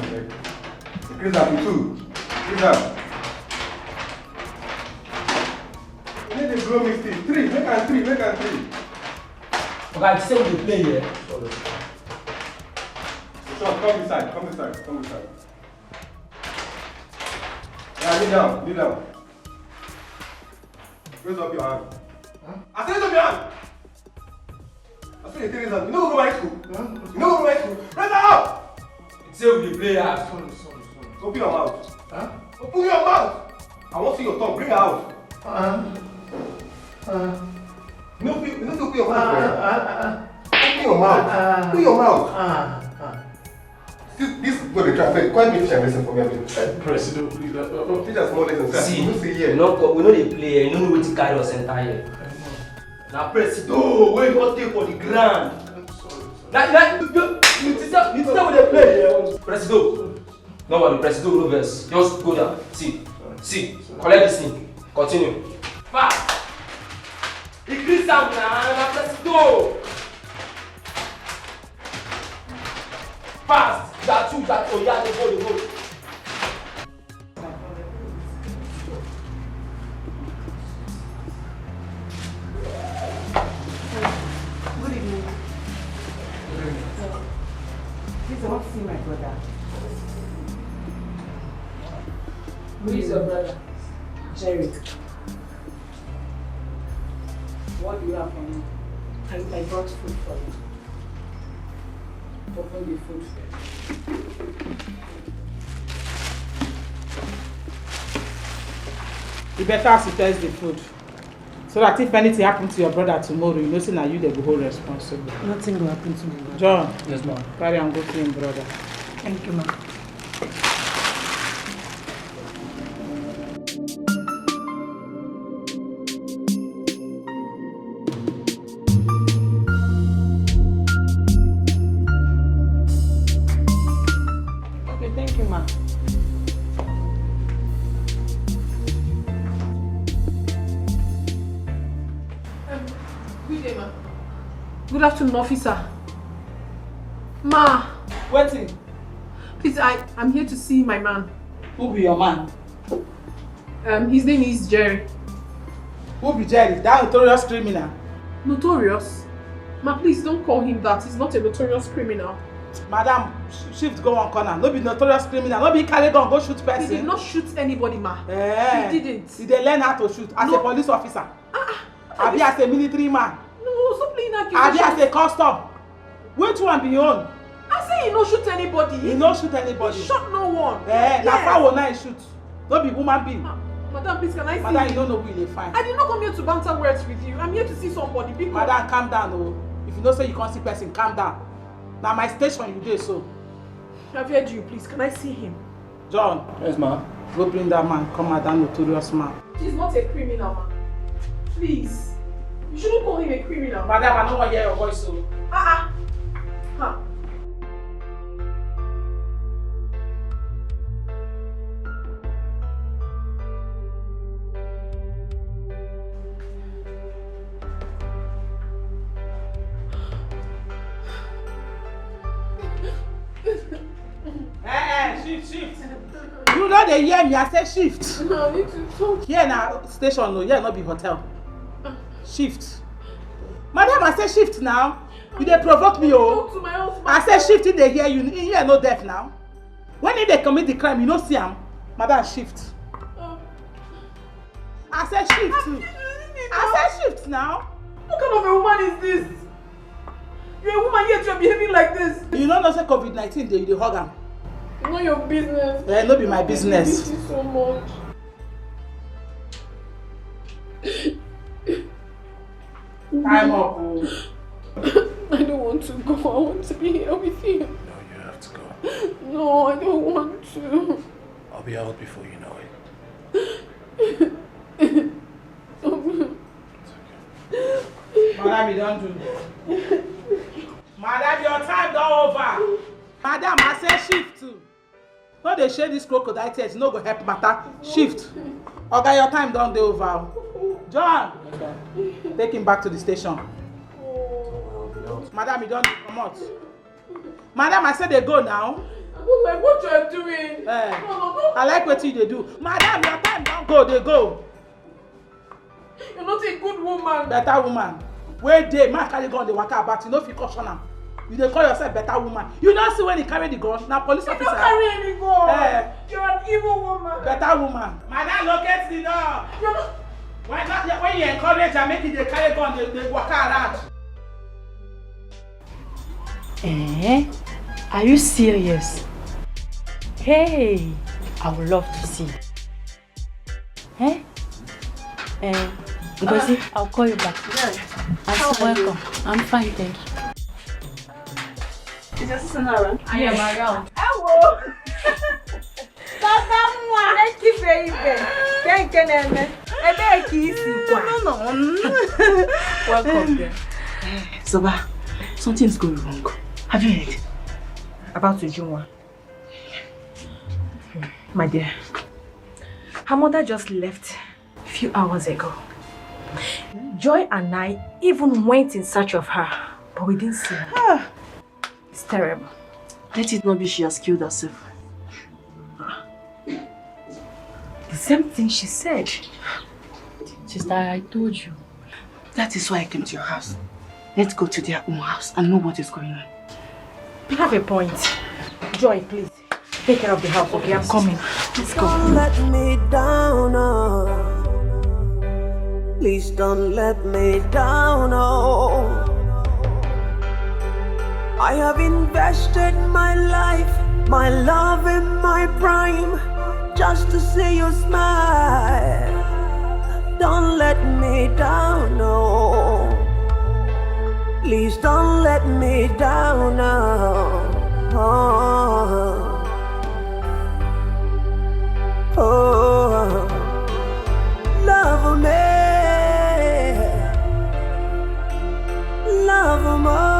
Chris up too. Chris up. You need the blow me still. 3, make and 3, make and 3. Okay, I say we play here. So come inside, come inside, come inside. Yeah, kneel down, kneel down. Raise up your hand. Huh? I said raise up your hand. I said you know go to my school. Huh? You know go to my school. Raise up. It's say we play here. Sorry. Open your mouth. Huh? Open your mouth. I want to see your tongue. Bring it out. You know to open your mouth. Open your mouth. Open your mouth. This is what they try. Quite me teach and listen for me. President, please. Teach us more lessons. See, here. we know they play here. You don't know what to carry us entire. Now, President, wait for take for the ground. Now, you tell what they play here. President, no worry, President, no verse. Just go down. See, collect this thing. Continue. Fast. Increase sound now, President. Fast. That oh yeah, they go. Good evening. Please, I want to see my brother. Who is your brother? Jerry. What do you have for me? I brought food for you. Open the food. You better test the food. So that if anything happens to your brother tomorrow, you know say na you dey go hold responsible. Nothing will happen to my brother. John. Yes, ma'am. Carry and go to him brother. Thank you, ma'am. Okay, thank you, ma'am. Good day, ma. Good afternoon, officer. Ma. Waiting. Please, I'm here to see my man. Who be your man? His name is Jerry. Who be Jerry? That notorious criminal. Notorious? Ma, please don't call him that. He's not a notorious criminal. Madam, shift go one corner. No be notorious criminal. No be carry gun go shoot person. He did not shoot anybody, ma. He didn't. He dey learn how to shoot as a police officer. Abi as a military man. No, stop playing accusation. Abi as a custom. Which one be your own? I say he no shoot anybody. He no shoot anybody. He shot no one. Na fowl na he shoot. No be human being. Madam, please, can I see Madam, him? you don't know who you dey find. I did not come here to banter words with you. I'm here to see somebody. Because... Madam, calm down, oh. If you know say you can't see person, calm down. Now my station you dey so. I've heard you, please. Can I see him? John. Yes, ma'am. Go bring that man. Come out, that notorious man. He's not a criminal, man. Please. You shouldn't call him a criminal. Madam, I don't want to hear your voice, so. Huh. Shift. know they hear me, I say shift. No, I need to talk. Here now, station, no, here not be hotel. Shift. Madam, I say shift now. You dey provoke me, oh. Talk to my husband. I say shift in the hear you, in here no deaf now. When they commit the crime, you no see am. Madam, shift. I say shift too. I say shift now. What kind of a woman is this? You're a woman yet you're behaving like this. You know say COVID-19 they hug am. It's not your business. Eh, no be my business. I miss you so much. Time up. I don't want to go. I want to be here with you. No, you have to go. No, I don't want to. I'll be out before you know it. Madam, you don't do. Madam, your time don't over. Madam, I say shift too. No, they share this crocodile tears. No go help matter. Shift. Okay, your time don't dey over. John, take him back to the station. Madam, you don't come out. Madam, I said they go now. I don't like what you're doing. I like what you do. Madam, your time don't go. They go. You're not a good woman. Better woman. Where they man carry gun, they waka about. You know if you caution am. You dey call yourself better woman. You don't see when he carry the gun. Now police officer. You don't carry any gun. You're an evil woman. Better woman. Madam, locate the door. You're not. When you encourage and make it they carry gun, they waka around. Are you serious? Hey, I would love to see. Ngozi, I'll call you back. How are you? Welcome. I'm fine, thank you. Is your sister not around? I am around. Hello. Thank you very much. Thank you, Welcome there. Zoba, something's going wrong. Have you heard? About Ujunwa. My dear, her mother just left a few hours ago. Joy and I even went in search of her, but we didn't see her. It's terrible. Let it not be she has killed herself. The same thing she said. Sister, I told you. That is why I came to your house. Let's go to their own house and know what is going on. You have a point. Joy, please. Take care of the house, okay? I'm coming. Let's go. Don't let me down, oh. Please don't let me down, oh. I have invested my life, my love and my prime, just to see you smile. Don't let me down, no. Please don't let me down, no. Oh, love me, love more.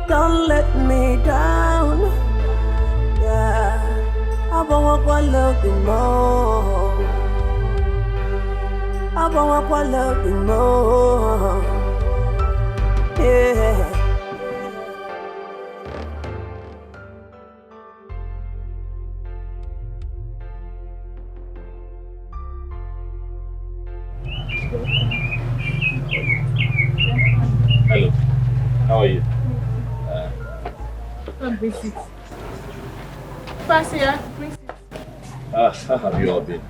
Don't let me down. Yeah, I want to love you more. I want to love you more. Yeah. Hello, how are you? Bring seats. Pass here, bring seats. How have you all been?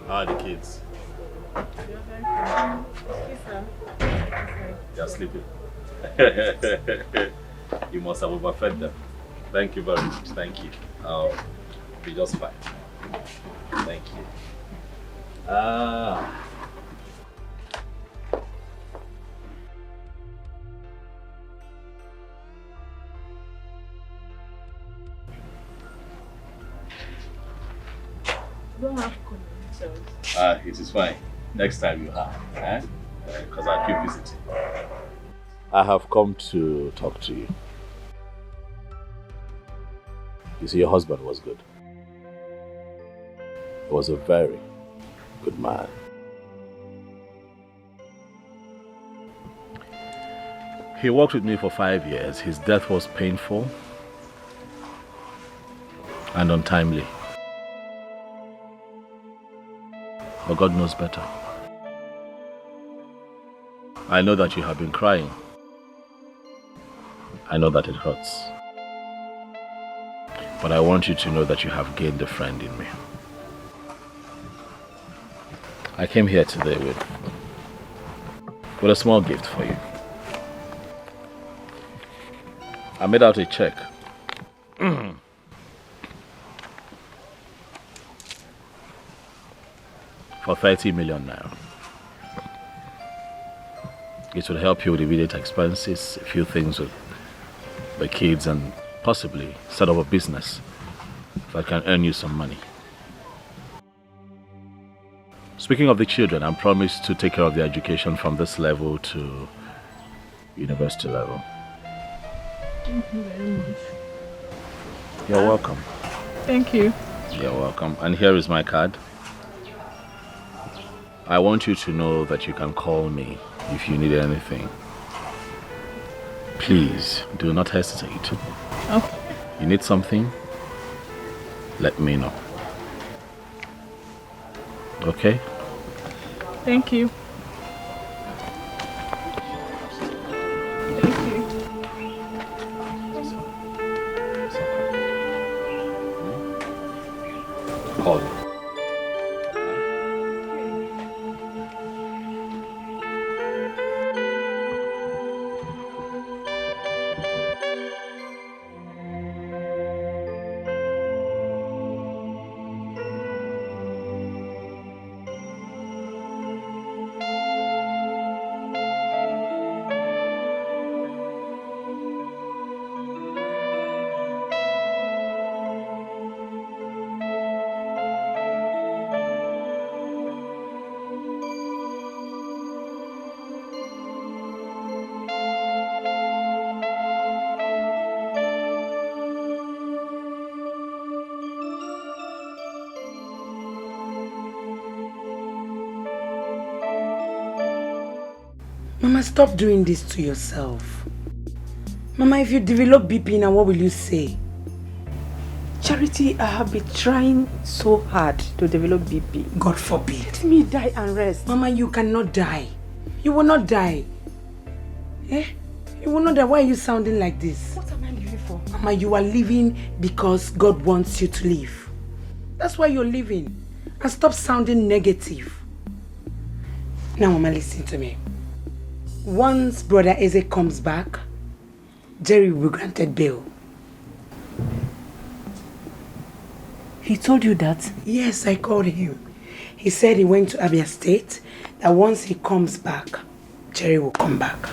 How are the kids? They're sleeping. You must have overfed them. Thank you very much. Thank you. I'll be just fine. Thank you. You don't have connections. It is fine. Next time you have, because I keep visiting. I have come to talk to you. You see, your husband was good. He was a very good man. He worked with me for 5 years. His death was painful and untimely. But God knows better. I know that you have been crying. I know that it hurts. But I want you to know that you have gained a friend in me. I came here today with a small gift for you. I made out a check. For 30 million naira. It will help you with immediate expenses, a few things with the kids, and possibly set up a business that can earn you some money. Speaking of the children, I promised to take care of their education from this level to university level. Thank you very much. You're welcome. Thank you. You're welcome. And here is my card. I want you to know that you can call me if you need anything. Please, do not hesitate. Okay. You need something? Let me know. Okay? Thank you. Thank you. Call me. Mama, stop doing this to yourself. Mama, if you develop BP now, what will you say? Charity, I have been trying so hard to develop BP. God forbid. Let me die and rest. Mama, you cannot die. You will not die. Eh? You will not die. Why are you sounding like this? What am I living for? Mama, you are living because God wants you to live. That's why you're living. And stop sounding negative. Now, Mama, listen to me. Once Brother Eze comes back, Jerry will be granted bail. He told you that? Yes, I called him. He said he went to Abia State, that once he comes back, Jerry will come back.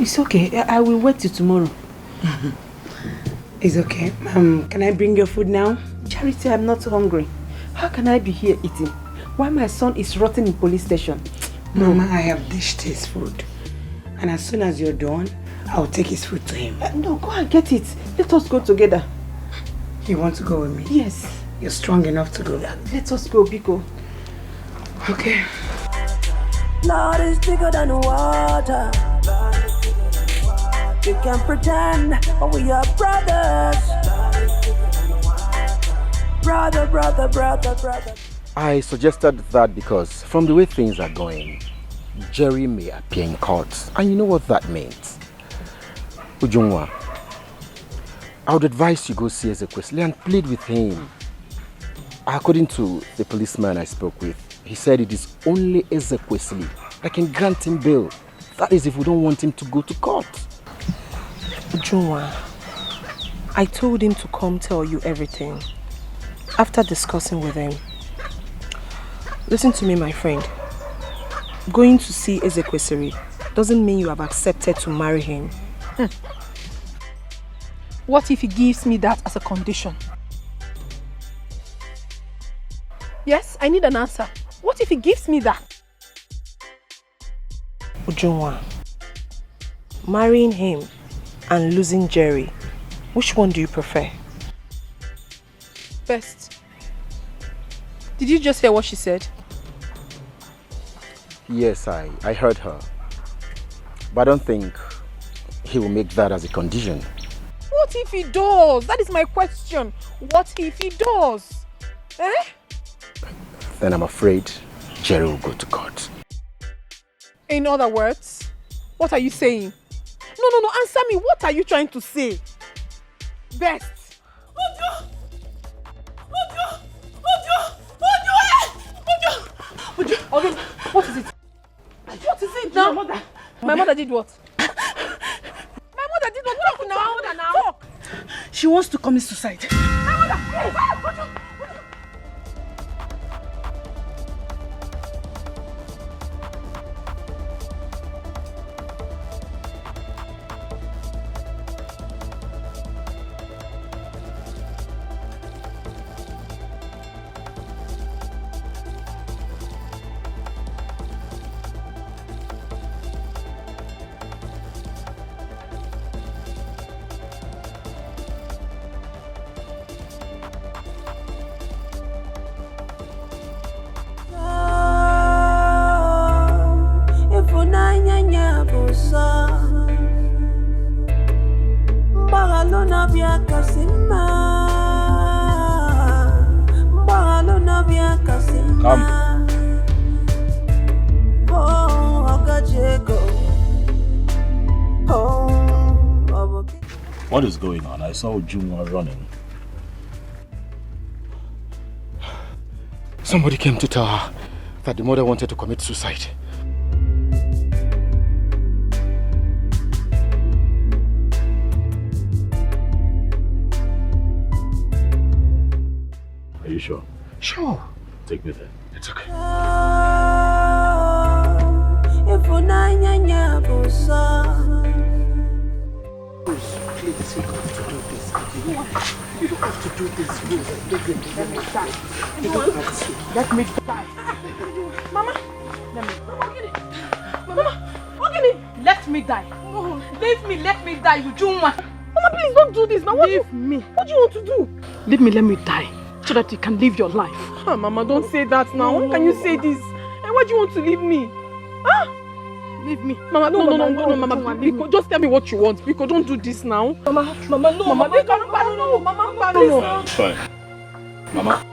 It's okay. I will wait till tomorrow. It's okay. Can I bring your food now? Charity, I'm not hungry. How can I be here eating while my son is rotting in police station? Mama, I have dished his food. And as soon as you're done, I'll take his food to him. No, go and get it. Let us go together. You want to go with me? Yes. You're strong enough to go. Let us go, Biko. Okay. Lord is bigger than water. You can pretend, but we are brothers. Brother. I suggested that because from the way things are going, Jerry may appear in court. And you know what that means. Ujungwa, I would advise you go see Ezekwesili and plead with him. According to the policeman I spoke with, he said it is only Ezekwesili that can grant him bail. That is if we don't want him to go to court. Ujungwa, I told him to come tell you everything. After discussing with him, listen to me, my friend. Going to see Ezekwesili doesn't mean you have accepted to marry him. What if he gives me that as a condition? Yes, I need an answer. What if he gives me that? Ujungwa, marrying him and losing Jerry, which one do you prefer? Best. Did you just hear what she said? Yes, I heard her. But I don't think he will make that as a condition. What if he does? That is my question. What if he does? Eh? Then I'm afraid Jerry will go to court. In other words, what are you saying? No, answer me. What are you trying to say? Best. Okay, what is it? What is it now? My mother did what? My mother did what? Talk now. Talk. She wants to commit suicide. My mother. What is going on? I saw Ujunwa running. Somebody came to tell her that the mother wanted to commit suicide. Are you sure? Sure. Take me there. It's okay. Please, you don't have to do this. You don't have to do this. You don't have to. Let me die. Mama, let me die. Leave me, let me die, Ujunwa. Mama, please don't do this now. Leave me. What do you want to do? Leave me, let me die, so that you can live your life. Oh, Mama, don't say that now. How can you say this? And why do you want to leave me? Huh? Leave me. Mama, no, Mama. Biko, just tell me what you want. Biko, don't do this now. Mama, no. Mama, no. It's fine. Mama.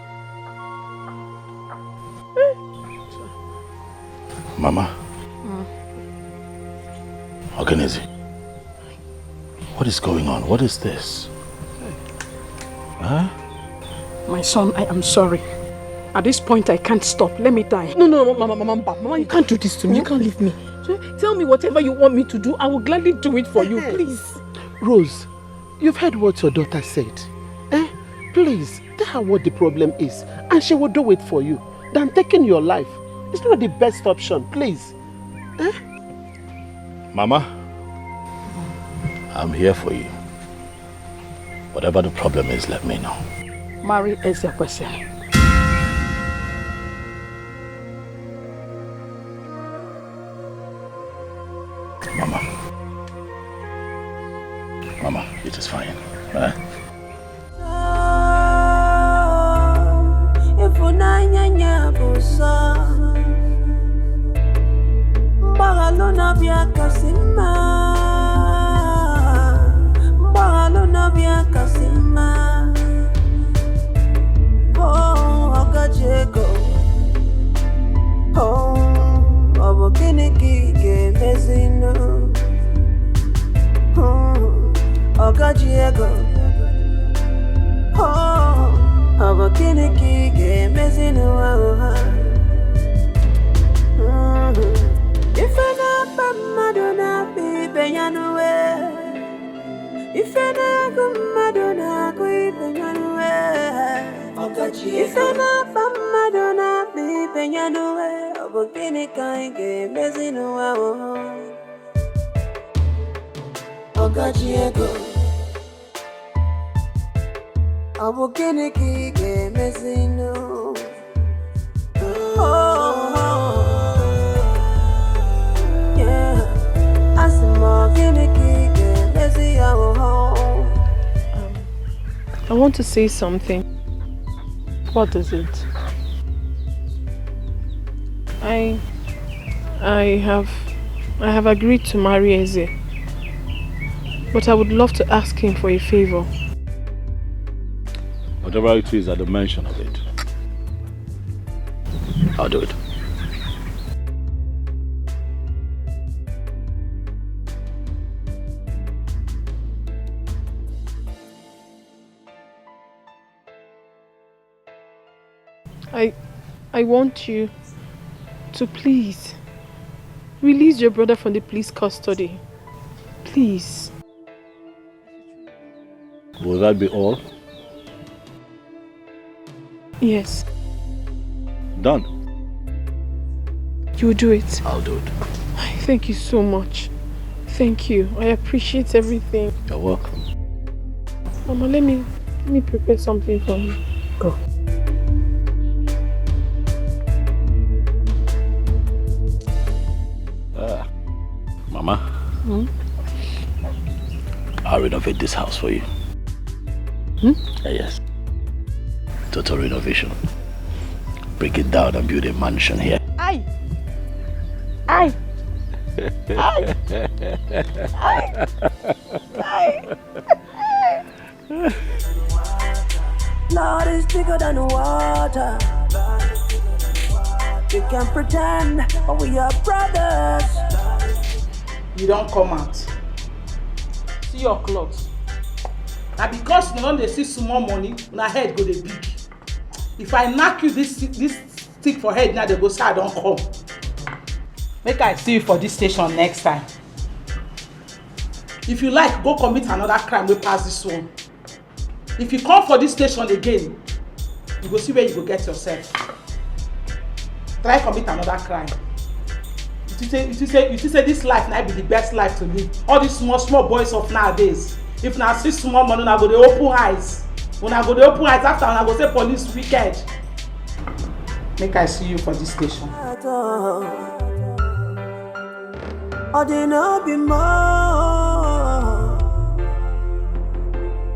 Mama. Organize. What is going on? What is this? Huh? My son, I am sorry. At this point, I can't stop. Let me die. No, Mama, you can't do this to me. You can't leave me. Tell me whatever you want me to do. I will gladly do it for you, please. Rose, you've heard what your daughter said. Please, tell her what the problem is, and she will do it for you. Than taking your life. It's not the best option, please. Mama, I'm here for you. Whatever the problem is, let me know. Marry Ezekwesi. Mama, it is fine. Huh? I want to say something. What is it? I have agreed to marry Eze. But I would love to ask him for a favor. Whatever it is at the mention of it, I'll do it. I want you to please release your brother from the police custody. Please. Will that be all? Yes. Done. You will do it. I'll do it. Thank you so much. Thank you. I appreciate everything. You're welcome. Mama, let me prepare something for you. Go. Mama, I'll renovate this house for you. Yes. Total renovation. Break it down and build a mansion here. Aye. Aye. Aye. Aye. Aye. Lord is bigger than water. You can pretend, but we are brothers. You don't come out. See your clothes. Now because you don't see small money, my head go dey big. If I knock you this stick for head now, they go say I don't come. Make I see you for this station next time. If you like, go commit another crime wey pass this one. If you come for this station again, you go see where you go get yourself. Try commit another crime. You say this life now be the best life to live. All these small boys of nowadays. If now see small money, now go dey open eyes. When I go dey open eyes after, when I go say police wicked. Make I see you for this station. Or they no be more.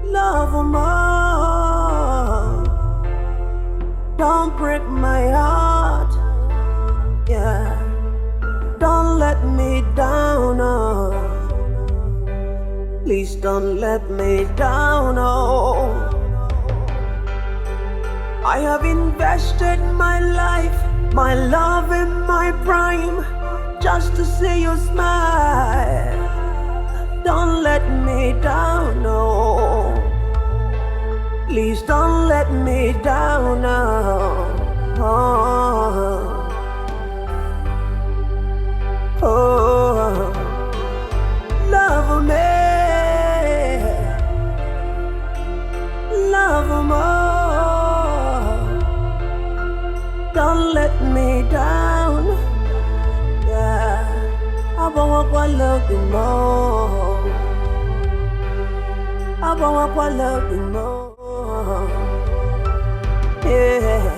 Love more. Don't break my heart. Yeah. Don't let me down, oh. Please don't let me down, oh. I have invested my life, my love in my prime, just to see you smile. Don't let me down, oh. Please don't let me down, oh. Oh, love me, love more. Don't let me down. Yeah, I want to love you more. I want to love you more. Yeah.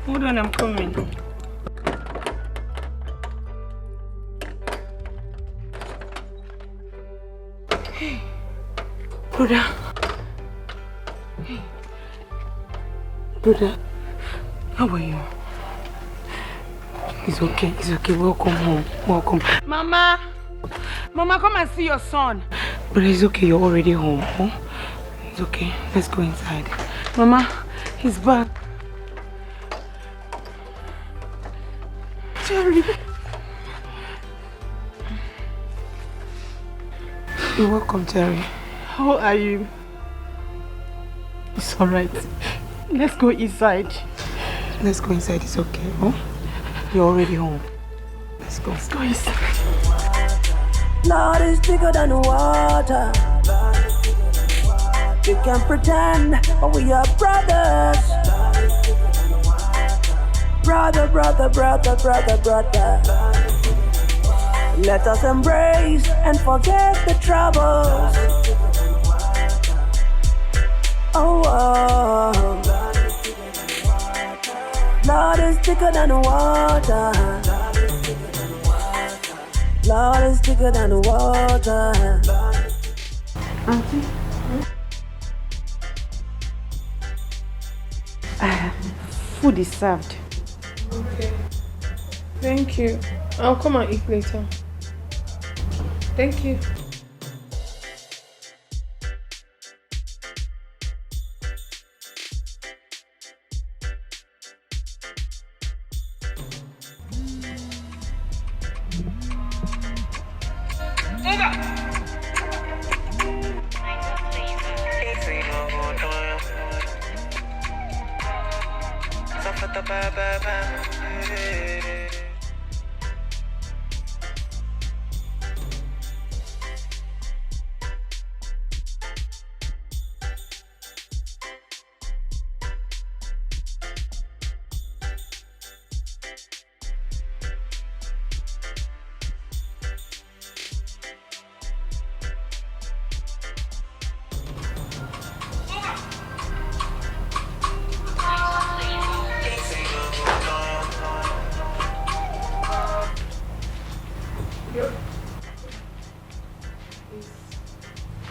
Hold on, I'm coming. Hey, brother. Hey, brother. How are you? It's okay. Welcome home. Welcome. Mama, come and see your son. Brother, it's okay. You're already home. Huh? It's okay. Let's go inside. Mama, he's back. Jerry. You're welcome, Jerry. How are you? It's alright. Let's go inside. Let's go inside. It's okay. Huh? You're already home. Let's go. Let's go inside. Lord is bigger than water. You can pretend, but we are brothers. Brother. Let us embrace and forget the troubles. thicker than the water. Lord is thicker than the water. Auntie? Food is served. Okay. Thank you. I'll come and eat later. Thank you.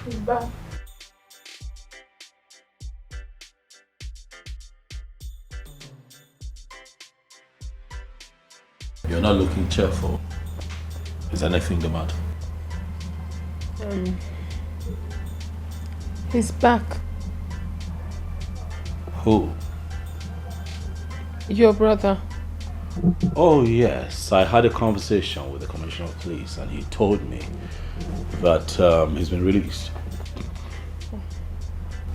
He's back. You're not looking cheerful. Is anything the matter? He's back. Who? Your brother. Oh yes, I had a conversation with the Commissioner of Police and he told me that he's been released.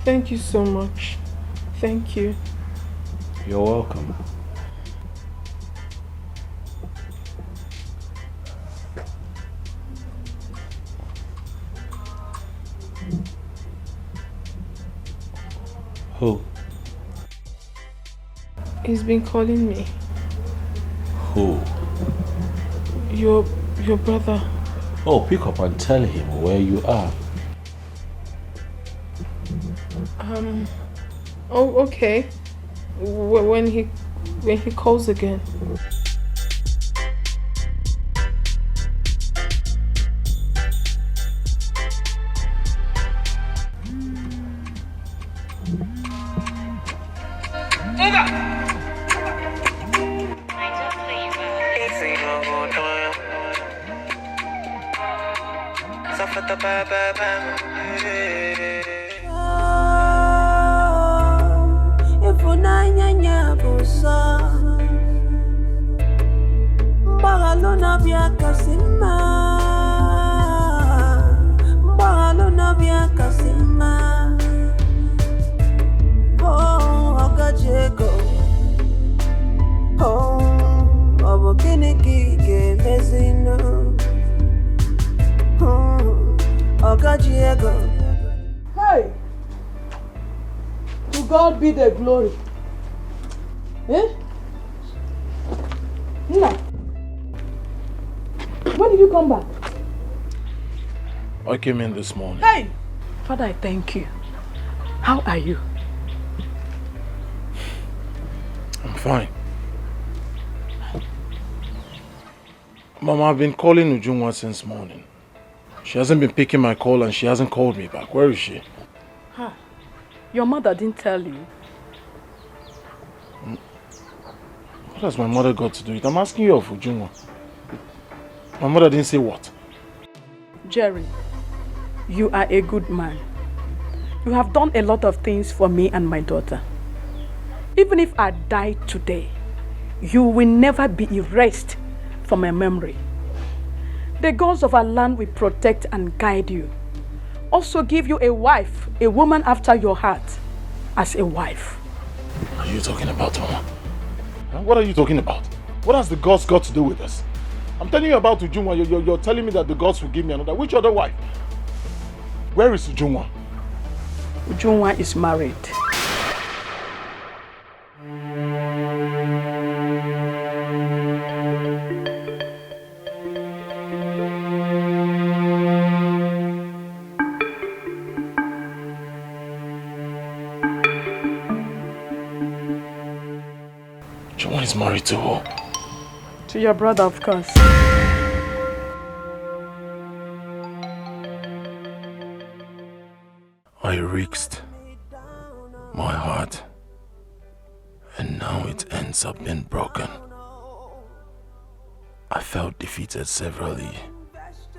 Thank you so much. Thank you. You're welcome. Who? He's been calling me. Who? Your brother. Oh, pick up and tell him where you are. Oh, okay. When he calls again. Hey! To God be the glory. Eh? Nna, when did you come back? I came in this morning. Hey! Father, I thank you. How are you? I'm fine. Mama, I've been calling Ujungwa since morning. She hasn't been picking my call and she hasn't called me back. Where is she? Huh. Your mother didn't tell you? What has my mother got to do with it? I'm asking you of Ujungwa. My mother didn't say what? Jerry, you are a good man. You have done a lot of things for me and my daughter. Even if I die today, you will never be erased from my memory. The gods of our land will protect and guide you. Also give you a wife, a woman after your heart, as a wife. What are you talking about, Mama? Huh? What are you talking about? What has the gods got to do with this? I'm telling you about Ujungwa. You're telling me that the gods will give me another. Which other wife? Where is Ujungwa? Ujungwa is married. John is married to who? To your brother, of course. I risked my heart, and now it ends up being broken. I felt defeated severally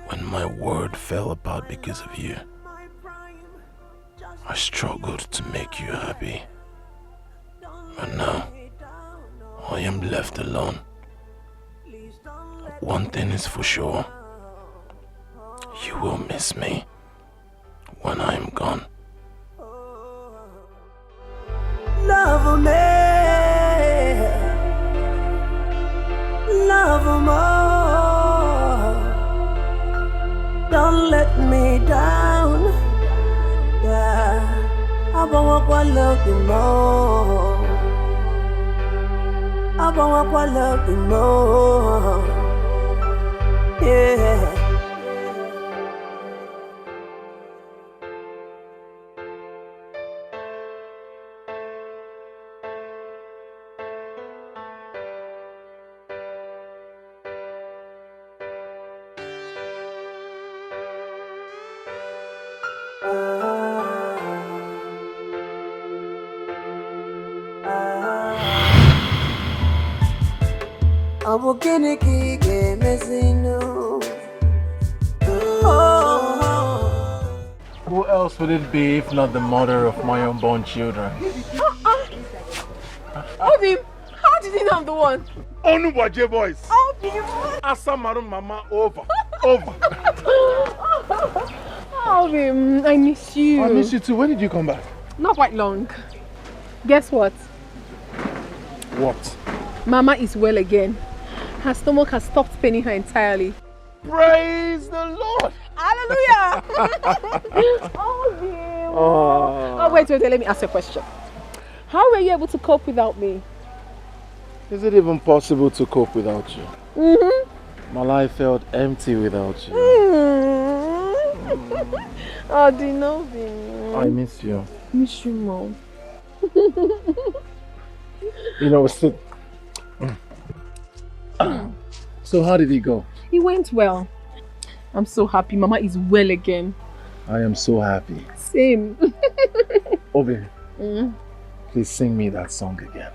when my world fell apart because of you. I struggled to make you happy, but now I am left alone. One thing is for sure, you will miss me when I am gone. Love me, love more. Don't let me down. Yeah, I want to love you more. I want to love you more. Yeah. Who else would it be if not the mother of my unborn children? Obim, how did he know I'm the one? Onubaje boys. Obim. Asamaru mama over. Over. Obim, I miss you. I miss you too. When did you come back? Not quite long. Guess what? What? Mama is well again. Her stomach has stopped paining her entirely. Praise the Lord. Hallelujah. Oh, wait, let me ask you a question. How were you able to cope without me? Is it even possible to cope without you? Mm-hmm. My life felt empty without you. Oh, Dino. I miss you. Miss you, Mom. You know, so how did it go? It went well. I'm so happy. Mama is well again. I am so happy. Same. Obi, please sing me that song again.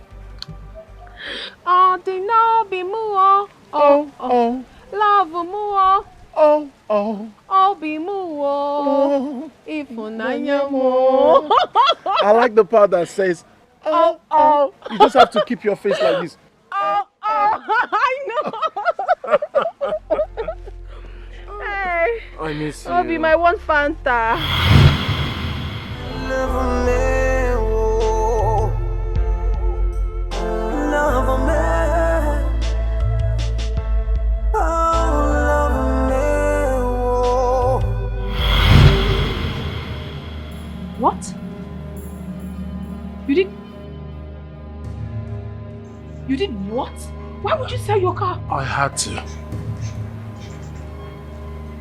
Oh, Dino be muo. Oh, oh. Love muo. Oh, oh. Oh, be muo. Ifunanya mo. I like the part that says, oh, oh. You just have to keep your face like this. Oh, oh. I know. Hey. I miss you. I'll be my one Fanta. Love me, love me, oh, love me. What? You did what? Why would you sell your car? I had to.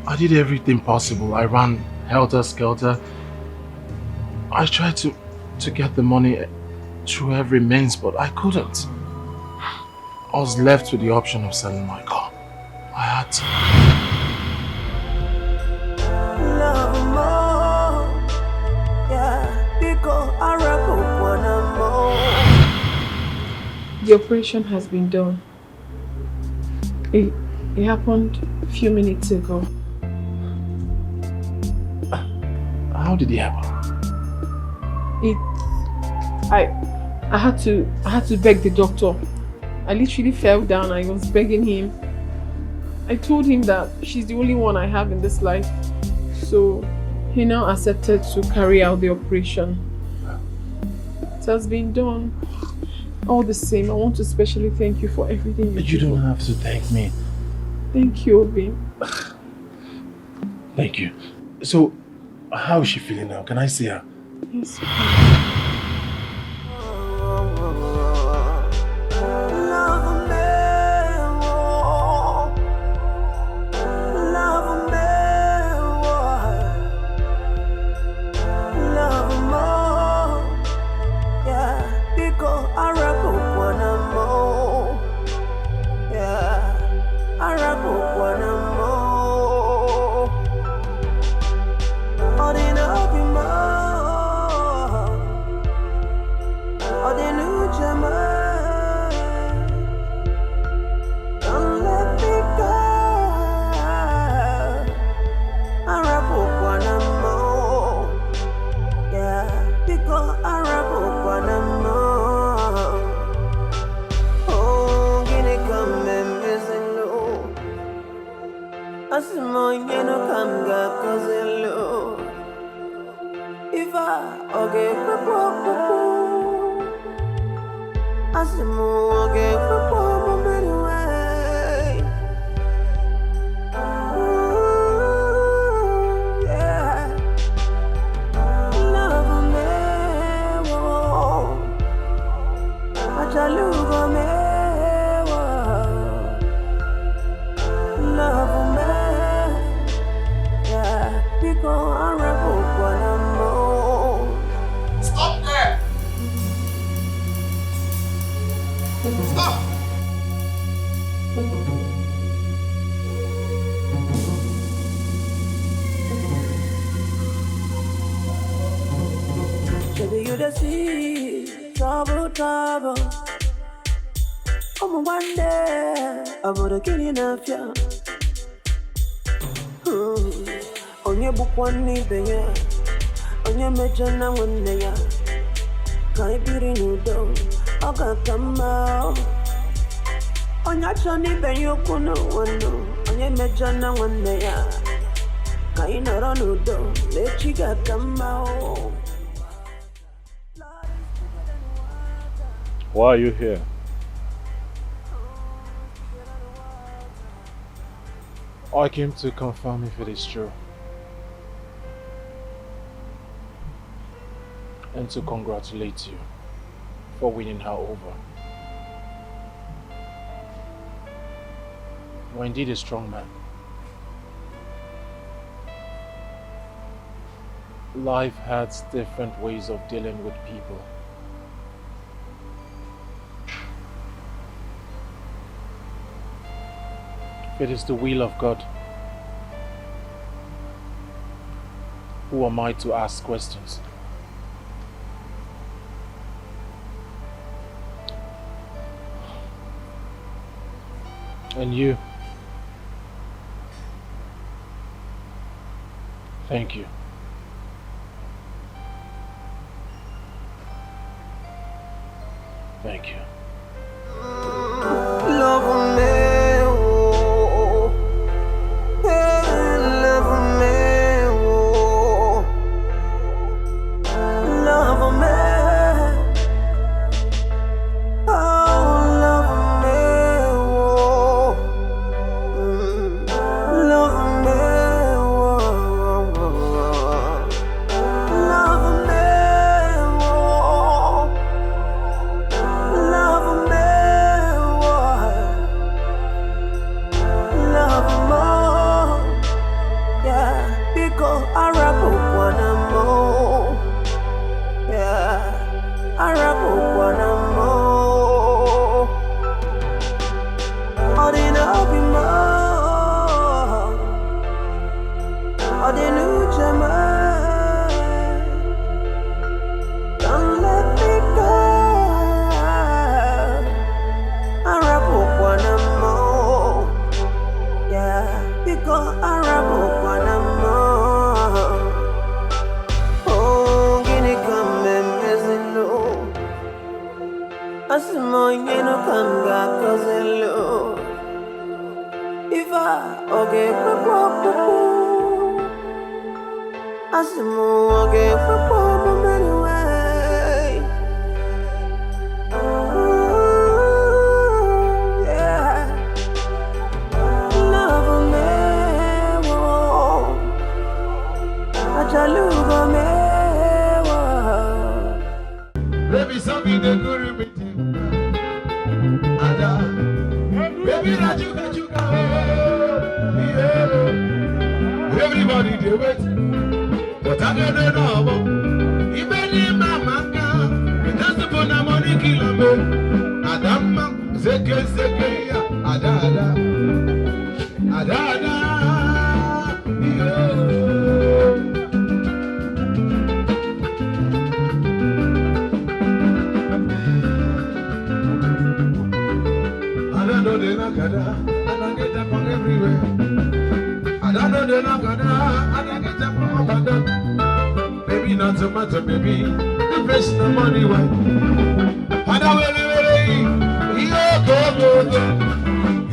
I did everything possible. I ran helter-skelter. I tried to get the money through every means, but I couldn't. I was left with the option of selling my car. I had to. Love more, yeah, because I reckon one more. The operation has been done. It happened a few minutes ago. How did it happen? I had to beg the doctor. I literally fell down. I was begging him. I told him that she's the only one I have in this life. So he now accepted to carry out the operation. It has been done. All the same, I want to especially thank you for everything you did. You don't have to thank me. Thank you, Obi. Thank you. So, how is she feeling now? Can I see her? Yes. I reckon one more. Onye bukwa n'ibe ya, onye mejọ na nwanne ya, ka ibiri n'udo, ọ ga-aka mma. Onye achọ n'ibe ya okwu n'ụwa nọ, onye mejọ na nwanne ya, ka ị nọrọ n'udo, n'echi ga-aka mma. Why are you here? I came to confirm if it is true. And to congratulate you for winning her over. You are indeed a strong man. Life has different ways of dealing with people. If it is the will of God, who am I to ask questions? And you, thank you. Thank you. Love me. Everybody do it, but I don't know. Even mama, just upon a money kilometer. Adam, zeke, adada, adada, I don't know the nakada, and I get up on everywhere. I don't know the nakada, and I get up on my baby, not so much, baby. face the money way. And I will go.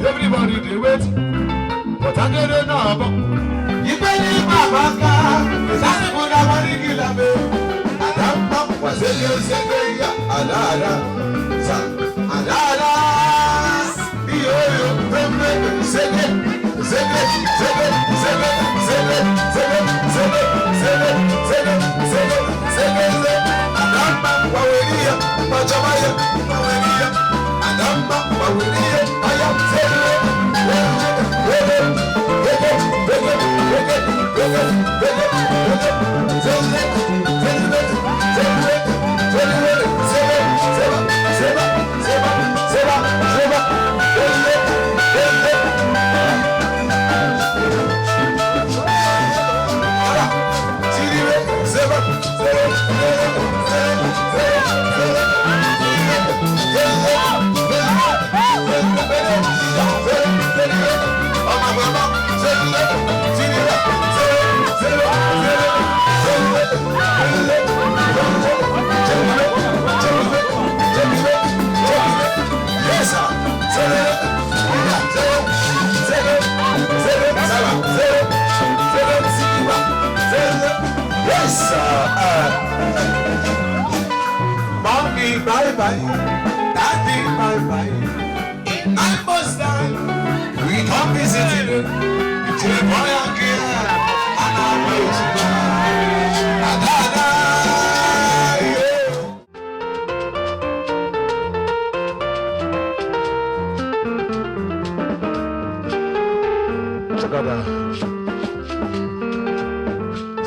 Everybody they wait, but I get it now. You better my back, that's what I want to kill me. And I'm not was it you say, Adada, Adada, you Mommy, bye-bye, Daddy, bye-bye. I must die. We come visiting you. It's a boy and girl, and I'm waiting.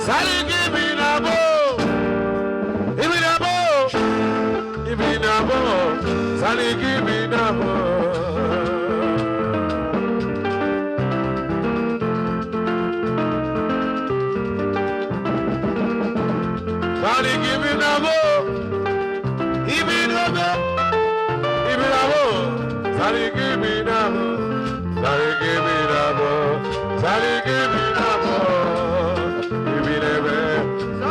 Sally, give me the ball. Give me the ball. Give me the ball. Sally, give me the ball. Sally, give me the ball. Give me the ball. Give me the ball. Sally, give me the ball. Sally, give me the ball. Sally, give me the ball.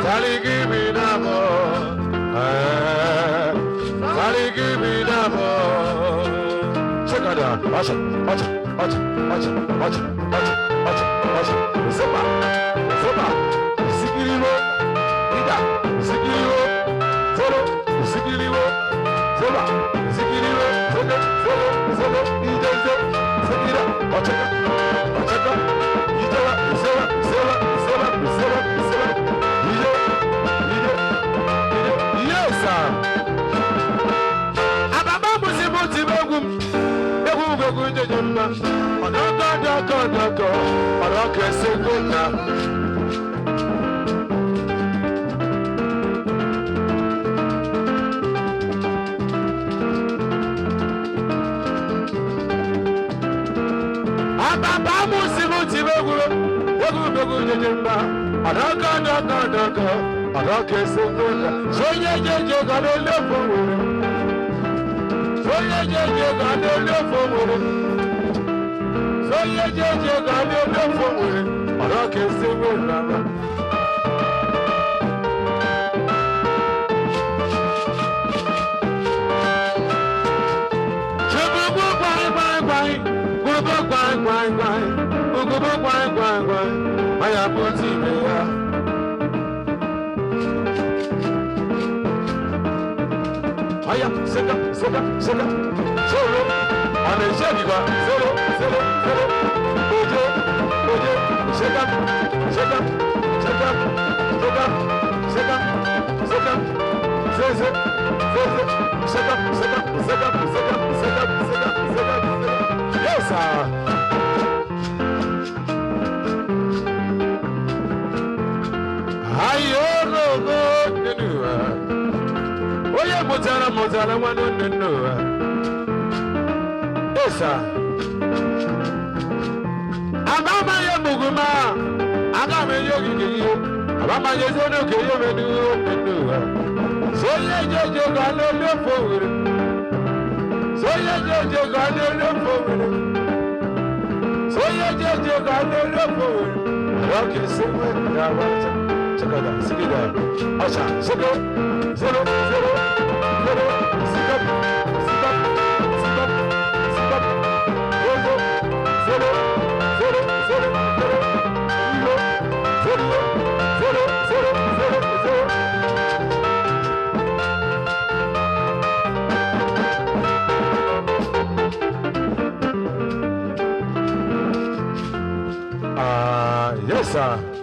Sally, give me the ball. Sally, give me the ball. Check it out. Watch it. Watch it. Watch it. Watch it. Watch it. Watch it. Watch it. Watch it. Zumba. Zumba. Zikiriwo. Ida. Zikiriwo. Zoro. Zikiriwo. Zumba. Zikiriwo. Zoro. Zoro. Zoro. Ida. Zikira. Watch it. Watch it. Ida. Zoro. Zoro. Zoro. Zoro. Zoro. Yes, sir. Ababa musimuti begum. Begum begum jejumba. Onoka doko doko. Onoka seguna. Ababa musimuti begum. Begum begum jejumba. Onoka doko doko. Onoka seguna. Soye jeje gano lefo wuri. Soye jeje gano lefo wuri. Soye jeje gano lefo wuri. Onoka seguna. Chububu gwai gwai gwai. Gurubu gwai gwai gwai. Gurubu gwai gwai gwai. Maya puti meya. Aya, seka, seka, seka, solo, ane shediga, solo, solo, solo, oje, oje, seka, seka, seka, seka, seka, seka, sese, sese, seka, seka, seka, seka, seka, seka, seka, yes, sir. Ayo, go, go, oye mozala mozala wano neno. Esa. Abama ye muguma. Agame yogi kiyo. Abama ye zono kiyo menu neno. Soye jeje gano lefo wuri. Soye jeje gano lefo wuri. Soye jeje gano lefo wuri. Roke sewe ya wata. check it out. Sing it out. Asha, 0, 0, 0, 0, 0, yes, sir.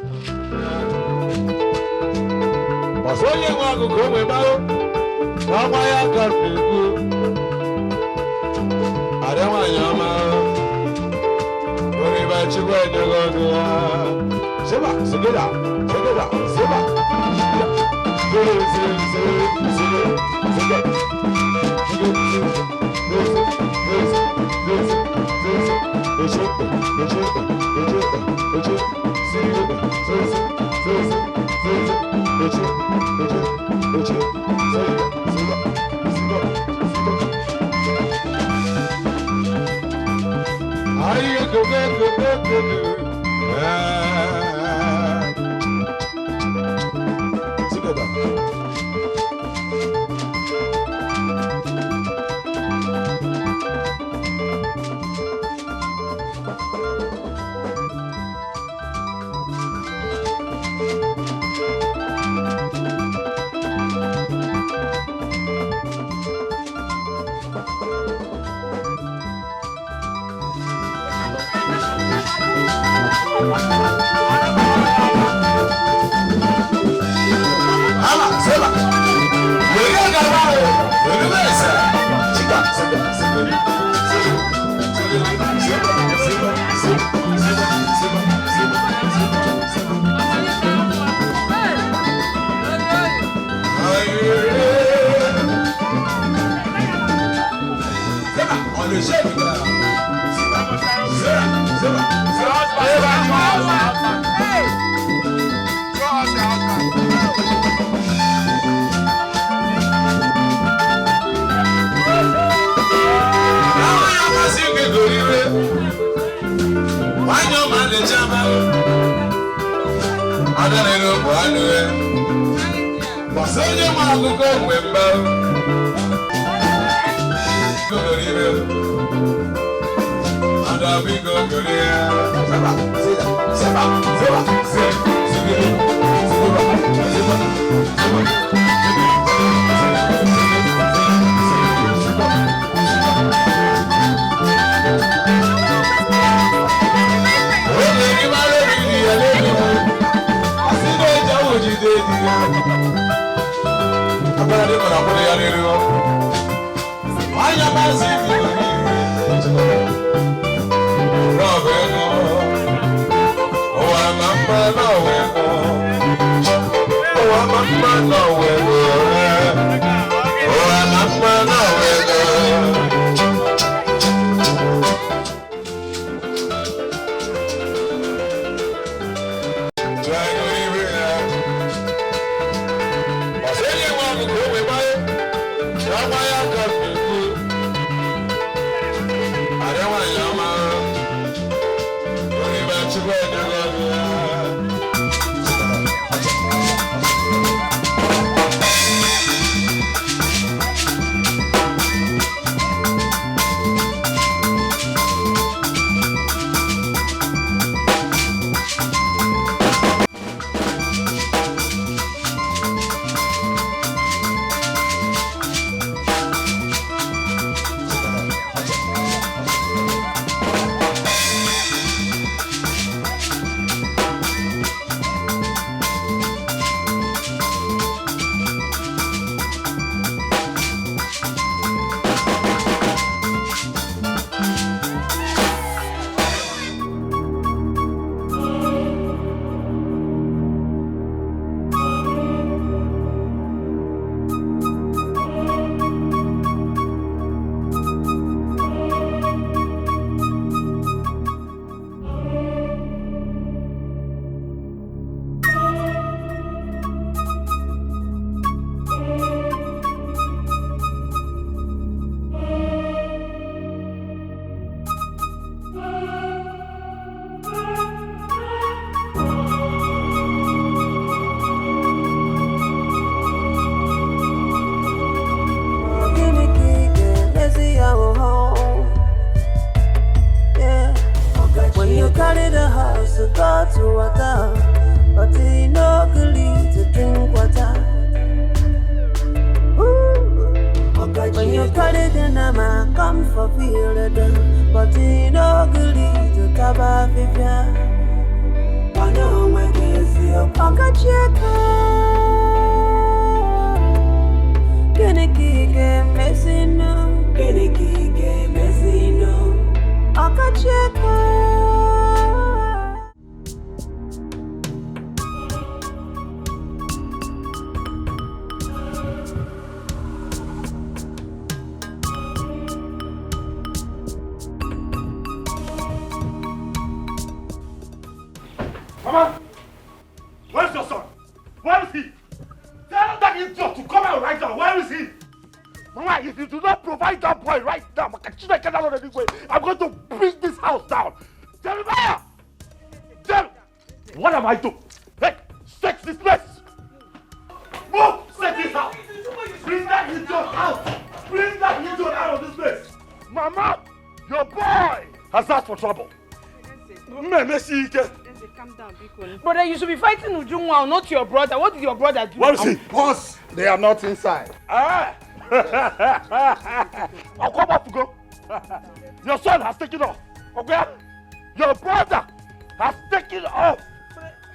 But only one go come about. Now I can't be good. I don't want your man. Only by you when you go to Seba, Segeda, Segeda, Seba. No, carry the house to go to water, but he no gree to drink water. When you carry the nama, come for feel it, but he no gree to taba fifia. Wano mwekezi okacheka, kene kike mesino, okacheka. Mama, where's your son? Where is he? Tell that idiot to come out right now. Where is he? Mama, if you do not provide that boy right now, I'm going to beat this house down. Jeremiah! What am I doing? Hey, search this place! Move! Search this house! Bring that idiot out! Bring that idiot out of this place! Mama, your boy has asked for trouble. Calm down, brother, you should be fighting Ujungwa, not your brother. What did your brother do? Where is he? Boss, they are not inside. Ah! I'll come back to go. Your son has taken off. Okay? Your brother has taken off.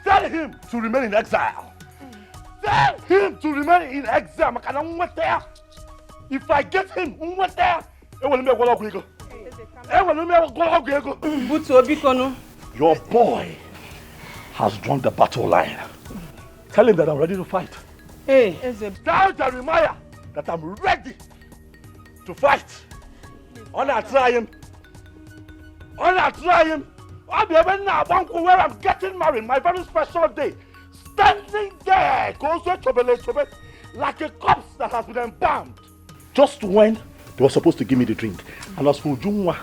Tell him to remain in exile. Tell him to remain in exile. If I get him, your boy has drawn the battle line. Tell him that I'm ready to fight. Hey, tell Jeremiah that I'm ready to fight. I'll try him. I'll be even now where I'm getting married, my very special day. Standing there, like a corpse that has been embalmed. Just when they were supposed to give me the drink. And as for Ujungwa,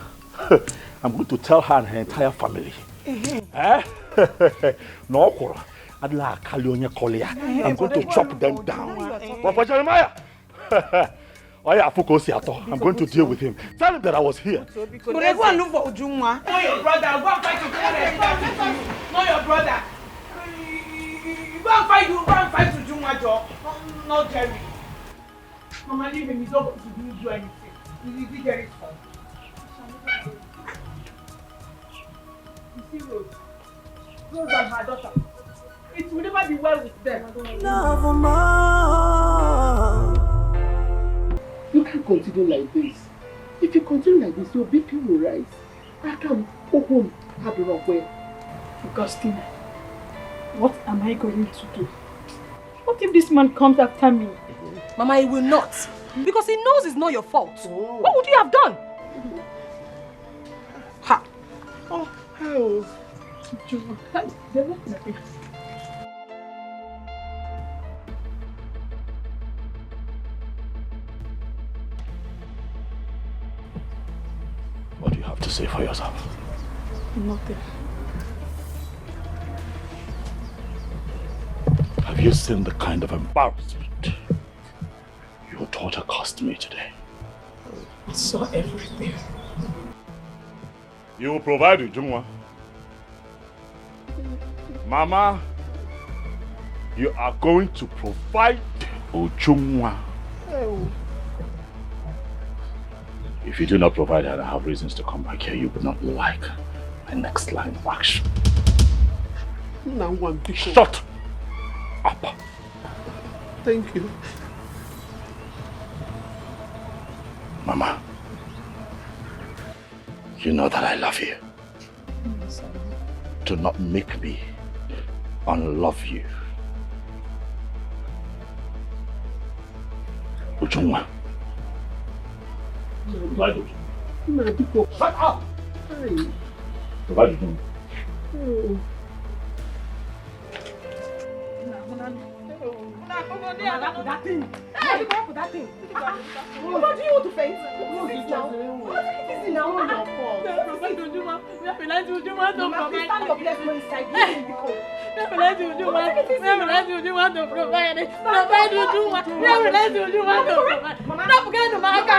I'm going to tell her and her entire family. No, I'm going to chop them down. But for Jeremiah, I'm going to deal with him. Tell him that I was here. Go and look for Ujungwa. Not your brother. Go and fight Ujungwa. Not your brother. Go and fight Ujungwa, Joe. Not Jerry. Mama, leave him. He's not going to do anything. He's Jerry's fault. You see, Rose and her daughter. It will never be well with them. Love more. You can't continue like this. If you continue like this, your BP will rise. I can go home, have the wrong way. Augustine, what am I going to do? What if this man comes after me? Mama, he will not. Because he knows it's not your fault. Oh. What would you have done? Ha! Oh, how? What do you have to say for yourself? Nothing. Have you seen the kind of embarrassment your daughter caused me today? I saw everything. You will provide Ujungwa. Mama, you are going to provide Ujungwa. Oh. If you do not provide her and I have reasons to come back here, you would not like my next line of action. Shut up. Thank you. Mama, you know that I love you. Do not make me unlove you. Ujungwa. Provide Ujungwa. Shut up! Provide Ujungwa. That thing. Hey, you go for that thing. What do you want to faint? What is this now? What is this now? We have to let Ujungwa to provide. Stand up, let's go inside. We have to let Ujungwa to provide. Provide Ujungwa. We have to let Ujungwa to provide. Don't forget to Malaka.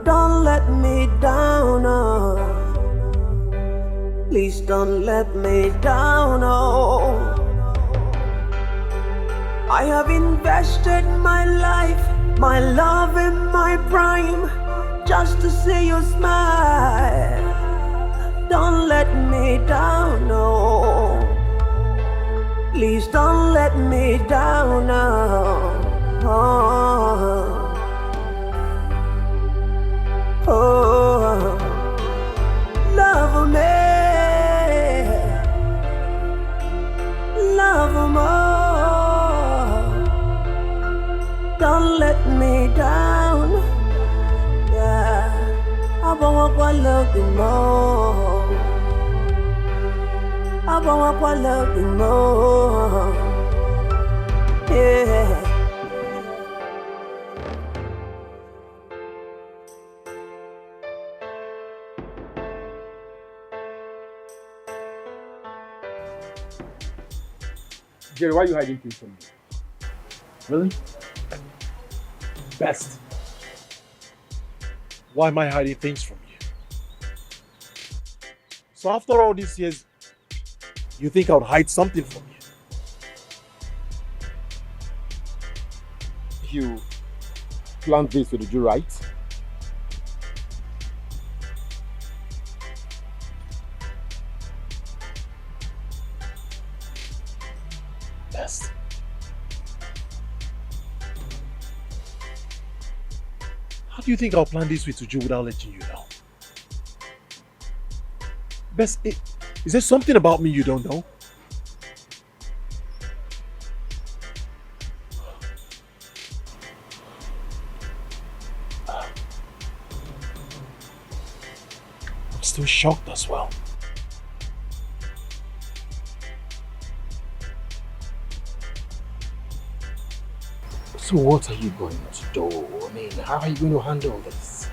Don't let me down. Please don't let me down, oh. I have invested my life, my love and my prime, just to see you smile. Don't let me down, no. Please don't let me down, no. Oh, love me, love more. Don't let me down, yeah. I want to love you more. I want to love you more, yeah. Jerry, why are you hiding things from me? Really? Best. Why am I hiding things from you? So after all these years, you think I would hide something from you? You planned this, so did you right? Best. How do you think I'll plan this with Uju without letting you know? Best, is there something about me you don't know? I'm still shocked as well. So what are you going to do? I mean, how are you going to handle this?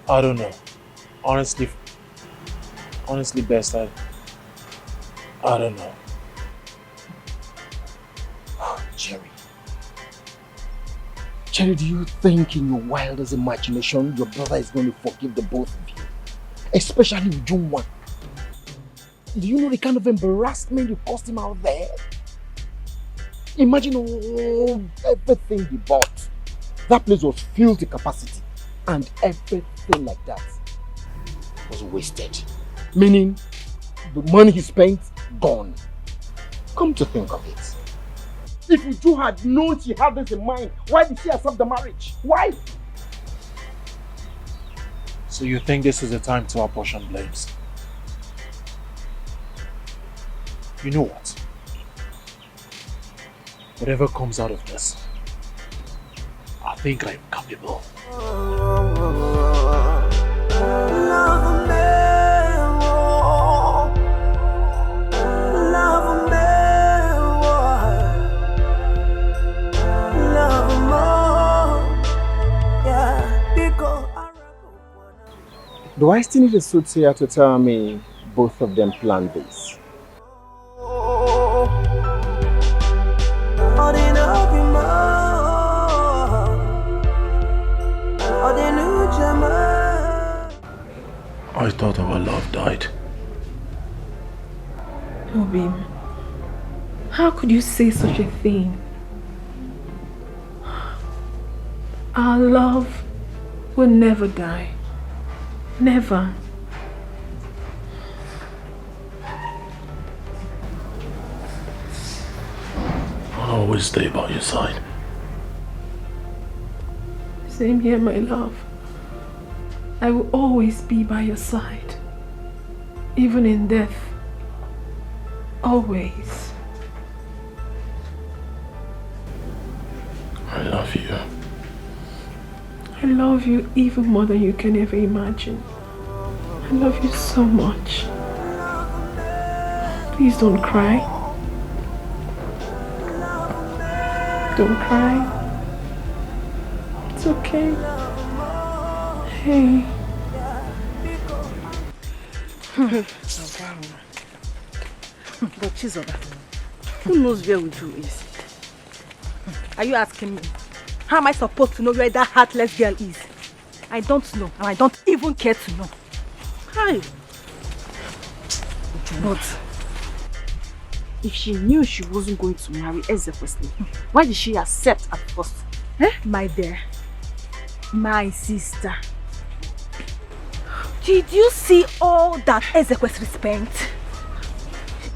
I don't know. Honestly, Best, I don't know. Jerry, do you think in your wildest imagination your brother is going to forgive the both of you? Especially with June 1. Do you know the kind of embarrassment you caused him out there? Imagine everything he bought. That place was filled to capacity, and everything like that was wasted. Meaning, the money he spent, gone. Come to think of it. If Uju had known she had this in mind, why did she accept the marriage? Why? So you think this is the time to apportion blames? You know what? Whatever comes out of this, I think I'm capable. Do I still need a soothsayer to tell me both of them planned this? I thought our love died. Obim, how could you say such a thing? Our love will never die. Never. I'll always stay by your side. Same here, my love. I will always be by your side. Even in death. Always. I love you. I love you even more than you can ever imagine. I love you so much. Please don't cry. Don't cry. It's okay. Hey. But Chizoba, who knows where Uju is? Are you asking me? How am I supposed to know where that heartless girl is? I don't know, and I don't even care to know. Hi. But if she knew she wasn't going to marry Ezekwesili, why did she accept at first? My dear, my sister, did you see all that Ezekwesili spent?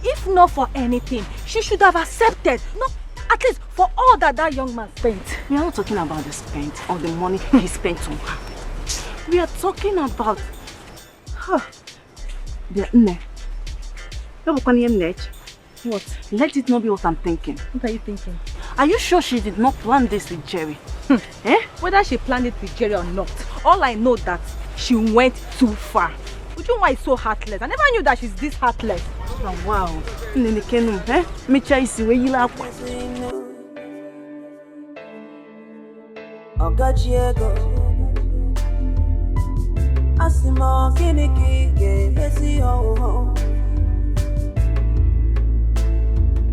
If not for anything, she should have accepted. No, at least for all that young man spent. We are not talking about the spent or the money he spent on her. We are talking about what? Let it not be what I'm thinking. What are you thinking? Are you sure she did not plan this with Jerry? Whether she planned it with Jerry or not, all I know that she went too far. Ujunwa is so heartless. I never knew that she's this heartless. Oh, wow.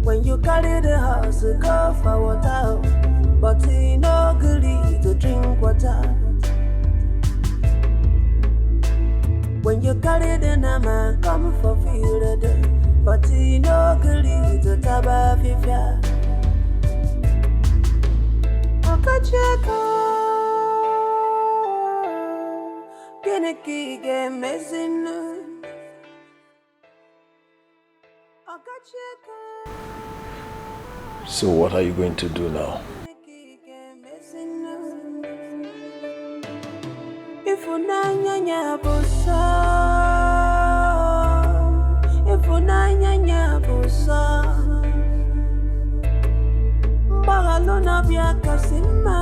When you carry the house, go for water, but he no agree to drink water. When you carry the nama, come for field, but he no agree to taba fifia. Okacheko, keneki ge mezinu. So what are you going to do now? If unanya busa, if unanya busa, bagalona bia kasima.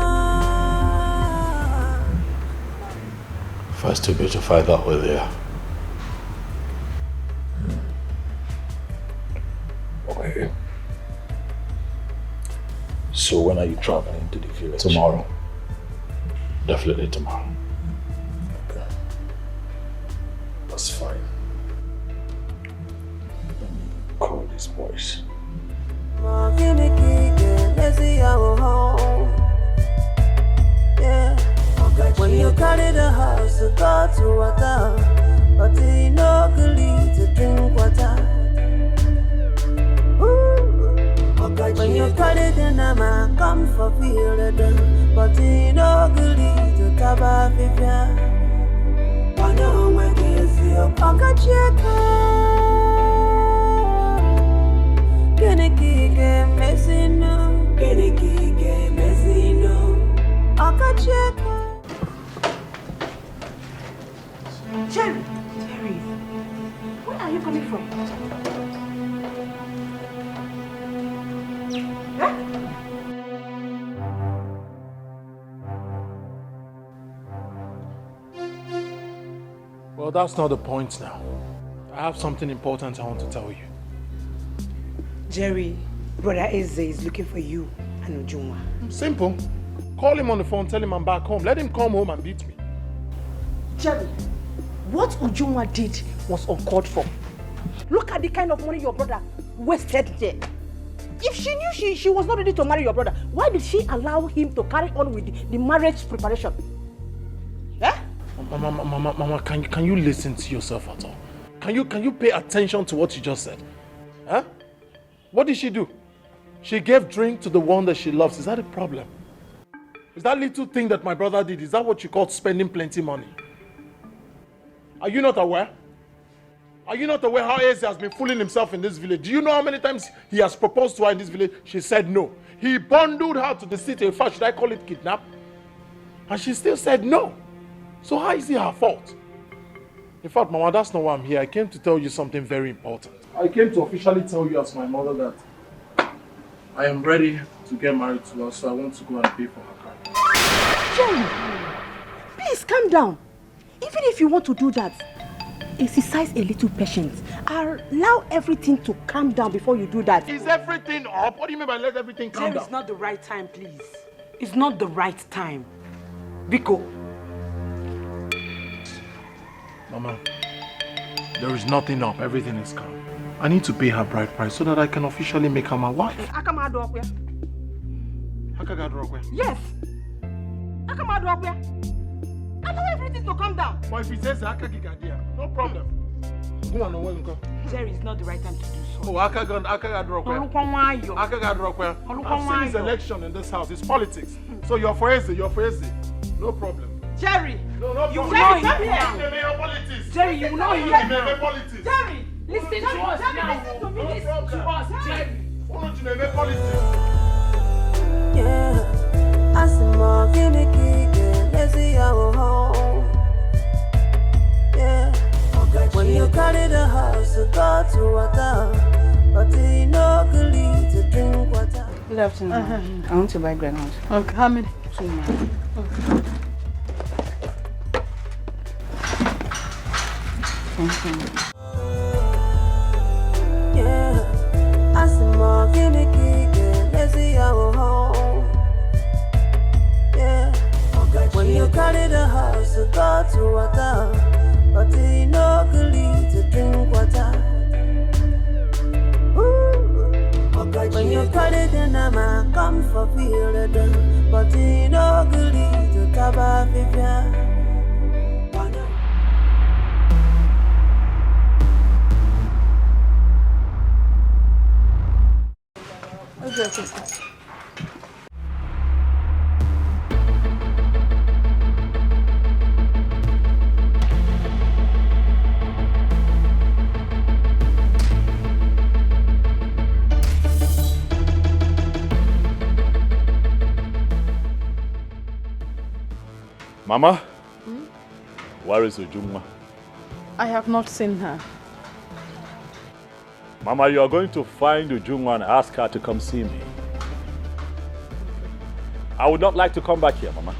First, you better find out where they are. Okay. So when are you traveling to the village? Tomorrow. Definitely tomorrow. Okay. That's fine. Let me call these boys. When you carry the house, go to water, but he no agree to drink water. When you carry the nama, come for field, but he no agree to taba fifia. Wano mwegezi okacheka, kenekike mesino, okacheka. Jerry, where are you coming from? Well, that's not the point now. I have something important I want to tell you. Jerry, Brother Eze is looking for you and Ujunwa. Simple. Call him on the phone, tell him I'm back home. Let him come home and beat me. Jerry, what Ujunwa did was uncalled for. Look at the kind of money your brother wasted there. If she knew she was not ready to marry your brother, why did she allow him to carry on with the marriage preparation? Mama, can you listen to yourself at all? Can you pay attention to what you just said? Huh? What did she do? She gave drink to the one that she loves. Is that a problem? Is that little thing that my brother did, is that what you call spending plenty money? Are you not aware? Are you not aware how Eze has been fooling himself in this village? Do you know how many times he has proposed to her in this village? She said no. He bundled her to the city. In fact, should I call it kidnap? And she still said no. So how is it her fault? In fact, Mama, that's not why I'm here. I came to tell you something very important. I came to officially tell you as my mother that I am ready to get married to her, so I want to go and pay for her car. Jerry, please calm down. Even if you want to do that, exercise a little patience. Allow everything to calm down before you do that. Is everything up? What do you mean by let everything calm down? It's not the right time, please. It's not the right time. Biko. Mama, there is nothing up. Everything is calm. I need to pay her bride price so that I can officially make her my wife. Yes. I know everything to calm down. But if he says Akagigadia, no problem. Go on, no go. Jerry, it's not the right time to do so. Oh, Akagadrokwe. I've seen his election in this house. It's politics. So you're for Eze. No problem. Jerry! No problem. You will Jerry, not hear politics. Jerry, you will not hear politics. Jerry! Listen to us now. Listen to me. Listen to us, Jerry. Yeah, I see more guinea pig, let's see our home. Yeah, when you carry the house, you go to water, but you know good to drink water. Good afternoon. I want to buy granola. Okay, how many? 2 more. Okay. Thank you. Yeah, I see more guinea pig, let's see our home. Yeah, when you carry the house, you go to water, but you know good to drink water. When you carry the nama, come for feel the done, but you know good to taba fifia. Okay. Mama, where is Ujuma? I have not seen her. Mama, you are going to find Ujuma and ask her to come see me. I would not like to come back here, Mama.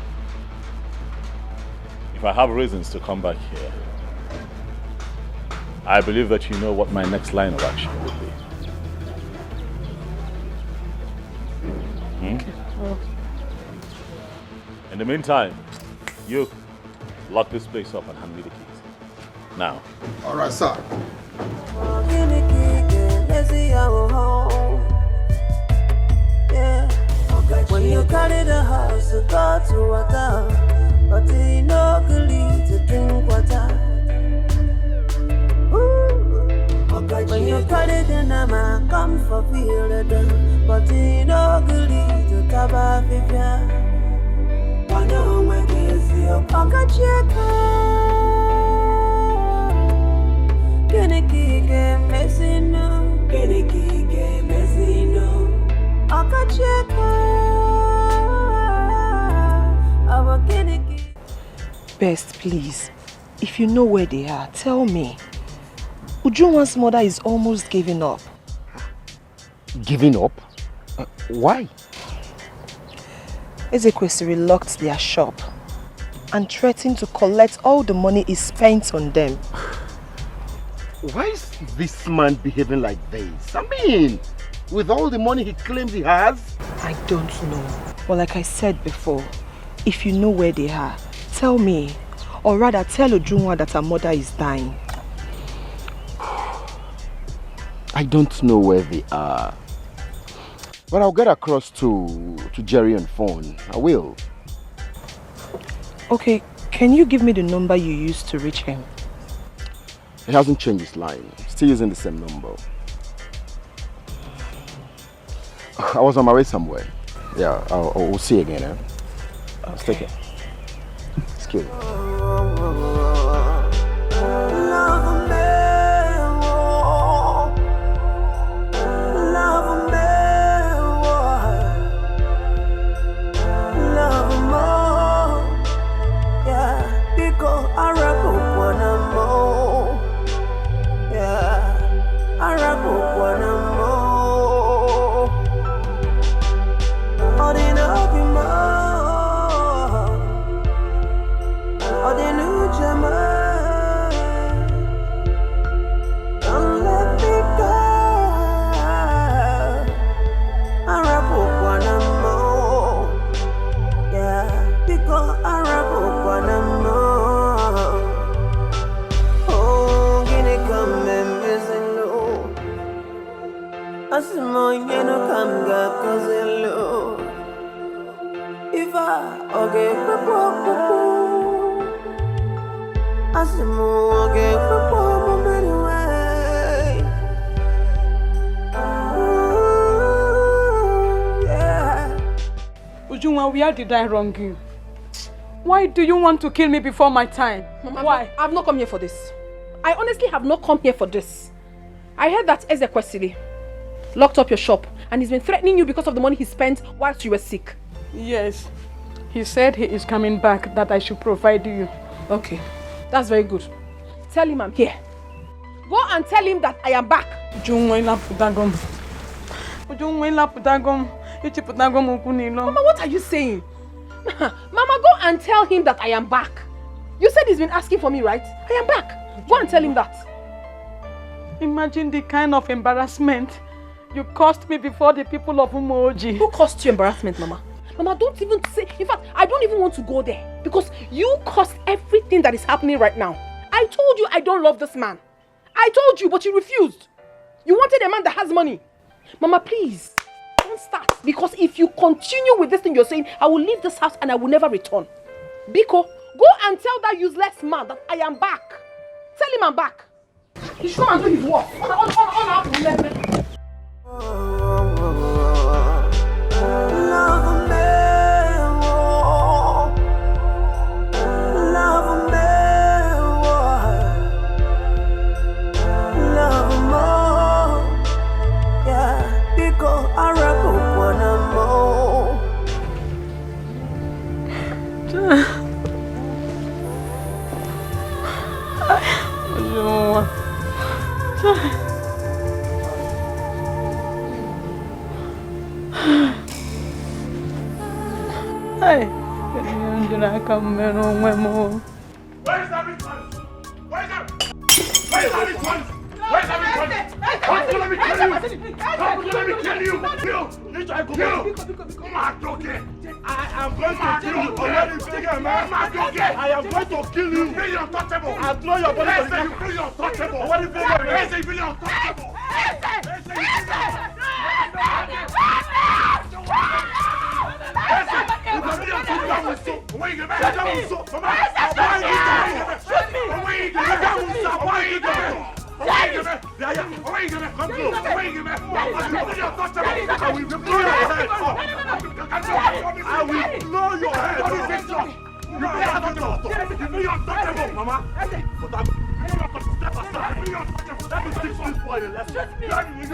If I have reasons to come back here, I believe that you know what my next line of action would be. Okay. Well. In the meantime, you lock this place up and hand me the keys. Now. All right, sir. Yeah, when you carry the house, you go to water, but you know good to drink water. When you carry the nama, come for feel the done, but you know good to taba fifia. Wano mwekezi oka cheka, kene kike mesino, kene kike mesino, oka cheka, awa kene kike. Best, please, if you know where they are, tell me. Ujunwa's mother is almost giving up. Giving up? Why? Ezekwesili locked their shop and threatened to collect all the money he spent on them. Why is this man behaving like this? I mean, with all the money he claims he has? I don't know. But like I said before, if you know where they are, tell me. Or rather, tell Ujunwa that her mother is dying. I don't know where they are. But I'll get across to Jerry on phone. I will. Okay, can you give me the number you used to reach him? He hasn't changed his line. Still using the same number. I was on my way somewhere. Yeah, we'll see you again. Eh? Let's take it. Excuse me. Ujunwa, where did I wrong you? Why do you want to kill me before my time? Mama, why? I've not come here for this. I honestly have not come here for this. I heard that Ezekwesili locked up your shop and he's been threatening you because of the money he spent whilst you were sick. Yes. He said he is coming back, that I should provide you. Okay. That's very good. Tell him I'm here. Go and tell him that I am back. Mama, what are you saying? Mama, go and tell him that I am back. You said he's been asking for me, right? I am back. Go and tell him that. Imagine the kind of embarrassment you caused me before the people of Umoji. Who caused you embarrassment, Mama? Mama, don't even say... In fact, I don't even want to go there. Because you caused everything that is happening right now. I told you I don't love this man. I told you, but you refused. You wanted a man that has money. Mama, please, don't start. Because if you continue with this thing you're saying, I will leave this house and I will never return. Biko, go and tell that useless man that I am back. Tell him I'm back. He should come and do his work. Hey, come on, where's everyone? Where's everyone? Where's everyone? Come let me kill you! Come let me kill you! Come on, Doge! I am going to kill you! I am going to kill you! Really untouchable! I'll throw your body to the ground! Really untouchable! What is it? Really untouchable! I will blow your head off. You be untouchable, Mama. But I'm not going to step aside. Let me teach this boy a lesson. That is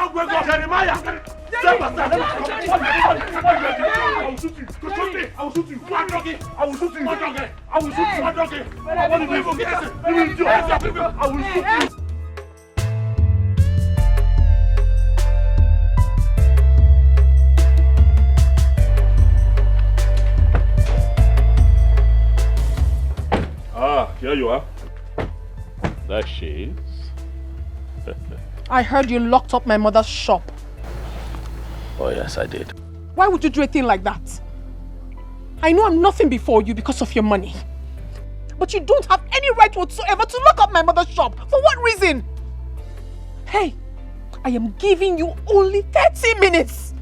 how far Jeremiah! Step aside! I will shoot you! I will shoot you! I will shoot you! I will shoot you! I will shoot you! Ah, here you are. There she is. I heard you locked up my mother's shop. Oh yes, I did. Why would you do a thing like that? I know I'm nothing before you because of your money. But you don't have any right whatsoever to lock up my mother's shop. For what reason? Hey, I am giving you only 30 minutes.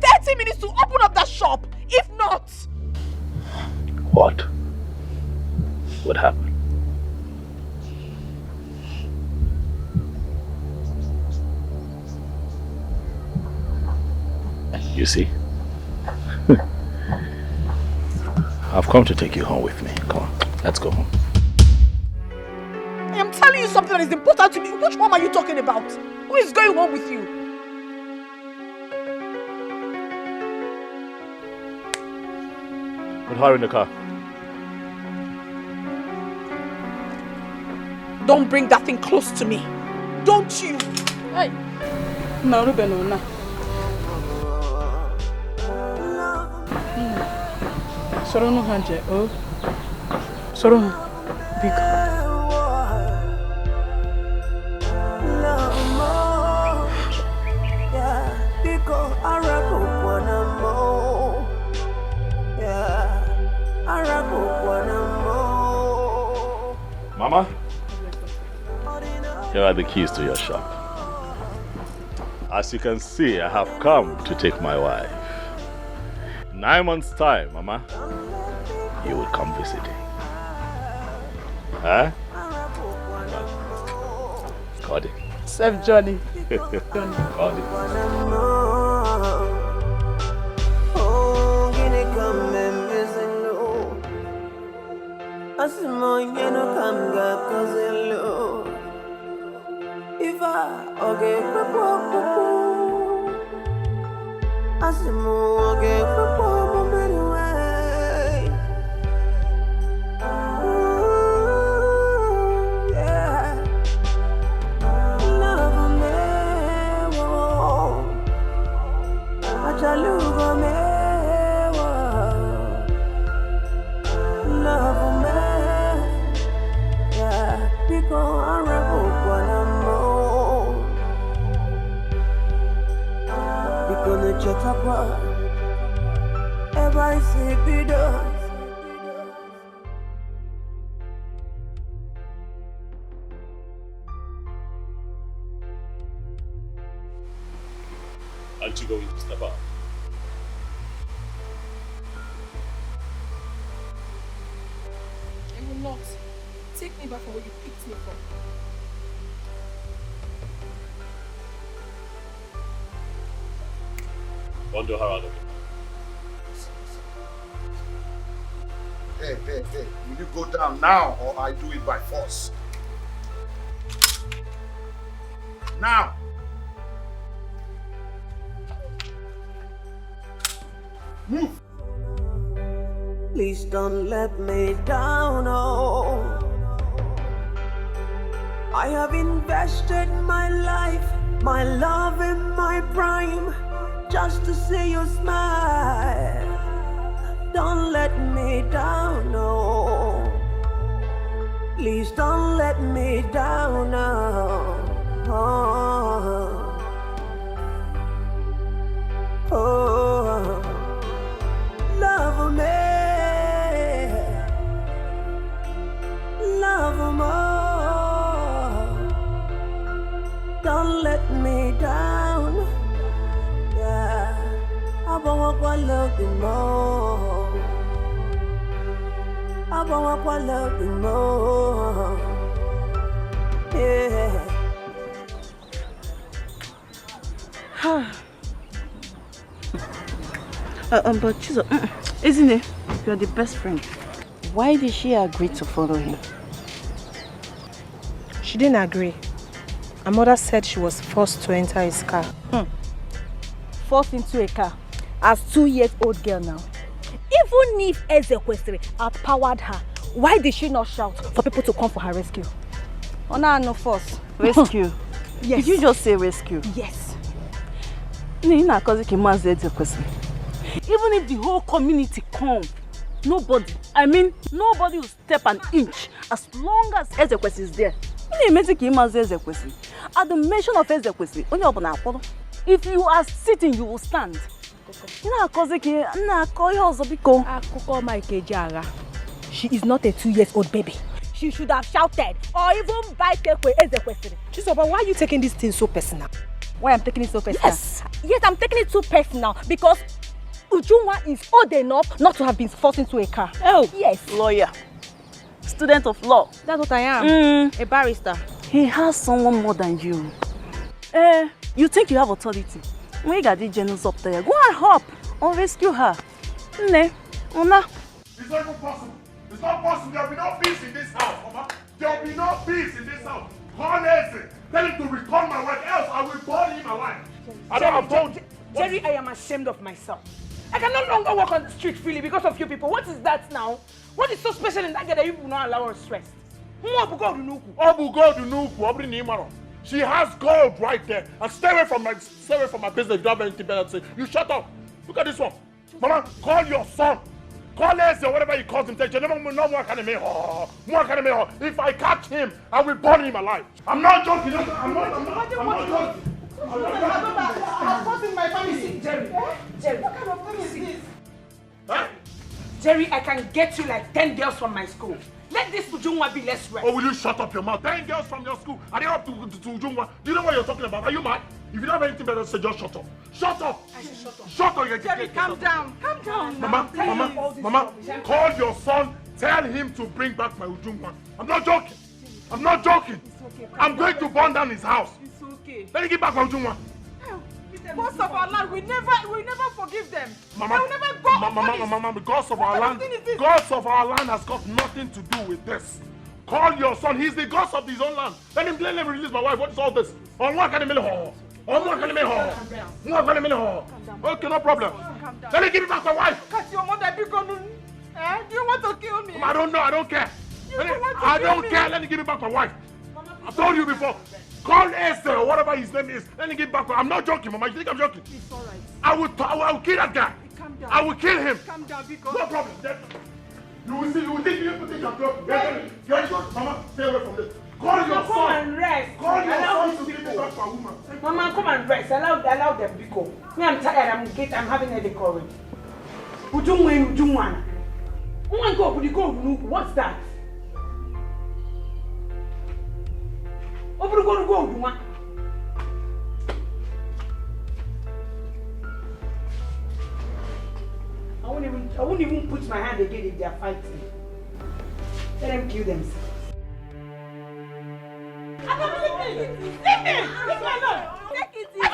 30 minutes to open up that shop. If not... What would happen? You see? I've come to take you home with me. Come on, let's go home. I am telling you something that is important to me. Which home are you talking about? Who is going home with you? Put her in the car. Don't bring that thing close to me. Don't you? Hey. No, Ruben, no. Soro no hanje, oh. Soro, big. Mama? Here are the keys to your shop. As you can see, I have come to take my wife. In 9 months' time, Mama, you will come visiting. Huh? Got it. Safe journey. Got it. Aren't you going to step up? I will not. Take me back from where you picked me from. Bundle her out of it. Hey, will you go down now or I do it by force? Now! Move! Please don't let me down, oh. I have invested my life, my love and my prime just to see you smile. Don't let me down, no. Please don't let me down, no. Oh, love me, more. Don't let me down. Yeah, I want to love you more. I want to love you more. Yeah. But Chizo, isn't it? You're the best friend. Why did she agree to follow him? She didn't agree. Her mother said she was forced to enter his car. Forced into a car as 2-year-old girl now. Even if Ezekwesili outpowered her, why did she not shout for people to come for her rescue? Ona no force. Rescue? Yes. Did you just say rescue? Yes. Even if the whole community come, nobody will step an inch as long as Ezekwesili is there. At the mention of Ezekwesili, if you are sitting, you will stand. She is not a 2-year-old baby. She should have shouted or even bited with Ezekwesili. Chizoba, why are you taking this thing so personal? Why I'm taking it so personal? Yes, I'm taking it too personal because Ujunwa is old enough not to have been forced into a car. Oh, yes. Lawyer. Student of law. That's what I am. A barrister. He has someone more than you. You think you have authority? When you got the generals up there, go and hop or rescue her. It's not even possible. It's not possible. There will be no peace in this house, Mama. There will be no peace in this house. Call Eze. Tell him to return my wife, else I will burn him alive. I don't have told you. Jerry, I am ashamed of myself. I can no longer walk on the street freely because of you people. What is that now? What is so special in that girl that you will not allow us rest? She has gold right there. And stay away from my business. If you don't have anything better to say, you shut up. Look at this one. Mama, call your son. Call Eze or whatever he calls himself. If I catch him, I will burn him alive. I'm not joking. I'm not joking. I'm causing my family sick, Jerry. Jerry, what kind of thing is this? Huh? Jerry, I can get you like 10 girls from my school. Let this Ujungwa be less rest. Or will you shut up your mouth? 10 girls from your school, are they up to Ujungwa? Do you know what you're talking about? Are you mad? If you don't have anything better to say, just shut up. Shut up! I should shut up. Shut up! Jerry, calm down. Calm down now. Mama, call your son. Tell him to bring back my Ujungwa. I'm not joking. I'm not joking. Okay, I'm going to burn down his house. It's okay. Let me get back my Ujungwa. Gods of our land, we never forgive them. Mama, they will never go Mama, gods of our land has got nothing to do with this. Call your son. He's the gods of his own land. Let him release my wife. What is all this? Okay, no problem. Let me give you back my wife. Cut your mother, do you want to kill me? I don't know. I don't care. I don't care. Let me give you back my wife. I told you before. Call Esther or whatever his name is. Let me get back. I'm not joking, Mama. You think I'm joking? It's all right. I will kill that guy. Calm down. I will kill him. Calm down, because... No problem. You will see. You will think I'm joking. Get Mama, stay away from this. Call your son. Come and rest. Call your son to give me back my woman. Mama, come and rest. Allow them to go. Me, I'm tired. I'm having a headache already. Ujungwa. Oh my God, what's that? I won't even put my hand again if they are fighting. Let them kill themselves. Leave me alone. Take it easy.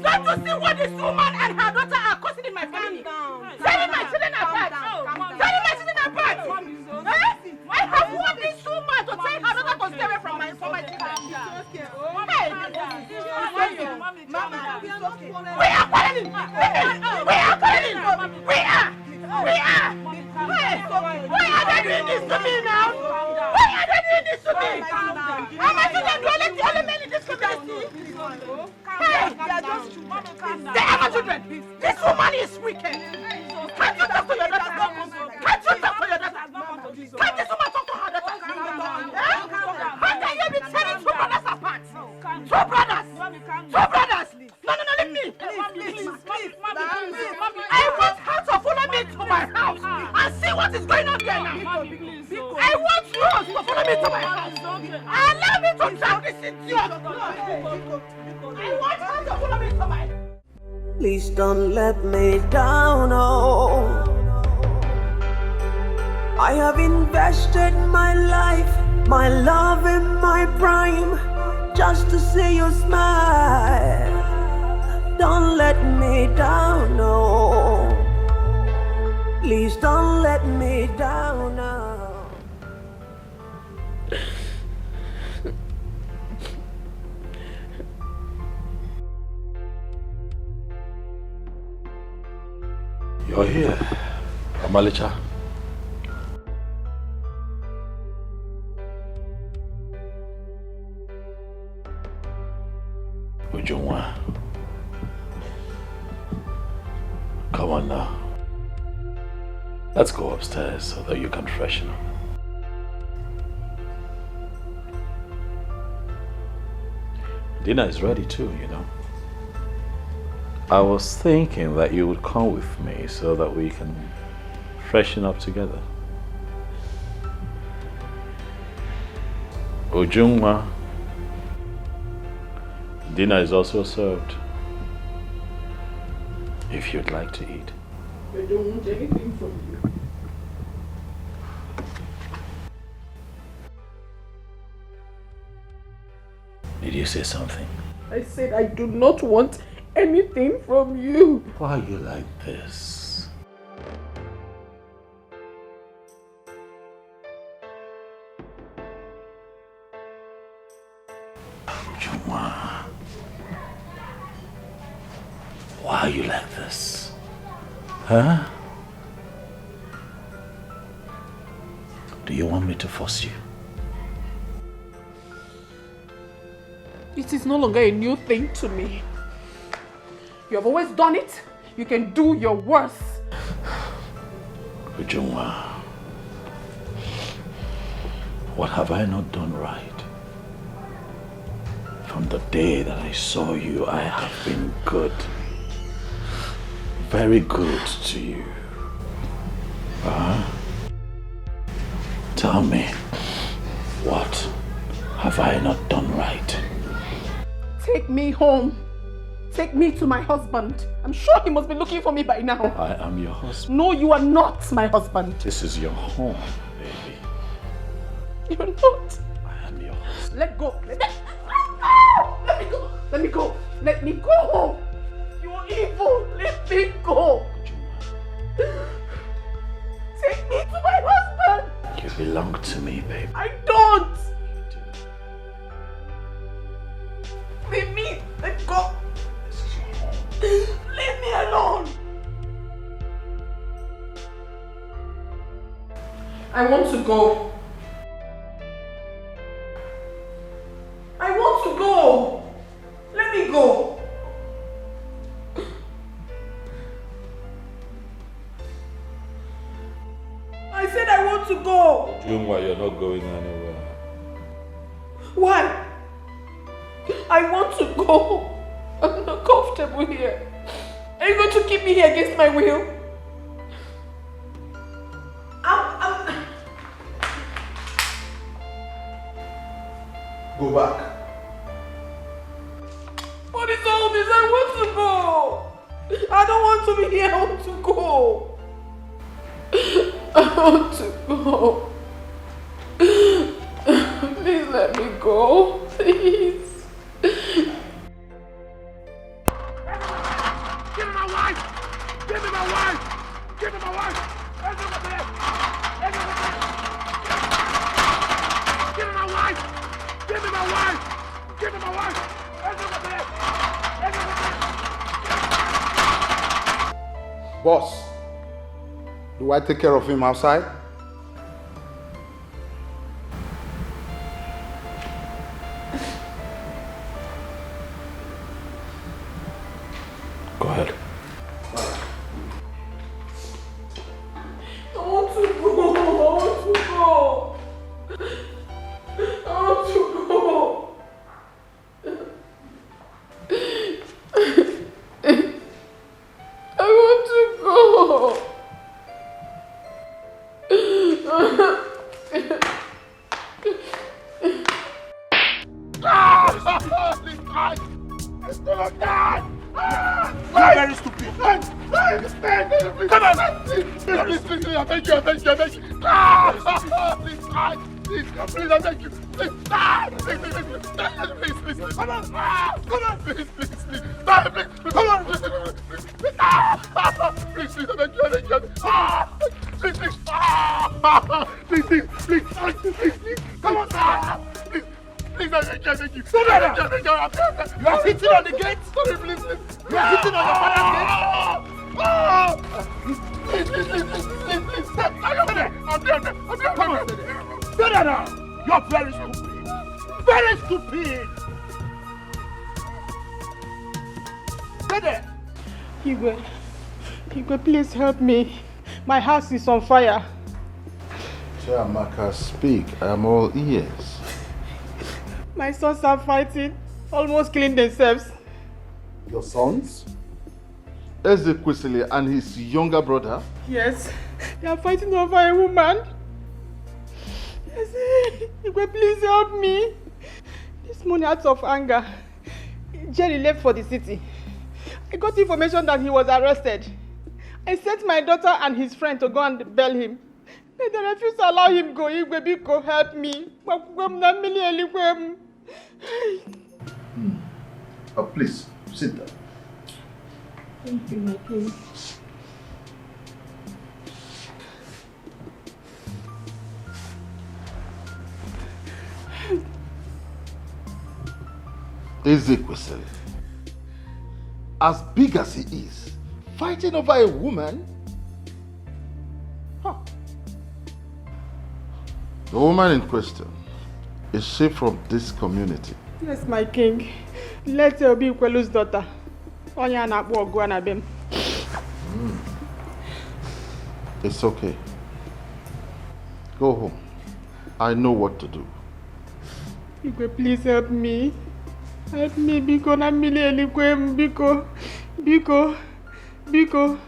Don't you see what this woman and her daughter are causing in my family? Tearing my children apart. I have warned this woman to tell her daughter to stay away from my children. Hey! We are quarreling! Hey! Why are they doing this to me now? Why are they doing this to me? How much of them do only men in this community? Hey! They are my children! This woman is wicked! Can't you talk to your daughter? Can't you talk to your daughter? Can't this woman talk to her daughter? How can you be tearing two brothers apart? Two brothers! No, leave me! Please. I want her to follow me to my house and see what is going on there now. I want Rose to follow me to my house. Allow me to drag this idiot. I want her to follow me to my house. Please don't let me down, oh. I have invested my life, my love and my prime, just to see you smile. Don't let me down, no. Please don't let me down, no. You're here, Amalicha. Ujungwa. Come on now. Let's go upstairs so that you can freshen up. Dinner is ready too, you know. I was thinking that you would come with me so that we can freshen up together. Ujungwa, dinner is also served. If you'd like to eat. I don't want anything from you. Did you say something? I said I do not want anything from you. Why are you like this? Ujungwa. Why are you like this? Huh? Do you want me to force you? It is no longer a new thing to me. You have always done it. You can do your worst. Ujungwa, what have I not done right? From the day that I saw you, I have been good. Very good to you. Tell me, what have I not done right? Take me home. Take me to my husband. I'm sure he must be looking for me by now. I am your husband. No, you are not my husband. This is your home, baby. You're not. I am your husband. Let go. Let me go. Let me go. Let me go. You're evil. Let me go. Take me to my husband. You belong to me, baby. I don't. Leave me. Let go. Leave me alone. I want to go. I want to go. Let me go. I said I want to go. June, why you're not going anywhere? Why? I want to go. I'm not comfortable here. Are you going to keep me here against my will? Go back. What is all this? I want to go. I don't want to be here. I want to go. I want to go. Please let me go. Please. Give me my wife! Give me my wife! Give me my wife! Give me my wife! Give me my wife! Give me my wife! Boss, do I take care of him outside? Go ahead. I want to go. I want to go. I want to go. I want to go. It's gonna die! You're very stupid. Come on! Please, I beg you. Please, I beg you. Please, come on! Come on, please. Come on! Please, I beg you. Please, come on! Please, I beg you. You are hitting on the gate? Sorry, please. You are hitting on your father's gate? Please. I'm there. Come on. Stay there now. You're very stupid. Very stupid. Stay there. Igwe, please help me. My house is on fire. Chiamaka, speak. I am all ears. My sons are fighting, almost killing themselves. Your sons? Ezekwesili and his younger brother? Yes, they are fighting over a woman. Yes, Igwe, please help me. This morning, out of anger, Jerry left for the city. I got information that he was arrested. I sent my daughter and his friend to go and bail him. They refused to allow him go. Igwe, Biko, help me. Please, sit down. Thank you, my king. Ezekwesili, as big as he is, fighting over a woman? Huh. The woman in question, is she from this community? Yes, my king. Let her be Kwelu's daughter. It's okay. Go home. I know what to do. Igwe, please help me. Help me, Biko. Na mili elikwe, Biko. Biko. Biko.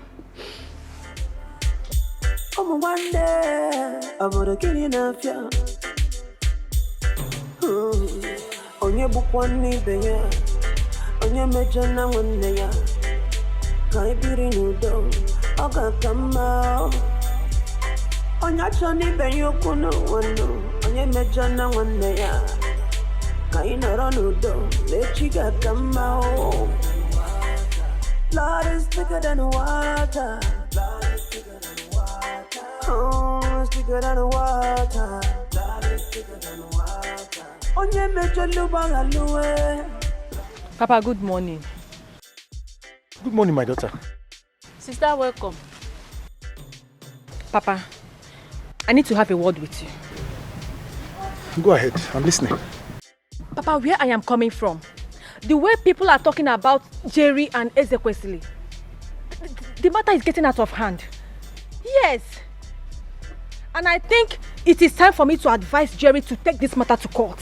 Oh, my wonder. obodo gịnị na-afịa onye bụkwa n'ibe ya onye mejọ na nwanne ya ka anyị biri n'udo ọ ga-aka mma onye achọ n'ibe ya okwu n'ụwa onye mejọ na nwanne ya ka anyị nọrọ n'udo n'echi ga-aka mma Blood is thicker than water. Blood is thicker than water. Oh, it's thicker than water. Blood is thicker than water. Onye mejo lubanga luwe. Papa, good morning. Good morning, my daughter. Sister, welcome. Papa, I need to have a word with you. Go ahead, I'm listening. Papa, where I am coming from, the way people are talking about Jerry and Ezekwesili, the matter is getting out of hand. Yes. And I think it is time for me to advise Jerry to take this matter to court.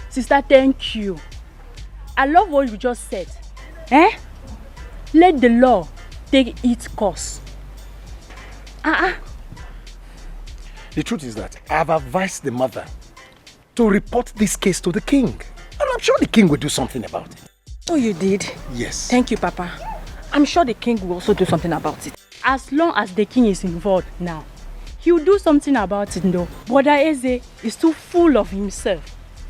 Sister, thank you. I love what you just said. Let the law take its course. The truth is that I have advised the mother to report this case to the king. And I'm sure the king will do something about it. Oh, you did? Yes. Thank you, Papa. I'm sure the king will also do something about it. As long as the king is involved now, he will do something about it, though. Brother Eze is too full of himself.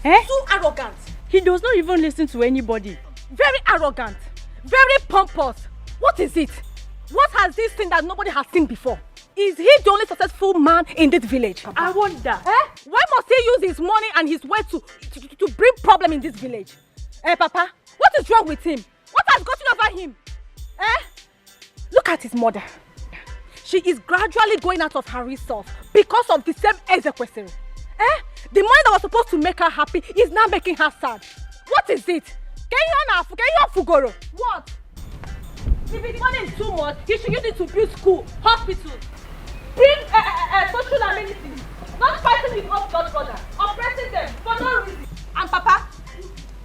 Too arrogant. He does not even listen to anybody. Very arrogant. Very pompous. What is it? What has he seen that nobody has seen before? Is he the only successful man in this village? Papa? I wonder. Why must he use his money and his wealth to bring problem in this village? Papa, what is wrong with him? What has gotten over him? Look at his mother. She is gradually going out of her resource because of the same Ezekwesili. The money that was supposed to make her happy is now making her sad. What is it? What? If the money is too much, he should use it to build school, hospital, bring social amenities, not fighting with us blood brothers, oppressing them for no reason. And Papa,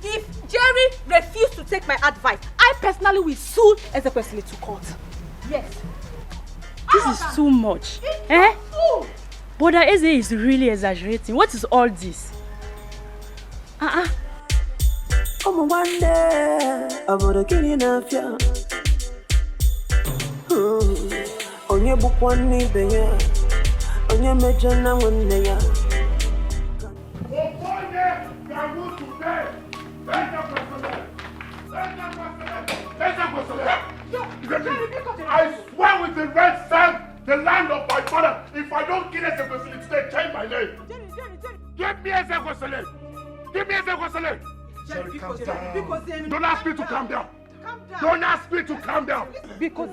if Jerry refused to take my advice, I personally will sue Ezekwesili to court. Yes. This is too much. Brother Eze is really exaggerating. What is all this? One day, obodo gịnị na-afịa onye bụkwa n'ibe ya onye mejọ na nwanne ya I swear with the red sand, the land of my father, if I don't kill Ezekwesili today, change my name. Give me Ezekwesili. Give me Ezekwesili. Jerry, calm down. Don't ask me to calm down. Don't ask me to calm down. Because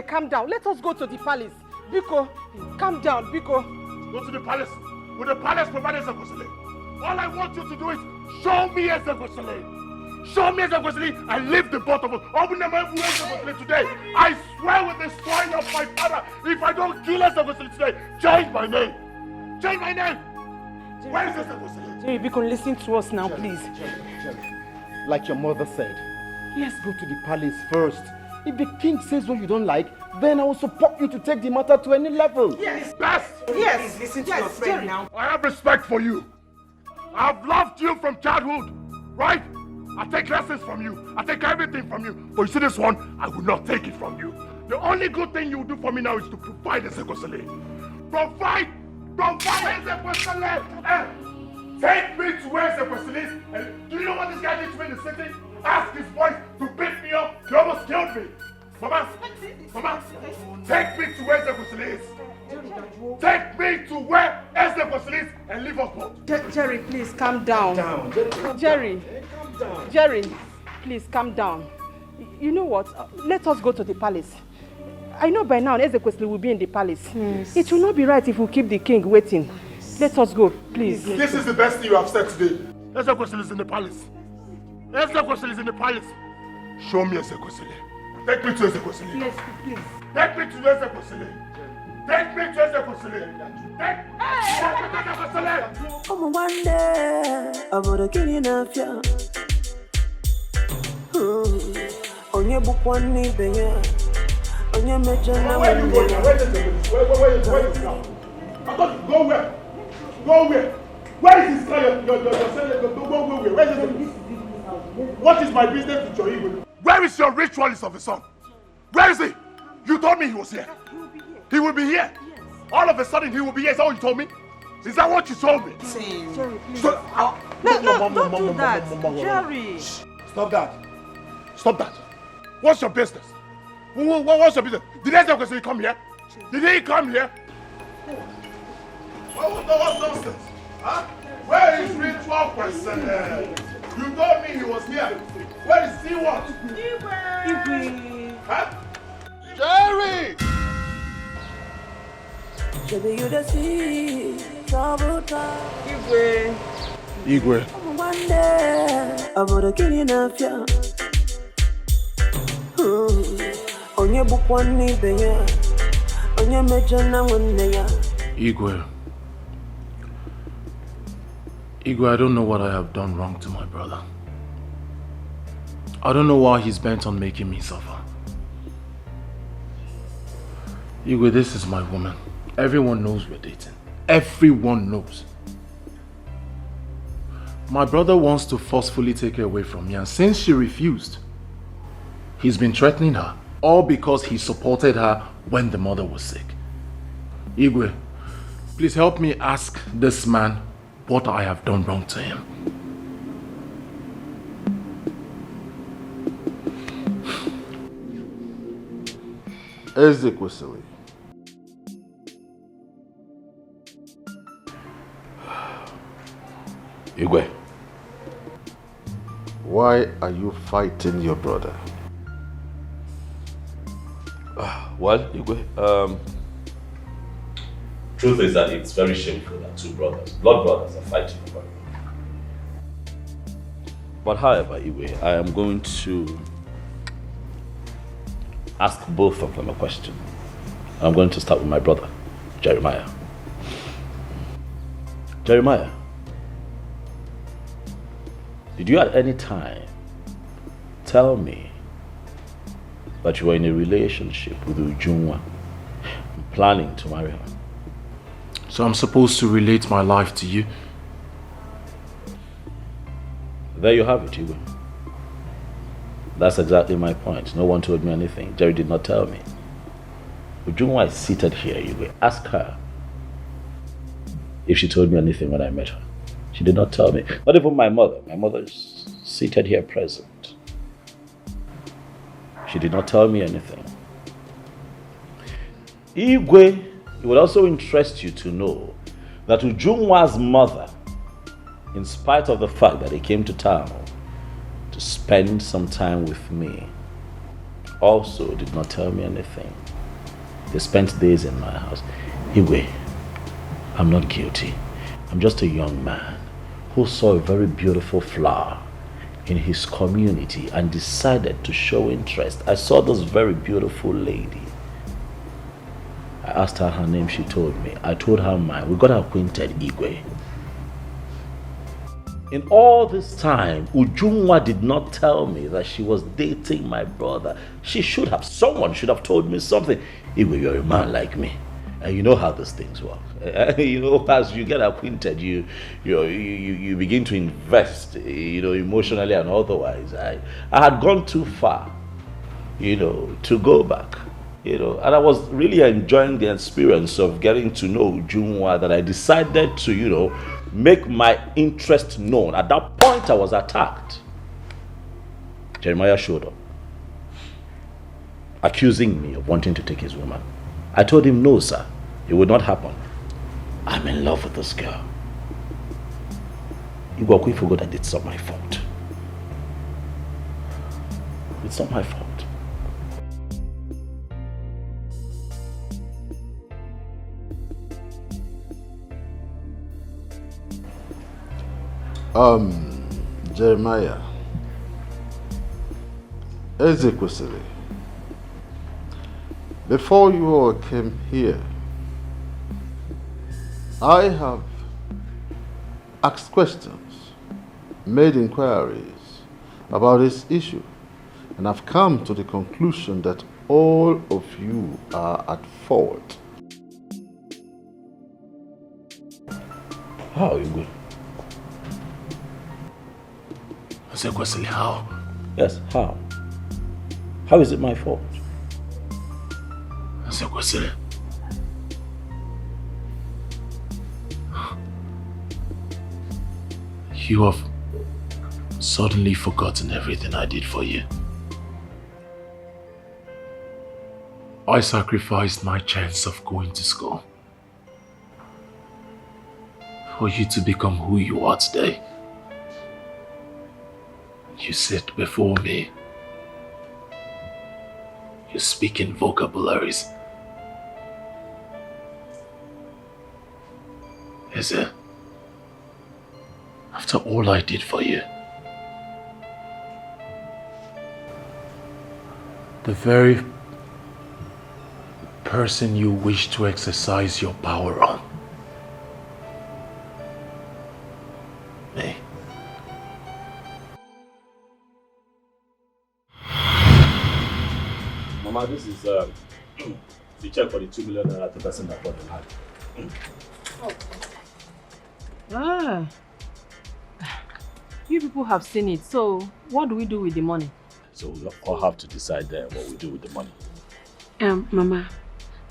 calm down. Let us go to the palace. Biko, calm down, Biko. Go to the palace. Will the palace provide Ezekwesili? All I want you to do is show me Ezekwesili. Show me Ezekwesili and leave the both of us. Open the mouth for Ezekwesili today. I swear with the soil of my father, if I don't kill Ezekwesili today, change my name. Change my name. Where is Ezekwesili? Jerry, Biko, listen to us now, please. Jerry, like your mother said, let's go to the palace first. If the king says what you don't like, then I will support you to take the matter to any level. Yes, best. Yes, listen to your friend now. I have respect for you. I have loved you from childhood, right? I take lessons from you. I take everything from you. But you see this one, I will not take it from you. The only good thing you will do for me now is to provide Ezekwesili. Provide Ezekwesili. Take me to where Ezekwesili is. And do you know what this guy did to me in the city? Ask his wife to beat me up. He almost killed me. Mama, take me to where Ezekwesili is. Take me to where Ezekwesili is and leave us both. Jerry, please calm down. Jerry, Jerry, please calm down. You know what? Let us go to the palace. I know by now Ezekwesili will be in the palace. Yes. It will not be right if we keep the king waiting. Let us go, please. This is the best thing you have said today. Ezekwesili is in the palace. Ezekwesili is in the palace. Show me Ezekwesili. Take me to Ezekwesili. Yes, please. Take me to Ezekwesili. Take me to Ezekwesili. Take me to Ezekwesili. One day, obodo gịnị na-afịa onye bụkwa n'ibe ya onye mejọ na nwanne ya Go where? Go where? Where is this guy? Go where? Where is this? What is my business with your Igwe? Where is your ritualist of the son? Where is he? You told me he was here. He will be here. Yes. All of a sudden he will be here. Is that what you told me? Is that what you told me? Jerry, please. No, don't do that. Jerry. Stop that. Stop that. What's your business? What's your business? Did I say he come here? Did he come here? What's nonsense? Huh? Where is ritual person? You told me he was here. Where is he what? Igwe. Huh? Jerry! Igwe. Igwe, I don't know what I have done wrong to my brother. I don't know why he's bent on making me suffer. Igwe, this is my woman. Everyone knows we're dating. Everyone knows. My brother wants to forcefully take her away from me, and since she refused, he's been threatening her, all because he supported her when the mother was sick. Igwe, please help me ask this man what I have done wrong to him. Ezekwesili. Igwe. Why are you fighting your brother? Well, Igwe, truth is that it's very shameful that two brothers, blood brothers, are fighting over it. But however, Igwe, I am going to ask both of them a question. I'm going to start with my brother, Jeremiah. Jeremiah, did you at any time tell me that you were in a relationship with Ujunwa, planning to marry her? So I'm supposed to relate my life to you? There you have it, Igwe. That's exactly my point. No one told me anything. Jerry did not tell me. Ujunwa is seated here, Igwe. Ask her if she told me anything when I met her. She did not tell me. Not even my mother. My mother is seated here present. She did not tell me anything. Igwe, it would also interest you to know that Ujunwa's mother, in spite of the fact that he came to town to spend some time with me, also did not tell me anything. They spent days in my house. Igwe, I'm not guilty. I'm just a young man who saw a very beautiful flower in his community and decided to show interest. I saw this very beautiful lady. I asked her her name, she told me. I told her mine. We got acquainted, Igwe. In all this time, Ujunwa did not tell me that she was dating my brother. Someone should have told me something. Igwe, you're a man like me. And you know how these things work. You know, as you get acquainted, you begin to invest, emotionally and otherwise. I had gone too far, to go back, and I was really enjoying the experience of getting to know Ujunwa that I decided to, make my interest known. At that point, I was attacked. Jeremiah showed up, accusing me of wanting to take his woman. I told him, no, sir, it would not happen. I'm in love with this girl. Igwe forgot that it's not my fault. It's not my fault. Jeremiah, Ezekwesili, before you all came here, I have asked questions, made inquiries about this issue, and I've come to the conclusion that all of you are at fault. How are you good? I said, Kwesili, how? Yes, how? How is it my fault? I said, Kwesili. You have suddenly forgotten everything I did for you. I sacrificed my chance of going to school for you to become who you are today. You sit before me. You speak in vocabularies. Is it? After all I did for you, the very person you wish to exercise your power on, me. Mama, this is the check for the 2 million naira the person that bought the land. Ah. You people have seen it, so what do we do with the money? So we all have to decide what we do with the money. Mama,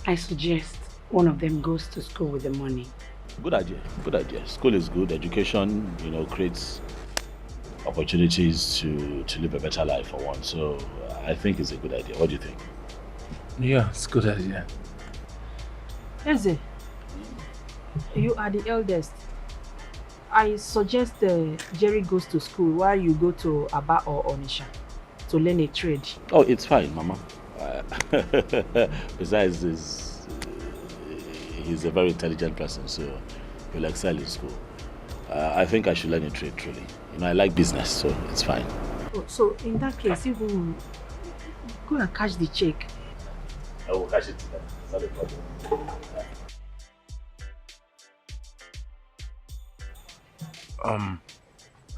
I suggest one of them goes to school with the money. Good idea, good idea. School is good. Education, creates opportunities to live a better life for one. So I think it's a good idea. What do you think? Yeah, it's a good idea. Eze, you are the eldest. I suggest Jerry goes to school while you go to Aba or Onisha to learn a trade. Oh, it's fine, Mama. Besides, he's a very intelligent person, so he'll excel in school. I think I should learn a trade, truly. I like business, so it's fine. Oh, so in that case, you will go and cash the check. I will cash it today. It's not a problem.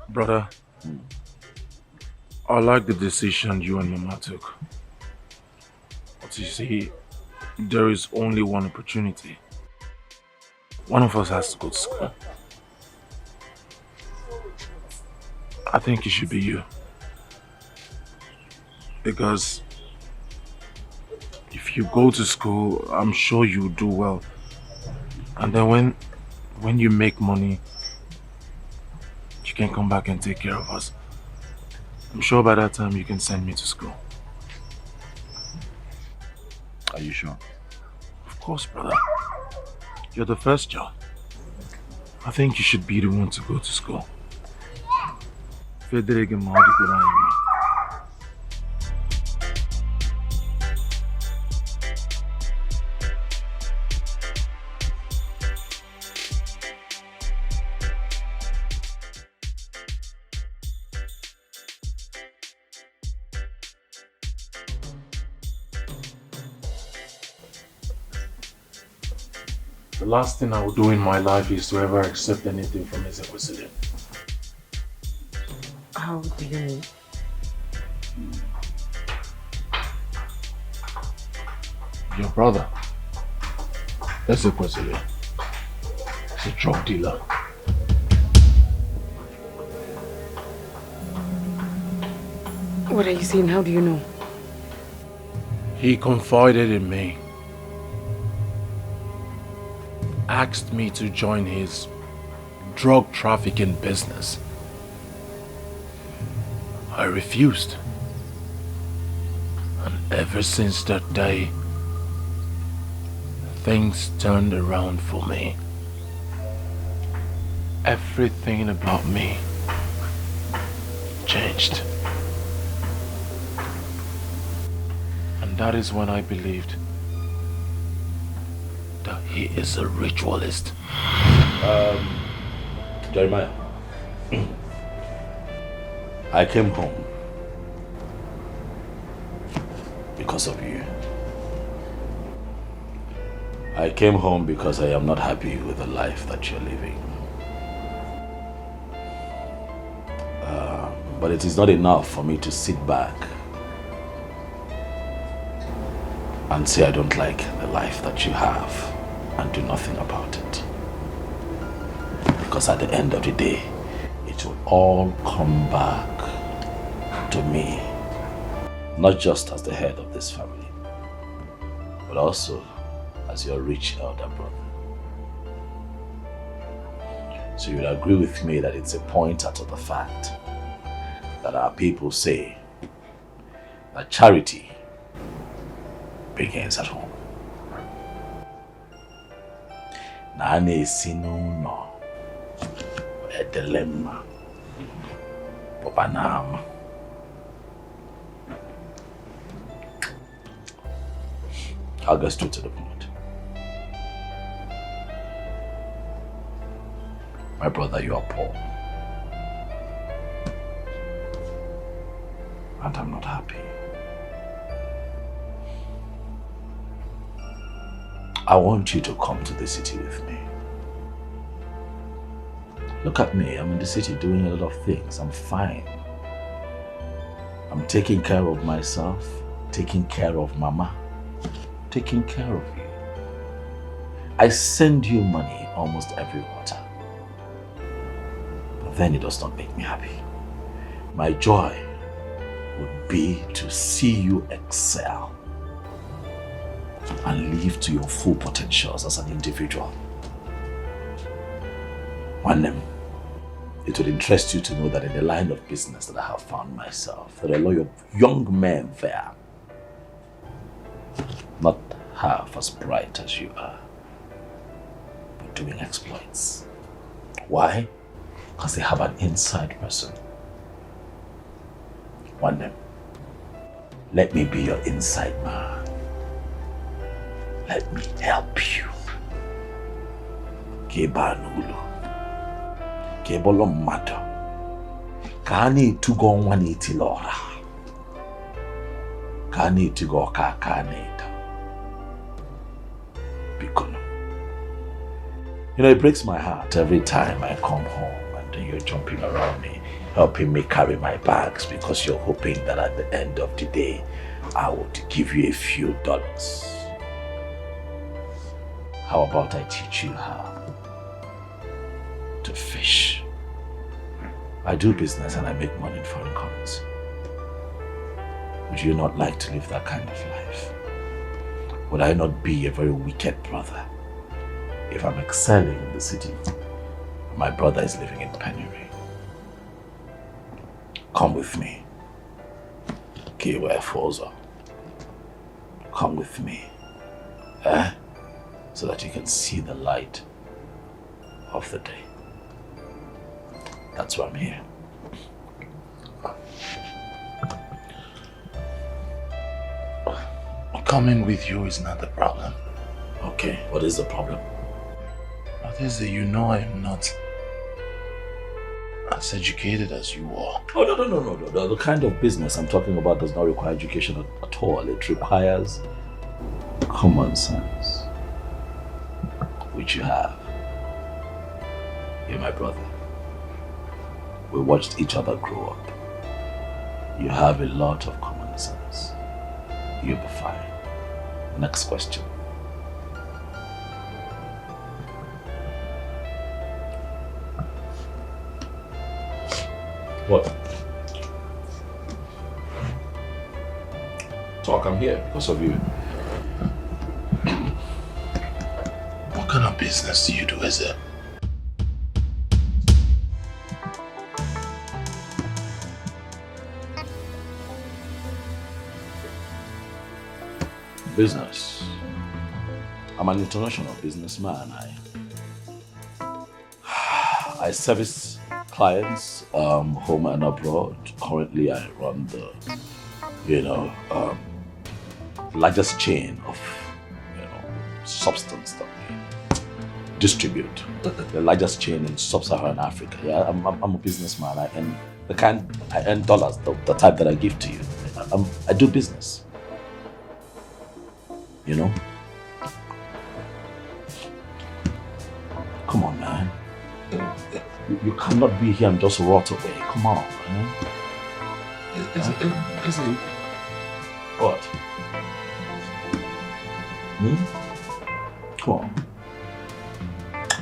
Brother, I like the decision you and Mama took. But you see, there is only one opportunity. One of us has to go to school. I think it should be you. Because if you go to school, I'm sure you'll do well. And then when you make money, you can come back and take care of us. I'm sure by that time you can send me to school. Are you sure? Of course, brother. You're the first child. I think you should be the one to go to school. Federica Maudi. The last thing I will do in my life is to ever accept anything from Mr. Kwesili. How do you mean? Your brother, Mr. Kwesili, is a drug dealer. What are you saying? How do you know? He confided in me. Asked me to join his drug trafficking business. I refused. And ever since that day, things turned around for me. Everything about me changed. And that is when I believed that he is a ritualist. Jeremiah, I came home because of you. I came home because I am not happy with the life that you're living. But it is not enough for me to sit back and say I don't like the life that you have and do nothing about it. Because at the end of the day, it will all come back to me. Not just as the head of this family, but also as your rich elder brother. So you would agree with me that it's a pointer to the fact that our people say that charity begins at home. Nane sinu no edelema popanama. I'll go straight to the point. My brother, you are poor. And I'm not happy. I want you to come to the city with me. Look at me, I'm in the city doing a lot of things. I'm fine. I'm taking care of myself, taking care of Mama, taking care of you. I send you money almost every quarter. But then it does not make me happy. My joy would be to see you excel and live to your full potentials as an individual. One name, it would interest you to know that in the line of business that I have found myself, there are a lot of young men there, not half as bright as you are, but doing exploits. Why? Because they have an inside person. One name, let me be your inside man. Let me help you. Kebanulu. Kebolo matter. Kani to go one iti lora. Kani to go kakaneta. Bikono. You know, it breaks my heart every time I come home and then you're jumping around me, helping me carry my bags because you're hoping that at the end of the day, I would give you a few dollars. How about I teach you how to fish? I do business and I make money in foreign currency. Would you not like to live that kind of life? Would I not be a very wicked brother if I'm excelling in the city? My brother is living in penury. Come with me. Kiwa Foza. Come with me. So that you can see the light of the day. That's why I'm here. Coming with you is not the problem. Okay, what is the problem? That is that you know I am not as educated as you are. Oh, no. The kind of business I'm talking about does not require education at all. It requires common sense, which you have. You're my brother. We watched each other grow up. You have a lot of common sense. You'll be fine. Next question. What? Talk, I'm here because of you. What kind of business do you do, is it? Business. I'm an international businessman. I service clients home and abroad. Currently, I run the largest chain of substance that we distribute. The largest chain in sub-Saharan Africa. Yeah, I'm a businessman. I earn dollars, the type that I give to you. I do business. You know? Come on, man. You cannot be here and just rot away. Come on, man. Is it? What? Come on.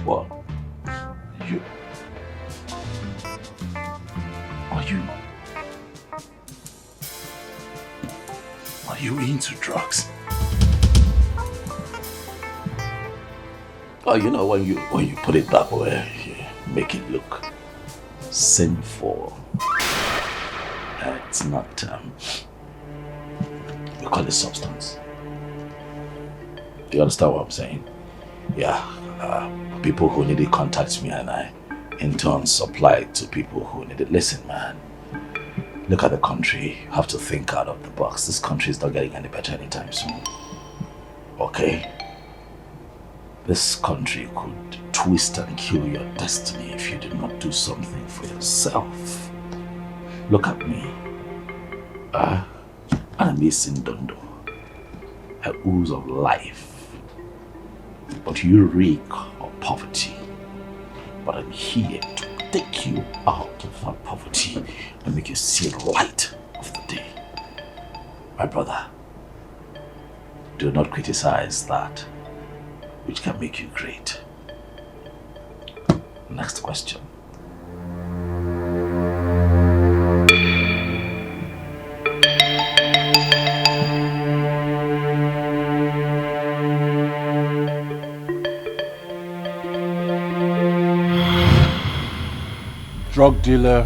What? you into drugs? Oh, you know, when you put it that way, you make it look sinful. It's not, we call it substance. Do you understand what I'm saying? Yeah, people who need it contact me and I in turn supply it to people who need it. Listen, man, look at the country. You have to think out of the box. This country is not getting any better anytime soon. Okay? This country could twist and kill your destiny if you did not do something for yourself. Look at me. I'm missing Dondo. A ooze of life. But you reek of poverty. But I'm here to take you out of that poverty and make you see the light of the day. My brother, do not criticize that which can make you great. Next question. Drug dealer,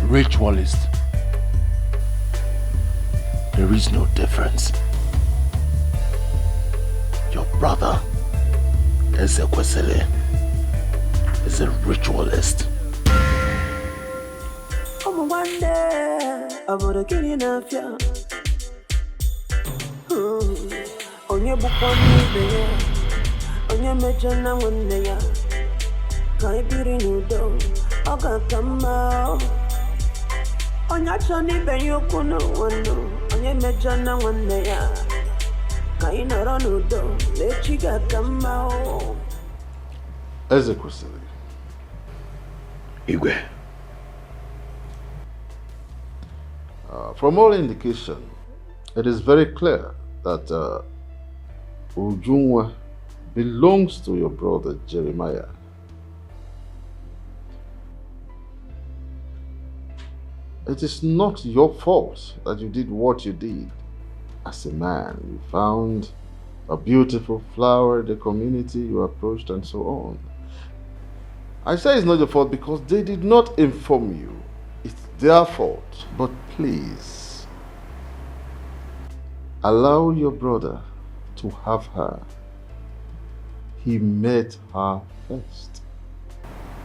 ritualist. There is no difference. Your brother, Ezekwesili, is a ritualist. One day, I'm gonna get enough, yeah. On your book one day, on your major one day, can't be renewed, I got come out. On your journey, ben you couldn't one, on your major one day, can't run out, let you get come out. Ezekwesili. Igwe. From all indication, it is very clear that Ujunwa belongs to your brother Jeremiah. It is not your fault that you did what you did. As a man, you found a beautiful flower in the community, you approached and so on. I say it's not your fault because they did not inform you. It's their fault. But please, allow your brother to have her. He met her first.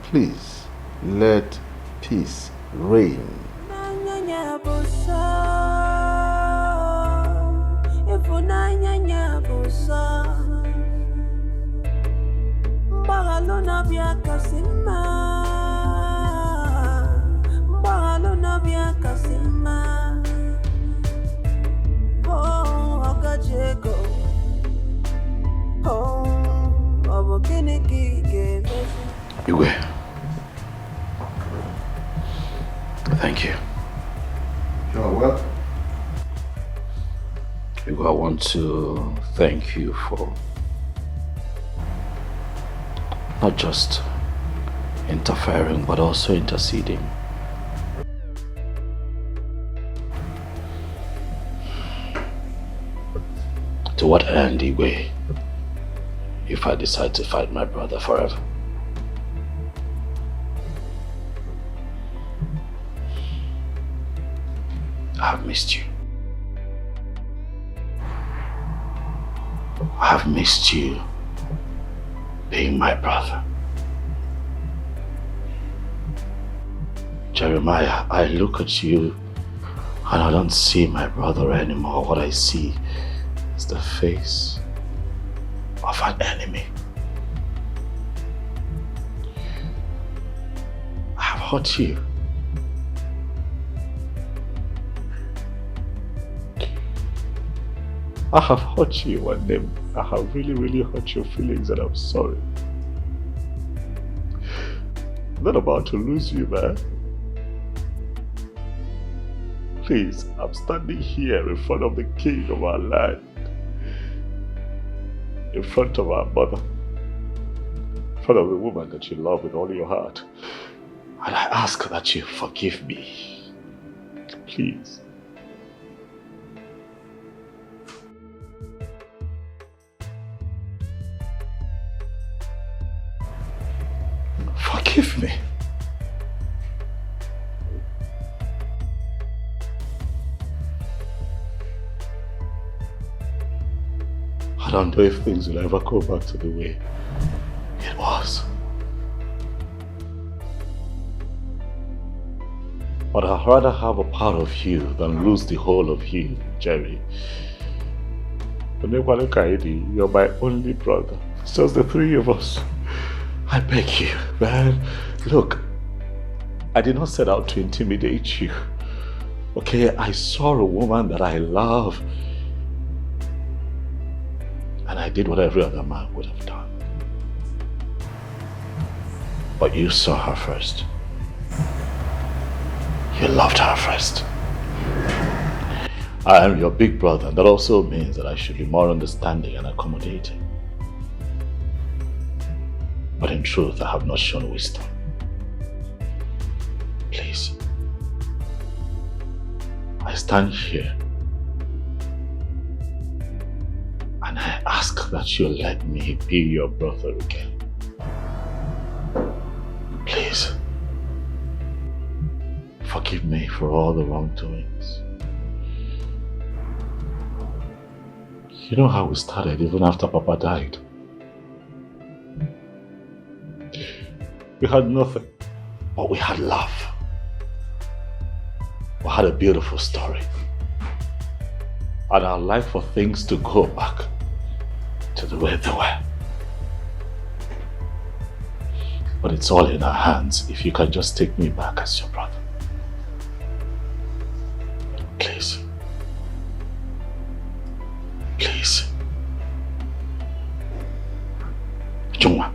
Please, let peace reign. Igwe. Thank you. You're welcome. Igwe, I want to thank you for not just interfering but also interceding. To what end, Igwe, if I decide to fight my brother forever? I've missed you. I've missed you being my brother. Jeremiah, I look at you and I don't see my brother anymore. What I see is the face of an enemy. I've hurt you. I have hurt you one day. I have really hurt your feelings and I'm sorry. I'm not about to lose you, man. Please, I'm standing here in front of the king of our land. In front of our mother. In front of the woman that you love with all your heart. And I ask that you forgive me. Please. Forgive me. I don't know if things will ever go back to the way it was. But I'd rather have a part of you than lose the whole of you, Jerry. You're my only brother. It's just the three of us. I beg you, man. Look, I did not set out to intimidate you. Okay, I saw a woman that I love. And I did what every other man would have done. But you saw her first. You loved her first. I am your big brother, and that also means that I should be more understanding and accommodating. But in truth, I have not shown wisdom. Please. I stand here and I ask that you let me be your brother again. Please. Forgive me for all the wrongdoings. You know how we started even after Papa died? We had nothing, but we had love. We had a beautiful story. And I'd like for things to go back to the way they were. But it's all in our hands if you can just take me back as your brother. Please. Please. Jungwa.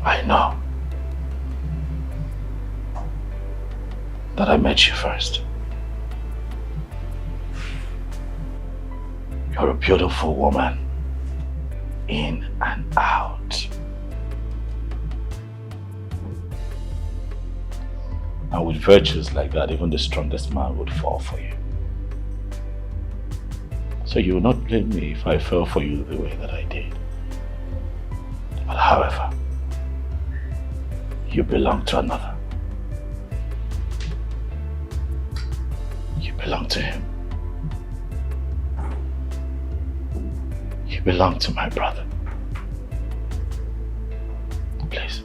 I know that I met you first. You're a beautiful woman, in and out. And with virtues like that, even the strongest man would fall for you. So you will not blame me if I fell for you the way that I did. But however, you belong to another. You belong to him. You belong to my brother. Please,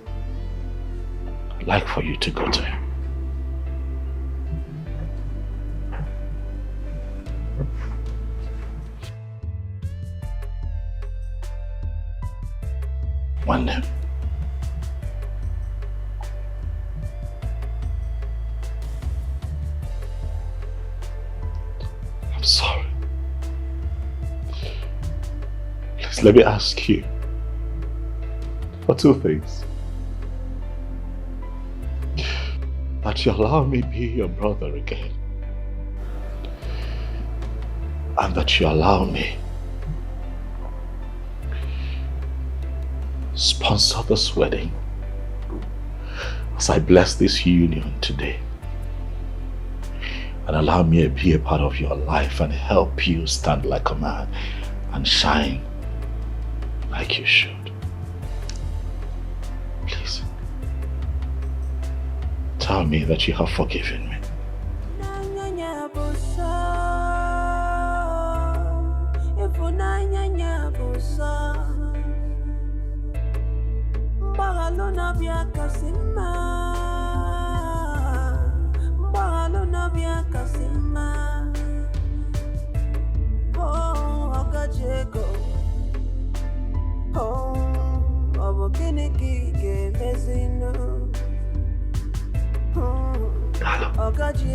I'd like for you to go to him. One day. I'm sorry. Please let me ask you for two things. That you allow me be your brother again. And that you allow me sponsor this wedding as I bless this union today. And allow me to be a part of your life and help you stand like a man and shine like you should. Please, tell me that you have forgiven me.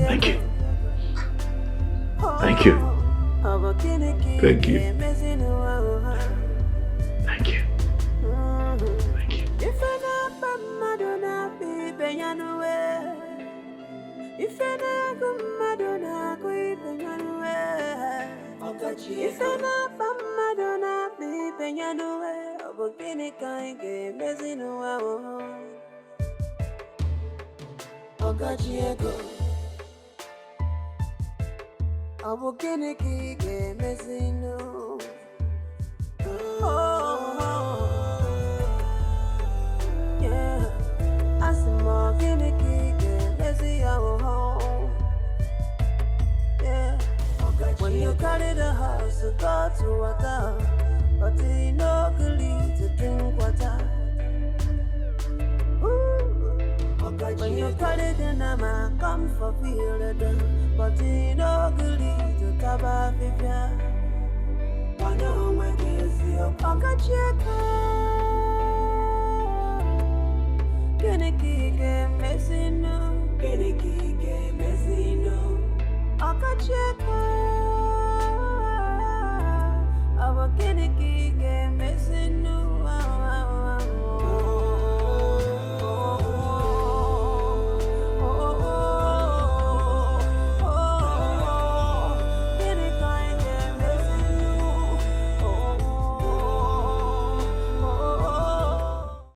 Thank you. Thank you. Thank you. Thank you. Thank you. Abukini ki ke mezino. Yeah, I see more gimmicky, let's see our home. Yeah, when you carry the house to go to water, but you know good to drink water. When you carry the nama, come for feel the done, but you know good to taba fifia. I know when you see your pocket check. Can it keep messing up? Can it keep messing up? I can check.